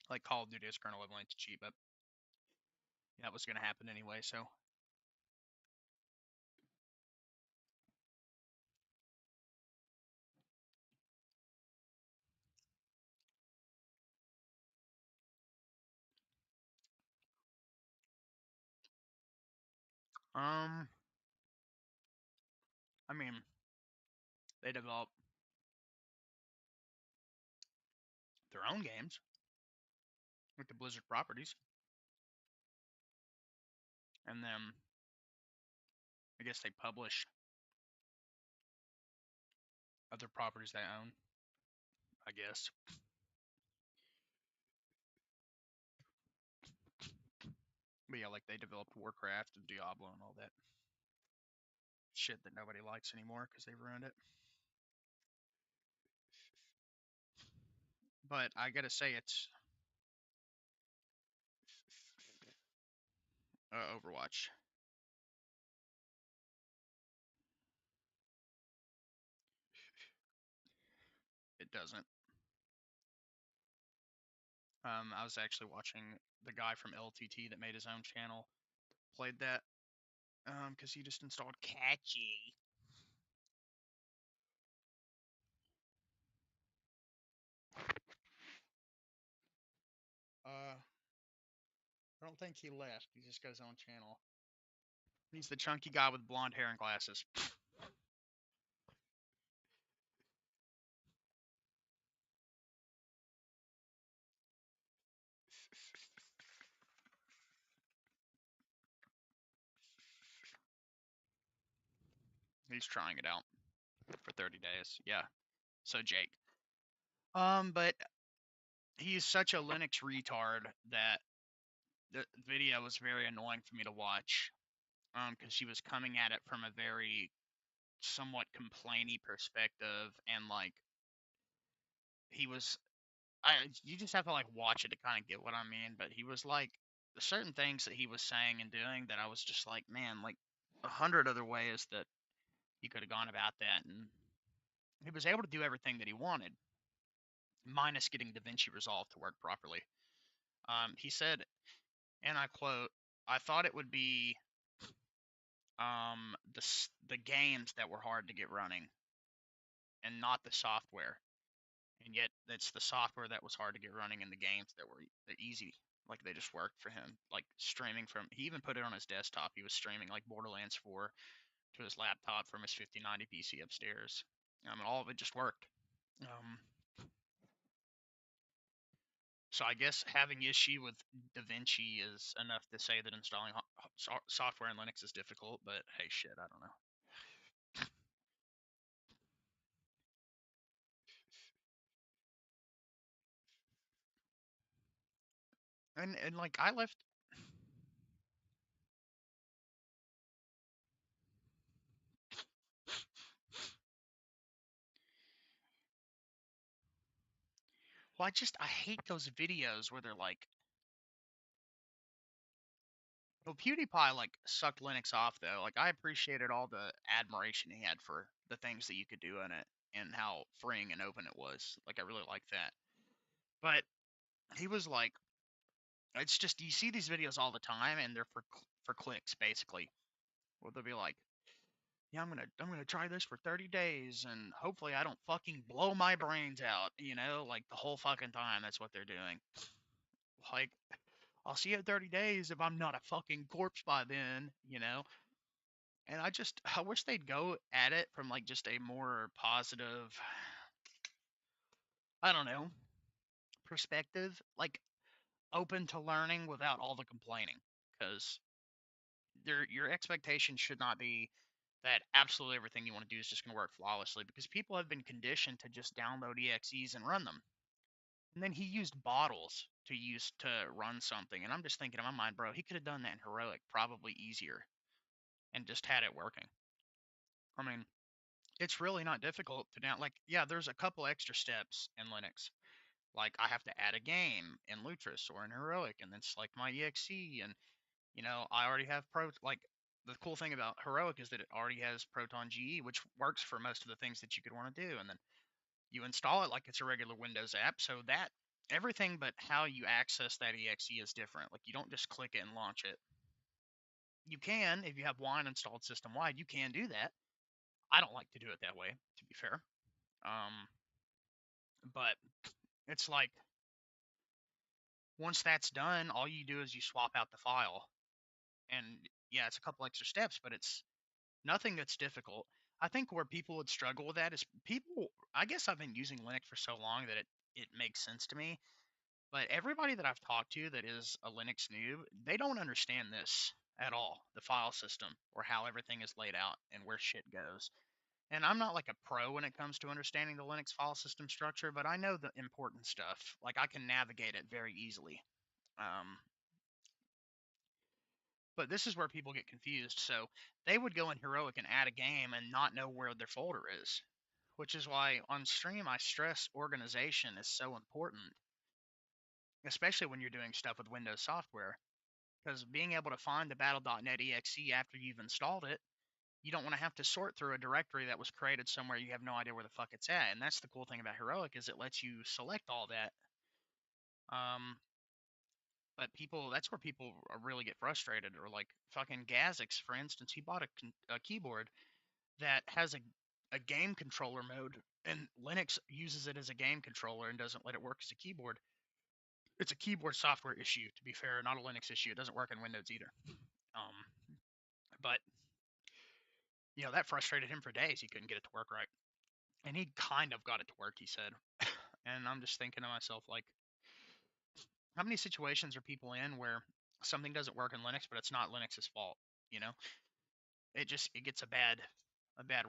like Call of Duty is kernel equivalent to cheap, but that was gonna happen anyway. So I mean, they develop their own games with the Blizzard properties, and then I guess they publish other properties they own. I guess, but yeah, like they developed Warcraft and Diablo and all that shit that nobody likes anymore because they've ruined it. But I gotta say, it's Overwatch. It doesn't. I was actually watching the guy from LTT that made his own channel played that because he just installed Catchy. I don't think he left. He just got his own channel. He's the chunky guy with blonde hair and glasses. He's trying it out for 30 days. Yeah. So Jake. But he's such a Linux retard that the video was very annoying for me to watch. Because she was coming at it from a very somewhat complainy perspective, and like he was, you just have to like watch it to kind of get what I mean. But he was like certain things that he was saying and doing that I was just like, man, like 100 other ways that he could have gone about that, and he was able to do everything that he wanted, minus getting DaVinci Resolve to work properly. He said, and I quote, "I thought it would be the games that were hard to get running, and not the software. And yet, it's the software that was hard to get running, and the games that were easy. Like they just worked for him. Like streaming from, he even put it on his desktop. He was streaming like Borderlands 4 to his laptop from his 5090 PC upstairs. And all of it just worked. Um, so I guess having issue with DaVinci is enough to say that installing software in Linux is difficult. But hey, shit, I don't know. And like I left. Well, I hate those videos where they're like, well, PewDiePie like sucked Linux off though. Like I appreciated all the admiration he had for the things that you could do in it and how freeing and open it was. Like I really liked that. But he was like, it's just you see these videos all the time and they're for clicks basically. Where they'll be like, yeah, I'm gonna try this for 30 days and hopefully I don't fucking blow my brains out. Like the whole fucking time. That's what they're doing. Like I'll see you in 30 days if I'm not a fucking corpse by then. And I wish they'd go at it from like just a more positive, I don't know, perspective, like open to learning without all the complaining. Because your expectation should not be that absolutely everything you want to do is just going to work flawlessly. Because people have been conditioned to just download exes and run them. And then he used bottles to run something, and I'm just thinking in my mind, bro, he could have done that in heroic probably easier and just had it working. I mean, it's really not difficult to down. Like, yeah, there's a couple extra steps in Linux. Like, I have to add a game in Lutris or in Heroic, and then select my exe. And I already have Like, the cool thing about Heroic is that it already has Proton GE, which works for most of the things that you could want to do. And then you install it like it's a regular Windows app, so that everything but how you access that exe is different. Like, you don't just click it and launch it. You can, if you have Wine installed system wide, you can do that. I don't like to do it that way, to be fair. Um, but it's like once that's done, all you do is you swap out the file. And yeah, it's a couple extra steps, but it's nothing that's difficult. I think where people would struggle with that is people, I guess I've been using Linux for so long that it makes sense to me. But everybody that I've talked to that is a Linux noob, they don't understand this at all, the file system or how everything is laid out and where shit goes. And I'm not like a pro when it comes to understanding the Linux file system structure, but I know the important stuff. Like I can navigate it very easily. Um, but this is where people get confused. So they would go in Heroic and add a game and not know where their folder is, which is why on stream I stress organization is so important, especially when you're doing stuff with Windows software. Because being able to find the battle.net exe after you've installed it, you don't want to have to sort through a directory that was created somewhere you have no idea where the fuck it's at. And that's the cool thing about Heroic is it lets you select all that. Um, but that's where people really get frustrated. Or like fucking Gazix, for instance, he bought a keyboard that has a game controller mode, and Linux uses it as a game controller and doesn't let it work as a keyboard. It's a keyboard software issue, to be fair, not a Linux issue. It doesn't work in Windows either. Um, but that frustrated him for days. He couldn't get it to work right. And he kind of got it to work, he said. And I'm just thinking to myself, like, how many situations are people in where something doesn't work in Linux, but it's not Linux's fault? You know, it gets a bad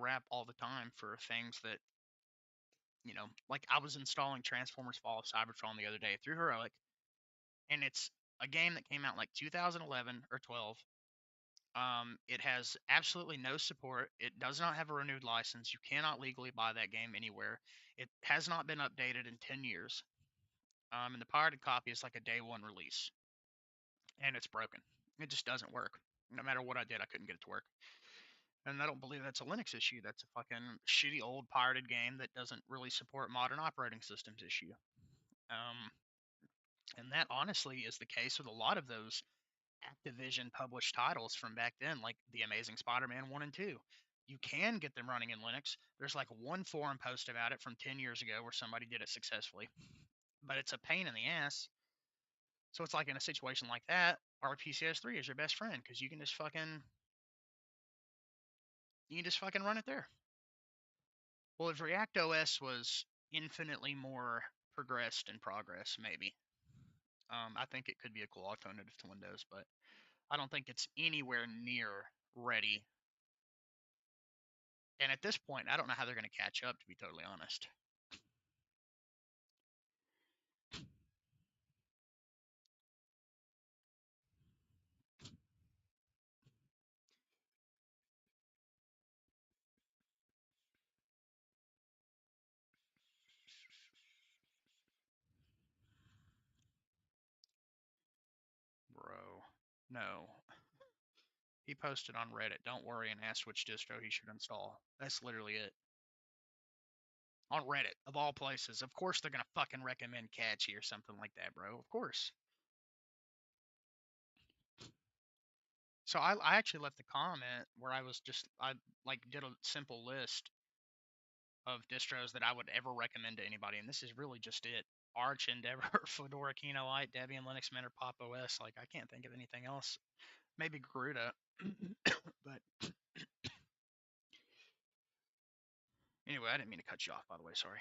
rap all the time for things that like I was installing Transformers Fall of Cybertron the other day through Heroic, and it's a game that came out like 2011 or 12. It has absolutely no support. It does not have a renewed license. You cannot legally buy that game anywhere. It has not been updated in 10 years. And the pirated copy is like a day one release, and it's broken. It just doesn't work. No matter what I did, I couldn't get it to work. And I don't believe that's a Linux issue. That's a fucking shitty old pirated game that doesn't really support modern operating systems issue. Um, and that honestly is the case with a lot of those Activision published titles from back then, like The Amazing Spider-Man 1 and 2. You can get them running in Linux. There's like one forum post about it from 10 years ago where somebody did it successfully, but it's a pain in the ass. So it's like in a situation like that, RPCS3 is your best friend because you can just fucking run it there. Well, if React OS was infinitely more progressed in progress, maybe. I think it could be a cool alternative to Windows, but I don't think it's anywhere near ready. And at this point, I don't know how they're going to catch up, to be totally honest. Bro, no. He posted on Reddit, don't worry, and asked which distro he should install. That's literally it. On Reddit, of all places. Of course they're going to fucking recommend Catchy or something like that, bro. Of course. So I actually left a comment where I like did a simple list of distros that I would ever recommend to anybody, and this is really just it. Arch, Endeavor, Fedora, Kino Lite, Debian, Linux Mint, or Pop OS. Like, I can't think of anything else. Maybe Garuda. But anyway, I didn't mean to cut you off, by the way. Sorry.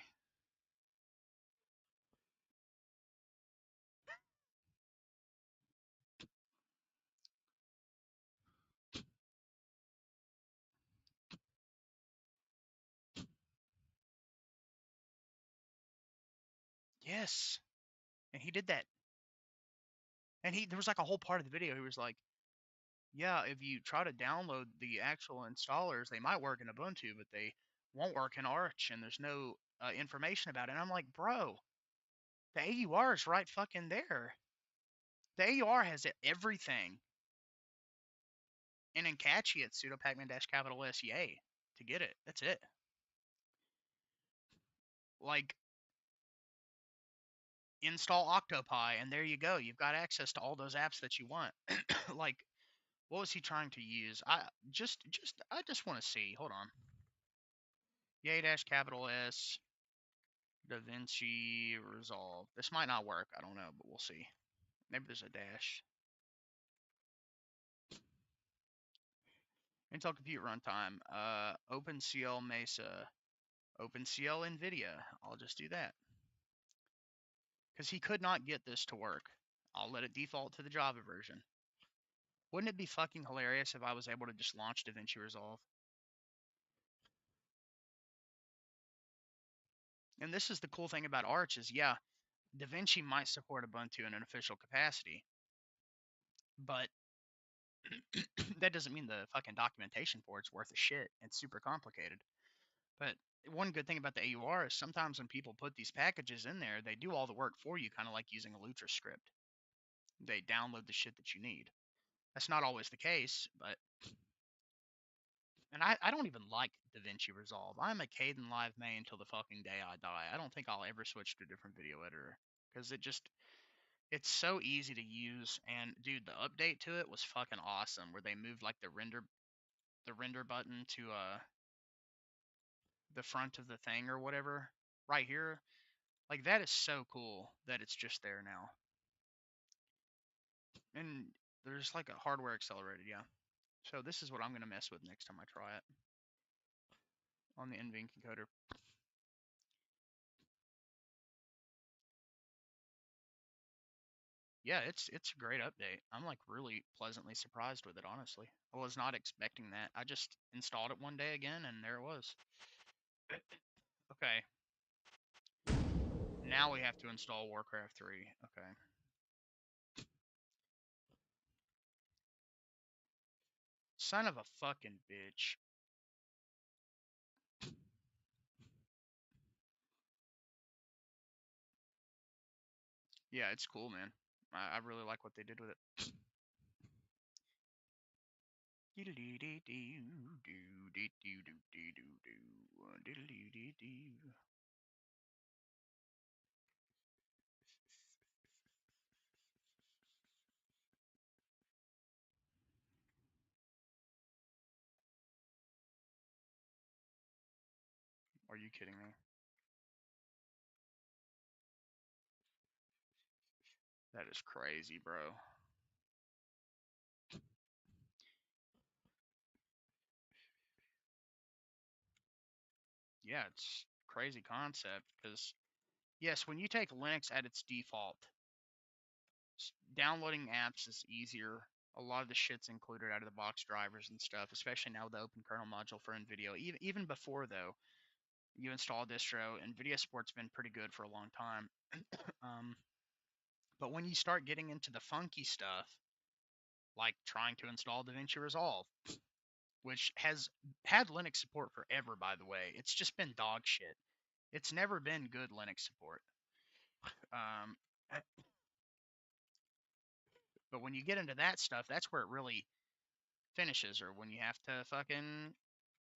Yes. And he did that. And there was like a whole part of the video. He was like, yeah, if you try to download the actual installers, they might work in Ubuntu, but they won't work in Arch, and there's no information about it. And I'm like, bro, the AUR is right fucking there. The AUR has everything. And in Catchy, it's sudo pacman -capital S yay to get it. That's it. Like, install Octopi, and there you go. You've got access to all those apps that you want. Like, what was he trying to use? I just want to see. Hold on. Yay -capital S DaVinci Resolve. This might not work. I don't know, but we'll see. Maybe there's a dash. Intel Compute Runtime. OpenCL Mesa. OpenCL NVIDIA. I'll just do that. Because he could not get this to work. I'll let it default to the Java version. Wouldn't it be fucking hilarious if I was able to just launch DaVinci Resolve? And this is the cool thing about Arch is, yeah, DaVinci might support Ubuntu in an official capacity, but that doesn't mean the fucking documentation for it's worth a shit. It's super complicated. But one good thing about the AUR is sometimes when people put these packages in there, they do all the work for you, kind of like using a Lutra script. They download the shit that you need. That's not always the case, but and I don't even like DaVinci Resolve. I'm a Kdenlive main until the fucking day I die. I don't think I'll ever switch to a different video editor because it's so easy to use. And dude, the update to it was fucking awesome, where they moved like the render button to the front of the thing or whatever right here. Like, that is so cool that it's just there now. And there's like a hardware accelerated, yeah. So this is what I'm gonna mess with next time I try it on the NVENC encoder. Yeah, it's a great update. I'm like really pleasantly surprised with it, honestly. I was not expecting that. I just installed it one day again and there it was. Okay, now we have to install Warcraft 3. Okay. Son of a fucking bitch. Yeah, it's cool, man. I really like what they did with it. Are you kidding me? That is crazy, bro. Yeah, it's crazy concept because yes, when you take Linux at its default, downloading apps is easier. A lot of the shit's included out of the box drivers and stuff, especially now with the open kernel module for NVIDIA. Even before though, you install a distro, NVIDIA support's been pretty good for a long time. um, but when you start getting into the funky stuff, like trying to install DaVinci Resolve, which has had Linux support forever, by the way, it's just been dog shit. It's never been good Linux support. Um, but when you get into that stuff, that's where it really finishes, or when you have to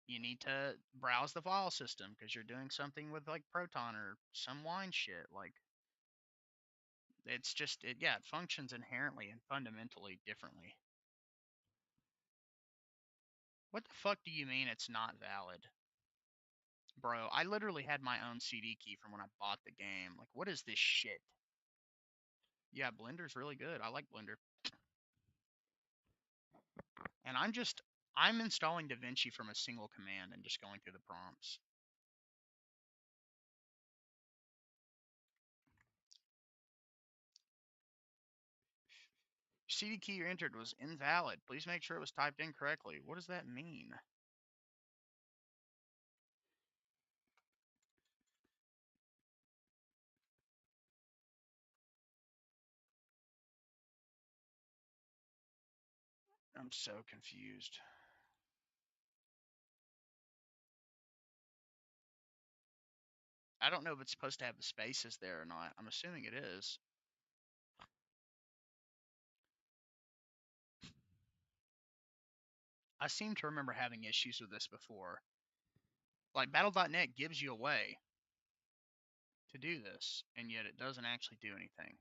you need to browse the file system because you're doing something with like Proton or some wine shit. Like, it's just, yeah, it functions inherently and fundamentally differently. What the fuck do you mean it's not valid? Bro, I literally had my own CD key from when I bought the game. Like, what is this shit? Yeah, Blender's really good. I like Blender. And I'm installing DaVinci from a single command and just going through the prompts. CD key you entered was invalid. Please make sure it was typed in correctly. What does that mean? I'm so confused. I don't know if it's supposed to have the spaces there or not. I'm assuming it is. I seem to remember having issues with this before. Like, Battle.net gives you a way to do this, and yet it doesn't actually do anything.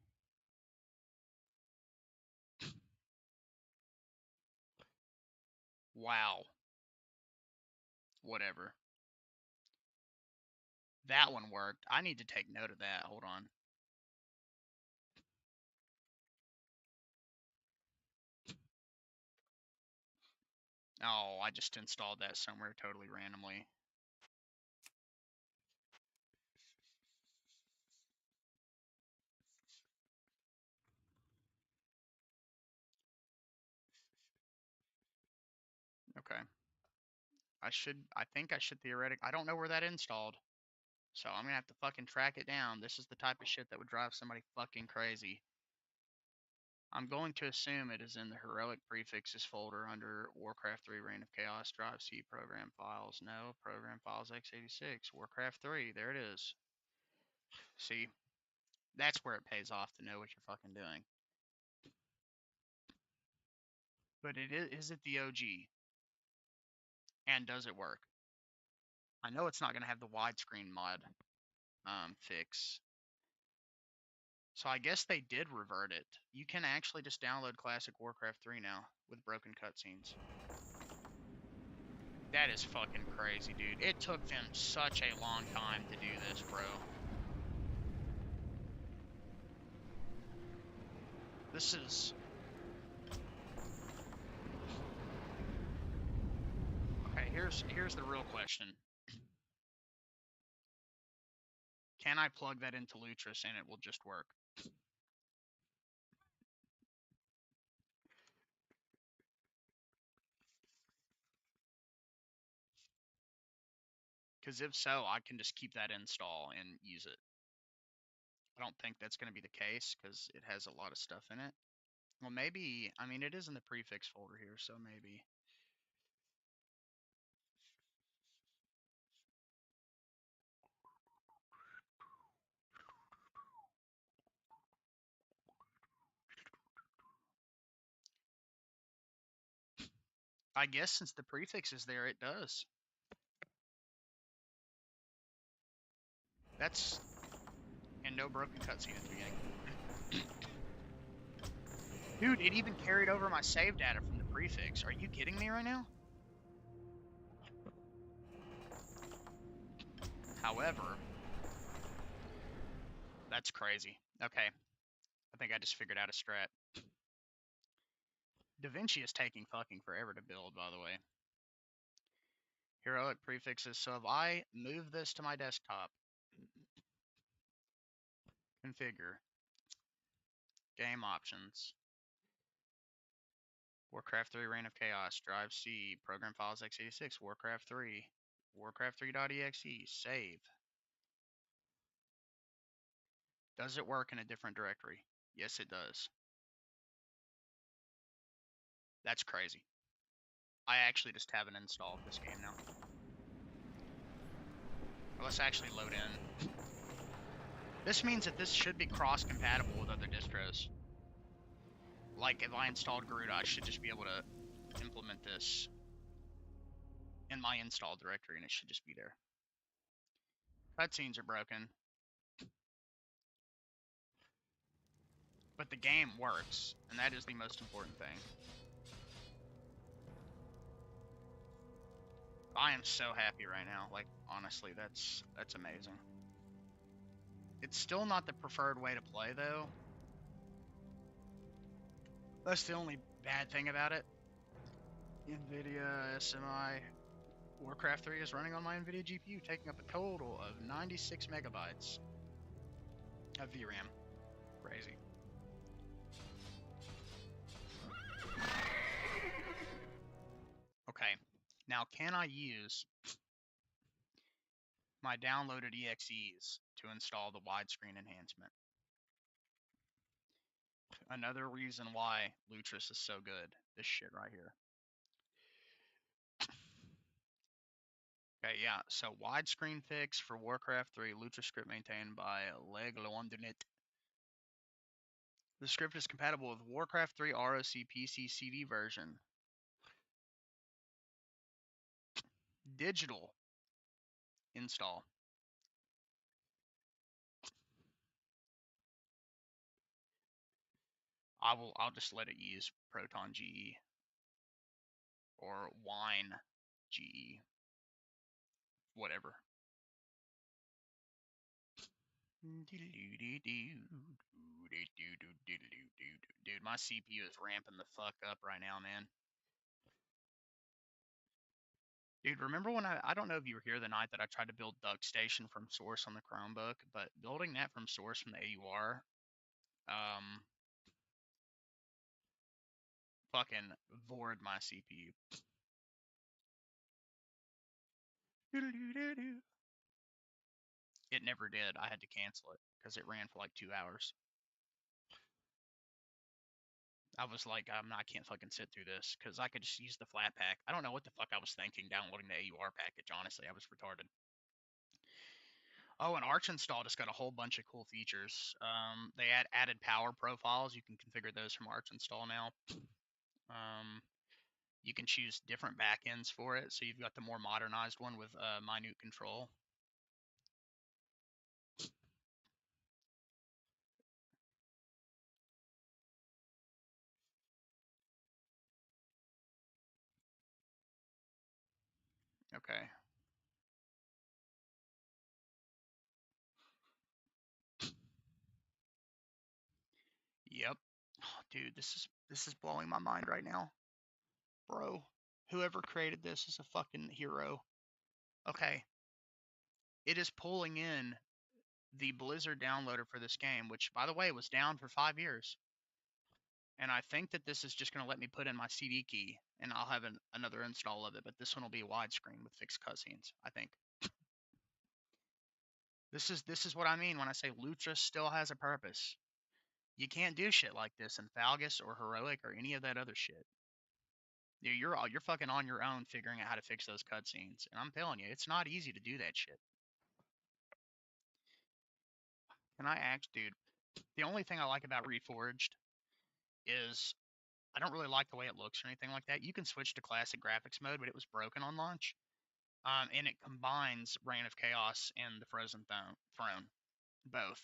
Wow. Whatever. That one worked. I need to take note of that. Hold on. Oh, I just installed that somewhere totally randomly. Okay. I think I should theoretically, I don't know where that installed. So I'm gonna have to fucking track it down. This is the type of shit that would drive somebody fucking crazy. I'm going to assume it is in the heroic prefixes folder under Warcraft 3 Reign of Chaos. Drive C program files. No, program files x86. Warcraft 3, there it is. See, that's where it pays off to know what you're fucking doing. But is it the OG? And does it work? I know it's not going to have the widescreen mod fix. So I guess they did revert it. You can actually just download classic Warcraft 3 now with broken cutscenes. That is fucking crazy, dude. It took them such a long time to do this, bro. This is... Okay, here's the real question. Can I plug that into Lutris and it will just work? Because if so, I can just keep that install and use it. I don't think that's going to be the case because it has a lot of stuff in it. Well, maybe, I mean, it is in the prefix folder here, so maybe. I guess since the prefix is there, it does. That's... And no broken cutscene at the beginning. Dude, it even carried over my save data from the prefix. Are you kidding me right now? However, that's crazy. Okay, I think I just figured out a strat. DaVinci is taking fucking forever to build, by the way. Heroic prefixes. So if I move this to my desktop, configure, game options, Warcraft 3 Reign of Chaos, Drive C, Program Files x86, Warcraft 3, Warcraft 3.exe, save. Does it work in a different directory? Yes, it does. That's crazy. I actually just have an install of this game now. Let's actually load in. This means that this should be cross-compatible with other distros. Like, if I installed Garuda, I should just be able to implement this in my install directory, and it should just be there. Cutscenes are broken, but the game works, and that is the most important thing. I am so happy right now. Like, honestly, that's amazing. It's still not the preferred way to play, though. That's the only bad thing about it. NVIDIA SMI Warcraft 3 is running on my NVIDIA GPU, taking up a total of 96 megabytes of VRAM. Crazy. Okay, now can I use my downloaded EXEs to install the widescreen enhancement? Another reason why Lutris is so good. This shit right here. Okay, yeah, so widescreen fix for Warcraft 3, Lutris script maintained by Leg Londonit. The script is compatible with Warcraft 3 ROC PC CD version. Digital install. I'll just let it use Proton GE or Wine GE. Whatever. Dude, my CPU is ramping the fuck up right now, man. Dude, remember when I don't know if you were here the night that I tried to build DuckStation from source on the Chromebook, but building that from source from the AUR, fucking vored my CPU. It never did. I had to cancel it because it ran for like 2 hours. I was like, I can't fucking sit through this because I could just use the flat pack. I don't know what the fuck I was thinking downloading the AUR package. Honestly, I was retarded. Oh, and Arch Install just got a whole bunch of cool features. They added power profiles. You can configure those from Arch Install now. You can choose different backends for it. So you've got the more modernized one with minute control. Okay. Yep. Oh, dude, this is blowing my mind right now. Bro, whoever created this is a fucking hero. Okay. It is pulling in the Blizzard downloader for this game, which, by the way, was down for 5 years. And I think that this is just going to let me put in my CD key, and I'll have another install of it, but this one will be widescreen with fixed cutscenes, I think. This is what I mean when I say Lucha still has a purpose. You can't do shit like this in Falgus or Heroic or any of that other shit. You're fucking on your own figuring out how to fix those cutscenes, and I'm telling you, it's not easy to do that shit. Can I ask, dude? The only thing I like about Reforged is I don't really like the way it looks or anything like that. You can switch to classic graphics mode, but it was broken on launch. And it combines Reign of Chaos and the Frozen Throne, both.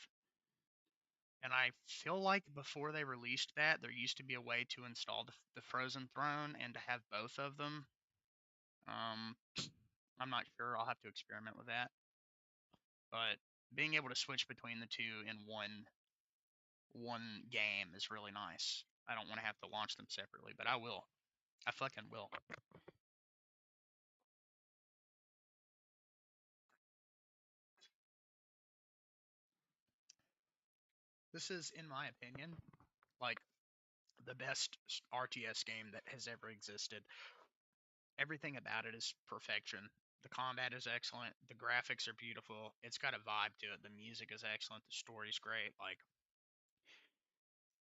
And I feel like before they released that, there used to be a way to install the Frozen Throne and to have both of them. I'm not sure. I'll have to experiment with that. but being able to switch between the two in one game is really nice. I don't want to have to launch them separately, but I will. I fucking will. This is, in my opinion, like the best RTS game that has ever existed. Everything about it is perfection. The combat is excellent. The graphics are beautiful. It's got a vibe to it. The music is excellent. The story's great. Like,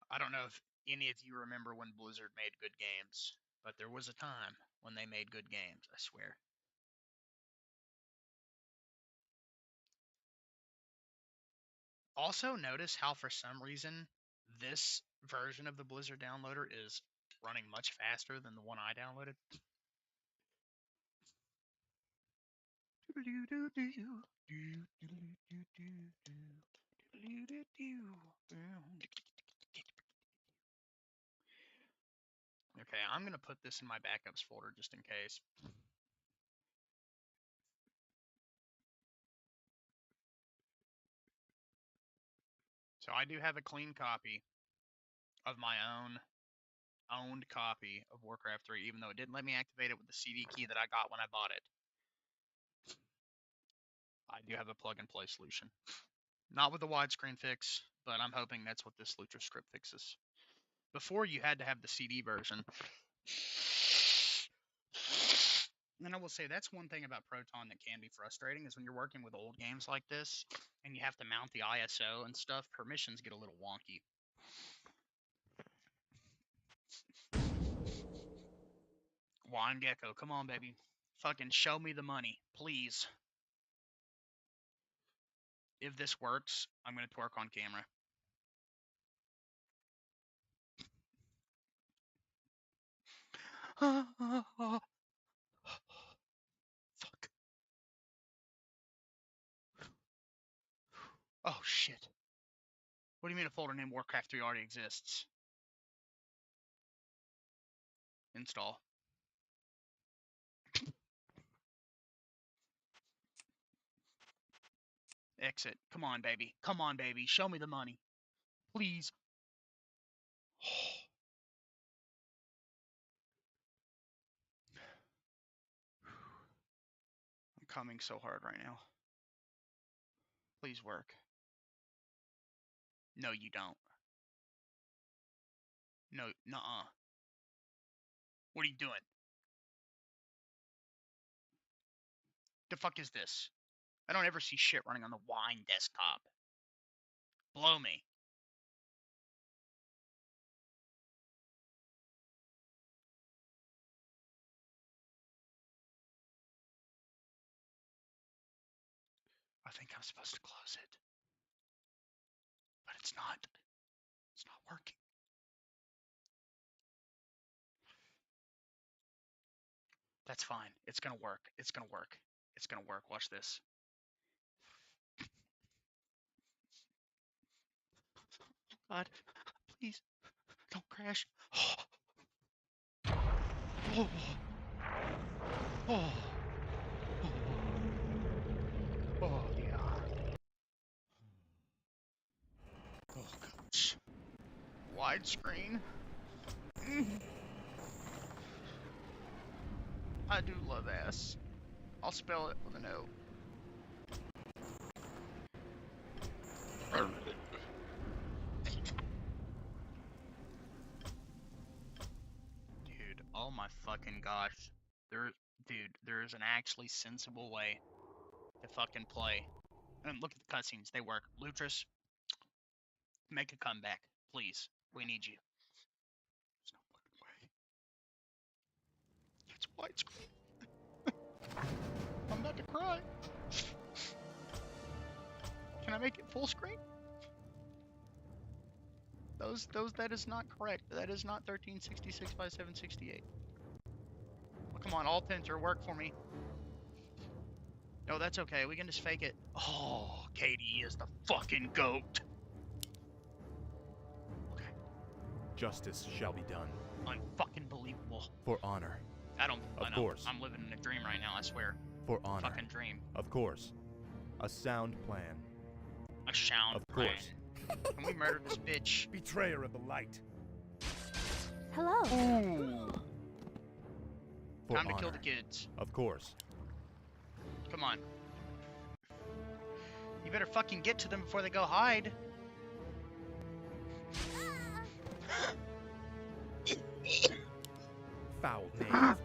I don't know if any of you remember when Blizzard made good games, but there was a time when they made good games, I swear. Also, notice how for some reason this version of the Blizzard downloader is running much faster than the one I downloaded. Okay, I'm gonna put this in my backups folder just in case. So I do have a clean copy of my owned copy of Warcraft 3, even though it didn't let me activate it with the CD key that I got when I bought it. I do have a plug-and-play solution. Not with the widescreen fix, but I'm hoping that's what this Lucha script fixes. Before, you had to have the CD version. And I will say that's one thing about Proton that can be frustrating is when you're working with old games like this and you have to mount the ISO and stuff, permissions get a little wonky. Wine Gecko, come on, baby. Fucking show me the money, please. If this works, I'm going to twerk on camera. Fuck. Oh, shit. What do you mean a folder named Warcraft 3 already exists? Install. Exit. Come on, baby. Come on, baby. Show me the money. Please. I'm coming so hard right now. Please work. No, you don't. No, nuh-uh. What are you doing? The fuck is this? I don't ever see shit running on the Wine desktop. Blow me. I think I'm supposed to close it. But it's not. It's not working. That's fine. It's gonna work. It's gonna work. It's gonna work. Watch this. God, please, don't crash. Oh, oh, oh, yeah. Oh, gosh. Widescreen. I do love ass. I'll spell it with an O. Dude, oh my fucking gosh. There is an actually sensible way to fucking play. And look at the cutscenes, they work. Lutris, make a comeback, please. We need you. There's no fucking way. It's widescreen. I'm about to cry. Can I make it full screen? That is not correct. That is not 1366 by 768. Well, come on, alt enter, work for me. No, that's okay. We can just fake it. Oh, Katie is the fucking goat. Okay. Justice shall be done. Unfucking believable. For honor. I don't. Of I know. course. I'm living in a dream right now. I swear. For honor. Fucking dream. Of course. A sound plan. A sound Of plan. course. Can we murder this bitch? Betrayer of the light. Hello. Ooh. For Time to honor. kill the kids. Of course. Come on. You better fucking get to them before they go hide. Foul knave.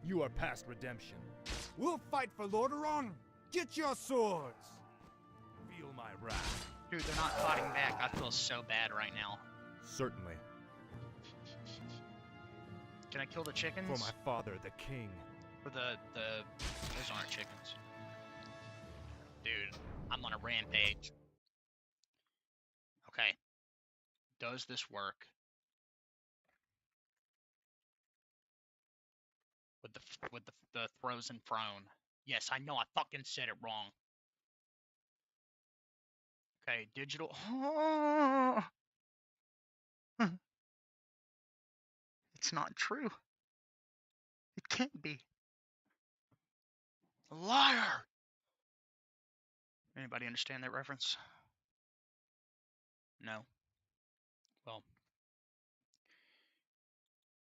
You are past redemption. We'll fight for Lordaeron. Get your swords. Feel my wrath. Dude, they're not fighting back. I feel so bad right now. Certainly. Can I kill the chickens? For my father, the king. Or those aren't chickens. Dude, I'm on a rampage. Okay. Does this work? With the throws and frown. Yes, I know I fucking said it wrong. Okay, digital. It's not true. It can't be. A liar! Anybody understand that reference? No. Well,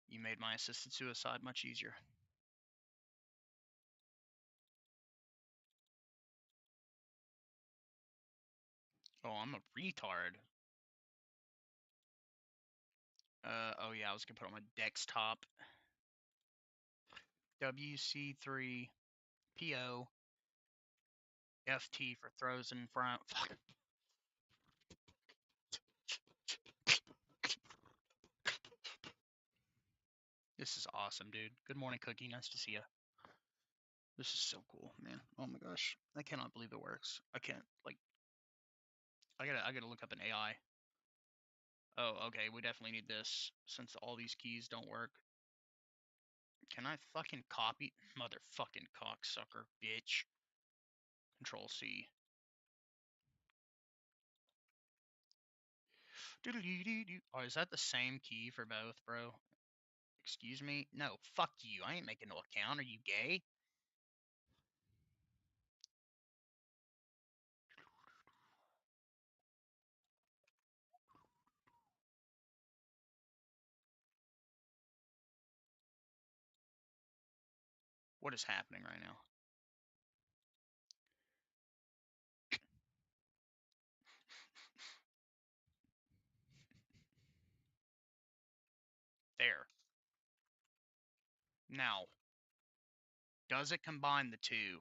you made my assisted suicide much easier. Oh, I'm a retard. Oh yeah, I was gonna put on my desktop. WC3 PO FT for throws in front. Fuck. This is awesome, dude. Good morning, Cookie. Nice to see you. This is so cool, man. Oh my gosh, I cannot believe it works. I can't like. I gotta look up an AI. Oh, okay. We definitely need this since all these keys don't work. Can I fucking copy? Motherfucking cocksucker, bitch. Control C. Oh, is that the same key for both, bro? Excuse me? No, fuck you. I ain't making no account. Are you gay? What is happening right now? There. Now, does it combine the two?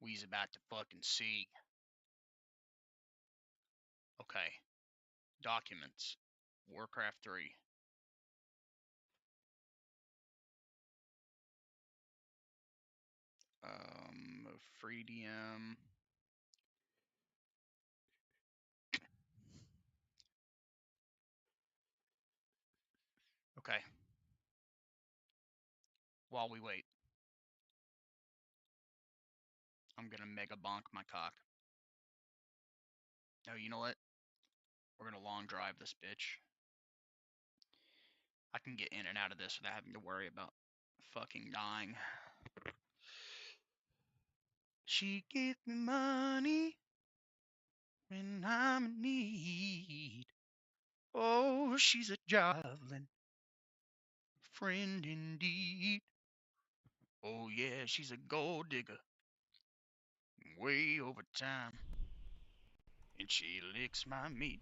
We's about to fucking see. Okay. Documents. Warcraft 3. Free DM. Okay. While we wait, I'm gonna mega bonk my cock. Oh, you know what? We're gonna long drive this bitch. I can get in and out of this without having to worry about fucking dying. She give me money when I'm in need. Oh, she's a javelin friend indeed. Oh yeah, she's a gold digger, way over time, and she licks my meat.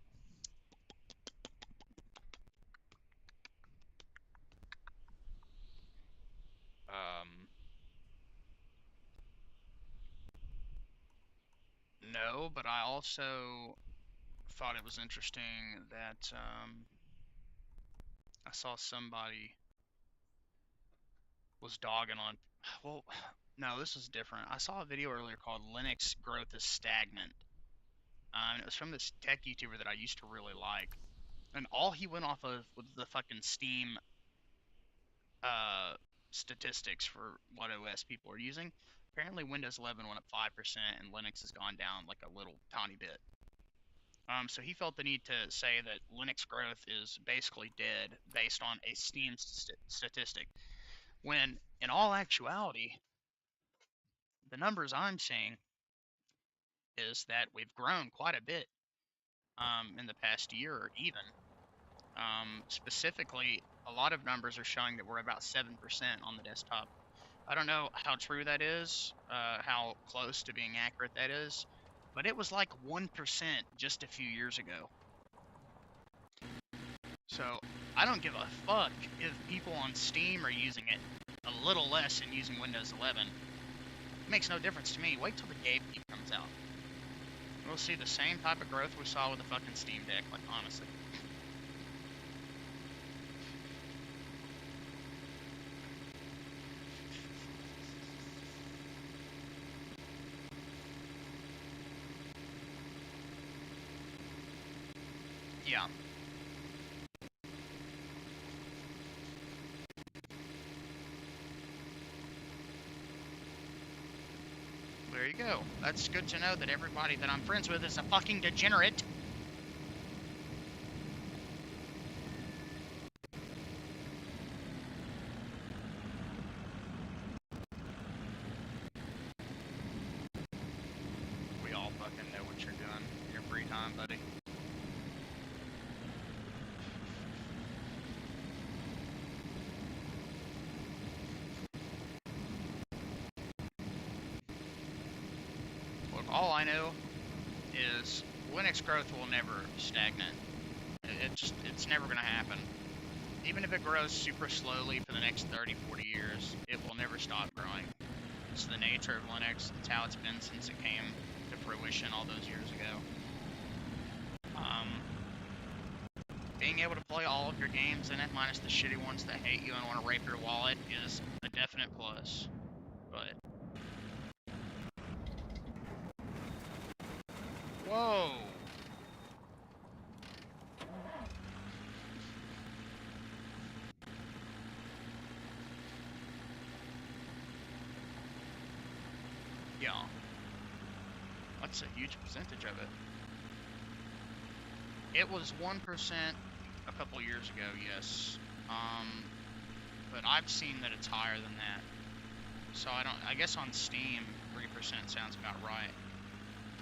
No, but I also thought it was interesting that I saw somebody was dogging on. Well, no, this is different. I saw a video earlier called Linux Growth is Stagnant. It was from this tech YouTuber that I used to really like. And all he went off of was the fucking Steam statistics for what OS people are using. Apparently Windows 11 went up 5% and Linux has gone down like a little tiny bit. So he felt the need to say that Linux growth is basically dead based on a Steam statistic, when in all actuality, the numbers I'm seeing is that we've grown quite a bit in the past year or even. Specifically, a lot of numbers are showing that we're about 7% on the desktop. I don't know how true that is, how close to being accurate that is, but it was like 1% just a few years ago. So I don't give a fuck if people on Steam are using it a little less than using Windows 11. It makes no difference to me. Wait till the Gatekeep comes out. We'll see the same type of growth we saw with the fucking Steam Deck, like honestly. Yeah. There you go. That's good to know that everybody that I'm friends with is a fucking degenerate. We all fucking know what you're doing in your free time, buddy. Look, all I know is Linux growth will never stagnate. It's never gonna happen. Even if it grows super slowly for the next 30, 40 years, it will never stop growing. It's the nature of Linux. It's how it's been since it came to fruition all those years ago. Being able to play all of your games in it, minus the shitty ones that hate you and want to rape your wallet, is a definite plus. But whoa. Yeah. That's a huge percentage of it. It was 1% a couple years ago, yes. But I've seen that it's higher than that. So I guess on Steam, 3% sounds about right.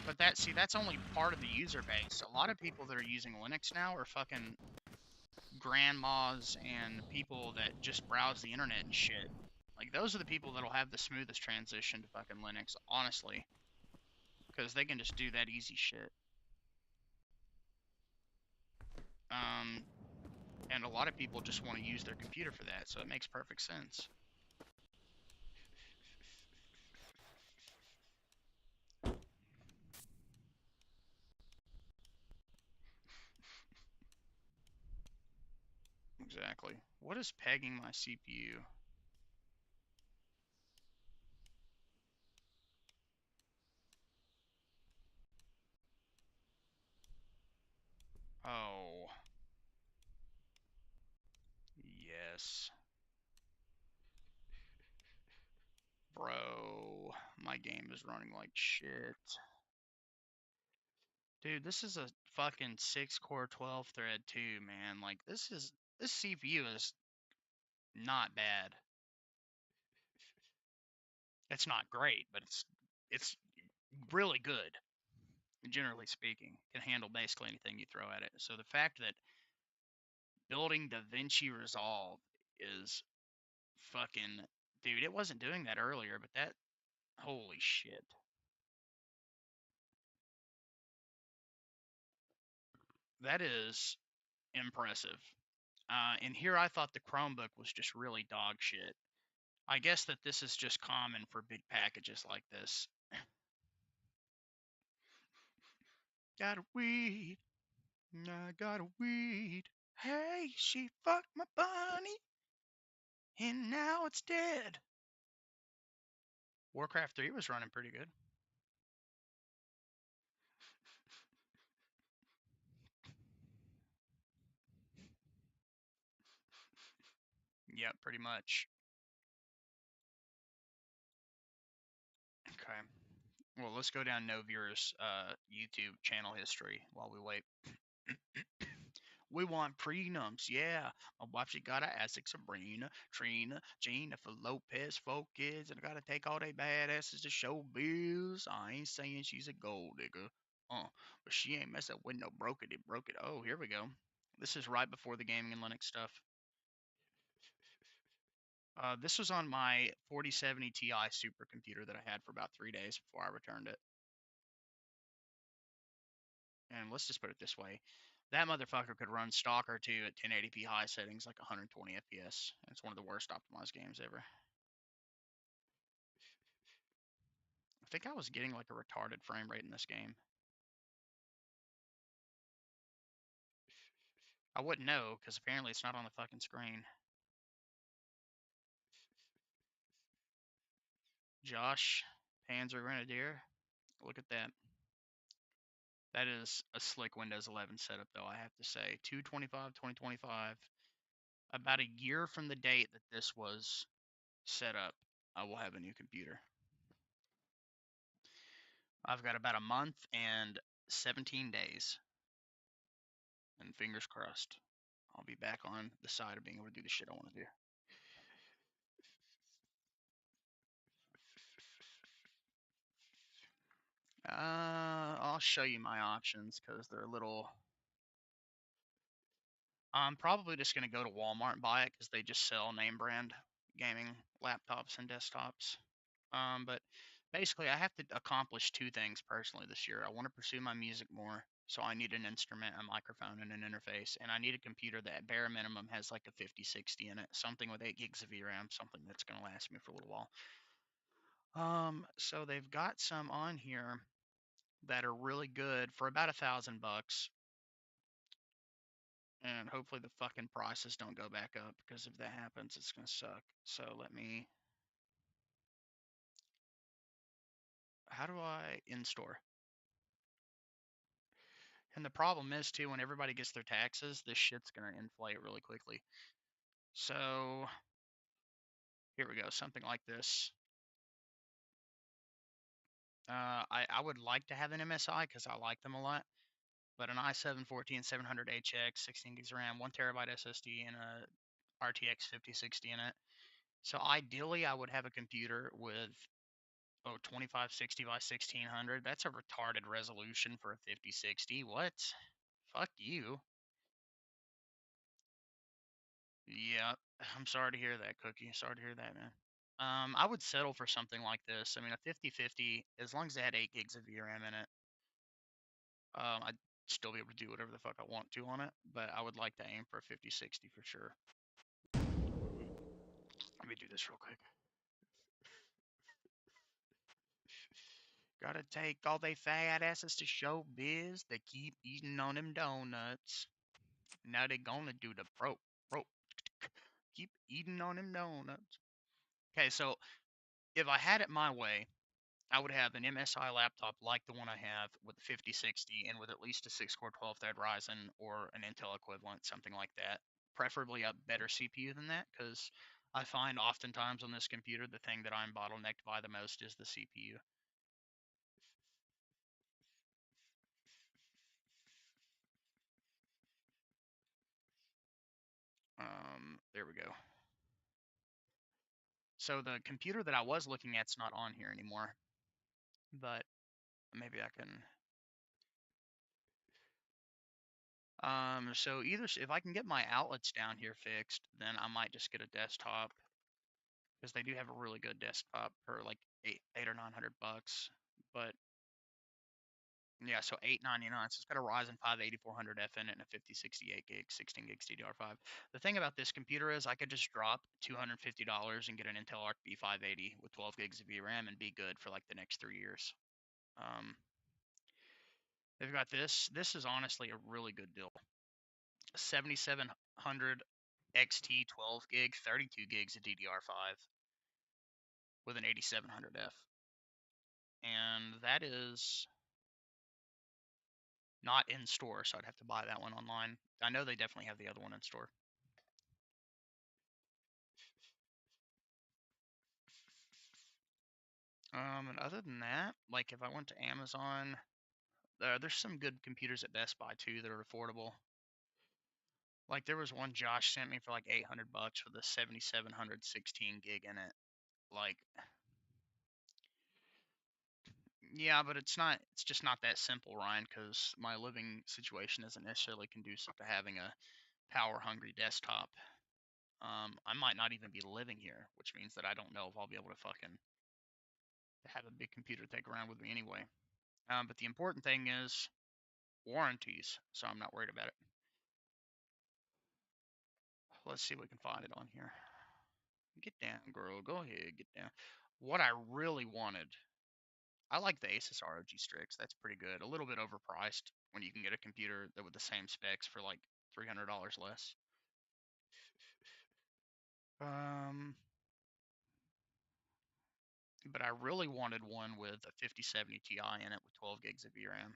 But that's only part of the user base. A lot of people that are using Linux now are fucking grandmas and people that just browse the internet and shit. Like, those are the people that'll have the smoothest transition to fucking Linux, honestly. Because they can just do that easy shit. And a lot of people just want to use their computer for that, so it makes perfect sense. Exactly. What is pegging my CPU? Oh. Yes. Bro, my game is running like shit. Dude, this is a fucking 6-core 12-thread too, man. Like, this CPU is not bad. It's not great, but it's really good, generally speaking. Can handle basically anything you throw at it. So the fact that building DaVinci Resolve is fucking, dude, it wasn't doing that earlier, but that, holy shit. That is impressive. And here I thought the Chromebook was just really dog shit. I guess that this is just common for big packages like this. Got a weed. I got a weed. Hey, she fucked my bunny. And now it's dead. Warcraft 3 was running pretty good. Yep, pretty much. Okay. Well, let's go down No Viewers YouTube channel history while we wait. We want prenups, yeah. My wife, she got a Essex, Sabrina, Trina, Jennifer Lopez, 4 kids, and I gotta take all they badasses to show bills. I ain't saying she's a gold digger, but she ain't messing with no broke it, broke it. Oh, here we go. This is right before the gaming and Linux stuff. This was on my 4070 Ti supercomputer that I had for about 3 days before I returned it. And let's just put it this way. That motherfucker could run Stalker 2 at 1080p high settings, like 120 FPS. It's one of the worst optimized games ever. I think I was getting like a retarded frame rate in this game. I wouldn't know, because apparently it's not on the fucking screen. Josh, Panzer Grenadier. Look at that. That is a slick Windows 11 setup, though, I have to say. 2/25/2025. About a year from the date that this was set up, I will have a new computer. I've got about a month and 17 days. And fingers crossed, I'll be back on the side of being able to do the shit I want to do. I'll show you my options because they're a little. I'm probably just going to go to Walmart and buy it because they just sell name brand gaming laptops and desktops. But basically, I have to accomplish 2 things personally this year. I want to pursue my music more, so I need an instrument, a microphone, and an interface. And I need a computer that, bare minimum, has like a 5060 in it, something with 8 gigs of VRAM, something that's going to last me for a little while. So they've got some on here that are really good for about $1,000, and hopefully the fucking prices don't go back up, because if that happens, it's gonna suck. So let me. How do I in-store? And the problem is too, when everybody gets their taxes, this shit's gonna inflate really quickly. So here we go, something like this. I would like to have an MSI because I like them a lot, but an i7-14700HX, 16 gigs of RAM, 1 TB SSD, and a RTX 5060 in it. So ideally, I would have a computer with 2560 by 1600. That's a retarded resolution for a 5060. What? Fuck you. Yeah, I'm sorry to hear that, Cookie. Sorry to hear that, man. I would settle for something like this. I mean, a 5050, as long as it had 8 gigs of VRAM in it, I'd still be able to do whatever the fuck I want to on it, but I would like to aim for a 5060 for sure. Let me do this real quick. Gotta take all they fat asses to show biz. They keep eating on them donuts. Now they gonna do the pro. Keep eating on them donuts. Okay, so if I had it my way, I would have an MSI laptop like the one I have with 5060 and with at least a 6-core 12-thread Ryzen or an Intel equivalent, something like that. Preferably a better CPU than that, because I find oftentimes on this computer the thing that I'm bottlenecked by the most is the CPU. There we go. So the computer that I was looking at's not on here anymore, but maybe I can. So either if I can get my outlets down here fixed, then I might just get a desktop, because they do have a really good desktop for like eight or $900. But yeah, so $899. So it's got a Ryzen 5 8400F in it and a 5068 gig, 16 gigs DDR5. The thing about this computer is I could just drop $250 and get an Intel Arc B580 with 12 gigs of VRAM and be good for like the next 3 years. They've got this. This is honestly a really good deal. 7700 XT 12 gig, 32 gigs of DDR5 with an 8700F. And that is not in store, so I'd have to buy that one online. I know they definitely have the other one in store. And other than that, like if I went to Amazon, there's some good computers at Best Buy too that are affordable. Like there was one Josh sent me for like $800 with a 7700 16 gig in it. Like, yeah, but it's just not that simple, Ryan, because my living situation isn't necessarily conducive to having a power hungry desktop. I might not even be living here, which means that I don't know if I'll be able to fucking have a big computer to take around with me anyway. But the important thing is warranties, so I'm not worried about it. Let's see if we can find it on here. Get down, girl. Go ahead, get down. What I really wanted, I like the Asus ROG Strix. That's pretty good. A little bit overpriced when you can get a computer that with the same specs for like $300 less. Um, but I really wanted one with a 5070 Ti in it with 12 gigs of VRAM.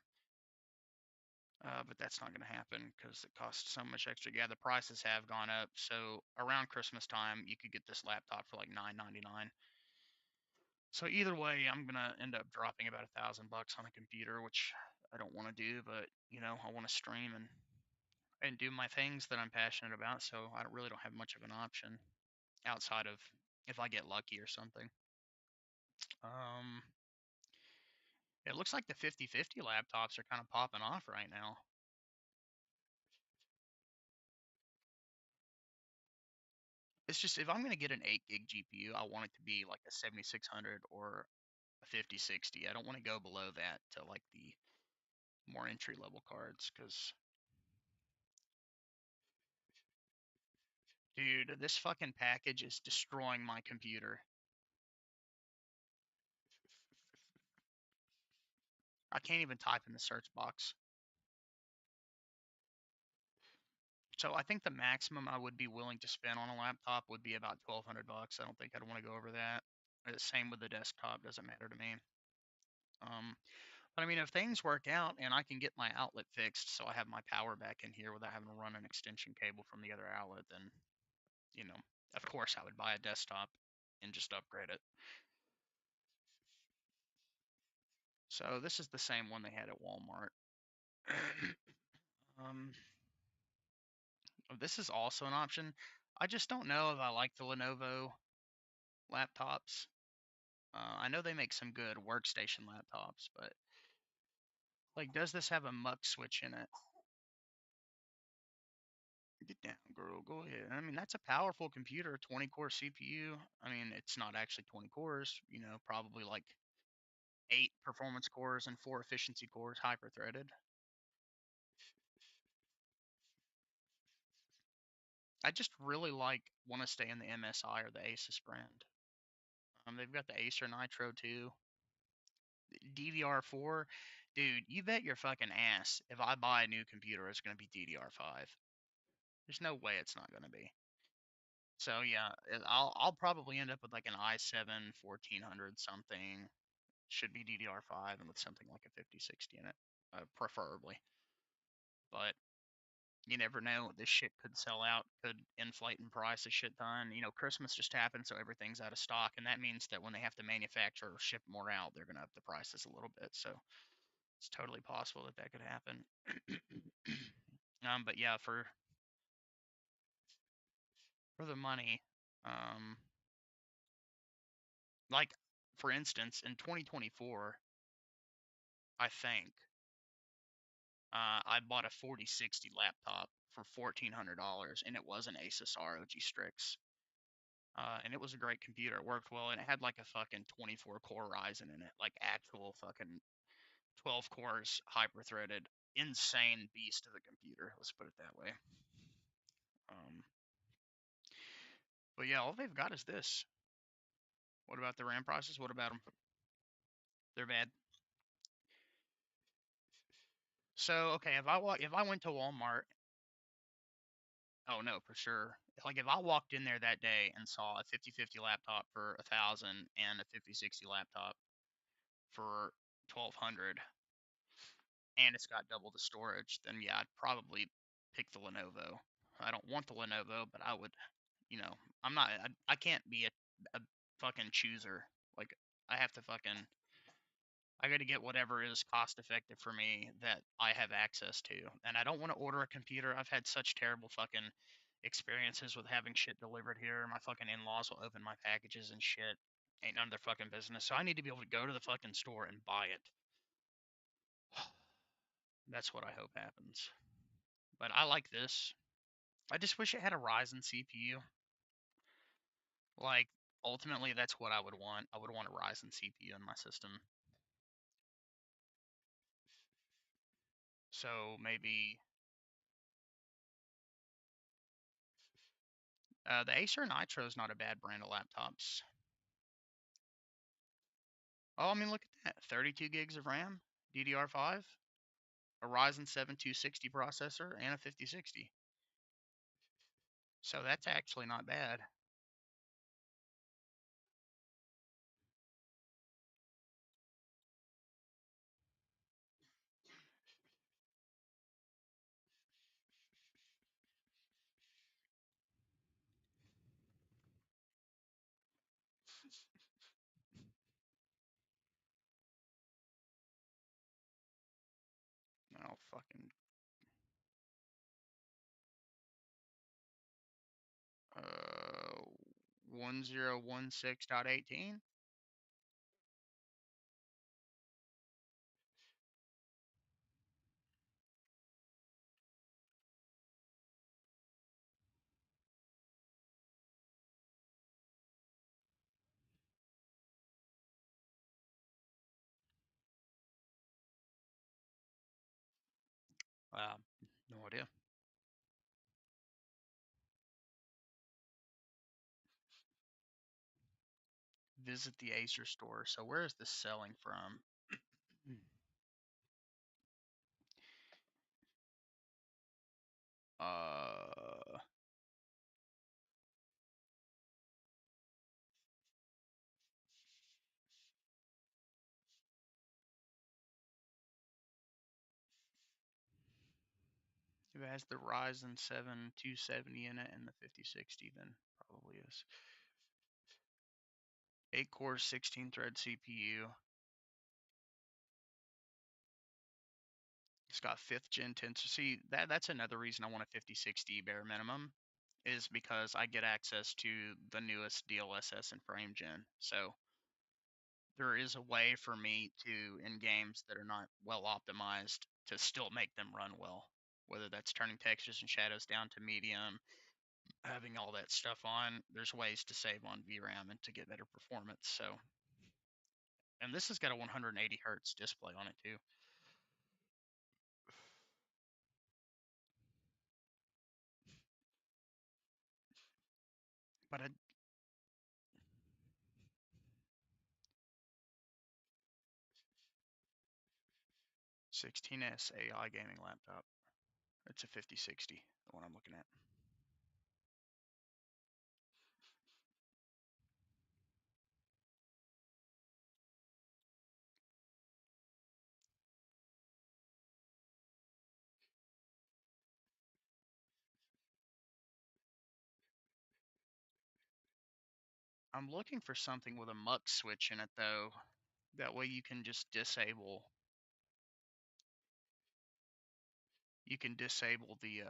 But that's not going to happen because it costs so much extra. Yeah, the prices have gone up. So around Christmas time, you could get this laptop for like $999. So either way, I'm gonna end up dropping about $1,000 on a computer, which I don't want to do, but I want to stream and do my things that I'm passionate about. So I really don't have much of an option outside of if I get lucky or something. Um, it looks like the 5050 laptops are kind of popping off right now. It's just if I'm gonna get an 8 gig GPU, I want it to be like a 7600 or a 5060. I don't want to go below that to like the more entry level cards because dude, this fucking package is destroying my computer. I can't even type in the search box. So I think the maximum I would be willing to spend on a laptop would be about $1,200. I don't think I'd want to go over that. Same with the desktop, doesn't matter to me. But I mean, if things work out and I can get my outlet fixed so I have my power back in here without having to run an extension cable from the other outlet, then, you know, of course I would buy a desktop and just upgrade it. So this is the same one they had at Walmart. um, this is also an option. I just don't know if I like the Lenovo laptops. I know they make some good workstation laptops, but like, does this have a muck switch in it? Get down, girl. Go ahead. I mean, that's a powerful computer, 20 core CPU. I mean, it's not actually 20 cores, probably like 8 performance cores and 4 efficiency cores, hyper threaded. I just really want to stay in the MSI or the Asus brand. They've got the Acer Nitro too. DDR4, dude, you bet your fucking ass if I buy a new computer, it's going to be DDR5. There's no way it's not going to be. So yeah, I'll probably end up with like an i7 1400 something. Should be DDR5 and with something like a 5060 in it, preferably. But you never know. This shit could sell out, could inflate in price a shit ton. Christmas just happened, so everything's out of stock, and that means that when they have to manufacture or ship more out, they're gonna up the prices a little bit. So it's totally possible that that could happen. But yeah, for the money, um, like for instance, in 2024, I think I bought a 4060 laptop for $1,400, and it was an Asus ROG Strix. And it was a great computer. It worked well, and it had like a fucking 24 core Ryzen in it, like actual fucking 12 cores, hyper threaded, insane beast of a computer. Let's put it that way. Um, but yeah, all they've got is this. What about the RAM prices? What about them? They're bad. So okay, if I went to Walmart, oh no, for sure. Like if I walked in there that day and saw a 5050 laptop for 1,000 and a 5060 laptop for 1,200, and it's got double the storage, then yeah, I'd probably pick the Lenovo. I don't want the Lenovo, but I would, I'm not, I can't be a fucking chooser. Like I have to fucking I got to get whatever is cost effective for me that I have access to. And I don't want to order a computer. I've had such terrible fucking experiences with having shit delivered here. My fucking in-laws will open my packages and shit. Ain't none of their fucking business. So I need to be able to go to the fucking store and buy it. That's what I hope happens. But I like this. I just wish it had a Ryzen CPU. Like, ultimately, that's what I would want. I would want a Ryzen CPU in my system. So maybe the Acer Nitro is not a bad brand of laptops. Oh, I mean, look at that. 32 gigs of RAM, DDR5, a Ryzen 7 260 processor, and a 5060. So that's actually not bad. Oh, fucking. Uh, 1016.18. No idea. Visit the Acer store. So where is this selling from? uh, if it has the Ryzen 7 270 in it and the 5060, then probably is. 8 core, 16 thread CPU. It's got 5th gen tensor. See, that's another reason I want a 5060 bare minimum, is because I get access to the newest DLSS and frame gen. So there is a way for me to, in games that are not well optimized, to still make them run well. Whether that's turning textures and shadows down to medium, having all that stuff on, there's ways to save on VRAM and to get better performance. So, and this has got a 180 hertz display on it too. But a 16S AI gaming laptop. It's a 5060, the one I'm looking at. I'm looking for something with a mux switch in it though. That way you can disable the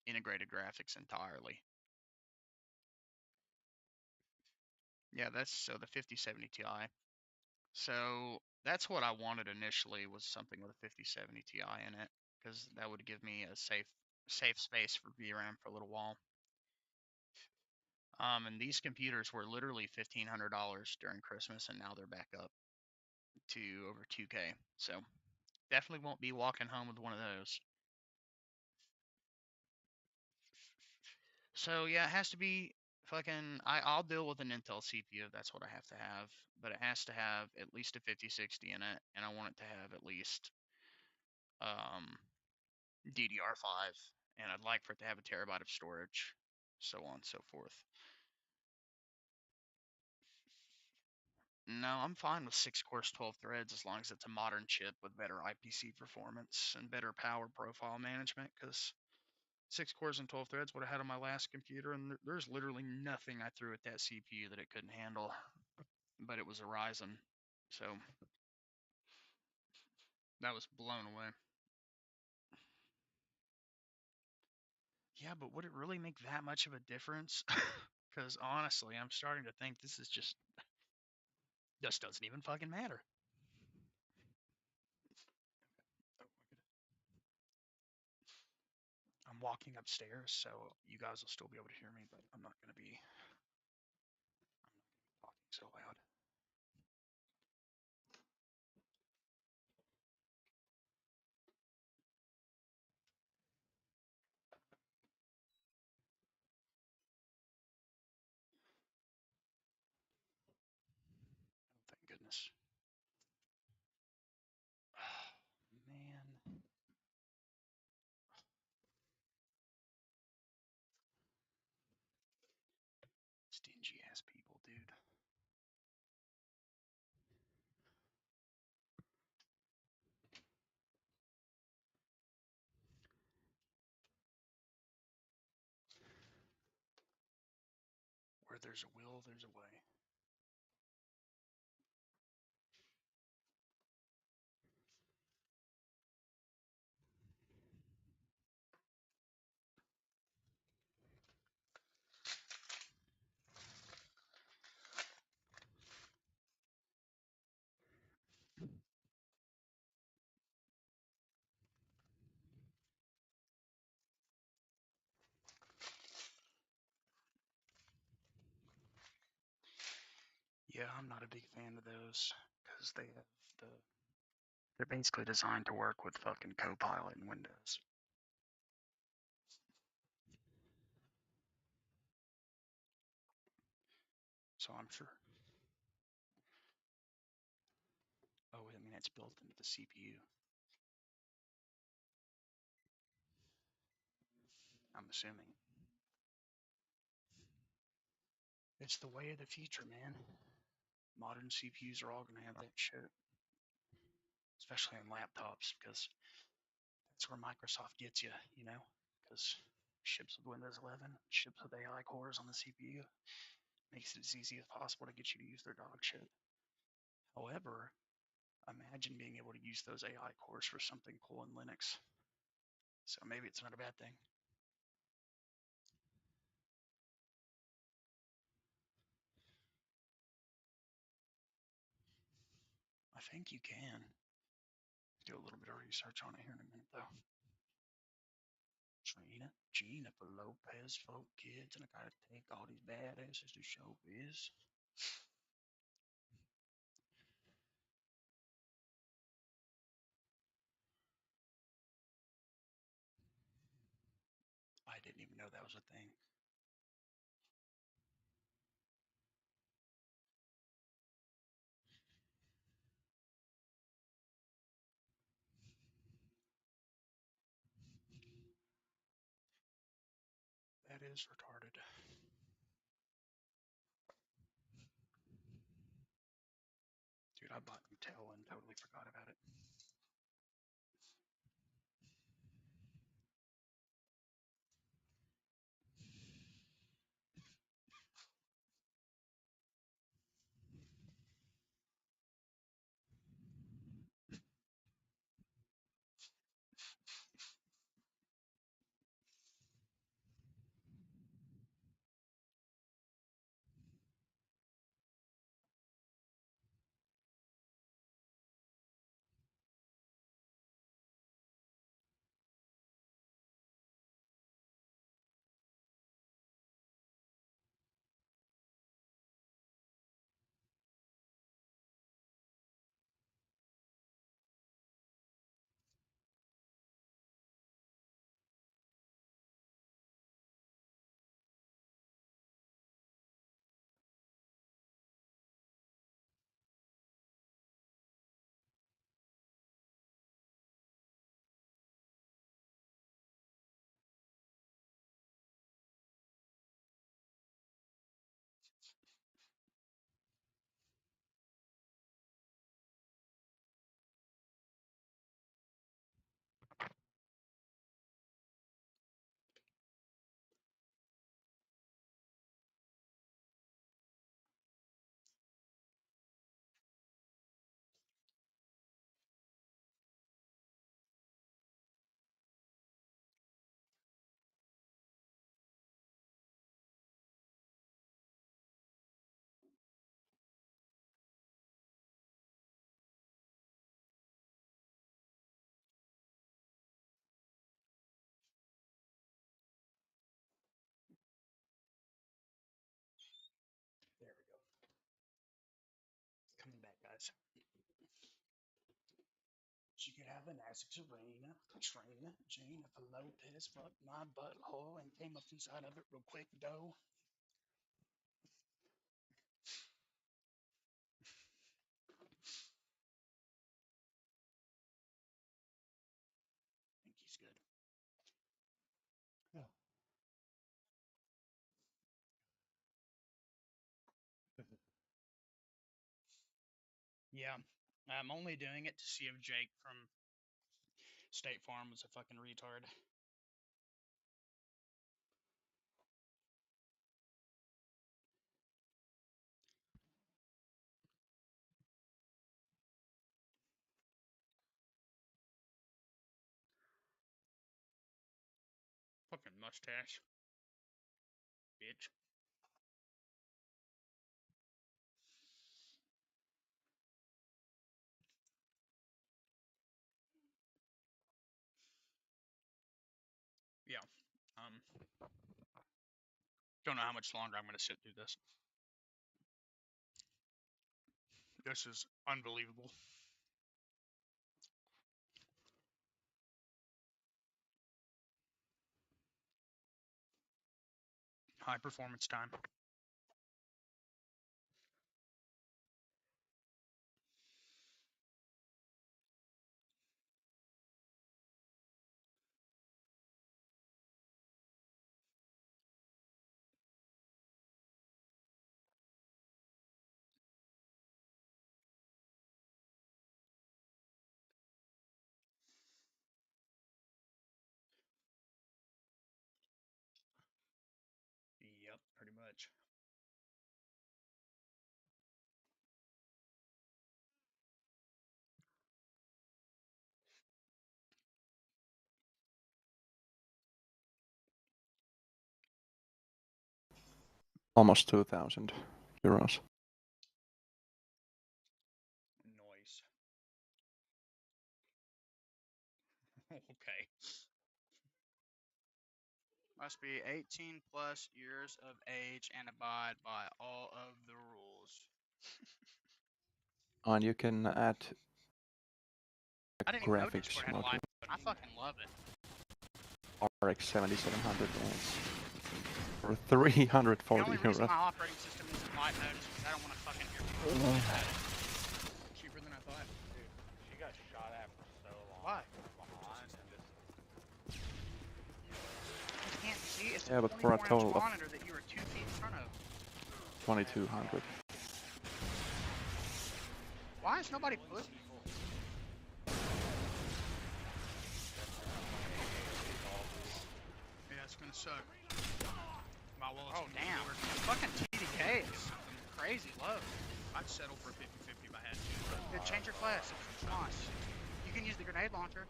integrated graphics entirely. Yeah, that's so the 5070 Ti. So that's what I wanted initially, was something with a 5070 Ti in it, because that would give me a safe space for VRAM for a little while. And these computers were literally $1,500 during Christmas, and now they're back up to over 2K. So definitely won't be walking home with one of those. So yeah, it has to be fucking. I'll deal with an Intel CPU if that's what I have to have, but it has to have at least a 5060 in it, and I want it to have at least um, DDR5, and I'd like for it to have a terabyte of storage, so on and so forth. No, I'm fine with 6 cores, 12 threads, as long as it's a modern chip with better IPC performance and better power profile management, because 6 cores and 12 threads would have had on my last computer, and there's literally nothing I threw at that CPU that it couldn't handle. but it was a Ryzen, so that was blown away. Yeah, but would it really make that much of a difference? Because honestly, I'm starting to think this doesn't even fucking matter. I'm walking upstairs, so you guys will still be able to hear me, but I'm not going to be talking so loud. Oh, thank goodness. Man. Stingy ass people, dude. Where there's a will, there's a way. Yeah, I'm not a big fan of those because they're basically designed to work with fucking Copilot in Windows. So I'm sure. Oh, I mean, it's built into the CPU. I'm assuming. It's the way of the future, man. Modern CPUs are all going to have that shit, especially on laptops, because that's where Microsoft gets you, you know? Because ships with Windows 11, ships with AI cores on the CPU, makes it as easy as possible to get you to use their dog shit. However, imagine being able to use those AI cores for something cool in Linux. So maybe it's not a bad thing. I think you can. Do a little bit of research on it here in a minute, though. Gina for Lopez, folk kids, and I gotta take all these badasses to show biz. I didn't even know that was a thing. That is retarded. Dude, I bought Intel and totally forgot about it. guys. She could have an Essex Arena, Katrina, Jennifer Lopez fucked my butthole and came up inside of it real quick, though. I think he's good. Yeah. Yeah, I'm only doing it to see if Jake from State Farm was a fucking retard. Fucking mustache, bitch. Yeah. Um. Don't know how much longer I'm gonna sit through this. This is unbelievable. High performance time. Yep, pretty much. Almost 2,000 euros. Noise. Okay. Must be 18 plus years of age and abide by all of the rules. And you can add I didn't even know graphics Discord had a module. live mode. I fucking love it. RX 7700 games for The 340 only reason euros. my operating system isn't live mode is because I don't want to fucking hear people talk about it. Cheaper than I thought. Dude, she got shot at for so long. Why? Behind and just... You can't see. It's Yeah, a but for a 24-inch total of monitor that you were 2 feet in front of. 2200. Why is nobody pushing people? Yeah, it's gonna suck. Oh damn! Fucking TDK is something crazy low. I'd settle for 50-50 if I had to. Yeah, change your class. Come on. You can use the grenade launcher.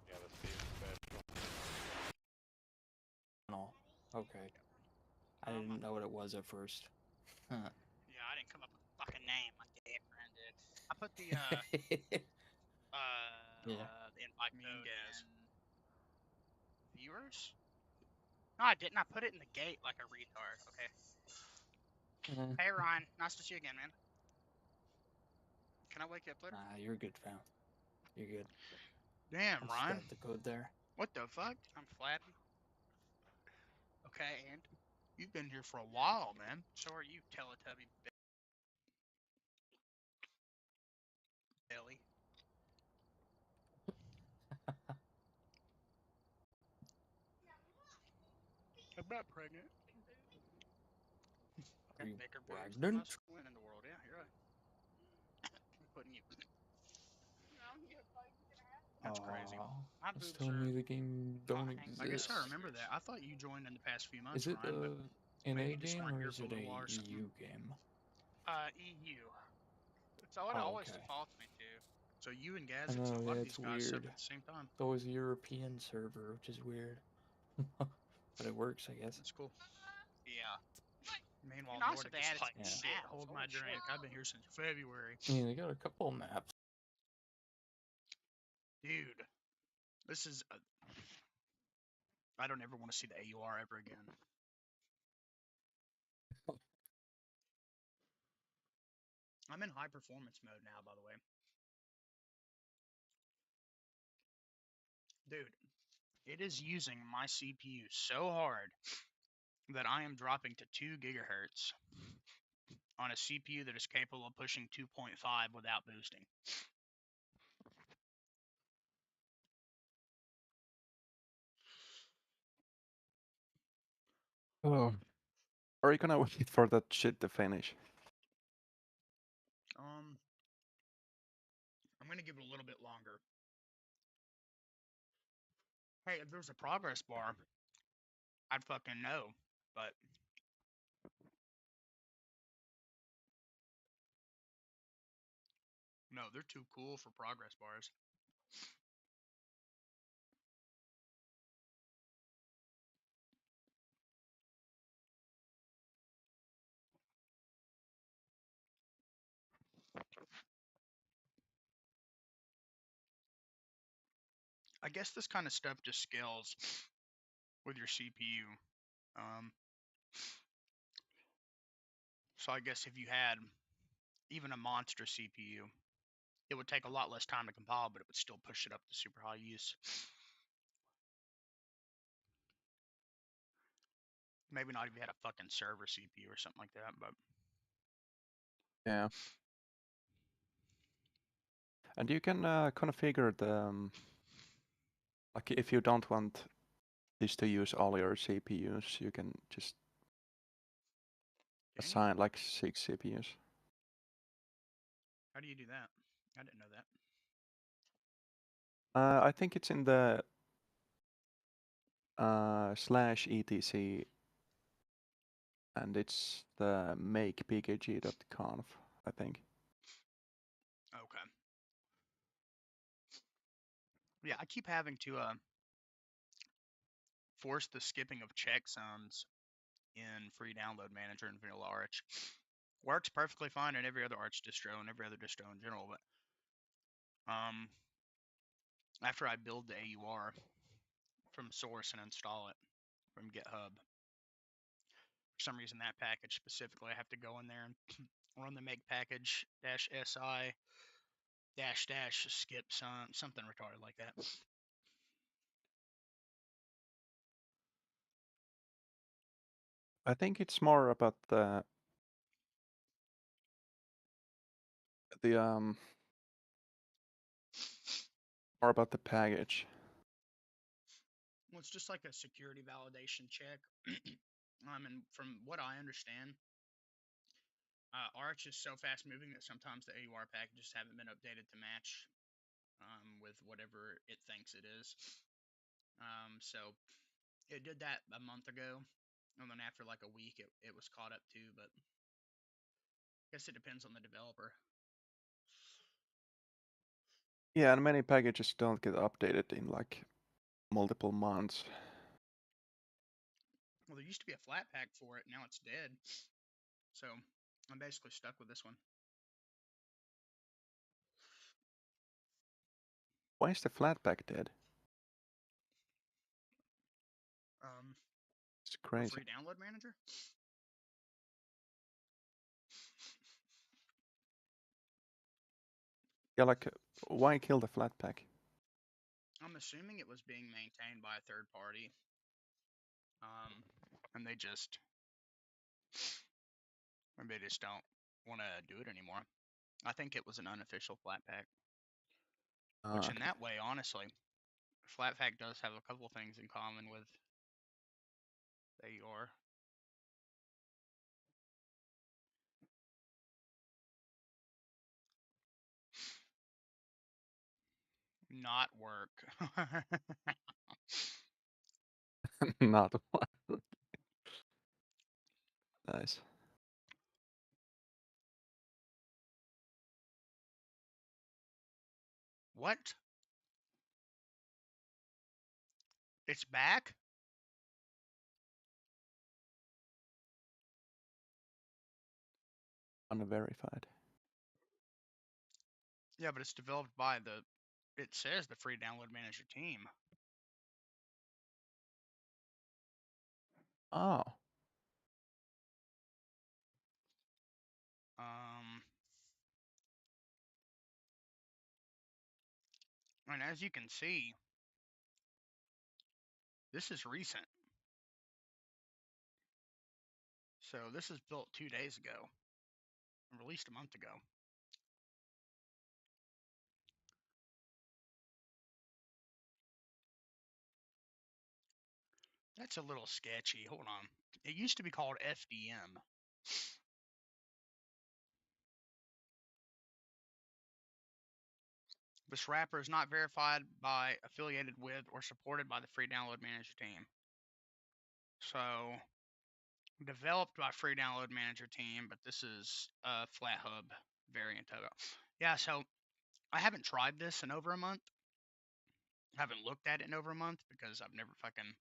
Yeah, the speed special. No. Okay. I didn't know what it was at first. Yeah, I didn't come up with a fucking name. My gay friend did. I put the the invite code in viewers. No, I didn't. I put it in the gate like a retard. Okay. Hey Ryan, nice to see you again, man. Can I wake you up later? Nah, you're good, fam. You're good. Damn, I just Ryan. got the code there. What the fuck? I'm flattered. Okay, and you've been here for a while, man. So are you, Teletubby Belly. I'm not pregnant. Are you Bigger boobs, the pregnant? most women in the world. Yeah, you're right. I'm putting you. That's crazy. My It's boobs telling are me the game don't fine. exist. I guess I remember that. I thought you joined in the past few months, Is it Ryan, but an maybe A you just game weren't or here is for a it a little while or something. EU game? EU. So it Oh, always okay. defaults me to. So you and I Gazix and know, a lot yeah, of it's these guys sub weird. at the same time. It's always a European server, which is weird. But it works, I guess. That's cool. Yeah. Meanwhile, Nice Nordic if they is added like, some shit, maps. hold Holy my shit. drink. I've been here since February. I mean, they got a couple maps. Dude, this is... I don't ever want to see the AUR ever again. I'm in high performance mode now, by the way. Dude, it is using my CPU so hard that I am dropping to 2 gigahertz on a CPU that is capable of pushing 2.5 without boosting. Oh. Are you gonna wait for that shit to finish? I'm gonna give it a little bit longer. Hey, if there's a progress bar, I'd fucking know, but no, they're too cool for progress bars. I guess this kind of stuff just scales with your CPU. So I guess if you had even a monster CPU, it would take a lot less time to compile, but it would still push it up to super high use. Maybe not if you had a fucking server CPU or something like that, but Yeah. And you can configure the like if you don't want this to use all your CPUs, you can just can you? assign like 6 CPUs. How do you do that? I didn't know that. I think it's in the /etc, and it's the makepkg.conf, I think. Okay. Yeah, I keep having to force the skipping of checksums in free download manager and vanilla Arch. Works perfectly fine in every other Arch distro and every other distro in general, but after I build the AUR from source and install it from GitHub, for some reason that package specifically, I have to go in there and run the make package -si -- skip something retarded like that. I think it's more about the more about the package. Well, it's just like a security validation check. And from what I understand, Arch is so fast moving that sometimes the AUR packages haven't been updated to match with whatever it thinks it is. So it did that a month ago, and then after like a week, it was caught up too. But I guess it depends on the developer. Yeah, and many packages don't get updated in like multiple months. Well, there used to be a flat pack for it. Now it's dead. So I'm basically stuck with this one. Why is the Flatpak dead? It's For crazy. free download manager. Yeah, like why kill the Flatpak? I'm assuming it was being maintained by a third party. And they just don't want to do it anymore. I think it was an unofficial flat pack, which in Okay. that way, honestly, flat pack does have a couple things in common with AUR. Not work. Not one. Nice. What? It's back? Unverified. Yeah, but it's developed by the. It says the free download manager team. Oh. Um, And as you can see, this is recent. So this is built 2 days ago, released a month ago. That's a little sketchy. Hold on. It used to be called FDM. This wrapper is not verified by, affiliated with, or supported by the free download manager team. So, developed by free download manager team, but this is a FlatHub variant of it. Yeah, so I haven't tried this in over a month. I haven't looked at it in over a month because I've never fucking.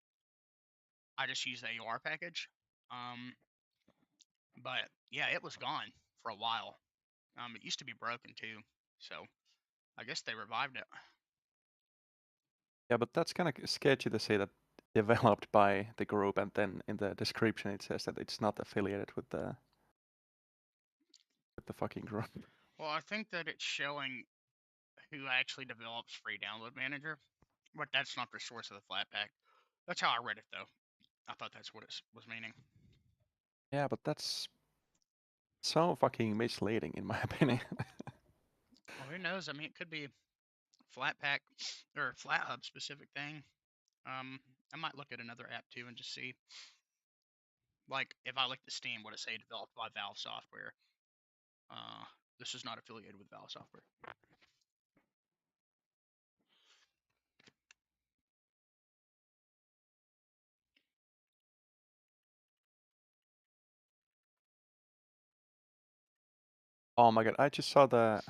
I just use the AUR package. But yeah, it was gone for a while. It used to be broken too, so I guess they revived it. Yeah, but that's kind of sketchy to say that developed by the group, and then in the description it says that it's not affiliated with the fucking group. Well, I think that it's showing who actually develops free download manager, but that's not the source of the Flatpak. That's how I read it though. I thought that's what it was meaning. Yeah, but that's so fucking misleading in my opinion. Well, who knows? I mean, it could be Flatpak or FlatHub specific thing. I might look at another app too and just see. Like, if I look at Steam, would it say developed by Valve Software? This is not affiliated with Valve Software. Oh my god, I just saw the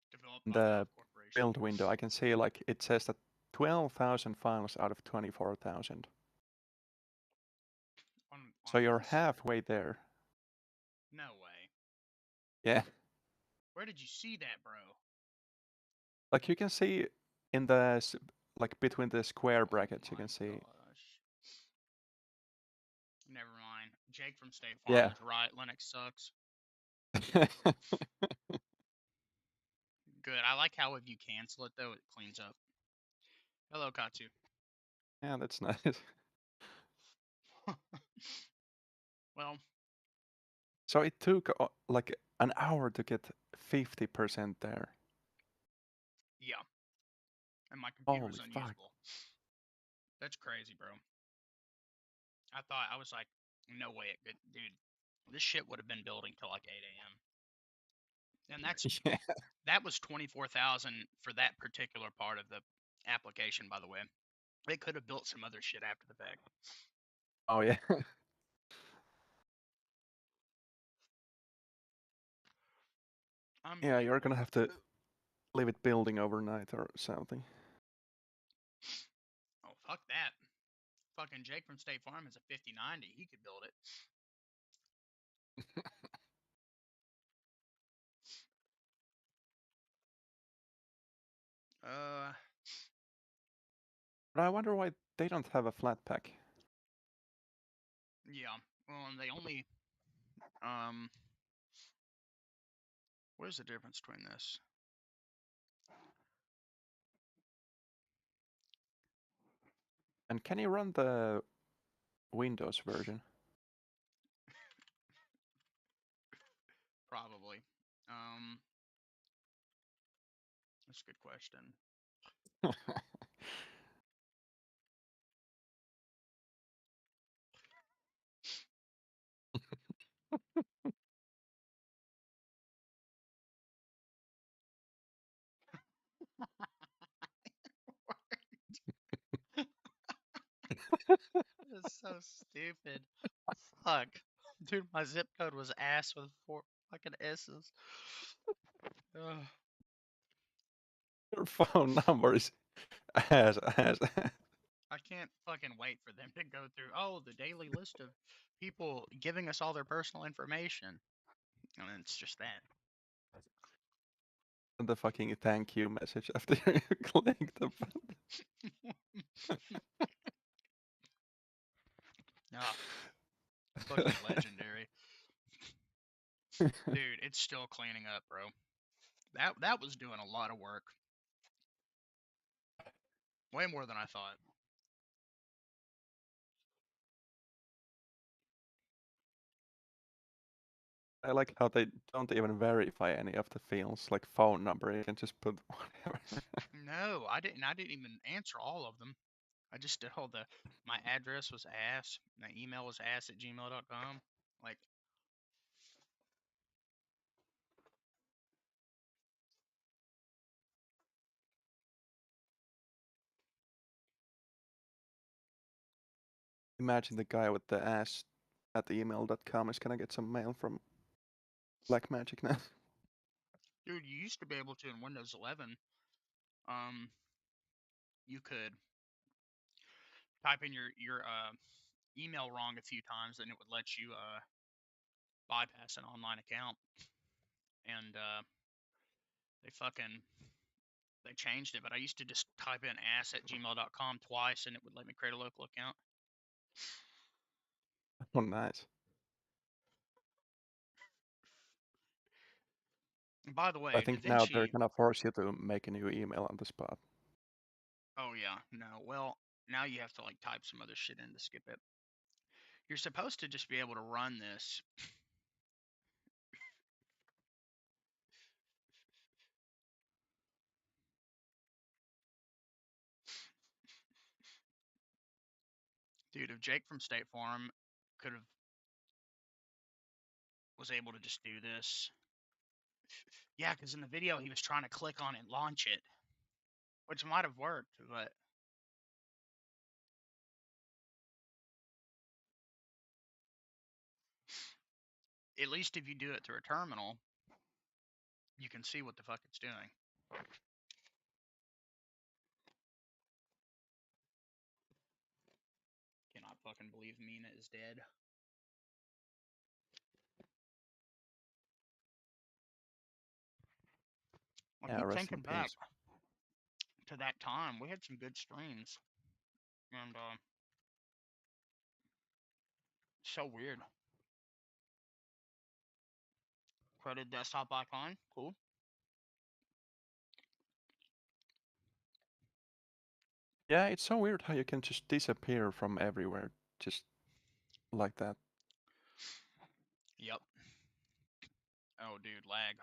Developed by the Valve Corporation. build window. I can see like it says that 12,000 files out of 24,000. So you're this? halfway there. No way. Yeah. Where did you see that, bro? Like you can see in the like between the square brackets, you My can see. gosh. Never mind. Jake from State Farm Yeah. is right. Linux sucks. Good. I like how if you cancel it though, it cleans up. Hello, Katsu. Yeah, that's nice. Well, So it took like an hour to get 50% there. yeah. And my computer was Holy fuck. unusable. That's crazy, bro. I was like, no way, it could, dude. This shit would have been building till like 8 a.m. And that's Yeah. that was 24,000 for that particular part of the application, by the way. They could have built some other shit after the fact. Oh yeah. Yeah, you're gonna have to leave it building overnight or something. Oh, fuck that. Fucking Jake from State Farm is a 5090. He could build it. But I wonder why they don't have a flat pack. Yeah. Well, and they only what is the difference between this? And can you run the Windows version? Probably. That's a good question. That's so stupid. Fuck. Dude, my zip code was ass with 4 fucking S's. Ugh. Your phone number is ass. I can't fucking wait for them to go through, oh, the daily list of people giving us all their personal information. And it's just that. And the fucking thank you message after you click the button. Ah, fucking legendary. Dude, it's still cleaning up, bro. That was doing a lot of work. Way more than I thought. I like how they don't even verify any of the fields, like phone number. You can just put whatever. No, I didn't. I didn't even answer all of them. I just did all the. My address was ass. My email was ass@gmail.com. Like, Imagine the guy with the ass at email.com is gonna get some mail from Black Magic now. dude, you used to be able to in Windows 11. Um, you could type in your email wrong a few times, and it would let you bypass an online account. And they changed it, but I used to just type in ass@gmail.com twice, and it would let me create a local account. Oh, nice. And by the I way, think now they're DaVinci. gonna force you to make a new email on the spot. Oh yeah, no. Well, now you have to like type some other shit in to skip it. You're supposed to just be able to run this. Dude, if Jake from State Farm could have was able to just do this. Yeah, because in the video he was trying to click on it and launch it, which might have worked, but at least if you do it through a terminal, you can see what the fuck it's doing. Cannot fucking believe Mina is dead. I Yeah, keep rest in thinking back peace. to that time. We had some good streams, and so weird. Credit desktop icon, cool. Yeah, it's so weird how you can just disappear from everywhere, just like that. Yep. Oh, dude, lag.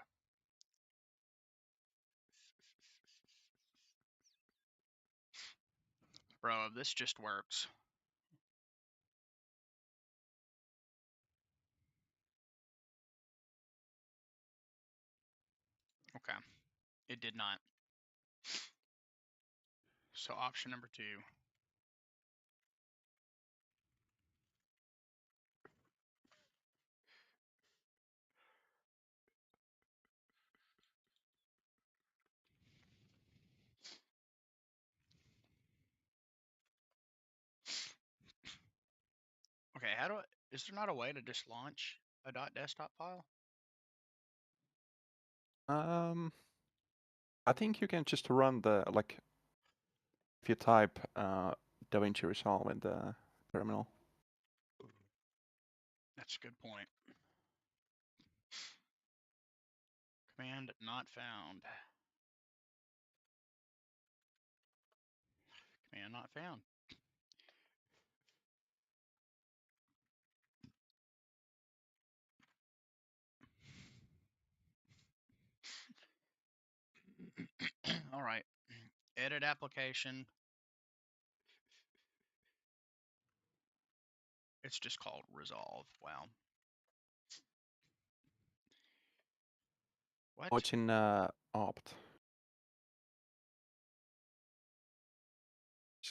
Bro, this just works. Okay. It did not. So option number 2. Okay, is there not a way to just launch a .desktop file? I think you can just run the like if you type DaVinci Resolve in the terminal. That's a good point. Command not found. Command not found. All right. Edit application. It's just called Resolve. Wow. What? Oh, it's in opt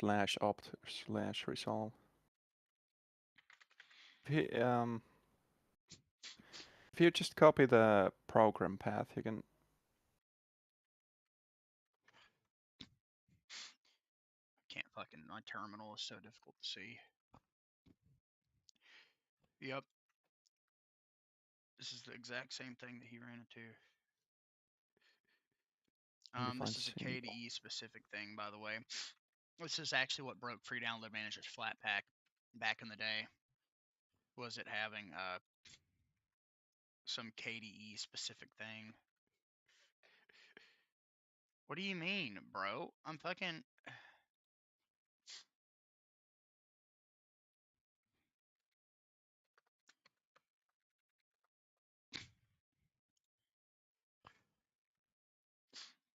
/opt/resolve. If you just copy the program path, you can. Can't fucking. My terminal is so difficult to see. Yep. This is the exact same thing that he ran into. This is a Define KDE specific thing, by the way. This is actually what broke Free Download Manager's Flatpak back in the day. Was it having some KDE specific thing? What do you mean, bro? I'm fucking.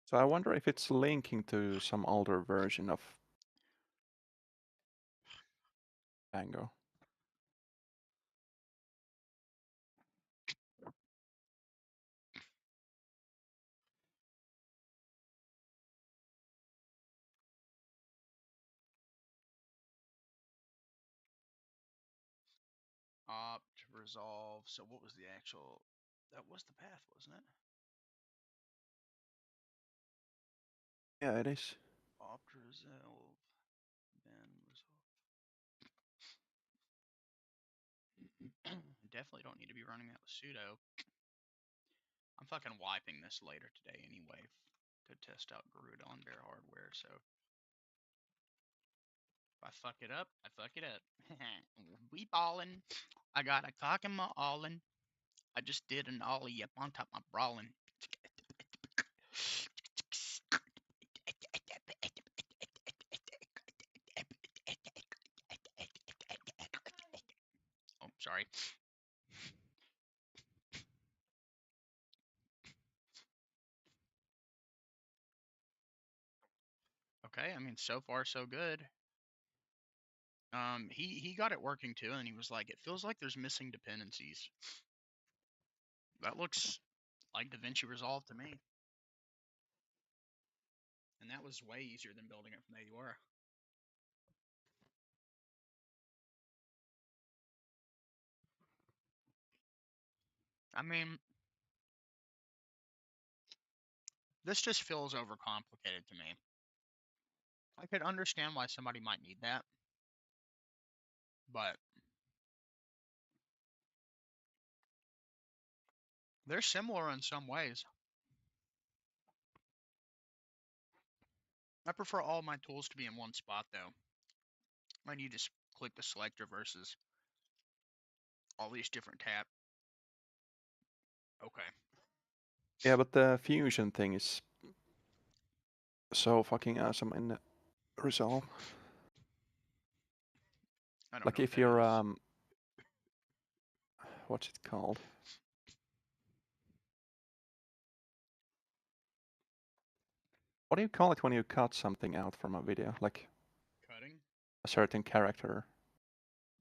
So I wonder if it's linking to some older version of Django. Opt, resolve. So what was the actual? That was the path, wasn't it? Yeah, it is. Opt, resolve, then resolve. Definitely don't need to be running that with sudo. I'm fucking wiping this later today anyway to test out Garuda on bare hardware. So if I fuck it up, I fuck it up. We ballin'. I got a cock in my allin'. I just did an ollie up on top of my brawling. Oh, sorry. Okay, I mean, so far so good. He got it working too, and he was like, it feels like there's missing dependencies. That looks like DaVinci Resolve to me. And that was way easier than building it from AUR. I mean, this just feels overcomplicated to me. I could understand why somebody might need that, but they're similar in some ways. I prefer all my tools to be in one spot though. When you just click the selector versus all these different tabs. Okay. Yeah, but the fusion thing is so fucking awesome in Resolve. I don't Like know what if that you're is. what's it called? What do you call it when you cut something out from a video? Like Cutting? a certain character,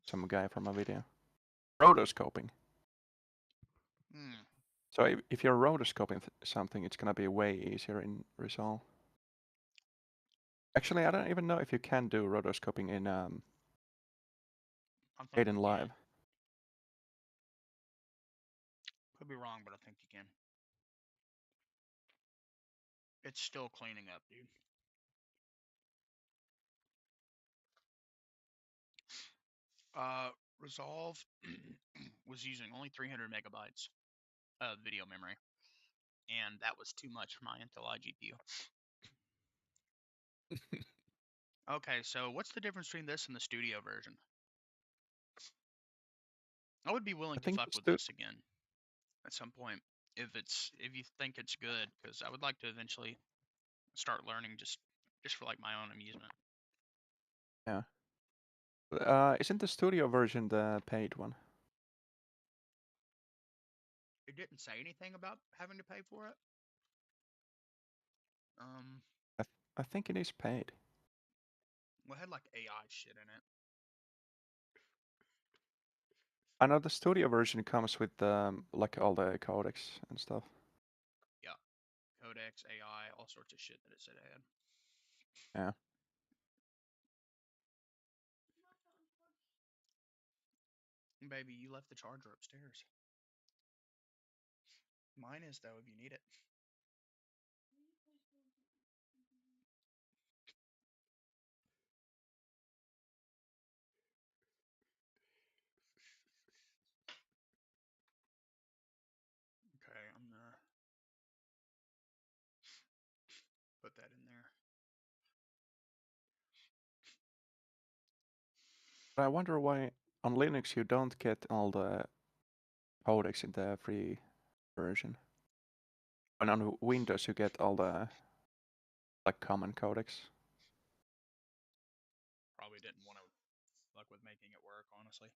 some guy from a video. Rotoscoping. Hmm. So if you're rotoscoping something, it's gonna be way easier in Resolve. Actually, I don't even know if you can do rotoscoping in I think Aiden you Live. can. Could be wrong, but I think you can. It's still cleaning up, dude. Resolve was using only 300 megabytes of video memory, and that was too much for my Intel iGPU. Okay, so what's the difference between this and the studio version? I would be willing I to think fuck the with this again at some point if you think it's good, because I would like to eventually start learning just for like my own amusement. yeah. Isn't the studio version the paid one? It didn't say anything about having to pay for it. I think it is paid. Well, it had like AI shit in it. I know the studio version comes with like all the codecs and stuff. Yeah, codecs, AI, all sorts of shit that it said it had. Yeah. Baby, you left the charger upstairs. Mine is though, if you need it. Okay, I'm gonna put that in there. But I wonder why on Linux you don't get all the codecs in the free version. And on Windows you get all the like common codecs. Probably didn't want to fuck with making it work, honestly.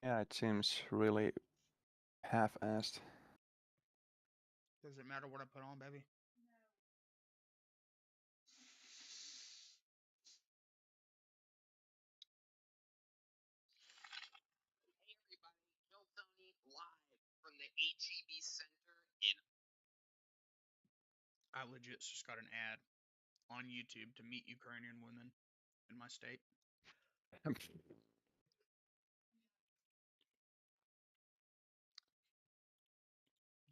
Yeah, it seems really half-assed. Does it matter what I put on, baby? Hey everybody, Joe Tony live from the HEB Center in. I legit just got an ad on YouTube to meet Ukrainian women in my state.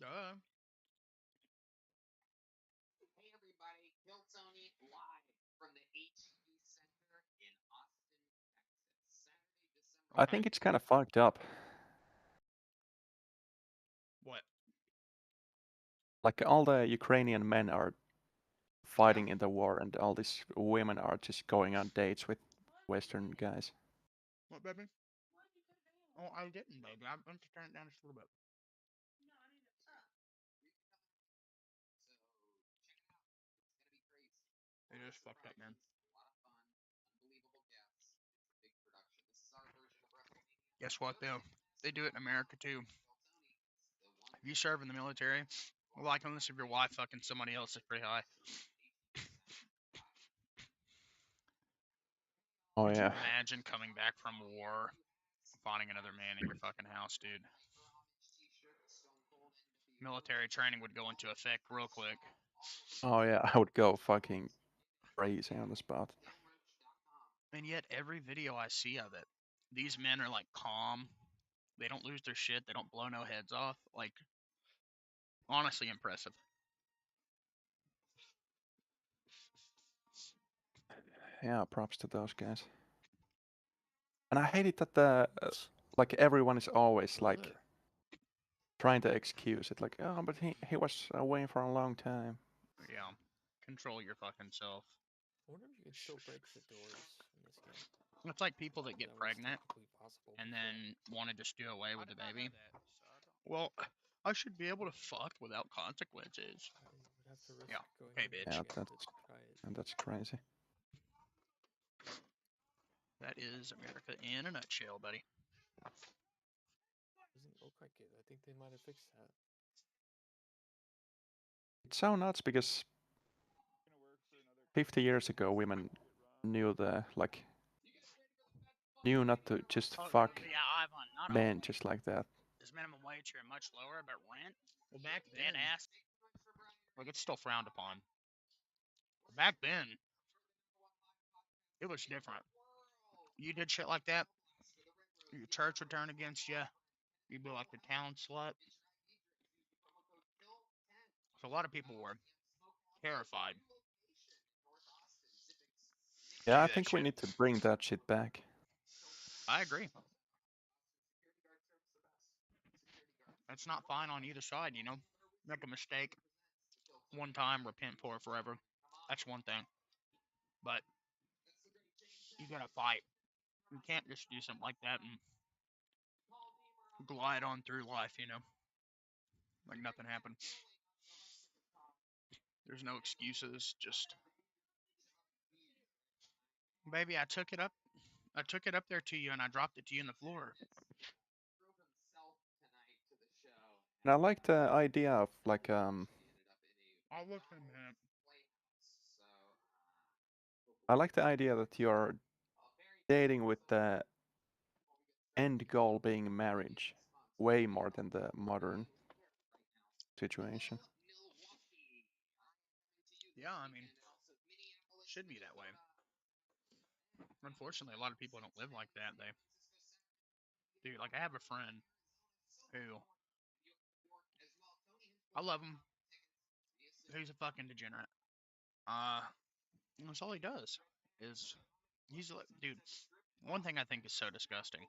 Duh. Hey everybody, Joe Tony live from the HEB Center in Austin, Texas. Saturday, December. I Okay. think it's kind of fucked up. What? Like all the Ukrainian men are fighting in the war, and all these women are just going on dates with Western guys. What, baby? Oh, I didn't, baby. I'm going to turn it down just a little bit. It is fucked up, man. Guess what, though? They do it in America, too. If you serve in the military, the likeliness of your wife fucking somebody else is pretty high. Oh Could you yeah. imagine coming back from war, finding another man in your fucking house, dude? Military training would go into effect real quick. Oh yeah, I would go fucking crazy on the spot. And yet, every video I see of it, these men are like calm. They don't lose their shit. They don't blow no heads off. Like, honestly impressive. Yeah, props to those guys. And I hate it that the like everyone is always like Ugh. trying to excuse it, like, oh, but he was away for a long time. Yeah. Control your fucking self. I wonder if you can still break the doors in this game. It's like people that get That was pregnant technically possible and before. then want to just do away with I the did not baby. know that, so I don't. Well, I should be able to fuck without consequences. I would have to risk Yeah, going okay, over bitch. Yeah, again to try it. and that's crazy. That is America in a nutshell, buddy. Doesn't look like it. I think they might have fixed that. It's so nuts because 50 years ago, women knew knew not to just fuck Yeah, Ivan, not men only just like that. is minimum wage here much lower, but rent, well, back then, ass, like, it's still frowned upon. Back then, it was different. You did shit like that, your church would turn against you. You'd be like the town slut. So a lot of people were terrified. Yeah, Do I that think we shit. need to bring that shit back. I agree. That's not fine on either side, you know? Make a mistake one time, repent for it forever. That's one thing. But you gotta fight. You can't just do something like that and glide on through life, you know? Like nothing happened. There's no excuses, just baby, I took it up there to you and I dropped it to you on the floor. And I like the idea of like I'll look in a minute. I like the idea that you're dating with the end goal being marriage, way more than the modern situation. Yeah, I mean, should be that way. Unfortunately, a lot of people don't live like that. Dude, like I have a friend who, I love him. He's a fucking degenerate. That's all he does. Is he's like, dude. One thing I think is so disgusting.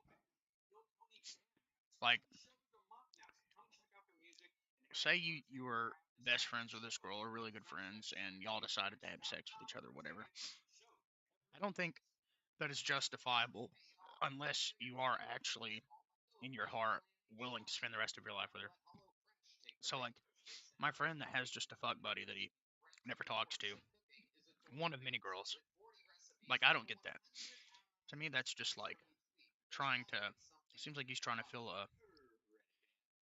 Like, say you were best friends with this girl or really good friends, and y'all decided to have sex with each other, whatever. I don't think that is justifiable unless you are actually in your heart willing to spend the rest of your life with her. So like My friend that has just a fuck buddy that he never talks to, one of many girls. Like, I don't get that. To me, that's just like trying to. It seems like he's trying to fill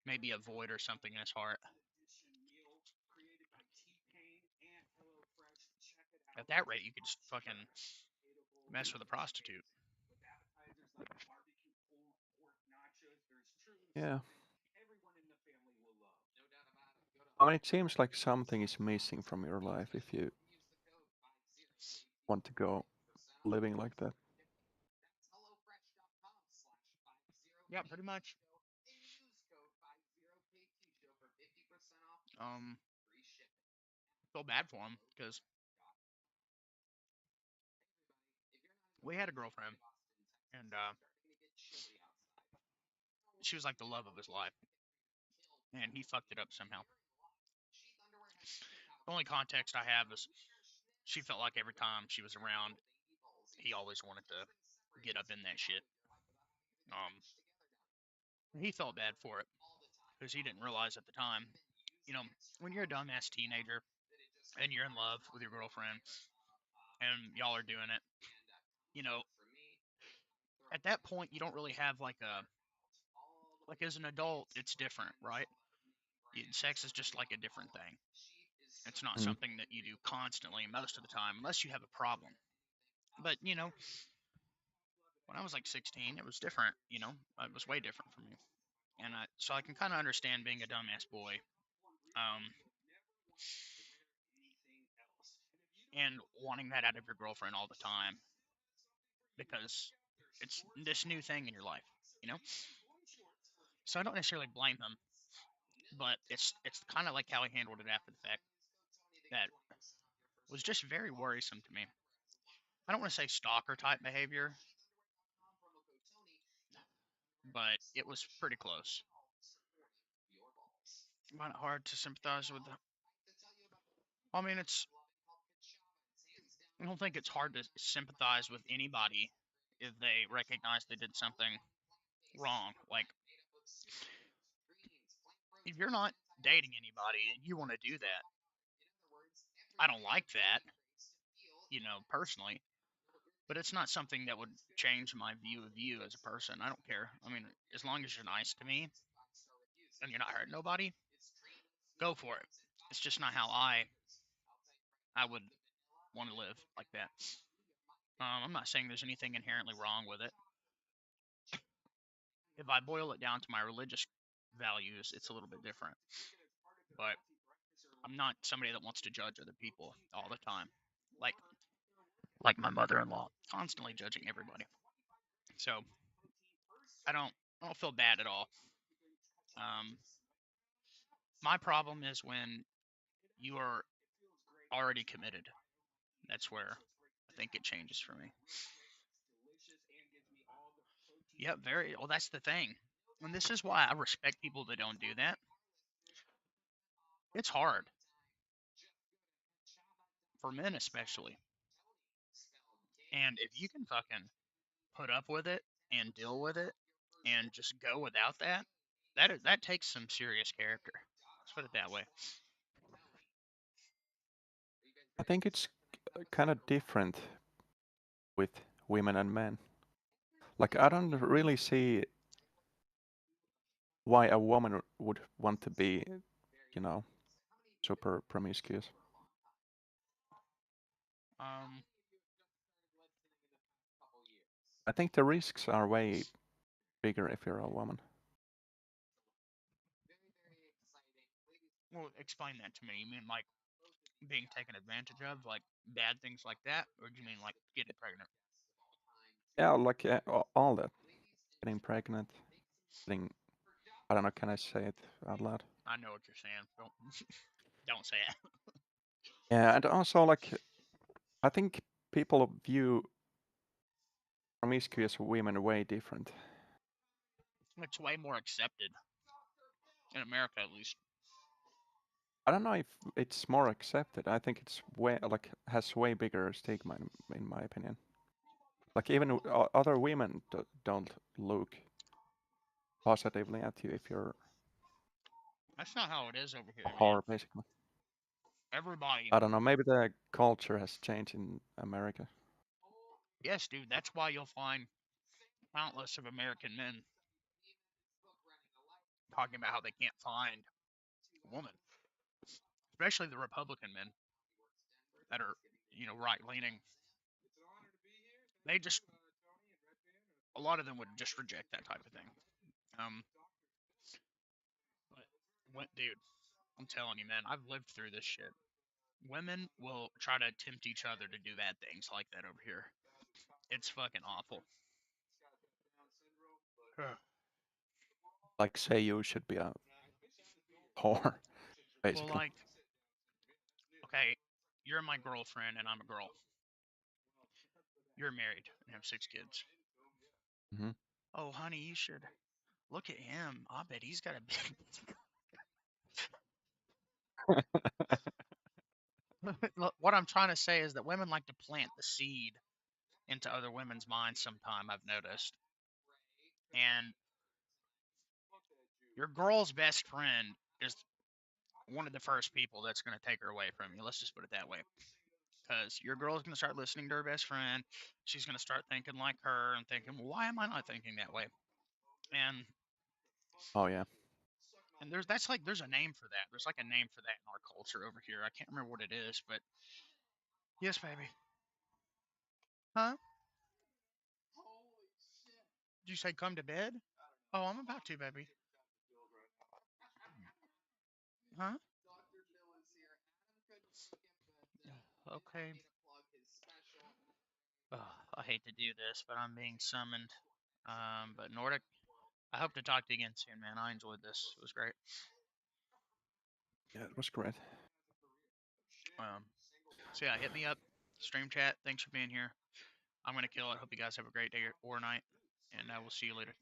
maybe a void or something in his heart. At that rate, you could just fucking mess with a prostitute. Yeah. I mean, it seems like something is missing from your life if you want to go living like that. Yeah, pretty much. Feel bad for him because we had a girlfriend and she was like the love of his life, and he fucked it up somehow. The only context I have is she felt like every time she was around, he always wanted to get up in that shit. He felt bad for it because he didn't realize at the time, when you're a dumbass teenager and you're in love with your girlfriend and y'all are doing it, you know, at that point you don't really have like as an adult, it's different, right? Sex is just like a different thing. It's not Mm. something that you do constantly most of the time unless you have a problem. But, when I was like 16, it was different, it was way different for me. And so I can kind of understand being a dumbass boy. Um, and wanting that out of your girlfriend all the time because it's this new thing in your life, you know? So I don't necessarily blame him, but it's kind of like how he handled it after the fact that was just very worrisome to me. I don't want to say stalker type behavior, but it was pretty close. I find it hard to sympathize with the. I mean, I don't think it's hard to sympathize with anybody if they recognize they did something wrong. Like, if you're not dating anybody and you want to do that, I don't like that, personally. But it's not something that would change my view of you as a person. I don't care. I mean, as long as you're nice to me and you're not hurting nobody, go for it. It's just not how I would want to live like that. I'm not saying there's anything inherently wrong with it. If I boil it down to my religious values, it's a little bit different. But I'm not somebody that wants to judge other people all the time, like my mother-in-law, constantly judging everybody. So I don't feel bad at all. Um, my problem is when you are already committed. That's where I think it changes for me. Yeah, very. Well, that's the thing. And this is why I respect people that don't do that. It's hard for men, especially. And if you can fucking put up with it and deal with it and just go without that takes some serious character. Let's put it that way. I think it's kind of different with women and men. Like, I don't really see why a woman would want to be, you know, super promiscuous. Um, I think the risks are way bigger if you're a woman. well, explain that to me. You mean like being taken advantage of, like bad things like that, or do you mean like getting pregnant? Yeah, like all that. Getting pregnant, getting, I don't know, can I say it out loud? I know what you're saying. Don't say it. Yeah, and also, like, I think people view promiscuous women way different. It's way more accepted in America, at least. I don't know if it's more accepted. I think it's way, like, has way bigger stigma in my opinion. Like, even other women don't look positively at you if you're That's not how it is over here, man. whore, basically. Everybody. I don't know. Maybe the culture has changed in America. Yes, dude. That's why you'll find countless of American men talking about how they can't find a woman, especially the Republican men that are, right leaning. They just, a lot of them would just reject that type of thing. But what, dude? I'm telling you, man. I've lived through this shit. Women will try to tempt each other to do bad things like that over here. It's fucking awful. Like, say you should be a whore, Well, basically. like, okay, you're my girlfriend and I'm a girl. You're married and have 6 kids. Hmm. Oh, honey, you should look at him. I bet he's got a big. What I'm trying to say is that women like to plant the seed into other women's minds sometime, I've noticed. And your girl's best friend is one of the first people that's going to take her away from you. Let's just put it that way. Because your girl's going to start listening to her best friend. She's going to start thinking like her and thinking, well, why am I not thinking that way? And Oh yeah. there's a name for that. There's like a name for that in our culture over here. I can't remember what it is, but yes, baby. Huh? Did you say come to bed? Oh, I'm about to, baby. Huh? Okay. I hate to do this, but I'm being summoned. But Nordic, I hope to talk to you again soon, man. I enjoyed this. It was great. Yeah, it was great. So yeah, hit me up, stream chat. Thanks for being here. I'm gonna kill it. Hope you guys have a great day or night, and I will see you later.